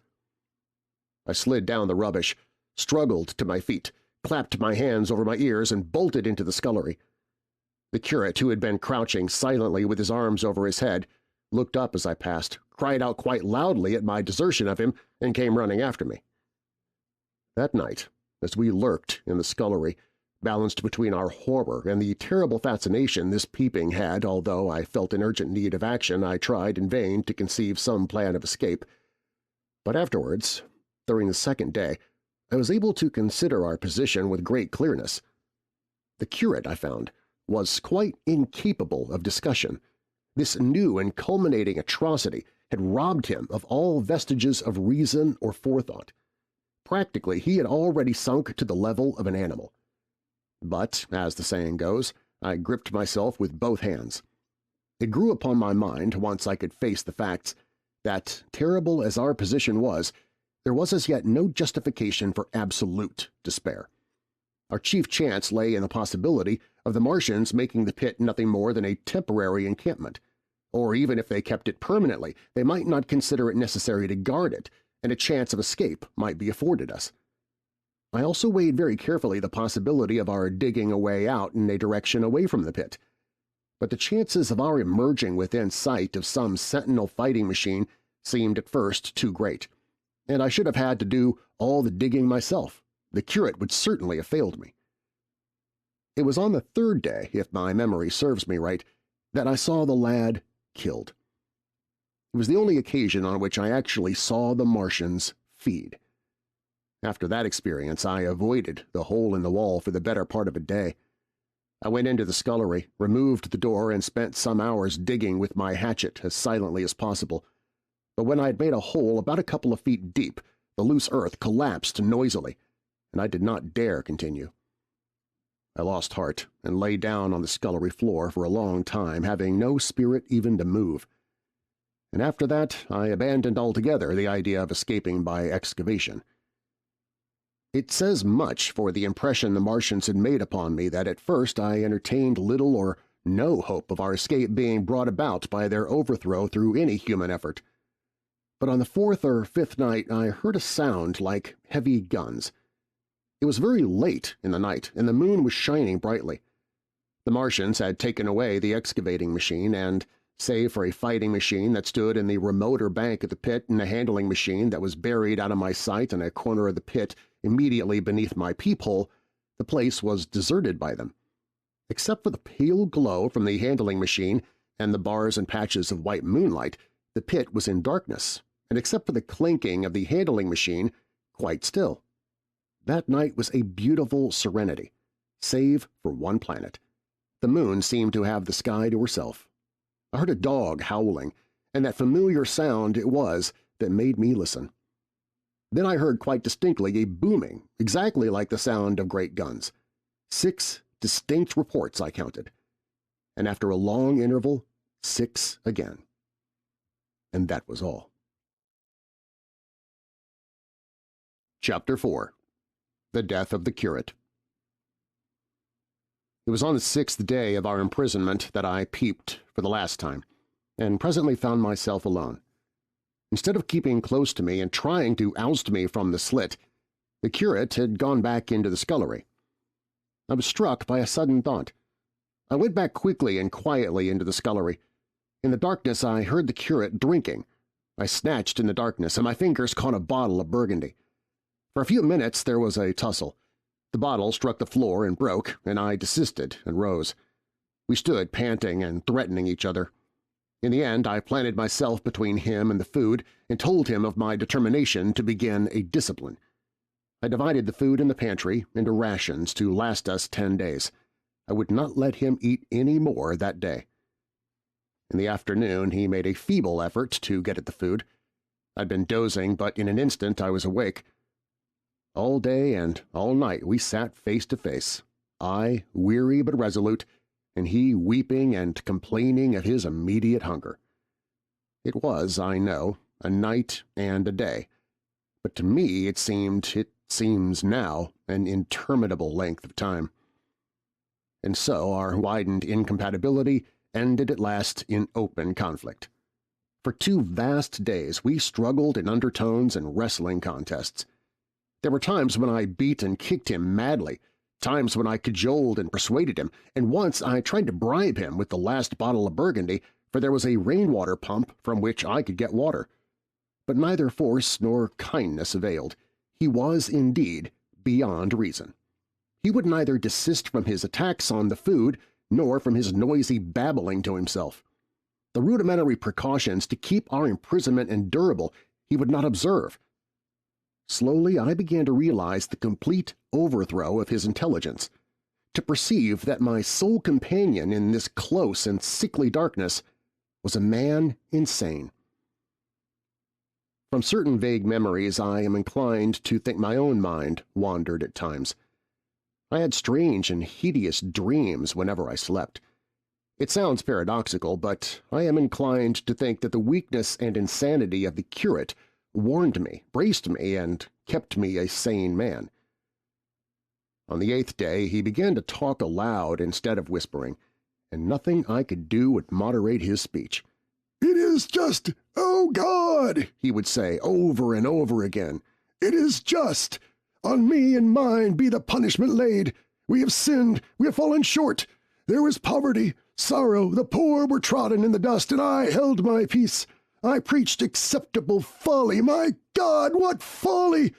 I slid down the rubbish, struggled to my feet, clapped my hands over my ears, and bolted into the scullery. The curate, who had been crouching silently with his arms over his head, looked up as I passed, cried out quite loudly at my desertion of him, and came running after me. That night, as we lurked in the scullery, balanced between our horror and the terrible fascination this peeping had, although I felt in urgent need of action, I tried in vain to conceive some plan of escape. But afterwards, during the second day, I was able to consider our position with great clearness. The curate, I found, was quite incapable of discussion. This new and culminating atrocity had robbed him of all vestiges of reason or forethought. Practically, he had already sunk to the level of an animal. But, as the saying goes, I gripped myself with both hands. It grew upon my mind, once I could face the facts, that, terrible as our position was, there was as yet no justification for absolute despair. Our chief chance lay in the possibility of the Martians making the pit nothing more than a temporary encampment, or even if they kept it permanently, they might not consider it necessary to guard it, and a chance of escape might be afforded us. I also weighed very carefully the possibility of our digging a way out in a direction away from the pit, but the chances of our emerging within sight of some sentinel fighting machine seemed at first too great, and I should have had to do all the digging myself. The curate would certainly have failed me. It was on the third day, if my memory serves me right, that I saw the lad killed. It was the only occasion on which I actually saw the Martians feed. After that experience, I avoided the hole in the wall for the better part of a day. I went into the scullery, removed the door, and spent some hours digging with my hatchet as silently as possible. But when I had made a hole about a couple of feet deep, the loose earth collapsed noisily, and I did not dare continue. I lost heart and lay down on the scullery floor for a long time, having no spirit even to move. And after that I abandoned altogether the idea of escaping by excavation. It says much for the impression the Martians had made upon me that at first I entertained little or no hope of our escape being brought about by their overthrow through any human effort. But on the fourth or fifth night I heard a sound like heavy guns. It was very late in the night, and the moon was shining brightly. The Martians had taken away the excavating machine, and, save for a fighting machine that stood in the remoter bank of the pit and a handling machine that was buried out of my sight in a corner of the pit immediately beneath my peephole, the place was deserted by them. Except for the pale glow from the handling machine and the bars and patches of white moonlight, the pit was in darkness, and except for the clinking of the handling machine, quite still. That night was a beautiful serenity, save for one planet. The moon seemed to have the sky to herself. I heard a dog howling, and that familiar sound it was that made me listen. Then I heard quite distinctly a booming, exactly like the sound of great guns. 6 distinct reports I counted, and after a long interval, 6 again. And that was all. Chapter 4. The Death of the Curate. It was on the 6th day of our imprisonment that I peeped for the last time, and presently found myself alone. Instead of keeping close to me and trying to oust me from the slit, the curate had gone back into the scullery. I was struck by a sudden thought. I went back quickly and quietly into the scullery. In the darkness I heard the curate drinking. I snatched in the darkness, and my fingers caught a bottle of Burgundy. For a few minutes there was a tussle. The bottle struck the floor and broke, and I desisted and rose. We stood panting and threatening each other. In the end, I planted myself between him and the food and told him of my determination to begin a discipline. I divided the food in the pantry into rations to last us 10 days. I would not let him eat any more that day. In the afternoon he made a feeble effort to get at the food. I'd been dozing, but in an instant I was awake. All day and all night we sat face to face, I weary but resolute, and he weeping and complaining of his immediate hunger. It was, I know, a night and a day, but to me it seems now, an interminable length of time. And so our widened incompatibility ended at last in open conflict. For 2 vast days we struggled in undertones and wrestling contests. There were times when I beat and kicked him madly, times when I cajoled and persuaded him, and once I tried to bribe him with the last bottle of Burgundy, for there was a rainwater pump from which I could get water. But neither force nor kindness availed. He was, indeed, beyond reason. He would neither desist from his attacks on the food nor from his noisy babbling to himself. The rudimentary precautions to keep our imprisonment endurable he would not observe. Slowly I began to realize the complete overthrow of his intelligence, to perceive that my sole companion in this close and sickly darkness was a man insane. From certain vague memories I am inclined to think my own mind wandered at times. I had strange and hideous dreams whenever I slept. It sounds paradoxical, but I am inclined to think that the weakness and insanity of the curate warned me, braced me, and kept me a sane man. On the 8th day he began to talk aloud instead of whispering, and nothing I could do would moderate his speech. "It is just, oh God!" he would say over and over again. "It is just! On me and mine be the punishment laid! We have sinned, we have fallen short! There was poverty, sorrow, the poor were trodden in the dust, and I held my peace! I preached acceptable folly! My God, what folly!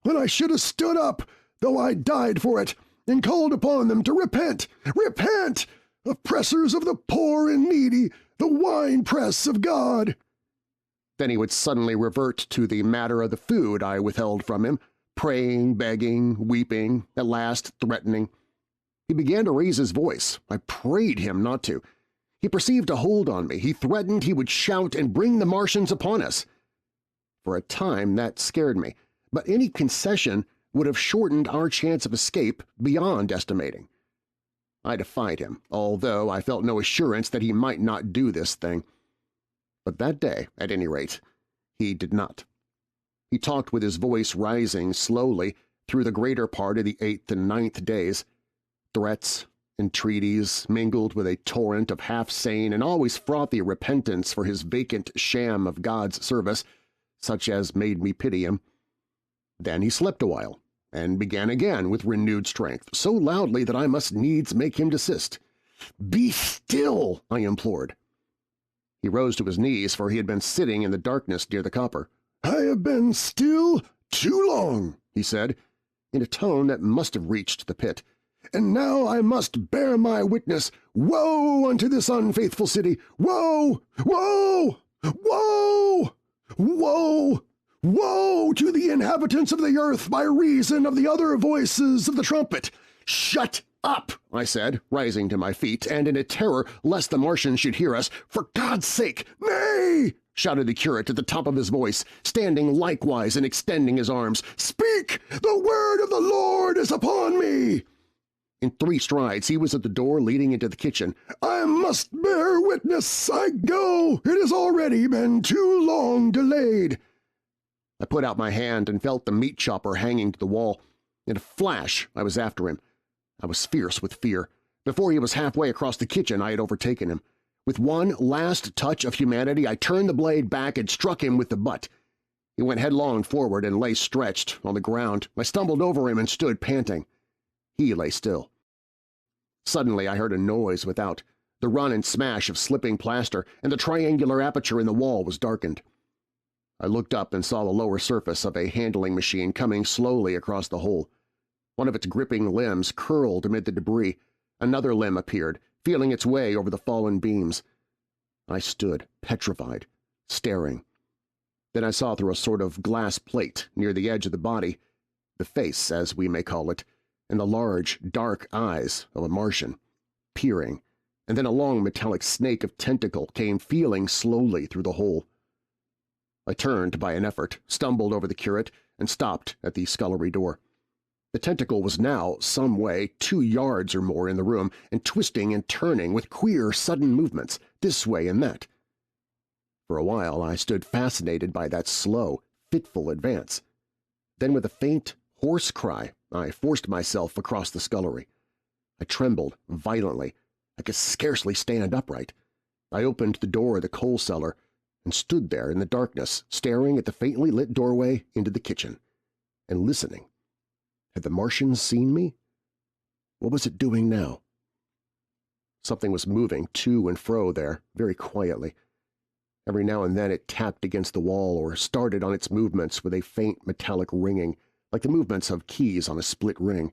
When I should have stood up, though I died for it, and called upon them to repent! Repent! Oppressors of the poor and needy, the winepress of God!" Then he would suddenly revert to the matter of the food I withheld from him, praying, begging, weeping, at last threatening. He began to raise his voice. I prayed him not to. He perceived a hold on me. He threatened he would shout and bring the Martians upon us. For a time that scared me, but any concession would have shortened our chance of escape beyond estimating. I defied him, although I felt no assurance that he might not do this thing. But that day, at any rate, he did not. He talked with his voice rising slowly through the greater part of the 8th and 9th days. Threats, entreaties, mingled with a torrent of half-sane and always frothy repentance for his vacant sham of God's service, such as made me pity him. Then he slept a while, and began again with renewed strength, so loudly that I must needs make him desist. "Be still!" I implored. He rose to his knees, for he had been sitting in the darkness near the copper. "I have been still too long," he said, in a tone that must have reached the pit. "And now I must bear my witness. Woe unto this unfaithful city! Woe! Woe! Woe! Woe! "Woe to the inhabitants of the earth by reason of the other voices of the trumpet!" "Shut up!" I said, rising to my feet, and in a terror lest the Martians should hear us. "For God's sake, nay!" shouted the curate at the top of his voice, standing likewise and extending his arms. "Speak! The word of the Lord is upon me!" In 3 strides he was at the door leading into the kitchen. "I must bear witness. I go. It has already been too long delayed." I put out my hand and felt the meat chopper hanging to the wall. In a flash I was after him. I was fierce with fear. Before he was halfway across the kitchen I had overtaken him. With one last touch of humanity I turned the blade back and struck him with the butt. He went headlong forward and lay stretched on the ground. I stumbled over him and stood panting. He lay still. Suddenly I heard a noise without, the run and smash of slipping plaster, and the triangular aperture in the wall was darkened. I looked up and saw the lower surface of a handling machine coming slowly across the hole. One of its gripping limbs curled amid the debris. Another limb appeared, feeling its way over the fallen beams. I stood, petrified, staring. Then I saw through a sort of glass plate near the edge of the body, the face, as we may call it, and the large, dark eyes of a Martian, peering, and then a long metallic snake of tentacle came feeling slowly through the hole. I turned by an effort, stumbled over the curate, and stopped at the scullery door. The tentacle was now some way 2 yards or more in the room and twisting and turning with queer sudden movements, this way and that. For a while I stood fascinated by that slow, fitful advance. Then with a faint, hoarse cry I forced myself across the scullery. I trembled violently. I could scarcely stand upright. I opened the door of the coal cellar and stood there in the darkness, staring at the faintly lit doorway into the kitchen, and listening. Had the Martian seen me? What was it doing now? Something was moving to and fro there, very quietly. Every now and then it tapped against the wall or started on its movements with a faint metallic ringing, like the movements of keys on a split ring.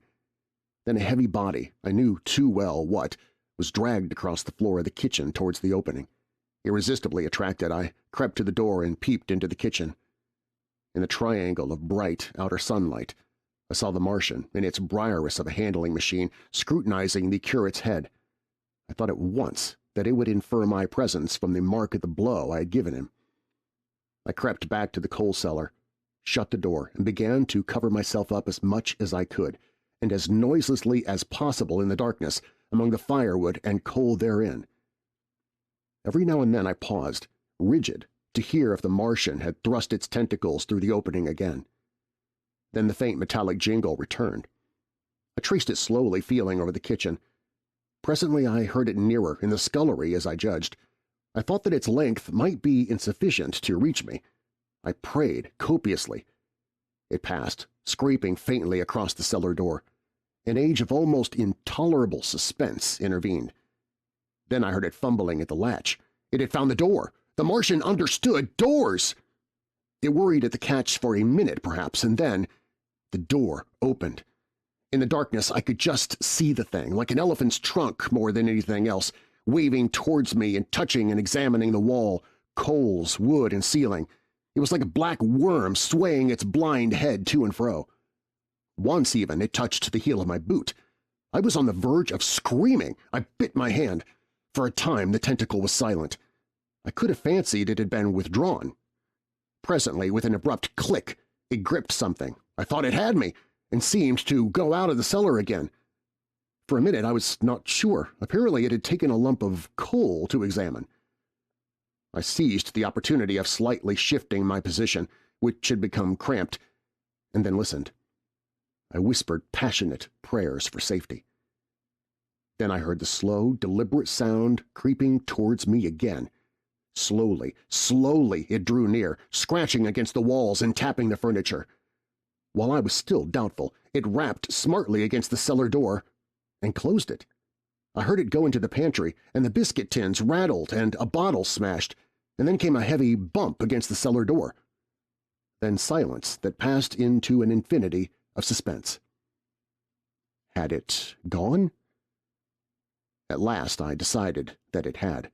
Then a heavy body, I knew too well what, was dragged across the floor of the kitchen towards the opening. Irresistibly attracted, I crept to the door and peeped into the kitchen. In the triangle of bright outer sunlight, I saw the Martian, in its briarous of a handling machine, scrutinizing the curate's head. I thought at once that it would infer my presence from the mark of the blow I had given him. I crept back to the coal cellar, shut the door, and began to cover myself up as much as I could, and as noiselessly as possible in the darkness, among the firewood and coal therein. Every now and then I paused, rigid, to hear if the Martian had thrust its tentacles through the opening again. Then the faint metallic jingle returned. I traced it slowly, feeling over the kitchen. Presently I heard it nearer, in the scullery as I judged. I thought that its length might be insufficient to reach me. I prayed copiously. It passed, scraping faintly across the cellar door. An age of almost intolerable suspense intervened. Then I heard it fumbling at the latch. It had found the door. The Martian understood doors! It worried at the catch for a minute, perhaps, and then the door opened. In the darkness I could just see the thing, like an elephant's trunk more than anything else, waving towards me and touching and examining the wall, coals, wood, and ceiling. It was like a black worm swaying its blind head to and fro. Once even it touched the heel of my boot. I was on the verge of screaming. I bit my hand. For a time the tentacle was silent. I could have fancied it had been withdrawn. Presently, with an abrupt click, it gripped something. I thought it had me, and seemed to go out of the cellar again. For a minute I was not sure. Apparently it had taken a lump of coal to examine. I seized the opportunity of slightly shifting my position, which had become cramped, and then listened. I whispered passionate prayers for safety. Then I heard the slow, deliberate sound creeping towards me again. Slowly, slowly it drew near, scratching against the walls and tapping the furniture. While I was still doubtful, it rapped smartly against the cellar door and closed it. I heard it go into the pantry, and the biscuit tins rattled and a bottle smashed, and then came a heavy bump against the cellar door. Then silence that passed into an infinity of suspense. Had it gone? At last I decided that it had.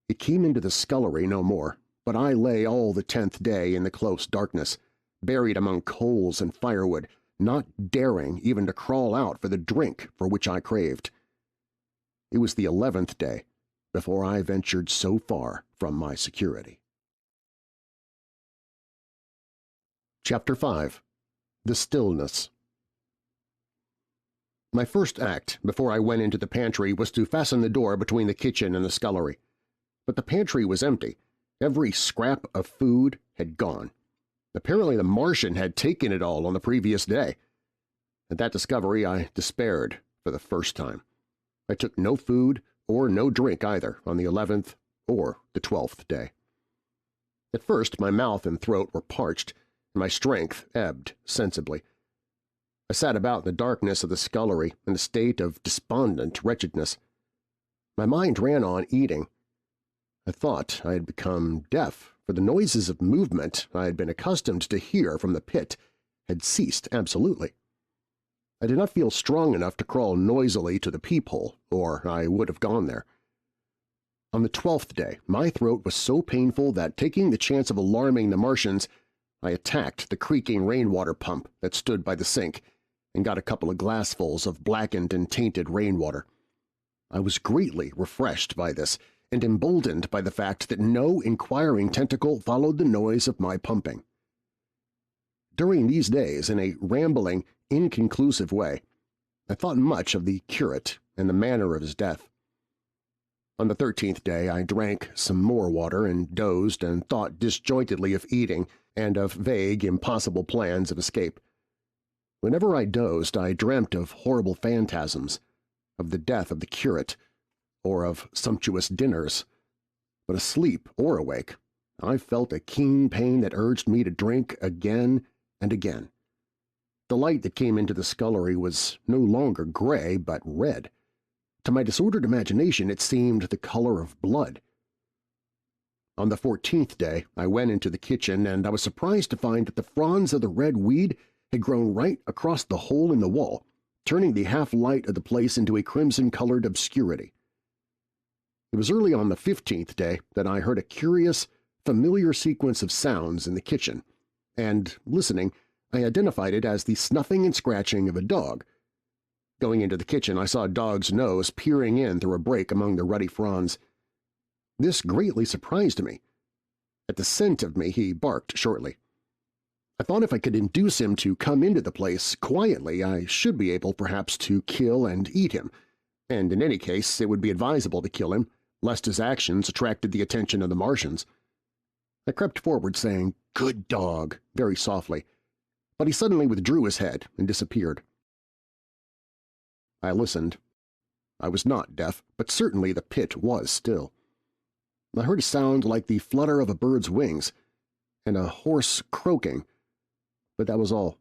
It came into the scullery no more, but I lay all the 10th day in the close darkness, buried among coals and firewood, not daring even to crawl out for the drink for which I craved. It was the 11th day before I ventured so far from my security. Chapter 5. The Stillness. My first act before I went into the pantry was to fasten the door between the kitchen and the scullery. But the pantry was empty. Every scrap of food had gone. Apparently the Martian had taken it all on the previous day. At that discovery I despaired for the first time. I took no food or no drink either on the 11th or the 12th day. At first my mouth and throat were parched, and my strength ebbed sensibly. I sat about in the darkness of the scullery in a state of despondent wretchedness. My mind ran on eating. I thought I had become deaf, for the noises of movement I had been accustomed to hear from the pit had ceased absolutely. I did not feel strong enough to crawl noisily to the peephole, or I would have gone there. On the 12th day my throat was so painful that, taking the chance of alarming the Martians, I attacked the creaking rainwater pump that stood by the sink and got a couple of glassfuls of blackened and tainted rainwater. I was greatly refreshed by this, and emboldened by the fact that no inquiring tentacle followed the noise of my pumping. During these days, in a rambling, inconclusive way, I thought much of the curate and the manner of his death. On the 13th day I drank some more water and dozed and thought disjointedly of eating and of vague, impossible plans of escape. Whenever I dozed I dreamt of horrible phantasms, of the death of the curate, or of sumptuous dinners, but asleep or awake I felt a keen pain that urged me to drink again and again. The light that came into the scullery was no longer gray but red. To my disordered imagination it seemed the color of blood. On the 14th day I went into the kitchen, and I was surprised to find that the fronds of the red weed had grown right across the hole in the wall, turning the half-light of the place into a crimson-colored obscurity. It was early on the 15th day that I heard a curious, familiar sequence of sounds in the kitchen, and, listening, I identified it as the snuffing and scratching of a dog. Going into the kitchen I saw a dog's nose peering in through a break among the ruddy fronds. This greatly surprised me. At the scent of me he barked shortly. I thought if I could induce him to come into the place quietly I should be able perhaps to kill and eat him, and in any case it would be advisable to kill him, lest his actions attracted the attention of the Martians. I crept forward saying, "Good dog," very softly, but he suddenly withdrew his head and disappeared. I listened. I was not deaf, but certainly the pit was still. I heard a sound like the flutter of a bird's wings, and a hoarse croaking, but that was all.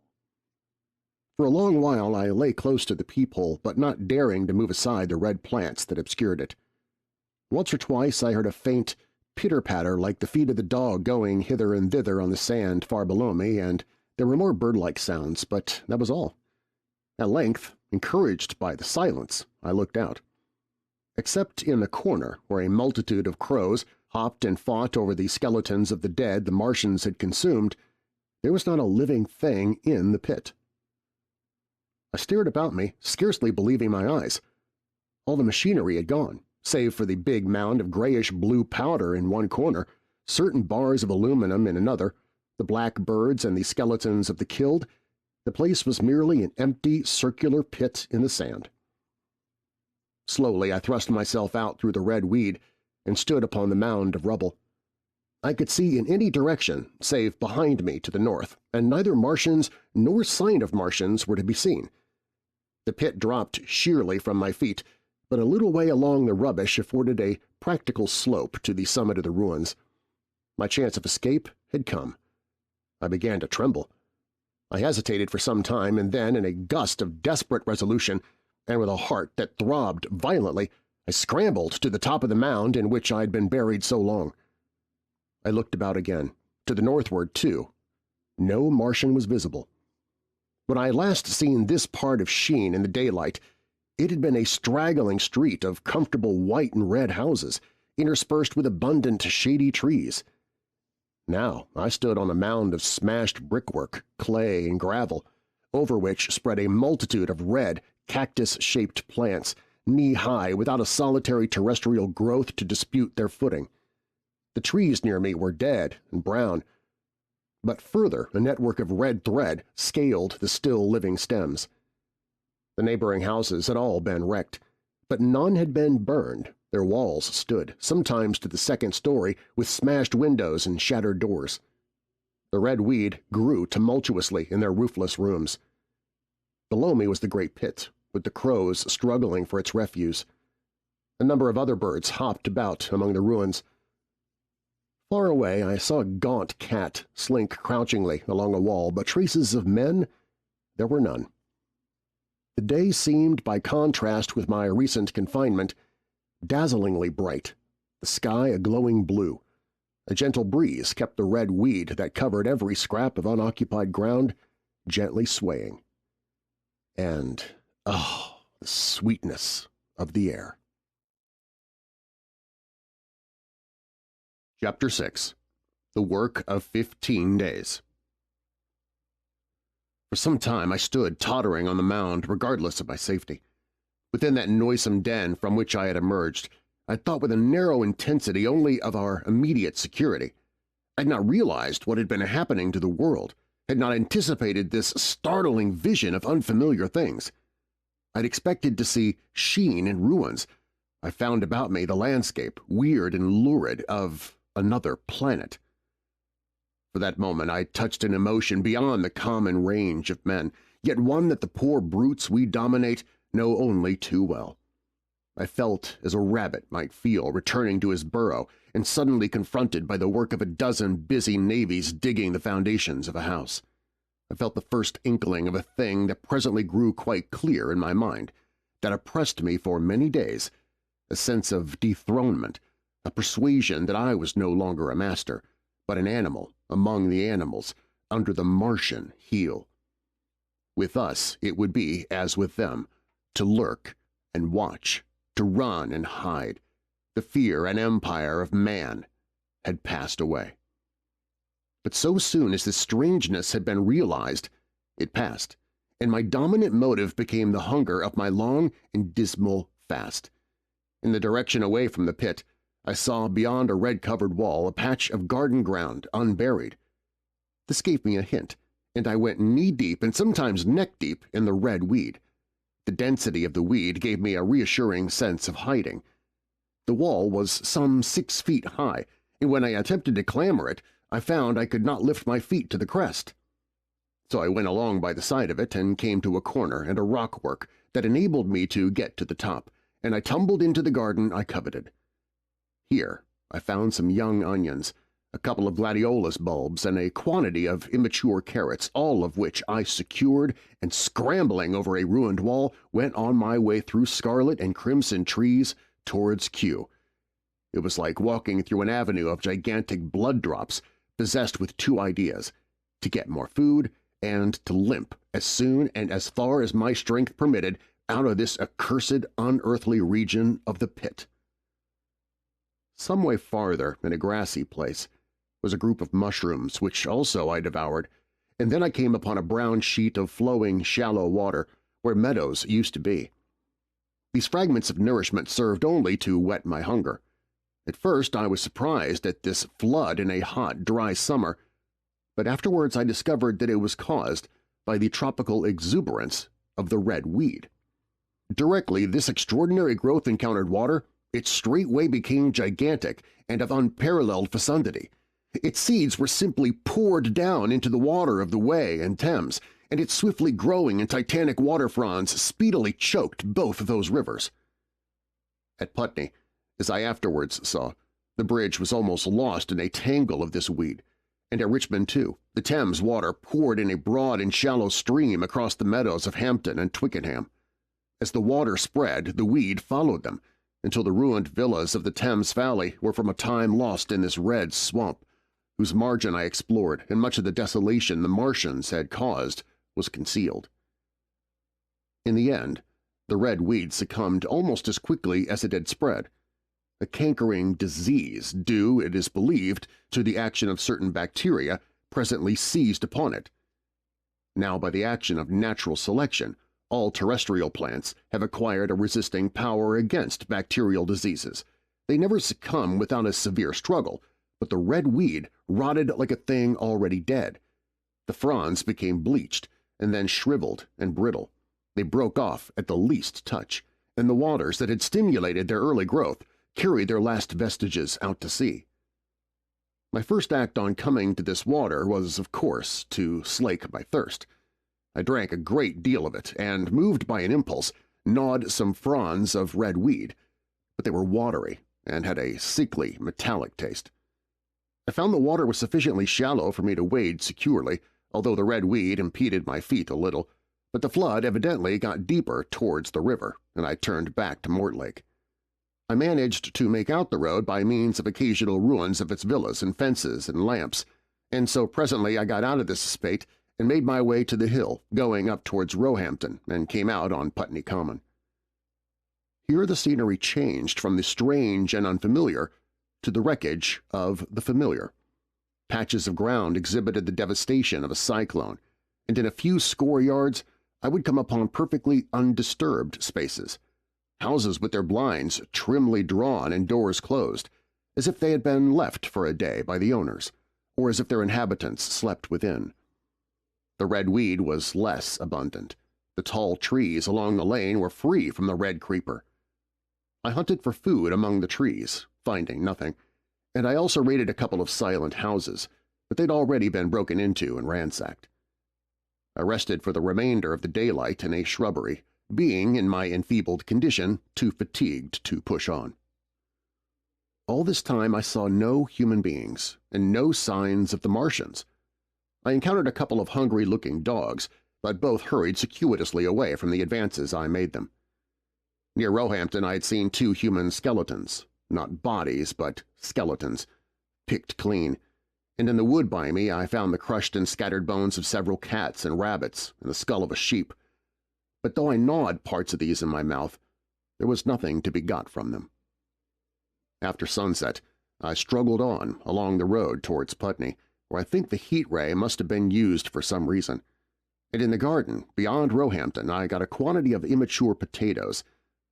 For a long while I lay close to the peephole, but not daring to move aside the red plants that obscured it. Once or twice I heard a faint pitter-patter like the feet of the dog going hither and thither on the sand far below me, and there were more bird-like sounds, but that was all. At length, encouraged by the silence, I looked out. Except in the corner, where a multitude of crows hopped and fought over the skeletons of the dead the Martians had consumed, there was not a living thing in the pit. I stared about me, scarcely believing my eyes. All the machinery had gone, save for the big mound of grayish-blue powder in one corner, certain bars of aluminum in another, the black birds and the skeletons of the killed. The place was merely an empty, circular pit in the sand. Slowly I thrust myself out through the red weed and stood upon the mound of rubble. I could see in any direction save behind me to the north, and neither Martians nor sign of Martians were to be seen. The pit dropped sheerly from my feet, but a little way along the rubbish afforded a practical slope to the summit of the ruins. My chance of escape had come. I began to tremble. I hesitated for some time, and then, in a gust of desperate resolution, and with a heart that throbbed violently, I scrambled to the top of the mound in which I had been buried so long. I looked about again, to the northward, too. No Martian was visible. When I had last seen this part of Sheen in the daylight, it had been a straggling street of comfortable white and red houses, interspersed with abundant shady trees. Now I stood on a mound of smashed brickwork, clay, and gravel, over which spread a multitude of red, cactus-shaped plants, knee-high without a solitary terrestrial growth to dispute their footing. The trees near me were dead and brown, but further a network of red thread scaled the still-living stems. The neighboring houses had all been wrecked, but none had been burned. Their walls stood, sometimes to the second story, with smashed windows and shattered doors. The red weed grew tumultuously in their roofless rooms. Below me was the great pit, with the crows struggling for its refuse. A number of other birds hopped about among the ruins. Far away I saw a gaunt cat slink crouchingly along a wall, but traces of men there were none. The day seemed, by contrast with my recent confinement, dazzlingly bright, the sky a glowing blue. A gentle breeze kept the red weed that covered every scrap of unoccupied ground gently swaying. And, oh, the sweetness of the air. Chapter 6. The Work of 15 Days. For some time I stood tottering on the mound, regardless of my safety. Within that noisome den from which I had emerged, I thought with a narrow intensity only of our immediate security. I had not realized what had been happening to the world, had not anticipated this startling vision of unfamiliar things. I'd expected to see sheen and ruins. I found about me the landscape, weird and lurid, of another planet. For that moment I touched an emotion beyond the common range of men, yet one that the poor brutes we dominate know only too well. I felt as a rabbit might feel returning to his burrow and suddenly confronted by the work of a dozen busy navies digging the foundations of a house. I felt the first inkling of a thing that presently grew quite clear in my mind, that oppressed me for many days, a sense of dethronement, a persuasion that I was no longer a master, but an animal among the animals, under the Martian heel. With us it would be as with them, to lurk and watch, to run and hide. The fear and empire of man had passed away. But so soon as this strangeness had been realized, it passed, and my dominant motive became the hunger of my long and dismal fast. In the direction away from the pit, I saw beyond a red-covered wall a patch of garden ground unburied. This gave me a hint, and I went knee-deep and sometimes neck-deep in the red weed. The density of the weed gave me a reassuring sense of hiding. The wall was some 6 feet high, and when I attempted to clamber it, I found I could not lift my feet to the crest. So I went along by the side of it and came to a corner and a rockwork that enabled me to get to the top, and I tumbled into the garden I coveted. Here I found some young onions, a couple of gladiolus bulbs, and a quantity of immature carrots, all of which I secured, and scrambling over a ruined wall, went on my way through scarlet and crimson trees towards Q. It was like walking through an avenue of gigantic blood drops, possessed with two ideas: to get more food and to limp as soon and as far as my strength permitted out of this accursed, unearthly region of the pit. Some way farther, in a grassy place, was a group of mushrooms which also I devoured, and then I came upon a brown sheet of flowing, shallow water where meadows used to be. These fragments of nourishment served only to whet my hunger. At first I was surprised at this flood in a hot, dry summer, but afterwards I discovered that it was caused by the tropical exuberance of the red weed. Directly this extraordinary growth encountered water, it straightway became gigantic and of unparalleled fecundity. Its seeds were simply poured down into the water of the Wey and Thames, and its swiftly growing and titanic water fronds speedily choked both of those rivers. At Putney, as I afterwards saw, the bridge was almost lost in a tangle of this weed, and at Richmond, too, the Thames water poured in a broad and shallow stream across the meadows of Hampton and Twickenham. As the water spread, the weed followed them, until the ruined villas of the Thames Valley were from a time lost in this red swamp, whose margin I explored, and much of the desolation the Martians had caused was concealed. In the end, the red weed succumbed almost as quickly as it had spread. a cankering disease due, it is believed, to the action of certain bacteria presently seized upon it. Now, by the action of natural selection, all terrestrial plants have acquired a resisting power against bacterial diseases. They never succumb without a severe struggle, but the red weed rotted like a thing already dead. The fronds became bleached and then shriveled and brittle. They broke off at the least touch, and the waters that had stimulated their early growth carried their last vestiges out to sea. My first act on coming to this water was, of course, to slake my thirst. I drank a great deal of it and, moved by an impulse, gnawed some fronds of red weed, but they were watery and had a sickly, metallic taste. I found the water was sufficiently shallow for me to wade securely, although the red weed impeded my feet a little, but the flood evidently got deeper towards the river, and I turned back to Mortlake. I managed to make out the road by means of occasional ruins of its villas and fences and lamps, and so presently I got out of this spate and made my way to the hill, going up towards Roehampton, and came out on Putney Common. Here the scenery changed from the strange and unfamiliar to the wreckage of the familiar. Patches of ground exhibited the devastation of a cyclone, and in a few score yards I would come upon perfectly undisturbed spaces, houses with their blinds trimly drawn and doors closed, as if they had been left for a day by the owners, or as if their inhabitants slept within. The red weed was less abundant. The tall trees along the lane were free from the red creeper. I hunted for food among the trees, finding nothing, and I also raided a couple of silent houses, but they'd already been broken into and ransacked. I rested for the remainder of the daylight in a shrubbery, being, in my enfeebled condition, too fatigued to push on. All this time I saw no human beings and no signs of the Martians. I encountered a couple of hungry-looking dogs, but both hurried circuitously away from the advances I made them. Near Roehampton I had seen 2 human skeletons, not bodies but skeletons, picked clean, and in the wood by me I found the crushed and scattered bones of several cats and rabbits and the skull of a sheep. But though I gnawed parts of these in my mouth, there was nothing to be got from them. After sunset, I struggled on along the road towards Putney, where I think the heat ray must have been used for some reason, and in the garden beyond Roehampton I got a quantity of immature potatoes,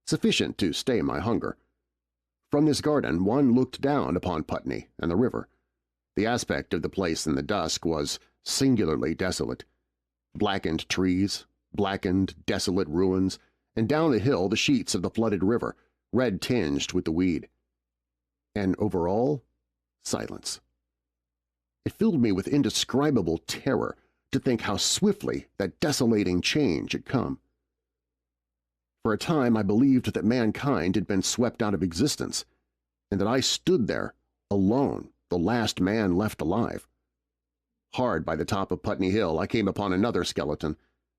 sufficient to stay my hunger. From this garden one looked down upon Putney and the river. The aspect of the place in the dusk was singularly desolate. Blackened trees, blackened, desolate ruins, and down the hill the sheets of the flooded river, red-tinged with the weed. And over all, silence. It filled me with indescribable terror to think how swiftly that desolating change had come. For a time I believed that mankind had been swept out of existence, and that I stood there, alone, the last man left alive. Hard by the top of Putney Hill I came upon another skeleton,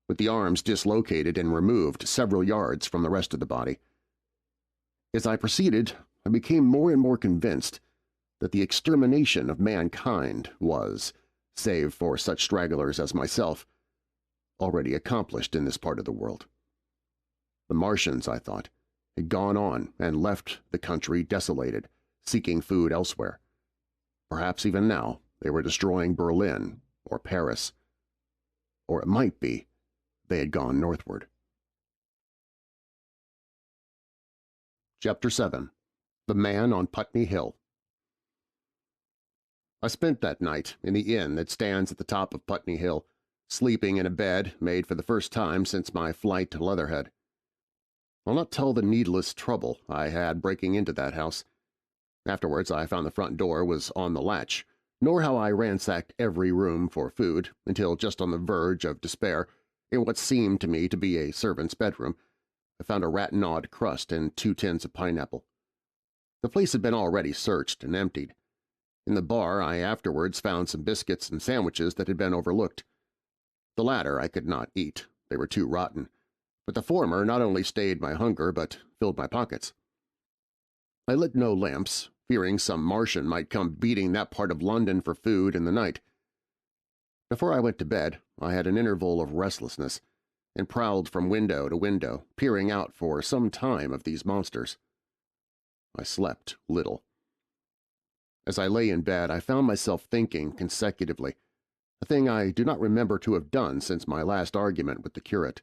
with the arms dislocated and removed several yards from the rest of the body. As I proceeded, I became more and more convinced that the extermination of mankind was, save for such stragglers as myself, already accomplished in this part of the world. The Martians, I thought, had gone on and left the country desolated, seeking food elsewhere. Perhaps even now they were destroying Berlin or Paris. Or it might be they had gone northward. Chapter 7. The Man on Putney Hill. I spent that night in the inn that stands at the top of Putney Hill, sleeping in a bed made for the first time since my flight to Leatherhead. I'll not tell the needless trouble I had breaking into that house. Afterwards I found the front door was on the latch, nor how I ransacked every room for food until just on the verge of despair, in what seemed to me to be a servant's bedroom, I found a rat-gnawed crust and 2 tins of pineapple. The place had been already searched and emptied. In the bar I afterwards found some biscuits and sandwiches that had been overlooked. The latter I could not eat, they were too rotten, but the former not only stayed my hunger but filled my pockets. I lit no lamps, fearing some Martian might come beating that part of London for food in the night. Before I went to bed I had an interval of restlessness, and prowled from window to window, peering out for some time of these monsters. I slept little. As I lay in bed, I found myself thinking consecutively, a thing I do not remember to have done since my last argument with the curate.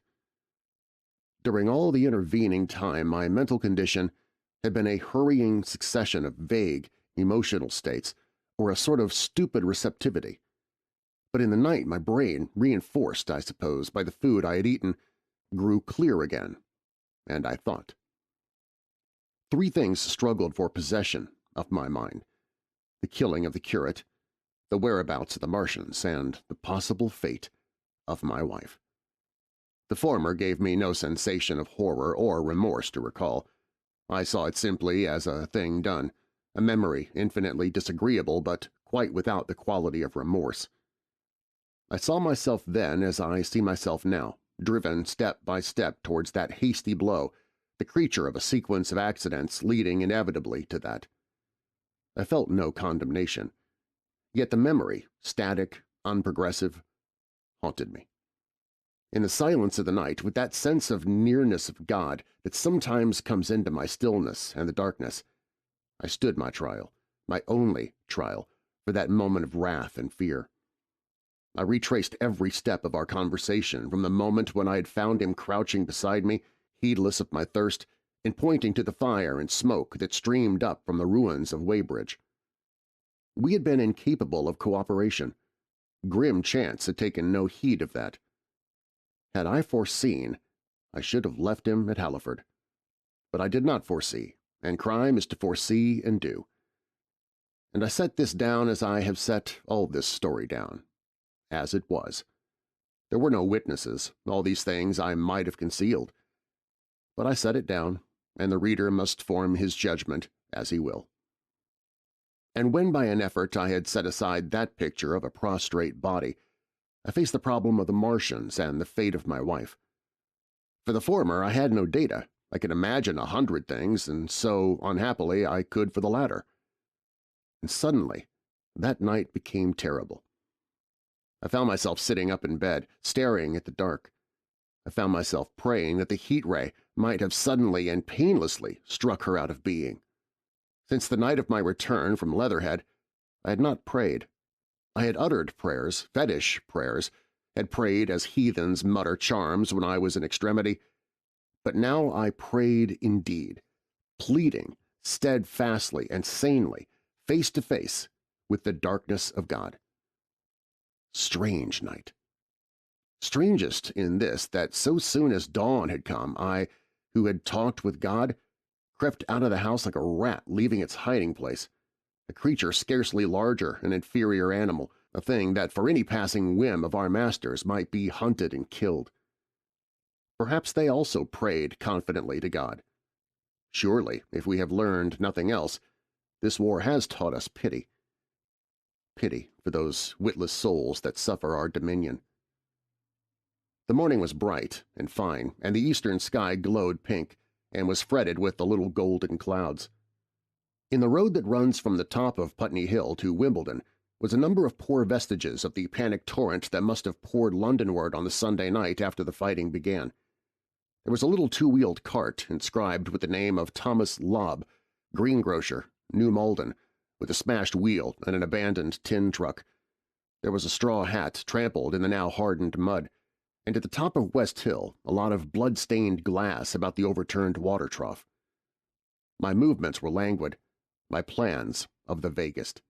During all the intervening time, my mental condition had been a hurrying succession of vague, emotional states, or a sort of stupid receptivity. But in the night my brain, reinforced, I suppose, by the food I had eaten, grew clear again, and I thought. 3 things struggled for possession of my mind: the killing of the curate, the whereabouts of the Martians, and the possible fate of my wife. The former gave me no sensation of horror or remorse to recall. I saw it simply as a thing done, a memory infinitely disagreeable but quite without the quality of remorse. I saw myself then as I see myself now, driven step by step towards that hasty blow, the creature of a sequence of accidents leading inevitably to that. I felt no condemnation, yet the memory, static, unprogressive, haunted me. In the silence of the night, with that sense of nearness of God that sometimes comes into my stillness and the darkness, I stood my trial, my only trial, for that moment of wrath and fear. I retraced every step of our conversation from the moment when I had found him crouching beside me, heedless of my thirst, and pointing to the fire and smoke that streamed up from the ruins of Weybridge. We had been incapable of cooperation. Grim chance had taken no heed of that. Had I foreseen, I should have left him at Halliford. But I did not foresee, and crime is to foresee and do. And I set this down as I have set all this story down, as it was. There were no witnesses, all these things I might have concealed. But I set it down, and the reader must form his judgment as he will. And when by an effort I had set aside that picture of a prostrate body, I faced the problem of the Martians and the fate of my wife. For the former I had no data. I could imagine 100 things, and so, unhappily, I could for the latter. And suddenly, that night became terrible. I found myself sitting up in bed, staring at the dark. I found myself praying that the heat ray might have suddenly and painlessly struck her out of being. Since the night of my return from Leatherhead, I had not prayed. I had uttered prayers, fetish prayers, had prayed as heathens mutter charms when I was in extremity, but now I prayed indeed, pleading steadfastly and sanely, face to face with the darkness of God. Strange night. Strangest in this that so soon as dawn had come, I, who had talked with God, crept out of the house like a rat leaving its hiding place, a creature scarcely larger, an inferior animal, a thing that for any passing whim of our masters might be hunted and killed. Perhaps they also prayed confidently to God. Surely, if we have learned nothing else, this war has taught us pity. Pity for those witless souls that suffer our dominion. The morning was bright and fine, and the eastern sky glowed pink, and was fretted with the little golden clouds. In the road that runs from the top of Putney Hill to Wimbledon was a number of poor vestiges of the panic torrent that must have poured Londonward on the Sunday night after the fighting began. There was a little 2-wheeled cart inscribed with the name of Thomas Lobb, greengrocer, New Malden, with a smashed wheel and an abandoned tin truck. There was a straw hat trampled in the now hardened mud, and at the top of West Hill a lot of blood-stained glass about the overturned water trough. My movements were languid, my plans of the vaguest.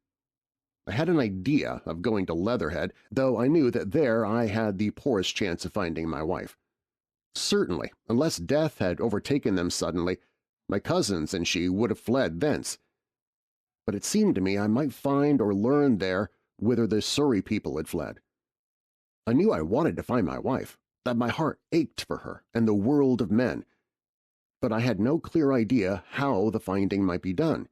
I had an idea of going to Leatherhead, though I knew that there I had the poorest chance of finding my wife. Certainly, unless death had overtaken them suddenly, my cousins and she would have fled thence. But it seemed to me I might find or learn there whither the Surrey people had fled. I knew I wanted to find my wife, that my heart ached for her and the world of men, but I had no clear idea how the finding might be done.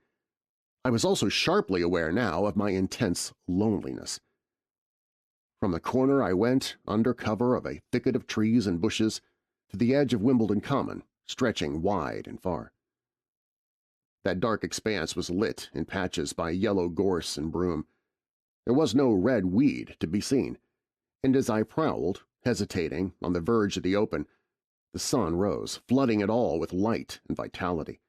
I was also sharply aware now of my intense loneliness. From the corner I went, under cover of a thicket of trees and bushes, to the edge of Wimbledon Common, stretching wide and far. That dark expanse was lit in patches by yellow gorse and broom. There was no red weed to be seen, and as I prowled, hesitating, on the verge of the open, the sun rose, flooding it all with light and vitality.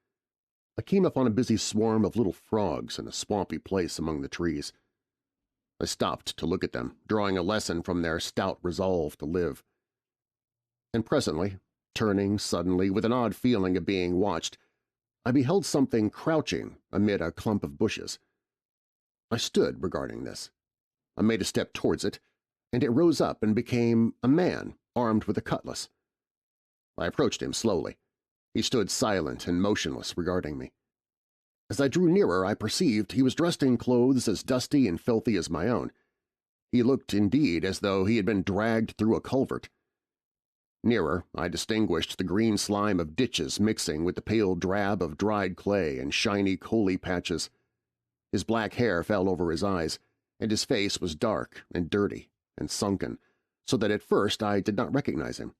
I came upon a busy swarm of little frogs in a swampy place among the trees. I stopped to look at them, drawing a lesson from their stout resolve to live. And presently, turning suddenly with an odd feeling of being watched, I beheld something crouching amid a clump of bushes. I stood regarding this. I made a step towards it, and it rose up and became a man armed with a cutlass. I approached him slowly. He stood silent and motionless regarding me. As I drew nearer, I perceived he was dressed in clothes as dusty and filthy as my own. He looked indeed as though he had been dragged through a culvert. Nearer, I distinguished the green slime of ditches mixing with the pale drab of dried clay and shiny coaly patches. His black hair fell over his eyes, and his face was dark and dirty and sunken, so that at first I did not recognize him.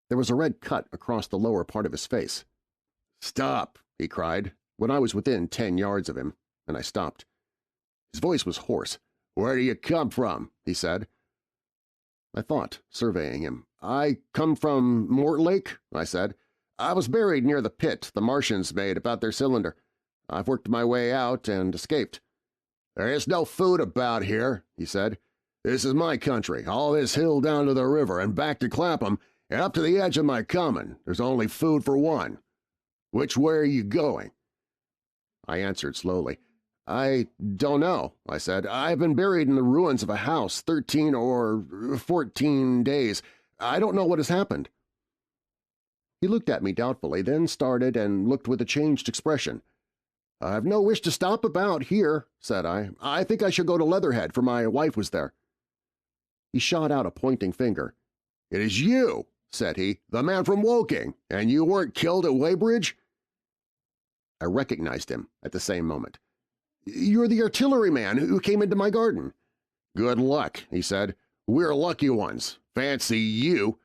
There was a red cut across the lower part of his face. "Stop!" he cried, when I was within 10 yards of him, and I stopped. His voice was hoarse. "Where do you come from?" he said. I thought, surveying him. "I come from Mortlake," I said. "I was buried near the pit the Martians made about their cylinder. I've worked my way out and escaped." "There is no food about here," he said. "This is my country, all this hill down to the river and back to Clapham and up to the edge of my common. There's only food for one. Which way are you going?" I answered slowly. "I don't know," I said. "I've been buried in the ruins of a house 13 or 14 days. I don't know what has happened." He looked at me doubtfully, then started and looked with a changed expression. "I've no wish to stop about here," said I. "I think I shall go to Leatherhead, for my wife was there." He shot out a pointing finger. "It is you," said he, "the man from Woking, and you weren't killed at Weybridge?" I recognized him at the same moment. "You're the artilleryman who came into my garden." "Good luck," he said. "We're lucky ones. Fancy you!"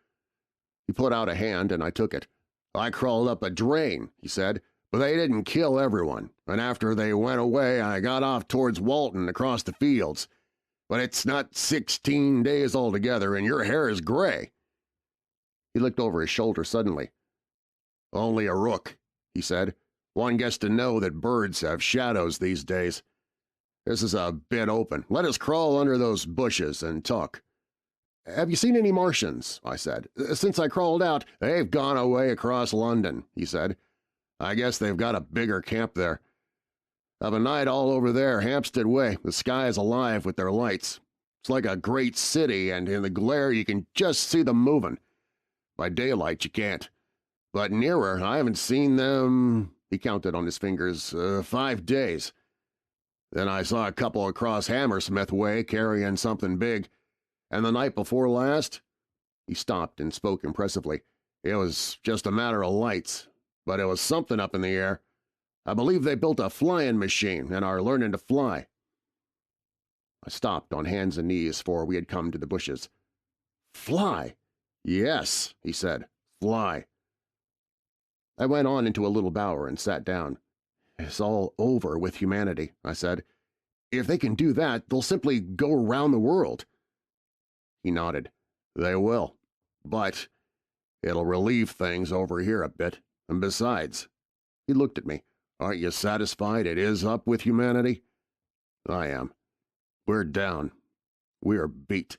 He put out a hand, and I took it. "I crawled up a drain," he said, "but they didn't kill everyone, and after they went away I got off towards Walton across the fields. But it's not 16 days altogether, and your hair is gray." He looked over his shoulder suddenly. "Only a rook," he said. "One gets to know that birds have shadows these days. This is a bit open. Let us crawl under those bushes and talk." "Have you seen any Martians?" I said. "Since I crawled out—" "They've gone away across London," he said. "I guess they've got a bigger camp there. Of a night all over there, Hampstead way, the sky is alive with their lights. It's like a great city, and in the glare you can just see them moving. By daylight you can't. But nearer, I haven't seen them—" he counted on his fingers, 5 days. Then I saw a couple across Hammersmith way carrying something big. And the night before last—" He stopped and spoke impressively. "It was just a matter of lights, but it was something up in the air. I believe they built a flying machine and are learning to fly." I stopped on hands and knees, for we had come to the bushes. "Fly?" "Yes," he said. "Fly." I went on into a little bower and sat down. "It's all over with humanity," I said. "If they can do that, they'll simply go around the world." He nodded. "They will. But it'll relieve things over here a bit. And besides—" he looked at me. "Aren't you satisfied it is up with humanity?" "I am. We're down. We're beat."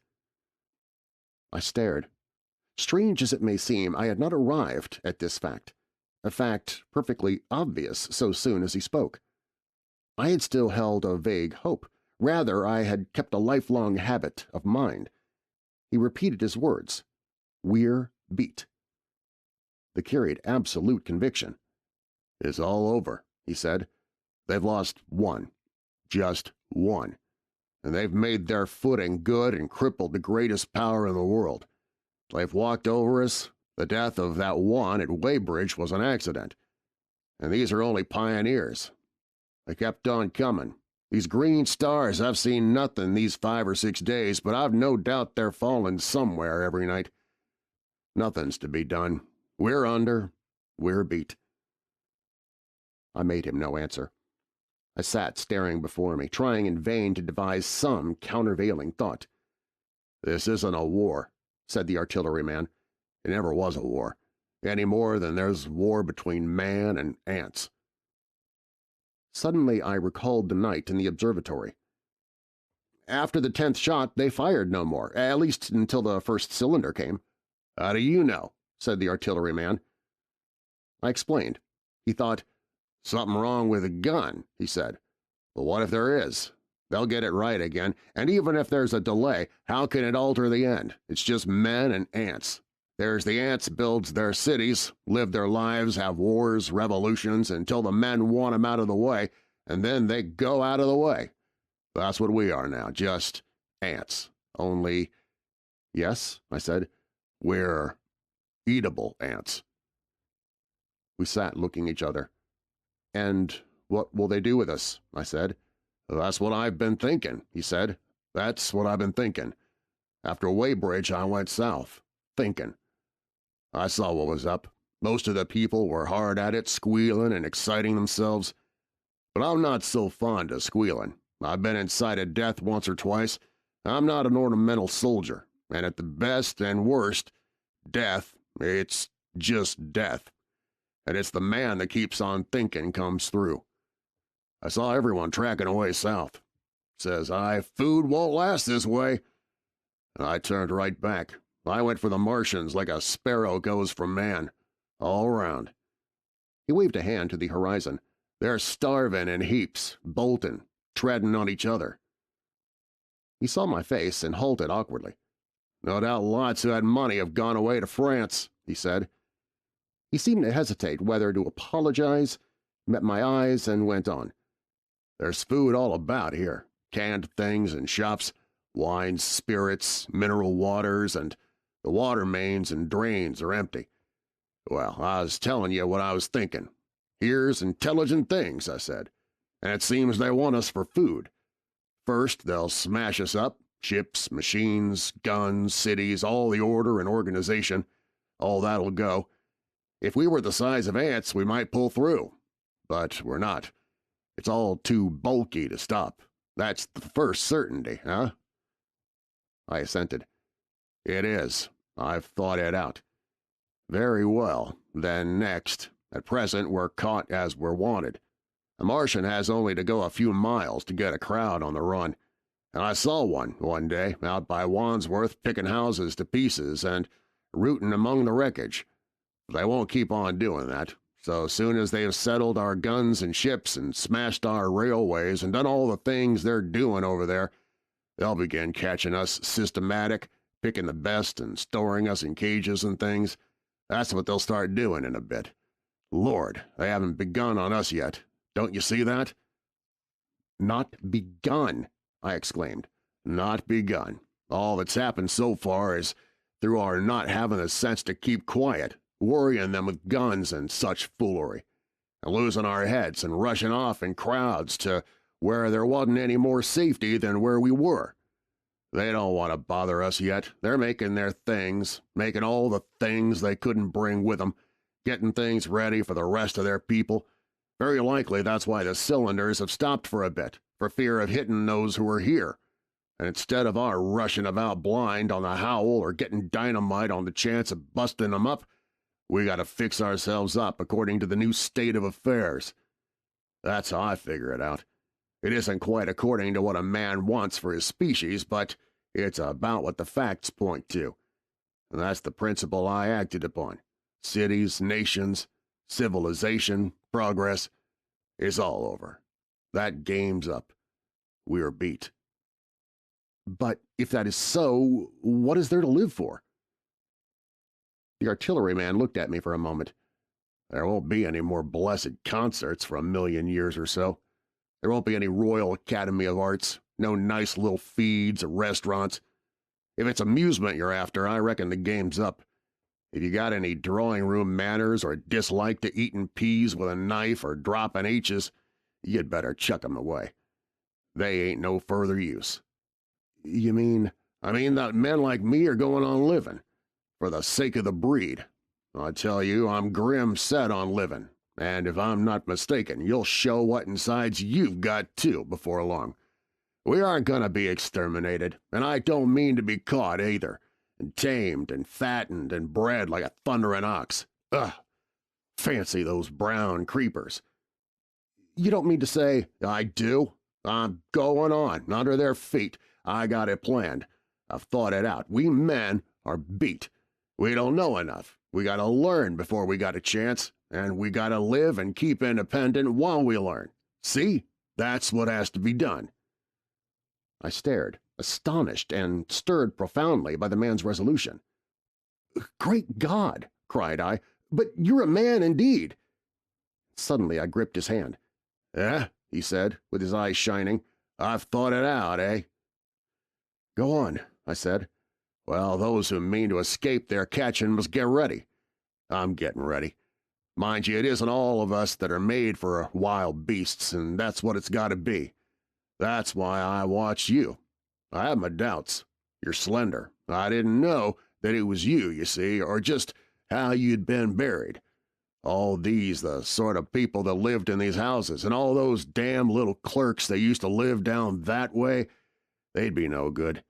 I stared. Strange as it may seem, I had not arrived at this fact, a fact perfectly obvious so soon as he spoke. I had still held a vague hope. Rather, I had kept a lifelong habit of mind. He repeated his words. "We're beat." They carried absolute conviction. "It's all over," he said. "They've lost one. Just one. And they've made their footing good and crippled the greatest power in the world. They've walked over us. The death of that one at Weybridge was an accident. And these are only pioneers. They kept on coming. These green stars, I've seen nothing these 5 or 6 days, but I've no doubt they're falling somewhere every night. Nothing's to be done. We're under. We're beat." I made him no answer. I sat staring before me, trying in vain to devise some countervailing thought. "This isn't a war," said the artilleryman. "It never was a war, any more than there's war between man and ants. Suddenly I recalled the night in the observatory. "After the 10th shot, they fired no more, at least until the first cylinder came." "How do you know?" said the artilleryman. I explained. He thought, "Something wrong with the gun," he said. "But what if there is? They'll get it right again, and even if there's a delay, how can it alter the end? It's just men and ants. There's the ants builds their cities, live their lives, have wars, revolutions, until the men want 'em out of the way, and then they go out of the way. That's what we are now, just ants. Only—" "Yes," I said. "We're eatable ants." We sat looking at each other. "And what will they do with us?" I said. "That's what I've been thinking," he said. "That's what I've been thinking. After Weybridge, I went south. Thinking. I saw what was up. Most of the people were hard at it, squealing and exciting themselves. But I'm not so fond of squealing. I've been inside of death once or twice. I'm not an ornamental soldier, and at the best and worst, death, it's just death. And it's the man that keeps on thinking comes through. I saw everyone tracking away south. Says I, food won't last this way. And I turned right back. I went for the Martians like a sparrow goes for man. All around." He waved a hand to the horizon. "They're starving in heaps, bolting, treading on each other." He saw my face and halted awkwardly. "No doubt lots who had money have gone away to France," he said. He seemed to hesitate whether to apologize, met my eyes, and went on. "There's food all about here, canned things in shops, wines, spirits, mineral waters, and the water mains and drains are empty. Well, I was telling you what I was thinking. Here's intelligent things," I said, "and it seems they want us for food. First, they'll smash us up, ships, machines, guns, cities, all the order and organization. All that'll go. If we were the size of ants, we might pull through. But we're not. It's all too bulky to stop. That's the first certainty, huh?" I assented. "It is. I've thought it out." "Very well. Then next. At present, we're caught as we're wanted. A Martian has only to go a few miles to get a crowd on the run. And I saw one day, out by Wandsworth, picking houses to pieces and rooting among the wreckage. They won't keep on doing that. So soon as they've settled our guns and ships and smashed our railways and done all the things they're doing over there, they'll begin catching us systematic, picking the best and storing us in cages and things. That's what they'll start doing in a bit. Lord, they haven't begun on us yet. Don't you see that?" "Not begun!" I exclaimed. "Not begun. All that's happened so far is through our not having the sense to keep quiet, worrying them with guns and such foolery, and losing our heads and rushing off in crowds to where there wasn't any more safety than where we were. They don't want to bother us yet. They're making their things, making all the things they couldn't bring with them, getting things ready for the rest of their people. Very likely that's why the cylinders have stopped for a bit, for fear of hitting those who are here. And instead of our rushing about blind on the howl or getting dynamite on the chance of busting them up, we got to fix ourselves up according to the new state of affairs. That's how I figure it out. It isn't quite according to what a man wants for his species, but it's about what the facts point to. And that's the principle I acted upon. Cities, nations, civilization, progress. It's all over. That game's up. We're beat." "But if that is so, what is there to live for?" The artilleryman looked at me for a moment. "There won't be any more blessed concerts for 1,000,000 years or so. There won't be any Royal Academy of Arts, no nice little feeds or restaurants. If it's amusement you're after, I reckon the game's up. If you got any drawing-room manners or a dislike to eating peas with a knife or dropping H's, you'd better chuck 'em away. They ain't no further use." "You mean—" "I mean that men like me are going on living, for the sake of the breed. I tell you, I'm grim set on living, and if I'm not mistaken, you'll show what insides you've got, too, before long. We aren't going to be exterminated, and I don't mean to be caught, either, and tamed and fattened and bred like a thundering ox. Ugh! Fancy those brown creepers." You don't mean to say—" "I do. I'm going on, under their feet. I got it planned. I've thought it out. We men are beat. We don't know enough. We gotta learn before we got a chance, and we gotta live and keep independent while we learn. See? That's what has to be done." I stared, astonished and stirred profoundly by the man's resolution. "Great God!" cried I. "But you're a man indeed!" Suddenly I gripped his hand. "Eh?" he said, with his eyes shining. "I've thought it out, eh?" "Go on," I said. "Well, those who mean to escape their catching must get ready. I'm getting ready. Mind you, it isn't all of us that are made for wild beasts, and that's what it's got to be. That's why I watch you. I have my doubts. You're slender. I didn't know that it was you see, or just how you'd been buried. All these the sort of people that lived in these houses, and all those damn little clerks that used to live down that way, they'd be no good.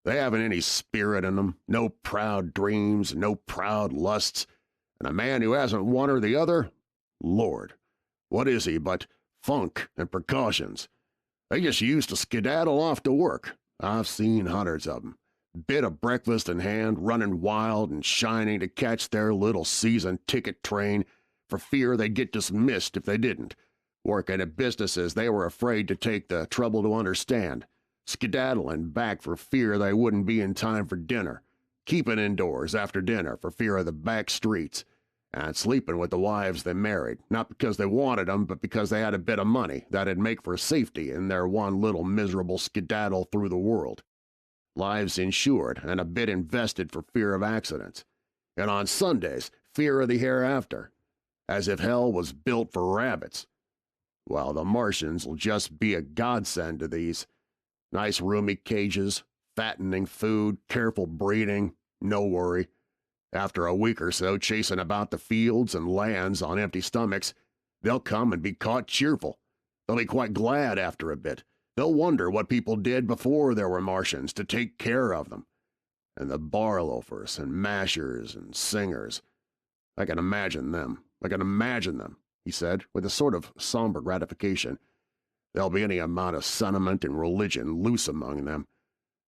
They haven't any spirit in them, no proud dreams, no proud lusts, and a man who hasn't one or the other, Lord, what is he but funk and precautions? They just used to skedaddle off to work. I've seen hundreds of them. Bit of breakfast in hand, running wild and shining to catch their little season ticket train for fear they'd get dismissed if they didn't, working at businesses they were afraid to take the trouble to understand, skedaddling back for fear they wouldn't be in time for dinner, keeping indoors after dinner for fear of the back streets, and sleeping with the wives they married, not because they wanted them, but because they had a bit of money that'd make for safety in their one little miserable skedaddle through the world. Lives insured and a bit invested for fear of accidents. And on Sundays, fear of the hereafter, as if hell was built for rabbits. Well, the Martians will just be a godsend to these. Nice roomy cages, fattening food, careful breeding, no worry. After a week or so chasing about the fields and lands on empty stomachs, they'll come and be caught cheerful. They'll be quite glad after a bit. They'll wonder what people did before there were Martians to take care of them. And the bar loafers and mashers and singers. I can imagine them, he said, with a sort of somber gratification. There'll be any amount of sentiment and religion loose among them.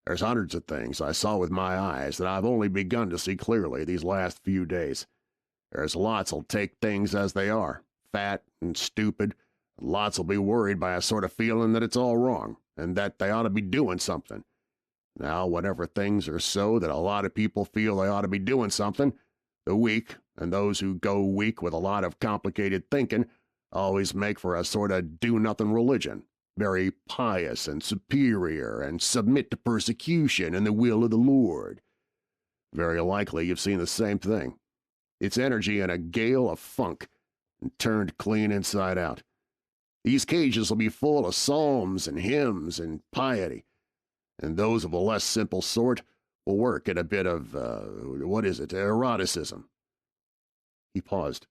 There's hundreds of things I saw with my eyes that I've only begun to see clearly these last few days. There's lots'll take things as they are, fat and stupid, and lots'll be worried by a sort of feeling that it's all wrong, and that they ought to be doing something. Now, whenever things are so that a lot of people feel they ought to be doing something, the weak, and those who go weak with a lot of complicated thinking, always make for a sort of do-nothing religion, very pious and superior, and submit to persecution and the will of the Lord. Very likely you've seen the same thing. It's energy in a gale of funk, and turned clean inside out. These cages will be full of psalms and hymns and piety, and those of a less simple sort will work at a bit of, eroticism. He paused.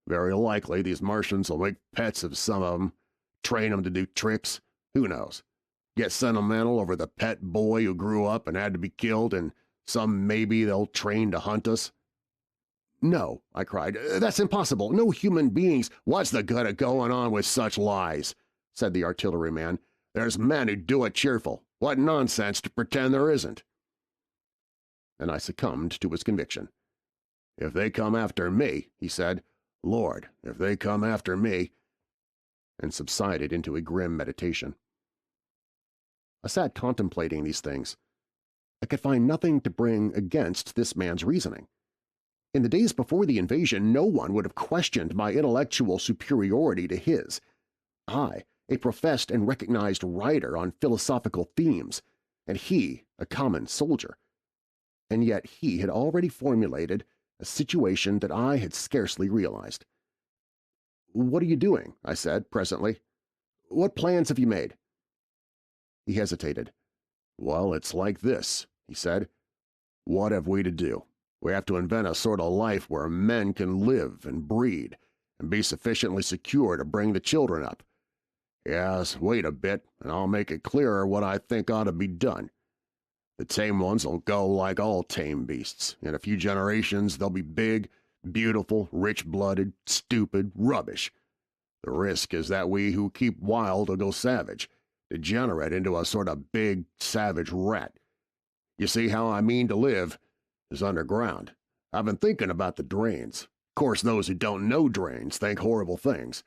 Very likely these Martians will make pets of some of them, train them to do tricks. Who knows? Get sentimental over the pet boy who grew up and had to be killed, and some maybe they'll train to hunt us. "No," I cried. "That's impossible. No human beings—" "What's the good of going on with such lies?" said the artilleryman. "There's men who do it cheerful. What nonsense to pretend there isn't." And I succumbed to his conviction. "If they come after me," he said, "Lord, if they come after me," and subsided into a grim meditation. I sat contemplating these things. I could find nothing to bring against this man's reasoning. In the days before the invasion, no one would have questioned my intellectual superiority to his. I, a professed and recognized writer on philosophical themes, and he, a common soldier. And yet he had already formulated a situation that I had scarcely realized. "What are you doing?" I said presently. "What plans have you made?" He hesitated. "Well, it's like this," he said. "What have we to do? We have to invent a sort of life where men can live and breed and be sufficiently secure to bring the children up. Yes, wait a bit, and I'll make it clearer what I think ought to be done. The tame ones will go like all tame beasts. In a few generations they'll be big, beautiful, rich-blooded, stupid, rubbish. The risk is that we who keep wild will go savage, degenerate into a sort of big, savage rat. You see how I mean to live is underground. I've been thinking about the drains. Of course, those who don't know drains think horrible things.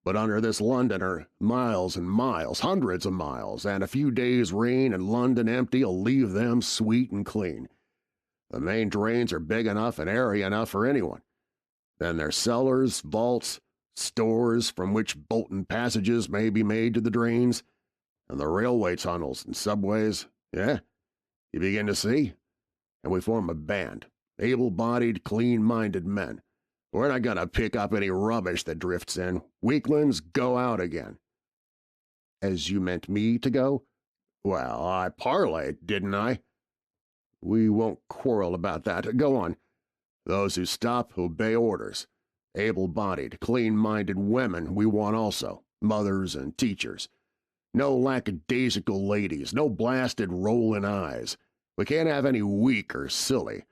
But under this London are miles and miles, hundreds of miles, and a few days' rain and London empty will leave them sweet and clean. The main drains are big enough and airy enough for anyone. Then there's cellars, vaults, stores from which Bolton passages may be made to the drains, and the railway tunnels and subways. Yeah, you begin to see? And we form a band, able-bodied, clean-minded men. We're not going to pick up any rubbish that drifts in. Weaklings go out again. As you meant me to go? Well, I parlayed, didn't I? We won't quarrel about that. Go on. Those who stop obey orders. Able-bodied, clean-minded women we want also, mothers and teachers. No lackadaisical ladies, no blasted rolling eyes. We can't have any weak or silly.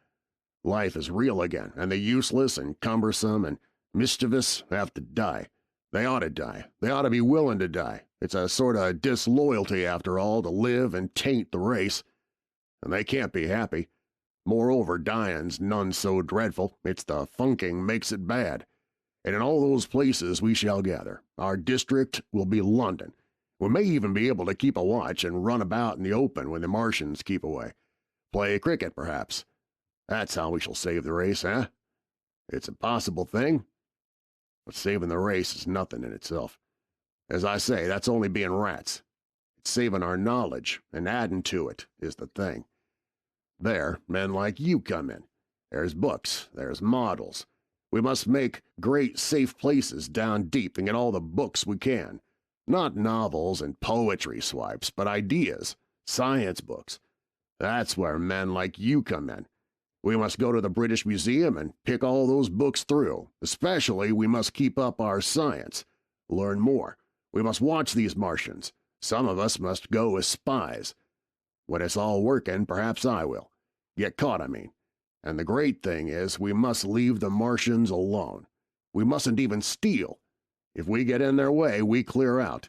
Life is real again, and the useless and cumbersome and mischievous have to die. They ought to die. They ought to be willing to die. It's a sort of disloyalty, after all, to live and taint the race. And they can't be happy. Moreover, dying's none so dreadful. It's the funking makes it bad. And in all those places we shall gather. Our district will be London. We may even be able to keep a watch and run about in the open when the Martians keep away. Play cricket, perhaps. That's how we shall save the race, eh? It's a possible thing, but saving the race is nothing in itself. As I say, that's only being rats. It's saving our knowledge and adding to it is the thing. There, men like you come in. There's books, there's models. We must make great safe places down deep and get all the books we can. Not novels and poetry swipes, but ideas, science books. That's where men like you come in. We must go to the British Museum and pick all those books through. Especially, we must keep up our science. Learn more. We must watch these Martians. Some of us must go as spies. When it's all working, perhaps I will. Get caught, I mean. And the great thing is we must leave the Martians alone. We mustn't even steal. If we get in their way, we clear out.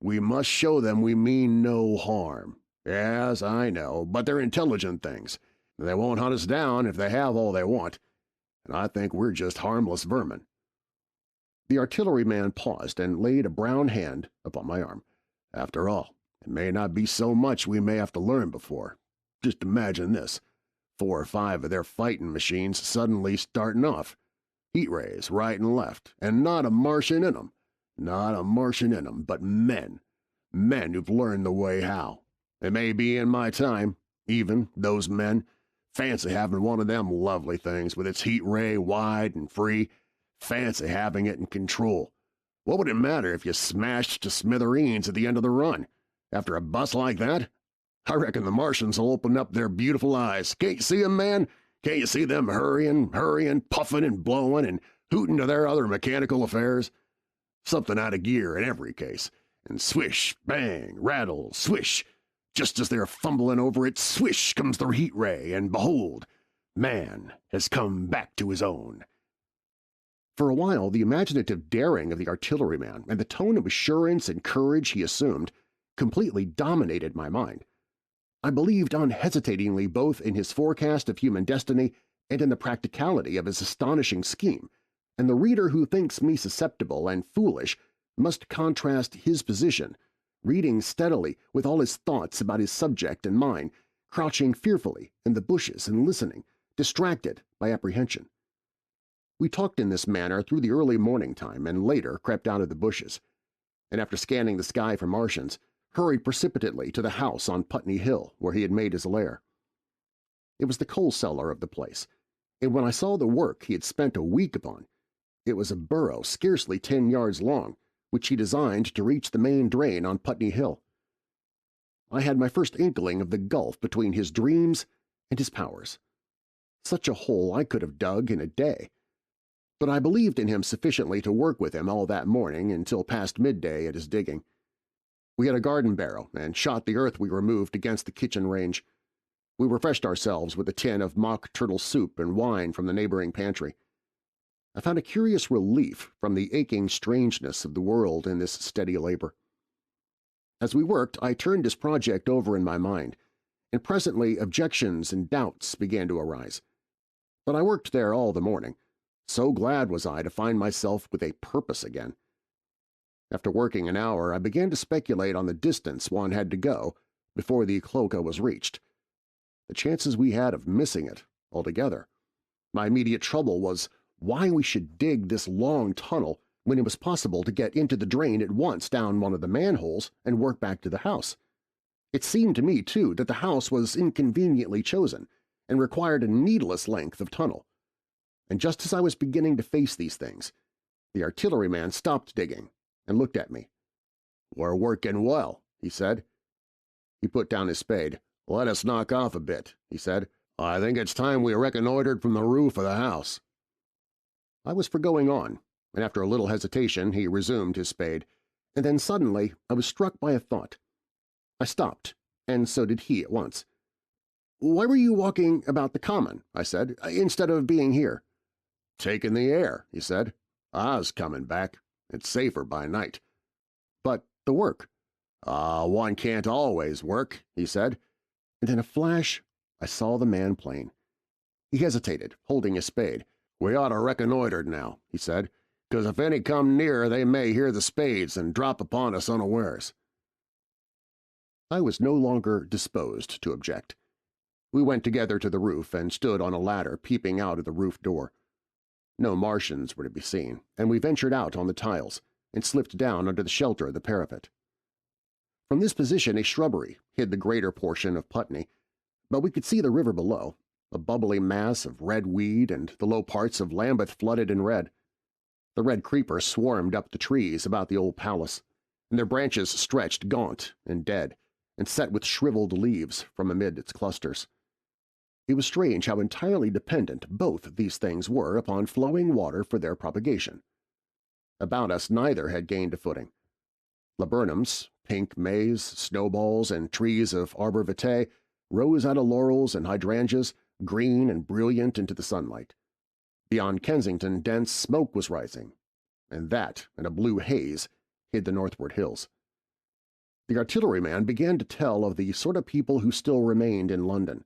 We must show them we mean no harm. Yes, I know, but they're intelligent things. They won't hunt us down if they have all they want, and I think we're just harmless vermin. The artilleryman paused and laid a brown hand upon my arm. After all, it may not be so much we may have to learn before. Just imagine this. 4 or 5 of their fighting machines suddenly starting off. Heat rays right and left, and not a Martian in 'em. Not a Martian in 'em, but men. Men who've learned the way how. It may be in my time, even, those men. Fancy having one of them lovely things with its heat ray wide and free. Fancy having it in control. What would it matter if you smashed to smithereens at the end of the run? After a bust like that? I reckon the Martians will open up their beautiful eyes. Can't you see 'em, man? Can't you see them hurrying, puffing and blowing and hooting to their other mechanical affairs? Something out of gear in every case. And swish, bang, rattle, swish. Just as they're fumbling over it, swish comes the heat ray, and behold, man has come back to his own. For a while, the imaginative daring of the artilleryman and the tone of assurance and courage he assumed completely dominated my mind. I believed unhesitatingly both in his forecast of human destiny and in the practicality of his astonishing scheme, and the reader who thinks me susceptible and foolish must contrast his position, reading steadily with all his thoughts about his subject and mine, crouching fearfully in the bushes and listening, distracted by apprehension. We talked in this manner through the early morning time and later crept out of the bushes, and after scanning the sky for Martians, hurried precipitately to the house on Putney Hill where he had made his lair. It was the coal cellar of the place, and when I saw the work he had spent a week upon, it was a burrow scarcely 10 yards long, which he designed to reach the main drain on Putney Hill. I had my first inkling of the gulf between his dreams and his powers. Such a hole I could have dug in a day. But I believed in him sufficiently to work with him all that morning until past midday at his digging. We had a garden barrow and shot the earth we removed against the kitchen range. We refreshed ourselves with a tin of mock turtle soup and wine from the neighboring pantry. I found a curious relief from the aching strangeness of the world in this steady labor. As we worked, I turned this project over in my mind, and presently objections and doubts began to arise. But I worked there all the morning. So glad was I to find myself with a purpose again. After working an hour, I began to speculate on the distance one had to go before the cloaca was reached. The chances we had of missing it altogether. My immediate trouble was why we should dig this long tunnel when it was possible to get into the drain at once down one of the manholes and work back to the house. It seemed to me, too, that the house was inconveniently chosen and required a needless length of tunnel. And just as I was beginning to face these things, the artilleryman stopped digging and looked at me. "We're working well," he said. He put down his spade. "Let us knock off a bit," he said. "I think it's time we reconnoitered from the roof of the house." I was for going on, and after a little hesitation he resumed his spade, and then suddenly I was struck by a thought. I stopped, and so did he at once. "Why were you walking about the common," I said, "instead of being here?" "Taking the air," he said. "I's coming back. It's safer by night." "But the work?" One can't always work," he said, and in a flash I saw the man plain. He hesitated, holding his spade. "We ought to reconnoiter now," he said, "'cause if any come near they may hear the spades and drop upon us unawares." I was no longer disposed to object. We went together to the roof and stood on a ladder peeping out of the roof door. No Martians were to be seen, and we ventured out on the tiles and slipped down under the shelter of the parapet. From this position a shrubbery hid the greater portion of Putney, but we could see the river below, a bubbly mass of red weed and the low parts of Lambeth flooded in red. The red creeper swarmed up the trees about the old palace, and their branches stretched gaunt and dead, and set with shriveled leaves from amid its clusters. It was strange how entirely dependent both these things were upon flowing water for their propagation. About us neither had gained a footing. Laburnums, pink maize, snowballs, and trees of arbor vitae rose out of laurels and hydrangeas, green and brilliant into the sunlight. Beyond Kensington dense smoke was rising, and that and a blue haze hid the northward hills. The artilleryman began to tell of the sort of people who still remained in London.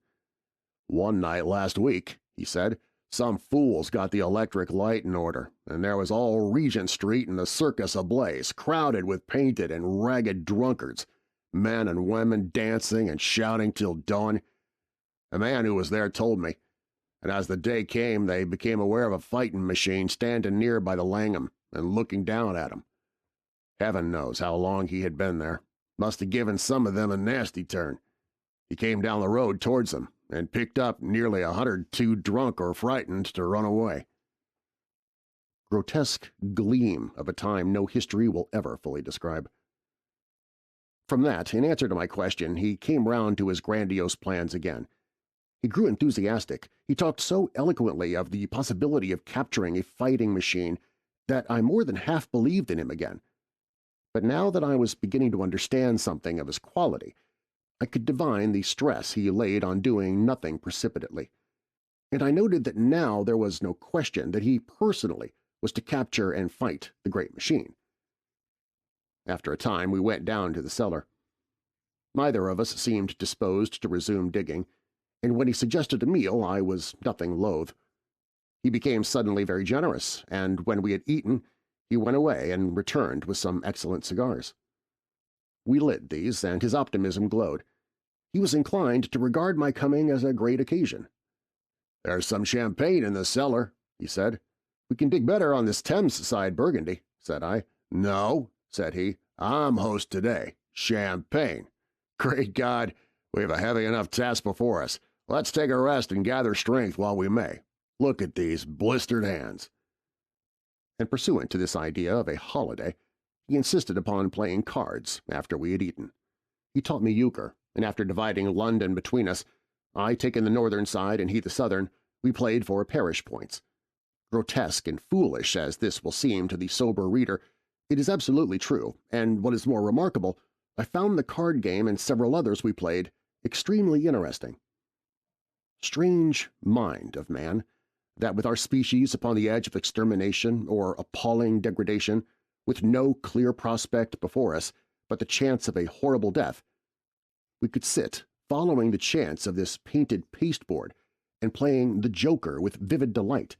"One night last week," he said, "some fools got the electric light in order, and there was all Regent Street and the circus ablaze, crowded with painted and ragged drunkards, men and women dancing and shouting till dawn. A man who was there told me, and as the day came they became aware of a fighting machine standing near by the Langham and looking down at them. Heaven knows how long he had been there. Must have given some of them a nasty turn. He came down the road towards them and picked up nearly 100 too drunk or frightened to run away." Grotesque gleam of a time no history will ever fully describe. From that, in answer to my question, he came round to his grandiose plans again. He grew enthusiastic. He talked so eloquently of the possibility of capturing a fighting machine that I more than half believed in him again. But now that I was beginning to understand something of his quality, I could divine the stress he laid on doing nothing precipitately, and I noted that now there was no question that he personally was to capture and fight the great machine. After a time we went down to the cellar. Neither of us seemed disposed to resume digging, and when he suggested a meal I was nothing loath. He became suddenly very generous, and when we had eaten, he went away and returned with some excellent cigars. We lit these, and his optimism glowed. He was inclined to regard my coming as a great occasion. "There's some champagne in the cellar," he said. "We can dig better on this Thames-side Burgundy," said I. "No," said he, "I'm host today. Champagne. Great God, we have a heavy enough task before us. Let's take a rest and gather strength while we may. Look at these blistered hands." And pursuant to this idea of a holiday, he insisted upon playing cards after we had eaten. He taught me euchre, and after dividing London between us, I taking the northern side and he the southern, we played for parish points. Grotesque and foolish as this will seem to the sober reader, it is absolutely true, and what is more remarkable, I found the card game and several others we played extremely interesting. Strange mind of man, That with our species upon the edge of extermination or appalling degradation, with no clear prospect before us but the chance of a horrible death, we could sit following the chance of this painted pasteboard and playing the Joker with vivid delight.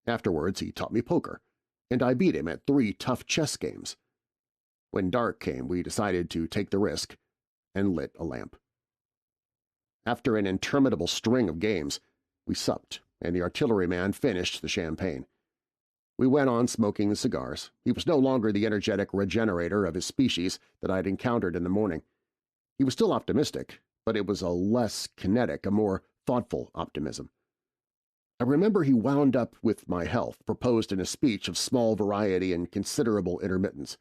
Afterwards he taught me poker, and I beat him at 3 tough chess games. When dark came, we decided to take the risk and lit a lamp. After an interminable string of games, we supped, and the artilleryman finished the champagne. We went on smoking the cigars. He was no longer the energetic regenerator of his species that I had encountered in the morning. He was still optimistic, but it was a less kinetic, a more thoughtful optimism. I remember he wound up with my health, proposed in a speech of small variety and considerable intermittence.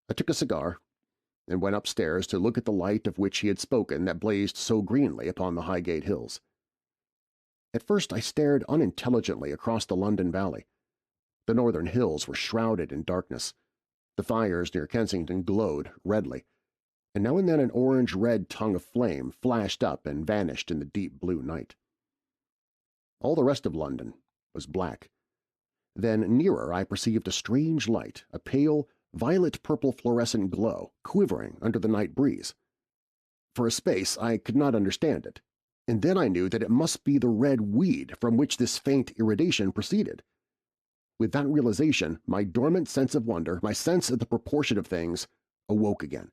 I took a cigar and went upstairs to look at the light of which he had spoken that blazed so greenly upon the Highgate Hills. At first I stared unintelligently across the London Valley. The northern hills were shrouded in darkness. The fires near Kensington glowed redly, and now and then an orange-red tongue of flame flashed up and vanished in the deep blue night. All the rest of London was black. Then nearer I perceived a strange light, a pale, violet-purple fluorescent glow, quivering under the night breeze. For a space I could not understand it, and then I knew that it must be the red weed from which this faint iridation proceeded. With that realization, my dormant sense of wonder, my sense of the proportion of things, awoke again.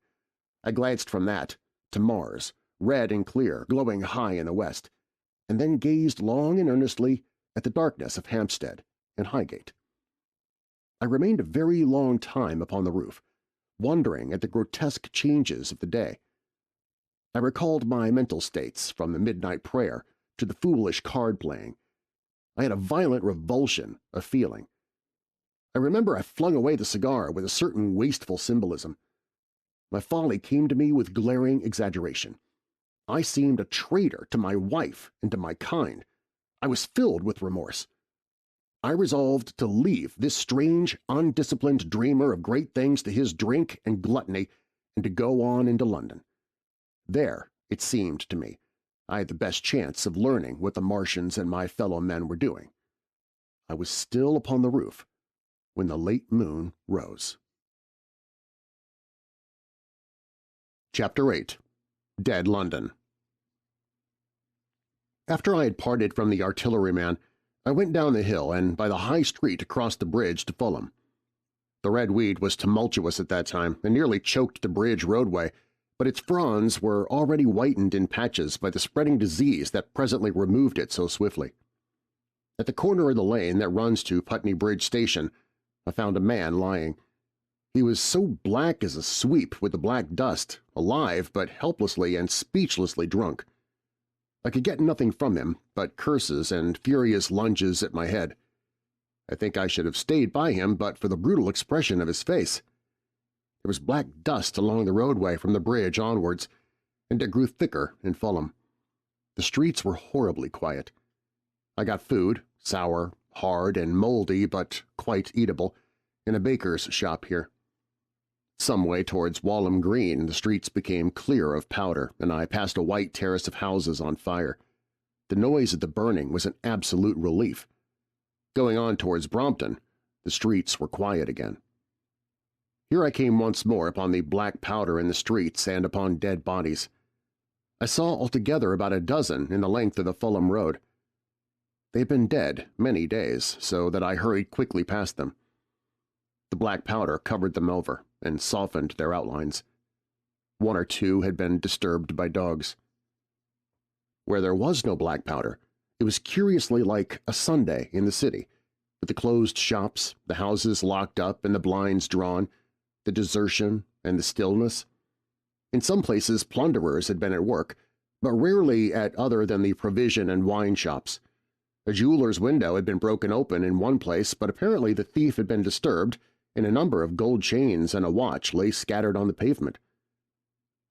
I glanced from that to Mars, red and clear, glowing high in the west, and then gazed long and earnestly at the darkness of Hampstead and Highgate. I remained a very long time upon the roof, wondering at the grotesque changes of the day. I recalled my mental states from the midnight prayer to the foolish card-playing. I had a violent revulsion of feeling. I remember I flung away the cigar with a certain wasteful symbolism. My folly came to me with glaring exaggeration. I seemed a traitor to my wife and to my kind. I was filled with remorse. I resolved to leave this strange, undisciplined dreamer of great things to his drink and gluttony and to go on into London. There, it seemed to me, I had the best chance of learning what the Martians and my fellow men were doing. I was still upon the roof when the late moon rose. Chapter 8. Dead London. After I had parted from the artilleryman, I went down the hill and by the high street across the bridge to Fulham. The red weed was tumultuous at that time and nearly choked the bridge roadway, but its fronds were already whitened in patches by the spreading disease that presently removed it so swiftly. At the corner of the lane that runs to Putney Bridge Station, I found a man lying. He was so black as a sweep with the black dust, alive but helplessly and speechlessly drunk. I could get nothing from him but curses and furious lunges at my head. I think I should have stayed by him but for the brutal expression of his face. There was black dust along the roadway from the bridge onwards, and it grew thicker in Fulham. The streets were horribly quiet. I got food, sour, hard, and moldy but quite eatable, in a baker's shop here. Some way towards Walham Green the streets became clear of powder, and I passed a white terrace of houses on fire. The noise of the burning was an absolute relief. Going on towards Brompton, the streets were quiet again. Here I came once more upon the black powder in the streets and upon dead bodies. I saw altogether about a dozen in the length of the Fulham Road. They had been dead many days, so that I hurried quickly past them. The black powder covered them over and softened their outlines. One or two had been disturbed by dogs. Where there was no black powder, it was curiously like a Sunday in the city, with the closed shops, the houses locked up and the blinds drawn, the desertion and the stillness. In some places plunderers had been at work, but rarely at other than the provision and wine shops. A jeweler's window had been broken open in one place, but apparently the thief had been disturbed, and a number of gold chains and a watch lay scattered on the pavement.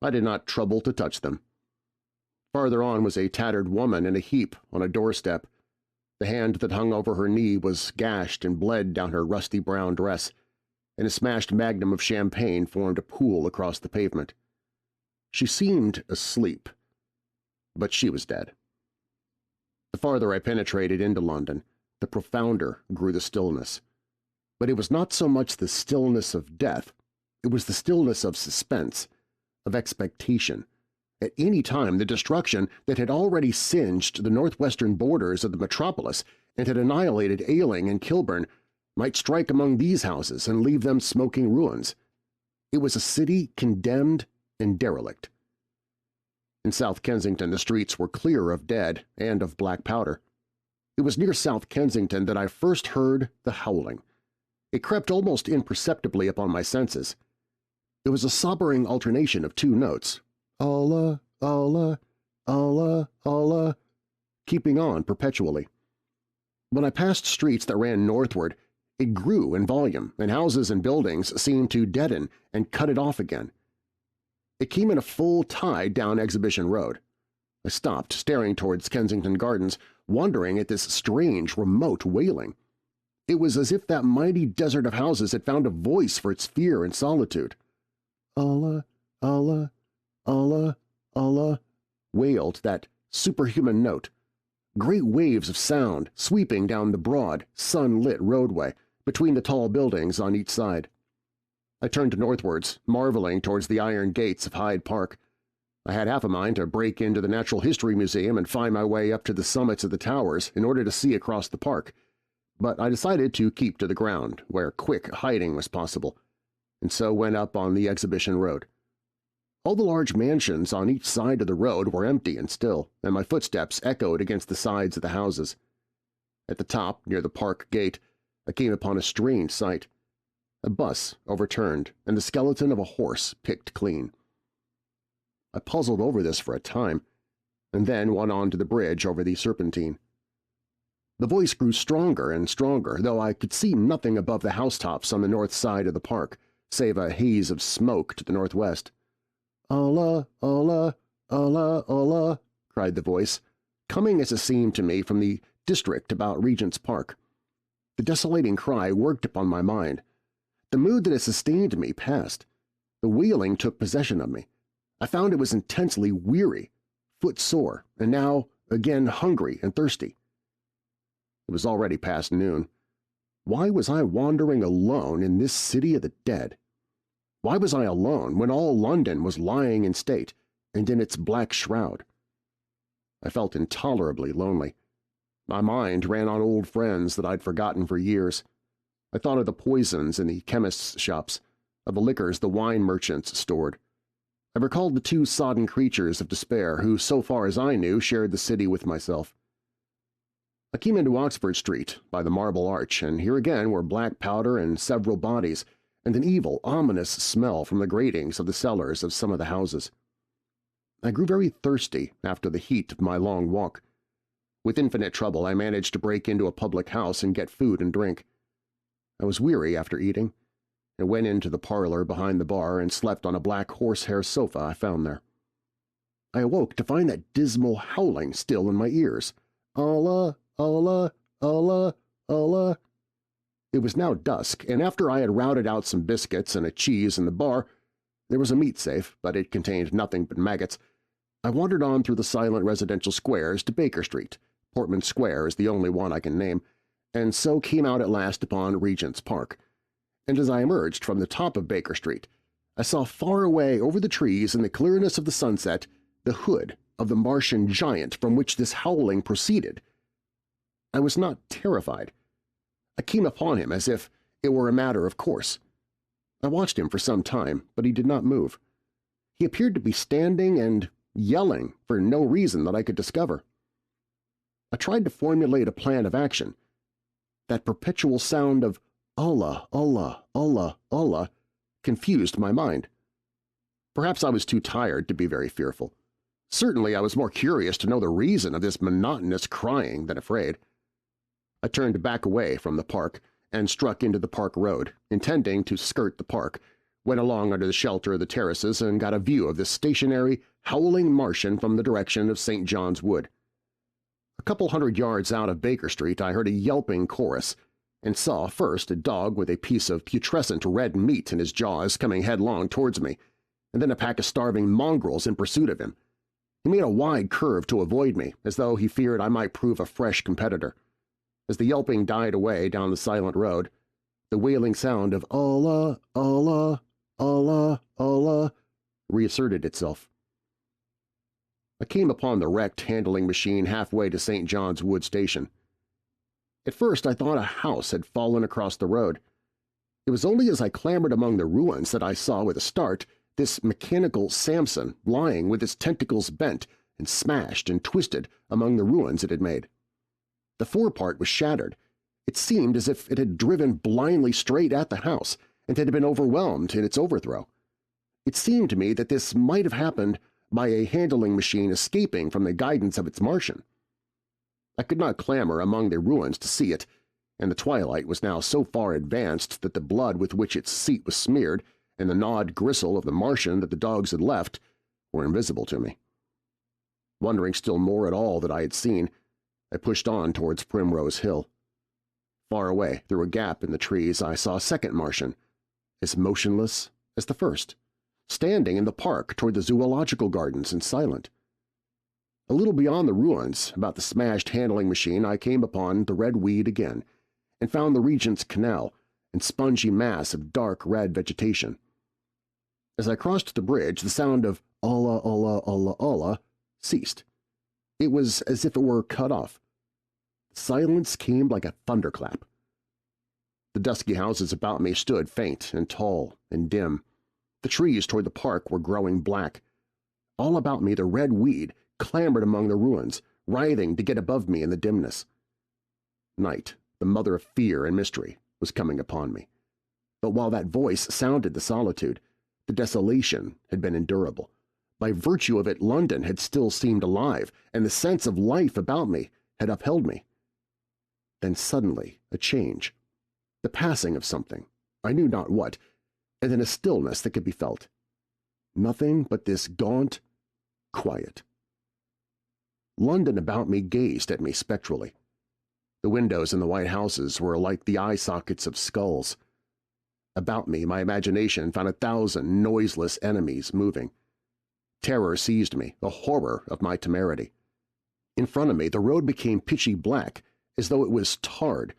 I did not trouble to touch them. Farther on was a tattered woman in a heap on a doorstep. The hand that hung over her knee was gashed and bled down her rusty brown dress, and a smashed magnum of champagne formed a pool across the pavement. She seemed asleep, but she was dead. The farther I penetrated into London, the profounder grew the stillness. But it was not so much the stillness of death, it was the stillness of suspense, of expectation. At any time the destruction that had already singed the northwestern borders of the metropolis and had annihilated Ailing and Kilburn might strike among these houses and leave them smoking ruins. It was a city condemned and derelict. In South Kensington the streets were clear of dead and of black powder. It was near South Kensington that I first heard the howling. It crept almost imperceptibly upon my senses. It was a sobbering alternation of two notes, Allah, Allah, Allah, Allah, keeping on perpetually. When I passed streets that ran northward, it grew in volume, and houses and buildings seemed to deaden and cut it off again. It came in a full tide down Exhibition Road. I stopped, staring towards Kensington Gardens, wondering at this strange, remote wailing. It was as if that mighty desert of houses had found a voice for its fear and solitude. Allah, Allah, Allah, Allah, wailed that superhuman note. Great waves of sound sweeping down the broad, sun-lit roadway between the tall buildings on each side. I turned northwards, marveling towards the iron gates of Hyde Park. I had half a mind to break into the Natural History Museum and find my way up to the summits of the towers in order to see across the park, but I decided to keep to the ground, where quick hiding was possible, and so went up on the Exhibition Road. All the large mansions on each side of the road were empty and still, and my footsteps echoed against the sides of the houses. At the top, near the park gate, I came upon a strange sight. A bus overturned and the skeleton of a horse picked clean. I puzzled over this for a time, and then went on to the bridge over the Serpentine. The voice grew stronger and stronger, though I could see nothing above the housetops on the north side of the park, save a haze of smoke to the northwest. Allah, Allah, Allah, Allah, cried the voice, coming as it seemed to me from the district about Regent's Park. The desolating cry worked upon my mind. The mood that had sustained me passed. The wailing took possession of me. I found it was intensely weary, footsore, and now again hungry and thirsty. It was already past noon. Why was I wandering alone in this city of the dead? Why was I alone when all London was lying in state and in its black shroud? I felt intolerably lonely. My mind ran on old friends that I'd forgotten for years. I thought of the poisons in the chemists' shops, of the liquors the wine merchants stored. I recalled the two sodden creatures of despair who, so far as I knew, shared the city with myself. I came into Oxford Street by the Marble Arch, and here again were black powder and several bodies, and an evil, ominous smell from the gratings of the cellars of some of the houses. I grew very thirsty after the heat of my long walk. With infinite trouble I managed to break into a public house and get food and drink. I was weary after eating, and went into the parlor behind the bar and slept on a black horsehair sofa I found there. I awoke to find that dismal howling still in my ears. Allah, Allah, Allah, Allah. It was now dusk, and after I had routed out some biscuits and a cheese in the bar — there was a meat safe, but it contained nothing but maggots — I wandered on through the silent residential squares to Baker Street. Portman Square is the only one I can name, and so came out at last upon Regent's Park. And as I emerged from the top of Baker Street, I saw far away over the trees in the clearness of the sunset the hood of the Martian giant from which this howling proceeded. I was not terrified. I came upon him as if it were a matter of course. I watched him for some time, but he did not move. He appeared to be standing and yelling for no reason that I could discover. I tried to formulate a plan of action. That perpetual sound of Allah, Allah, Allah, Allah confused my mind. Perhaps I was too tired to be very fearful. Certainly I was more curious to know the reason of this monotonous crying than afraid. I turned back away from the park and struck into the park road, intending to skirt the park, went along under the shelter of the terraces and got a view of this stationary, howling Martian from the direction of St. John's Wood. A couple 100 yards out of Baker Street I heard a yelping chorus, and saw first a dog with a piece of putrescent red meat in his jaws coming headlong towards me, and then a pack of starving mongrels in pursuit of him. He made a wide curve to avoid me, as though he feared I might prove a fresh competitor. As the yelping died away down the silent road, the wailing sound of Allah, Allah, Allah, Allah reasserted itself. I came upon the wrecked handling machine halfway to St. John's Wood Station. At first I thought a house had fallen across the road. It was only as I clambered among the ruins that I saw with a start this mechanical Samson lying with its tentacles bent and smashed and twisted among the ruins it had made. The forepart was shattered. It seemed as if it had driven blindly straight at the house and had been overwhelmed in its overthrow. It seemed to me that this might have happened by a handling machine escaping from the guidance of its Martian. I could not clamber among the ruins to see it, and the twilight was now so far advanced that the blood with which its seat was smeared and the gnawed gristle of the Martian that the dogs had left were invisible to me. Wondering still more at all that I had seen, I pushed on towards Primrose Hill. Far away, through a gap in the trees, I saw a second Martian, as motionless as the first, standing in the park toward the zoological gardens and silent. A little beyond the ruins, about the smashed handling machine, I came upon the red weed again, and found the Regent's Canal and spongy mass of dark red vegetation. As I crossed the bridge, the sound of Allah, Allah, Allah, Allah ceased. It was as if it were cut off. Silence came like a thunderclap. The dusky houses about me stood faint and tall and dim. The trees toward the park were growing black. All about me the red weed clambered among the ruins, writhing to get above me in the dimness. Night, the mother of fear and mystery, was coming upon me. But while that voice sounded the solitude, the desolation had been endurable. By virtue of it, London had still seemed alive, and the sense of life about me had upheld me. Then suddenly a change, the passing of something, I knew not what, and then a stillness that could be felt. Nothing but this gaunt quiet. London about me gazed at me spectrally. The windows in the white houses were like the eye sockets of skulls. About me my imagination found 1,000 noiseless enemies moving. Terror seized me, a horror of my temerity. In front of me the road became pitchy black, as though it was tarred,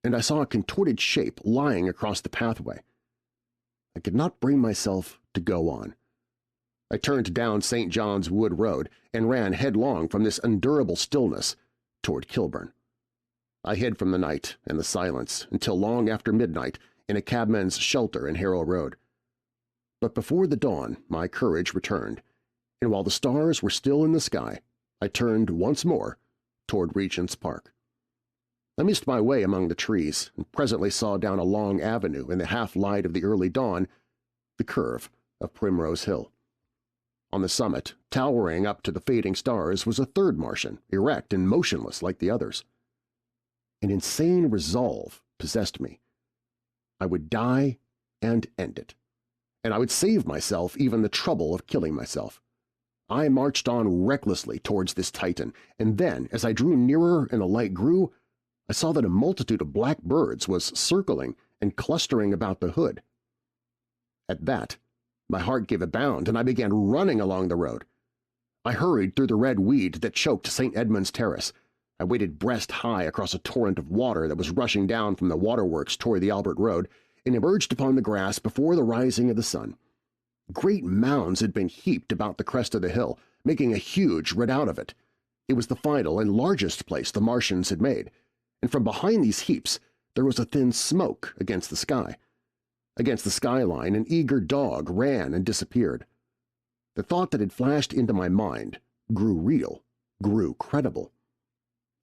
and I saw a contorted shape lying across the pathway. I could not bring myself to go on. I turned down St. John's Wood Road and ran headlong from this unendurable stillness toward Kilburn. I hid from the night and the silence until long after midnight in a cabman's shelter in Harrow Road. But before the dawn my courage returned, and while the stars were still in the sky, I turned once more toward Regent's Park. I missed my way among the trees and presently saw down a long avenue in the half-light of the early dawn the curve of Primrose Hill. On the summit, towering up to the fading stars, was a third Martian, erect and motionless like the others. An insane resolve possessed me. I would die and end it, and I would save myself even the trouble of killing myself. I marched on recklessly towards this Titan, and then, as I drew nearer and the light grew, I saw that a multitude of black birds was circling and clustering about the hood. At that, my heart gave a bound, and I began running along the road. I hurried through the red weed that choked St. Edmund's Terrace. I waded breast-high across a torrent of water that was rushing down from the waterworks toward the Albert Road and emerged upon the grass before the rising of the sun. Great mounds had been heaped about the crest of the hill, making a huge redoubt of it. It was the final and largest place the Martians had made, and from behind these heaps there was a thin smoke against the sky. Against the skyline an eager dog ran and disappeared. The thought that had flashed into my mind grew real, grew credible.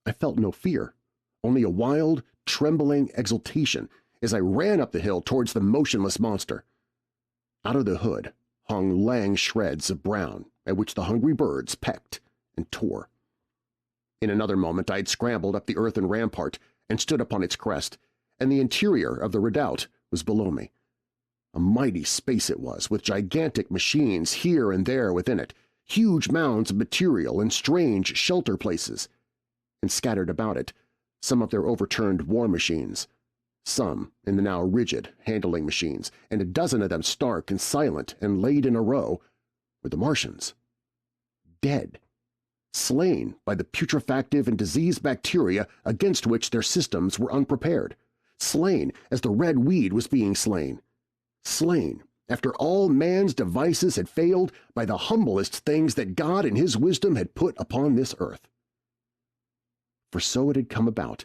I felt no fear, only a wild, trembling exultation as I ran up the hill towards the motionless monster. Out of the hood hung lang shreds of brown at which the hungry birds pecked and tore. In another moment I had scrambled up the earthen rampart and stood upon its crest, and the interior of the redoubt was below me. A mighty space it was, with gigantic machines here and there within it, huge mounds of material and strange shelter places, and scattered about it some of their overturned war machines, some in the now rigid handling machines, and a dozen of them stark and silent and laid in a row were the Martians. Dead. slain by the putrefactive and diseased bacteria against which their systems were unprepared, slain as the red weed was being slain, slain after all man's devices had failed by the humblest things that God in His wisdom had put upon this earth. For so it had come about,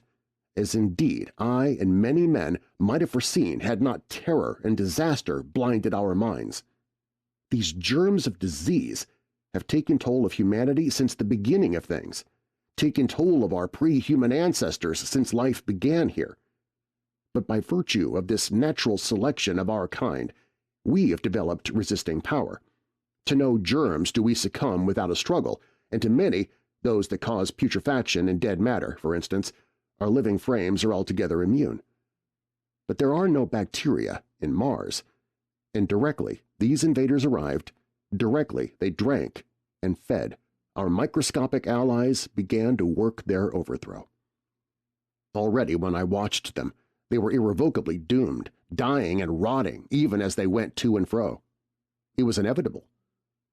as indeed I and many men might have foreseen had not terror and disaster blinded our minds. These germs of disease have taken toll of humanity since the beginning of things, taken toll of our pre-human ancestors since life began here. But by virtue of this natural selection of our kind, we have developed resisting power. To no germs do we succumb without a struggle, and to many, those that cause putrefaction in dead matter, for instance, our living frames are altogether immune. But there are no bacteria in Mars, and directly these invaders arrived, directly they drank and fed, our microscopic allies began to work their overthrow. Already when I watched them, they were irrevocably doomed, dying and rotting even as they went to and fro. It was inevitable.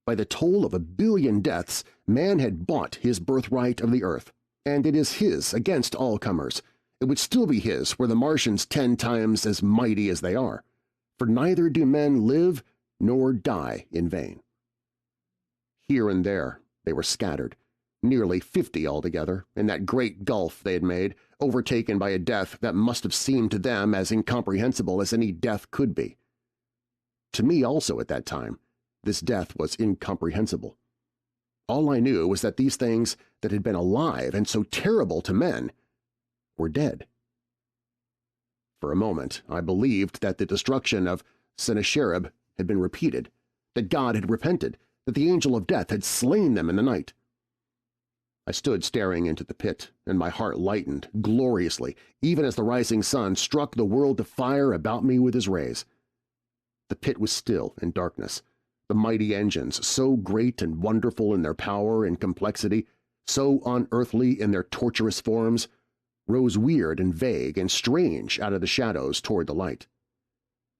By the toll of 1 billion deaths, man had bought his birthright of the earth, and it is his against all comers. It would still be his were the Martians 10 times as mighty as they are, for neither do men live nor die in vain. Here and there they were scattered, nearly 50 altogether, in that great gulf they had made, overtaken by a death that must have seemed to them as incomprehensible as any death could be. To me also at that time, this death was incomprehensible. All I knew was that these things that had been alive and so terrible to men were dead. For a moment I believed that the destruction of Sennacherib had been repeated, that God had repented, that the angel of death had slain them in the night. I stood staring into the pit, and my heart lightened gloriously, even as the rising sun struck the world to fire about me with his rays. The pit was still in darkness. The mighty engines, so great and wonderful in their power and complexity, so unearthly in their torturous forms, rose weird and vague and strange out of the shadows toward the light.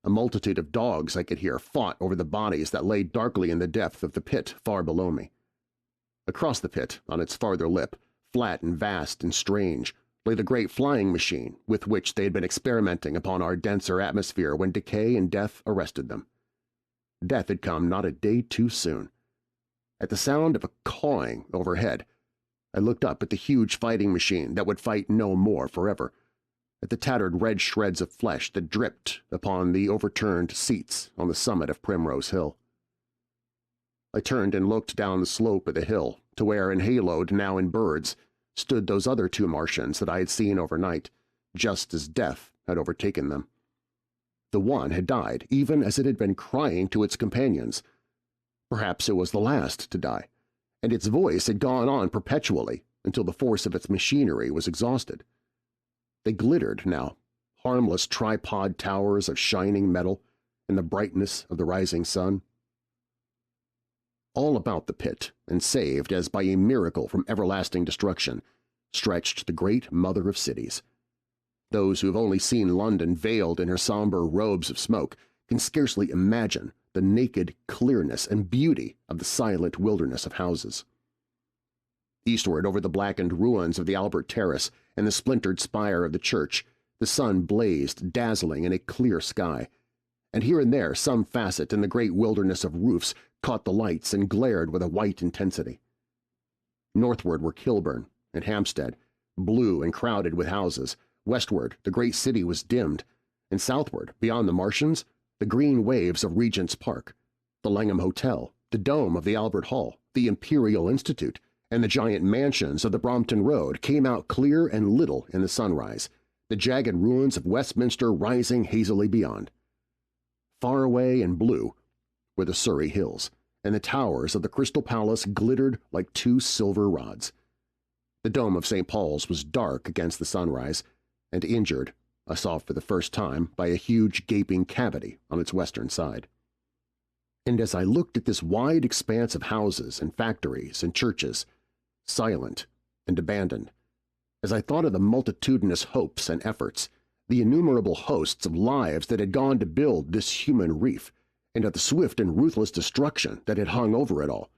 A multitude of dogs I could hear fought over the bodies that lay darkly in the depth of the pit far below me. Across the pit, on its farther lip, flat and vast and strange, lay the great flying machine with which they had been experimenting upon our denser atmosphere when decay and death arrested them. Death had come not a day too soon. At the sound of a cawing overhead, I looked up at the huge fighting machine that would fight no more forever, at the tattered red shreds of flesh that dripped upon the overturned seats on the summit of Primrose Hill. I turned and looked down the slope of the hill to where, enhaloed now in birds, stood those other 2 Martians that I had seen overnight, just as death had overtaken them. The one had died even as it had been crying to its companions. Perhaps it was the last to die, and its voice had gone on perpetually until the force of its machinery was exhausted. They glittered now, harmless tripod towers of shining metal in the brightness of the rising sun. All about the pit, and saved as by a miracle from everlasting destruction, stretched the great mother of cities. Those who have only seen London veiled in her somber robes of smoke can scarcely imagine the naked clearness and beauty of the silent wilderness of houses. Eastward over the blackened ruins of the Albert Terrace and the splintered spire of the church, the sun blazed dazzling in a clear sky, and here and there some facet in the great wilderness of roofs caught the lights and glared with a white intensity. Northward were Kilburn and Hampstead, blue and crowded with houses. Westward the great city was dimmed, and southward, beyond the Martians, the green waves of Regent's Park, the Langham Hotel, the dome of the Albert Hall, the Imperial Institute, and the giant mansions of the Brompton Road came out clear and little in the sunrise, the jagged ruins of Westminster rising hazily beyond. Far away and blue were the Surrey Hills, and the towers of the Crystal Palace glittered like 2 silver rods. The dome of St. Paul's was dark against the sunrise, and injured, I saw for the first time, by a huge gaping cavity on its western side. And as I looked at this wide expanse of houses and factories and churches, silent and abandoned, as I thought of the multitudinous hopes and efforts, the innumerable hosts of lives that had gone to build this human reef, and of the swift and ruthless destruction that had hung over it all,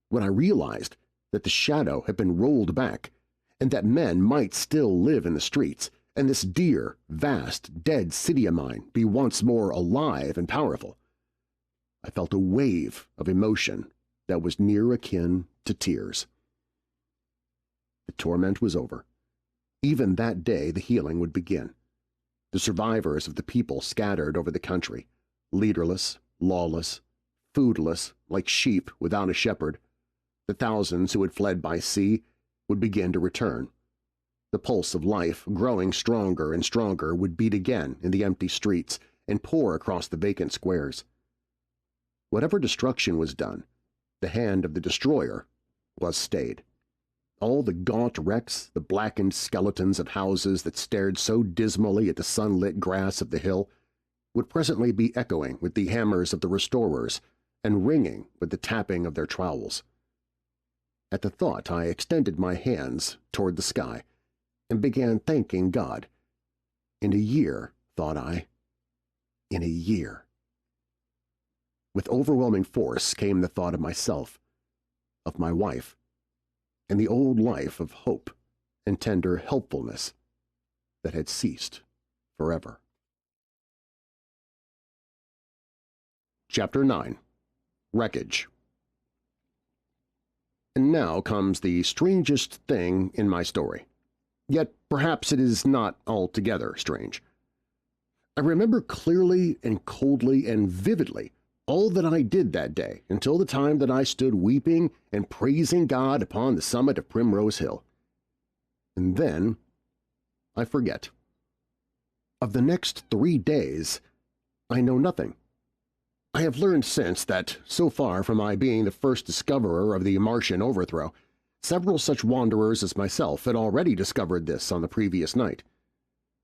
when I realized that the shadow had been rolled back, and that men might still live in the streets, and this dear, vast, dead city of mine be once more alive and powerful. I felt a wave of emotion that was near akin to tears. The torment was over. Even that day the healing would begin. The survivors of the people scattered over the country, leaderless, lawless, foodless, like sheep without a shepherd, the thousands who had fled by sea, would begin to return. The pulse of life, growing stronger and stronger, would beat again in the empty streets and pour across the vacant squares. Whatever destruction was done, the hand of the destroyer was stayed. All the gaunt wrecks, the blackened skeletons of houses that stared so dismally at the sunlit grass of the hill, would presently be echoing with the hammers of the restorers and ringing with the tapping of their trowels. At the thought I extended my hands toward the sky and began thanking God. In a year, thought I, in a year. With overwhelming force came the thought of myself, of my wife, and the old life of hope and tender helpfulness that had ceased forever. Chapter 9. Wreckage. And now comes the strangest thing in my story. Yet perhaps it is not altogether strange. I remember clearly and coldly and vividly all that I did that day until the time that I stood weeping and praising God upon the summit of Primrose Hill. And then I forget. Of the next 3 days, I know nothing. I have learned since that, so far from my being the first discoverer of the Martian overthrow, several such wanderers as myself had already discovered this on the previous night.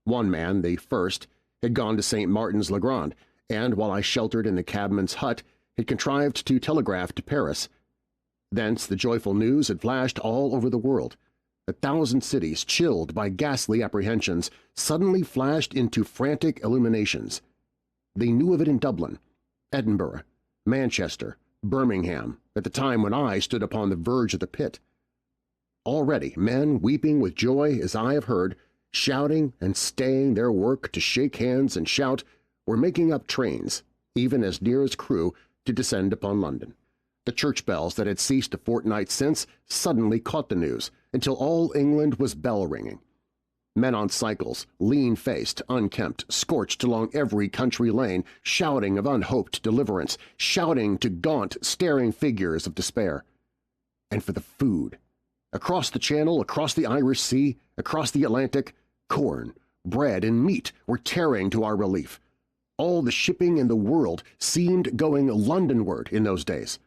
One man, the first, had gone to St. Martin's-le-Grand, and while I sheltered in the cabman's hut, had contrived to telegraph to Paris. Thence the joyful news had flashed all over the world. 1,000 cities, chilled by ghastly apprehensions, suddenly flashed into frantic illuminations. They knew of it in Dublin, Edinburgh, Manchester, Birmingham, at the time when I stood upon the verge of the pit. Already men, weeping with joy as I have heard, shouting and staying their work to shake hands and shout, were making up trains, even as near as Crewe, to descend upon London. The church bells that had ceased a fortnight since suddenly caught the news, until all England was bell-ringing. Men on cycles, lean-faced, unkempt, scorched along every country lane, shouting of unhoped deliverance, shouting to gaunt, staring figures of despair. And for the food. Across the Channel, across the Irish Sea, across the Atlantic, corn, bread, and meat were tearing to our relief. All the shipping in the world seemed going Londonward in those days.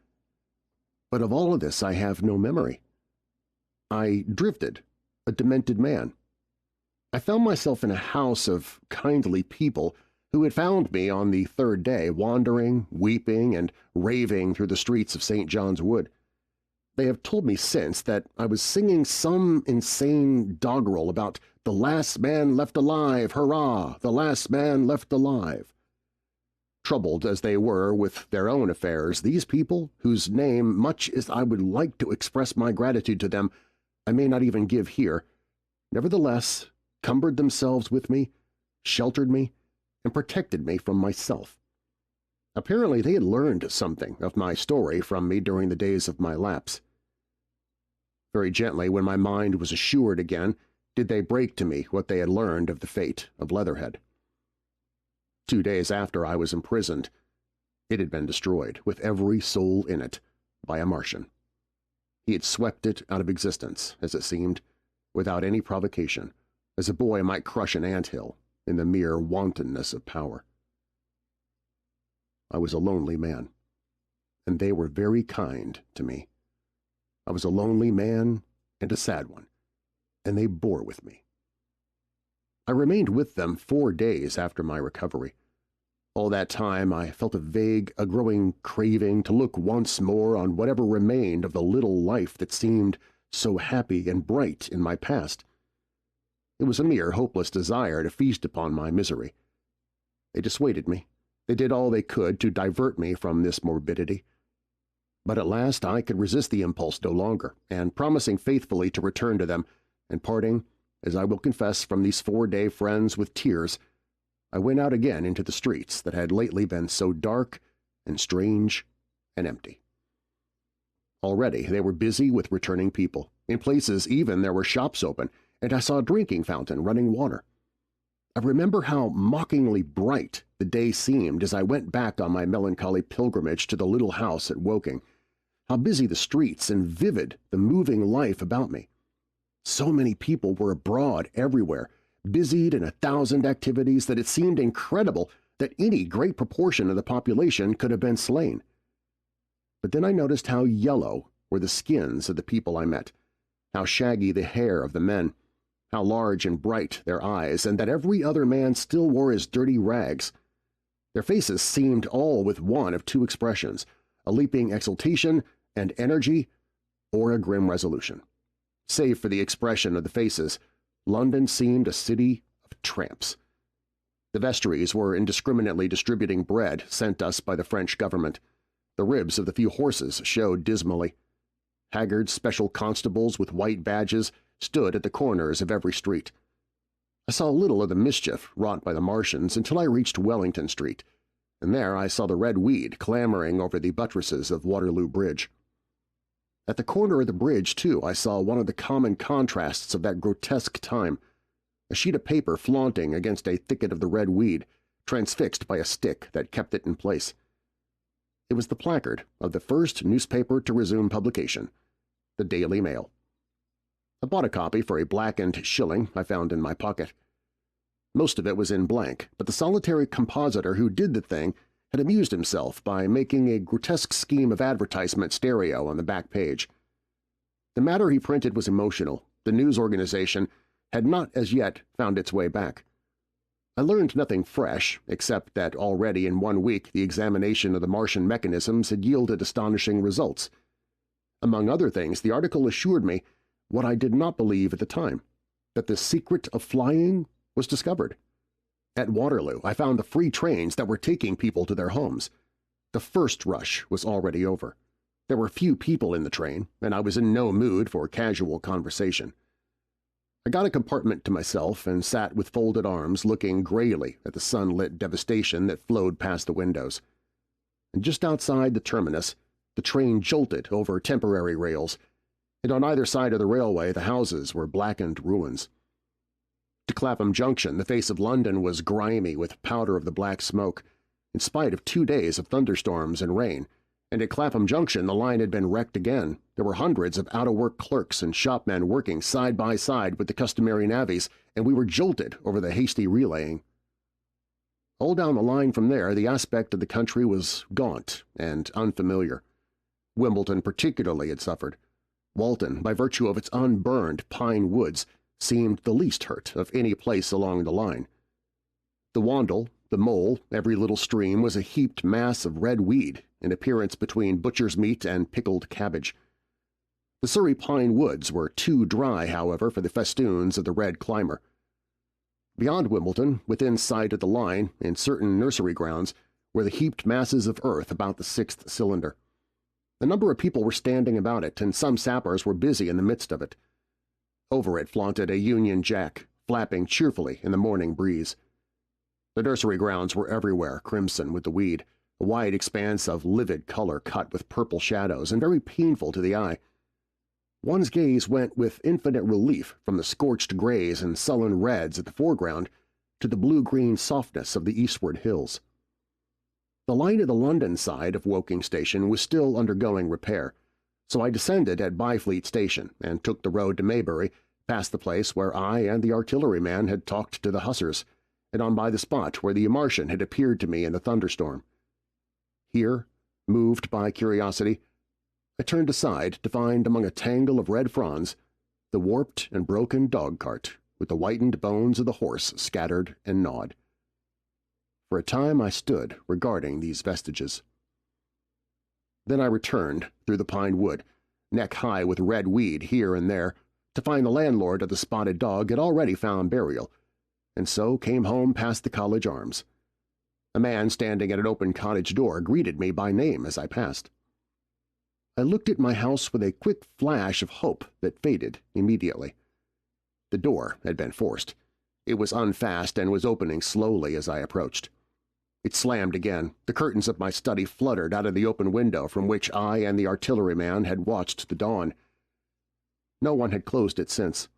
But of all of this I have no memory. I drifted, a demented man. I found myself in a house of kindly people who had found me on the 3rd day wandering, weeping, and raving through the streets of St. John's Wood. They have told me since that I was singing some insane doggerel about "the last man left alive, hurrah, the last man left alive." Troubled as they were with their own affairs, these people, whose name, much as I would like to express my gratitude to them, I may not even give here, nevertheless cumbered themselves with me, sheltered me, and protected me from myself. Apparently they had learned something of my story from me during the days of my lapse. Very gently, when my mind was assured again, did they break to me what they had learned of the fate of Leatherhead. 2 days after I was imprisoned, it had been destroyed, with every soul in it, by a Martian. He had swept it out of existence, as it seemed, without any provocation, as a boy might crush an anthill in the mere wantonness of power. I was a lonely man, and they were very kind to me. I was a lonely man and a sad one, and they bore with me. I remained with them 4 days after my recovery. All that time I felt a growing craving to look once more on whatever remained of the little life that seemed so happy and bright in my past. It was a mere hopeless desire to feast upon my misery. They dissuaded me. They did all they could to divert me from this morbidity. But at last I could resist the impulse no longer, and promising faithfully to return to them, and parting, as I will confess, from these 4-day friends with tears, I went out again into the streets that had lately been so dark and strange and empty. Already they were busy with returning people. In places even there were shops open, and I saw a drinking fountain running water. I remember how mockingly bright the day seemed as I went back on my melancholy pilgrimage to the little house at Woking, how busy the streets and vivid the moving life about me. So many people were abroad everywhere, busied in 1,000 activities that it seemed incredible that any great proportion of the population could have been slain. But then I noticed how yellow were the skins of the people I met, how shaggy the hair of the men, how large and bright their eyes, and that every other man still wore his dirty rags. Their faces seemed all with one of two expressions, a leaping exultation and energy, or a grim resolution. Save for the expression of the faces, London seemed a city of tramps. The vestries were indiscriminately distributing bread sent us by the French government. The ribs of the few horses showed dismally. Haggard special constables with white badges stood at the corners of every street. I saw little of the mischief wrought by the Martians until I reached Wellington Street, and there I saw the red weed clambering over the buttresses of Waterloo Bridge. At the corner of the bridge, too, I saw one of the common contrasts of that grotesque time, a sheet of paper flaunting against a thicket of the red weed, transfixed by a stick that kept it in place. It was the placard of the first newspaper to resume publication, the Daily Mail. I bought a copy for a blackened shilling I found in my pocket. Most of it was in blank, but the solitary compositor who did the thing had amused himself by making a grotesque scheme of advertisement stereo on the back page. The matter he printed was emotional. The news organization had not as yet found its way back. I learned nothing fresh, except that already in 1 week the examination of the Martian mechanisms had yielded astonishing results. Among other things, the article assured me what I did not believe at the time, that the secret of flying was discovered. At Waterloo, I found the free trains that were taking people to their homes. The first rush was already over. There were few people in the train, and I was in no mood for casual conversation. I got a compartment to myself and sat with folded arms looking grayly at the sunlit devastation that flowed past the windows. And just outside the terminus, the train jolted over temporary rails, and on either side of the railway the houses were blackened ruins. To Clapham Junction the face of London was grimy with powder of the black smoke, in spite of 2 days of thunderstorms and rain, and at Clapham Junction the line had been wrecked again. There were hundreds of out-of-work clerks and shopmen working side by side with the customary navvies, and we were jolted over the hasty relaying. All down the line from there the aspect of the country was gaunt and unfamiliar. Wimbledon particularly had suffered. Walton, by virtue of its unburned pine woods, seemed the least hurt of any place along the line. The Wandle, the Mole, every little stream was a heaped mass of red weed in appearance between butcher's meat and pickled cabbage. The Surrey pine woods were too dry, however, for the festoons of the red climber. Beyond Wimbledon, within sight of the line, in certain nursery grounds, were the heaped masses of earth about the 6th cylinder. A number of people were standing about it, and some sappers were busy in the midst of it. Over it flaunted a Union Jack, flapping cheerfully in the morning breeze. The nursery grounds were everywhere crimson with the weed, a wide expanse of livid color cut with purple shadows and very painful to the eye. One's gaze went with infinite relief from the scorched grays and sullen reds at the foreground to the blue-green softness of the eastward hills. The line of the London side of Woking Station was still undergoing repair, so I descended at Byfleet Station and took the road to Maybury, past the place where I and the artilleryman had talked to the hussars, and on by the spot where the Martian had appeared to me in the thunderstorm. Here, moved by curiosity, I turned aside to find among a tangle of red fronds the warped and broken dog-cart with the whitened bones of the horse scattered and gnawed. For a time I stood regarding these vestiges. Then I returned through the pine wood, neck-high with red weed here and there, to find the landlord of the spotted dog had already found burial, and so came home past the College Arms. A man standing at an open cottage door greeted me by name as I passed. I looked at my house with a quick flash of hope that faded immediately. The door had been forced. It was unfast and was opening slowly as I approached. It slammed again. The curtains of my study fluttered out of the open window from which I and the artilleryman had watched the dawn. No one had closed it since.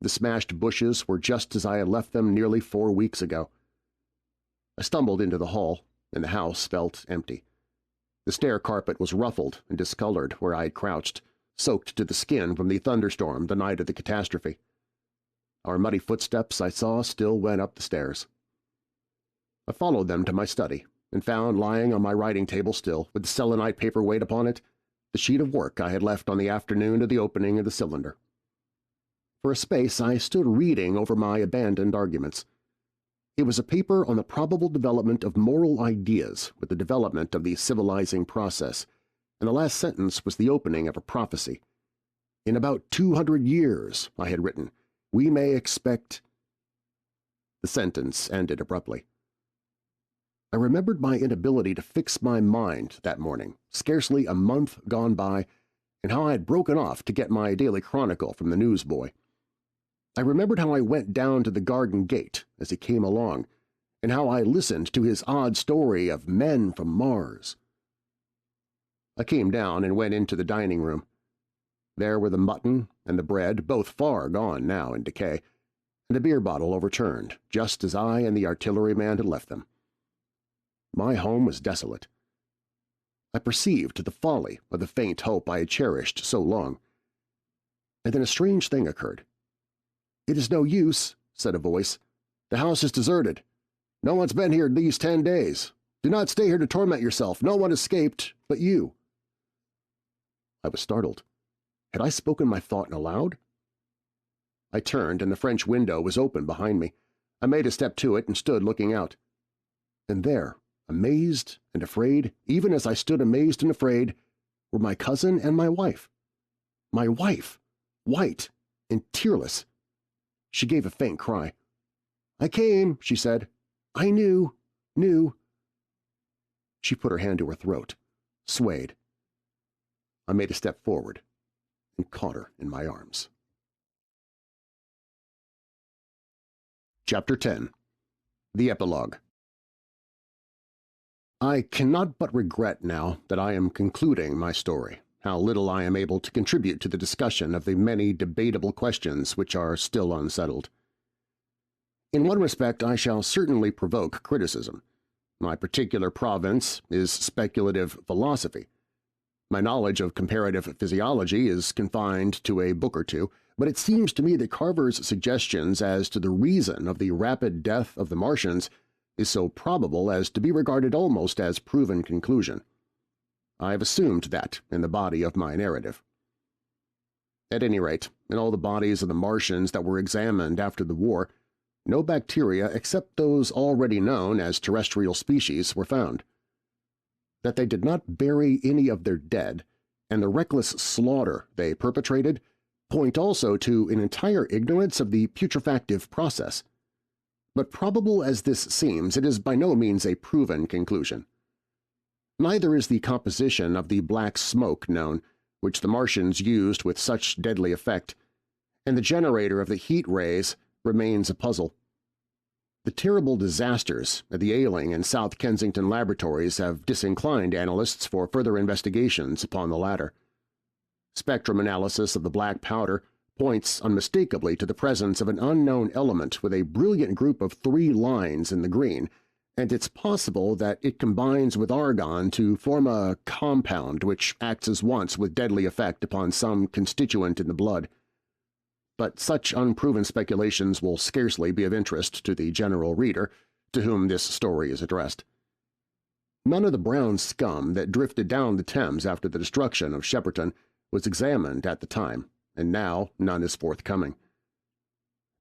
The smashed bushes were just as I had left them nearly 4 weeks ago. I stumbled into the hall, and the house felt empty. The stair carpet was ruffled and discolored where I had crouched, soaked to the skin from the thunderstorm the night of the catastrophe. Our muddy footsteps I saw still went up the stairs. I followed them to my study and found lying on my writing table still, with the selenite paperweight upon it, the sheet of work I had left on the afternoon of the opening of the cylinder. For a space I stood reading over my abandoned arguments. It was a paper on the probable development of moral ideas with the development of the civilizing process, and the last sentence was the opening of a prophecy. In about 200 years, I had written, we may expect— The sentence ended abruptly. I remembered my inability to fix my mind that morning, scarcely a month gone by, and how I had broken off to get my daily chronicle from the newsboy. I remembered how I went down to the garden gate as he came along, and how I listened to his odd story of men from Mars. I came down and went into the dining room. There were the mutton and the bread, both far gone now in decay, and a beer bottle overturned, just as I and the artilleryman had left them. My home was desolate. I perceived the folly of the faint hope I had cherished so long. And then a strange thing occurred. "It is no use," said a voice. "The house is deserted. No one's been here these 10 days. Do not stay here to torment yourself. No one escaped but you." I was startled. Had I spoken my thought aloud? I turned, and the French window was open behind me. I made a step to it and stood looking out. And there, amazed and afraid, even as I stood amazed and afraid, were my cousin and my wife. My wife, white and tearless. She gave a faint cry. "I came," she said. "I knew. She put her hand to her throat, swayed. I made a step forward and caught her in my arms. Chapter 10. The Epilogue. I cannot but regret now that I am concluding my story, how little I am able to contribute to the discussion of the many debatable questions which are still unsettled. In one respect I shall certainly provoke criticism. My particular province is speculative philosophy. My knowledge of comparative physiology is confined to a book or two, but it seems to me that Carver's suggestions as to the reason of the rapid death of the Martians is so probable as to be regarded almost as proven conclusion. I have assumed that in the body of my narrative. At any rate, in all the bodies of the Martians that were examined after the war, no bacteria except those already known as terrestrial species were found. That they did not bury any of their dead, and the reckless slaughter they perpetrated, point also to an entire ignorance of the putrefactive process. But probable as this seems, it is by no means a proven conclusion. Neither is the composition of the black smoke known, which the Martians used with such deadly effect, and the generator of the heat rays remains a puzzle. The terrible disasters at the Ailing and South Kensington laboratories have disinclined analysts for further investigations upon the latter. Spectrum analysis of the black powder points unmistakably to the presence of an unknown element with a brilliant group of 3 lines in the green, and it's possible that it combines with argon to form a compound which acts at once with deadly effect upon some constituent in the blood. But such unproven speculations will scarcely be of interest to the general reader to whom this story is addressed. None of the brown scum that drifted down the Thames after the destruction of Shepperton was examined at the time, and now none is forthcoming.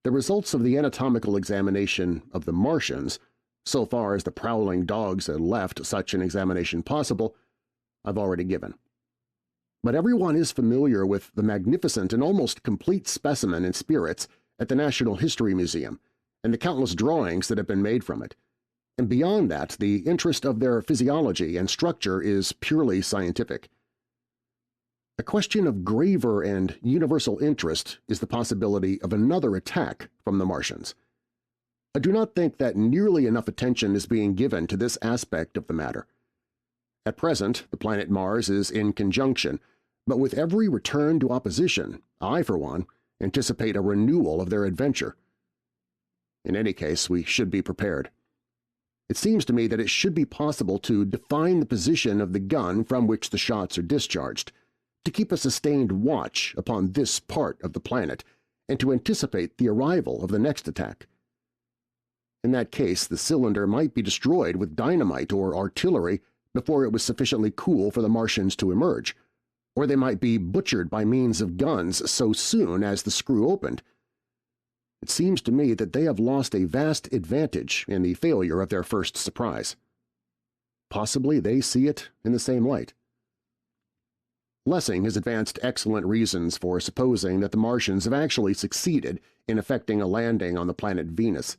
The results of the anatomical examination of the Martians, so far as the prowling dogs had left such an examination possible, I've already given. But everyone is familiar with the magnificent and almost complete specimen in spirits at the National History Museum and the countless drawings that have been made from it, and beyond that the interest of their physiology and structure is purely scientific. A question of graver and universal interest is the possibility of another attack from the Martians. I do not think that nearly enough attention is being given to this aspect of the matter. At present, the planet Mars is in conjunction, but with every return to opposition, I, for one, anticipate a renewal of their adventure. In any case, we should be prepared. It seems to me that it should be possible to define the position of the gun from which the shots are discharged, to keep a sustained watch upon this part of the planet, and to anticipate the arrival of the next attack. In that case, the cylinder might be destroyed with dynamite or artillery before it was sufficiently cool for the Martians to emerge, or they might be butchered by means of guns so soon as the screw opened. It seems to me that they have lost a vast advantage in the failure of their first surprise. Possibly they see it in the same light. Lessing has advanced excellent reasons for supposing that the Martians have actually succeeded in effecting a landing on the planet Venus.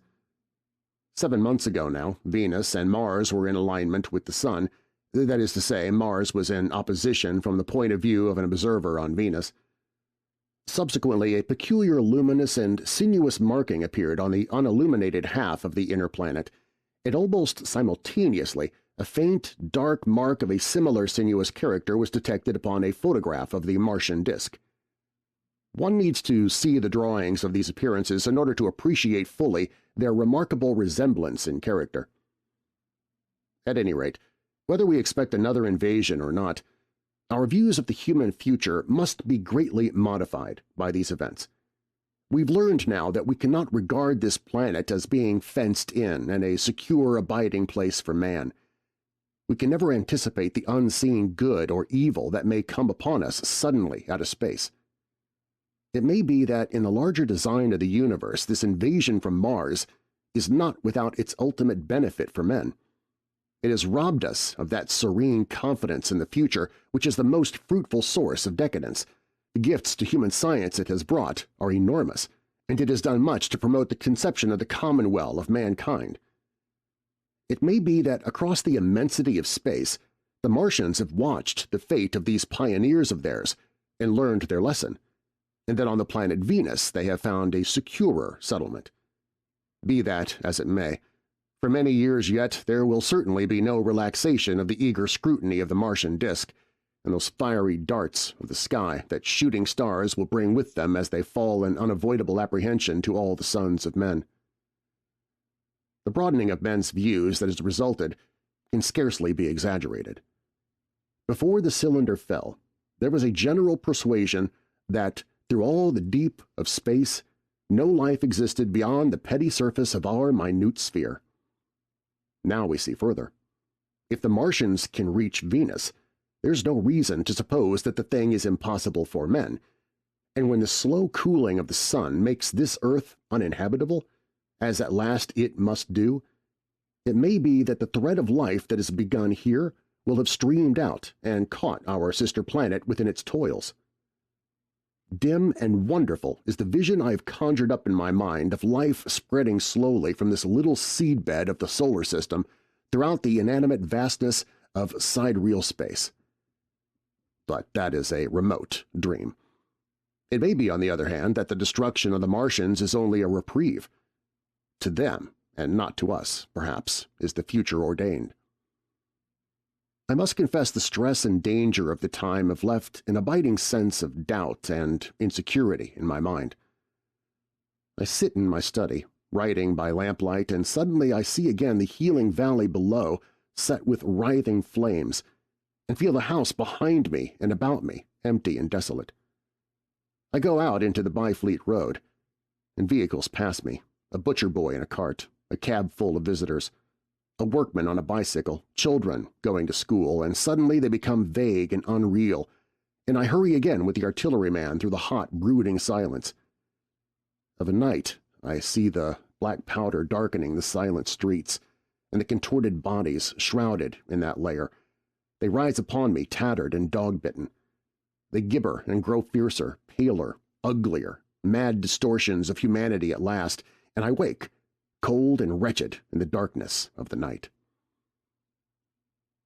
7 months ago now, Venus and Mars were in alignment with the Sun. That is to say, Mars was in opposition from the point of view of an observer on Venus. Subsequently, a peculiar luminous and sinuous marking appeared on the unilluminated half of the inner planet, and almost simultaneously a faint, dark mark of a similar sinuous character was detected upon a photograph of the Martian disk. One needs to see the drawings of these appearances in order to appreciate fully their remarkable resemblance in character. At any rate, whether we expect another invasion or not, our views of the human future must be greatly modified by these events. We've learned now that we cannot regard this planet as being fenced in and a secure abiding place for man. We can never anticipate the unseen good or evil that may come upon us suddenly out of space. It may be that in the larger design of the universe this invasion from Mars is not without its ultimate benefit for men. It has robbed us of that serene confidence in the future which is the most fruitful source of decadence. The gifts to human science it has brought are enormous, and it has done much to promote the conception of the commonweal of mankind. It may be that across the immensity of space the Martians have watched the fate of these pioneers of theirs and learned their lesson, and that on the planet Venus they have found a securer settlement. Be that as it may, for many years yet there will certainly be no relaxation of the eager scrutiny of the Martian disk, and those fiery darts of the sky that shooting stars will bring with them as they fall in unavoidable apprehension to all the sons of men. The broadening of men's views that has resulted can scarcely be exaggerated. Before the cylinder fell, there was a general persuasion that, through all the deep of space, no life existed beyond the petty surface of our minute sphere. Now we see further. If the Martians can reach Venus, there's no reason to suppose that the thing is impossible for men, and when the slow cooling of the sun makes this earth uninhabitable, as at last it must do, it may be that the thread of life that has begun here will have streamed out and caught our sister planet within its toils. Dim and wonderful is the vision I have conjured up in my mind of life spreading slowly from this little seedbed of the solar system throughout the inanimate vastness of sidereal space. But that is a remote dream. It may be, on the other hand, that the destruction of the Martians is only a reprieve. To them, and not to us, perhaps, is the future ordained. I must confess the stress and danger of the time have left an abiding sense of doubt and insecurity in my mind. I sit in my study, writing by lamplight, and suddenly I see again the healing valley below set with writhing flames, and feel the house behind me and about me empty and desolate. I go out into the Byfleet Road, and vehicles pass me, a butcher boy in a cart, a cab full of visitors, a workman on a bicycle, children going to school, and suddenly they become vague and unreal, and I hurry again with the artilleryman through the hot, brooding silence. Of a night I see the black powder darkening the silent streets, and the contorted bodies shrouded in that layer. They rise upon me tattered and dog-bitten. They gibber and grow fiercer, paler, uglier, mad distortions of humanity at last, and I wake, cold and wretched in the darkness of the night.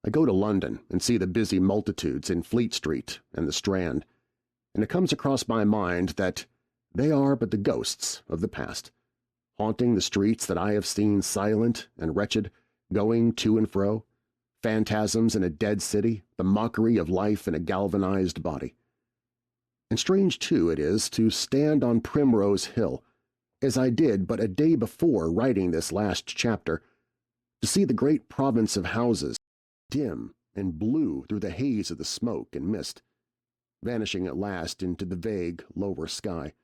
I go to London and see the busy multitudes in Fleet Street and the Strand, and it comes across my mind that they are but the ghosts of the past, haunting the streets that I have seen silent and wretched, going to and fro, phantasms in a dead city, the mockery of life in a galvanized body. And strange, too, it is to stand on Primrose Hill, as I did but a day before writing this last chapter, to see the great province of houses, dim and blue through the haze of the smoke and mist, vanishing at last into the vague lower sky,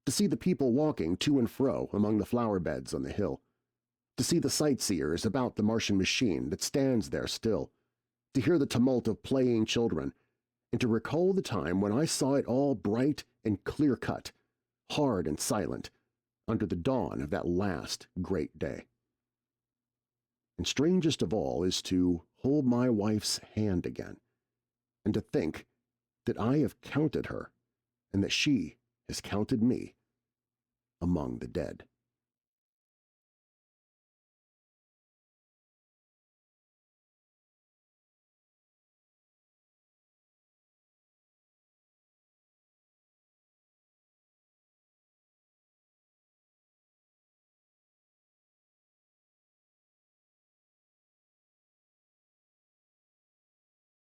to see the people walking to and fro among the flower beds on the hill, to see the sightseers about the Martian machine that stands there still, to hear the tumult of playing children, and to recall the time when I saw it all bright and clear-cut, hard and silent, under the dawn of that last great day. And strangest of all is to hold my wife's hand again, and to think that I have counted her, and that she has counted me among the dead.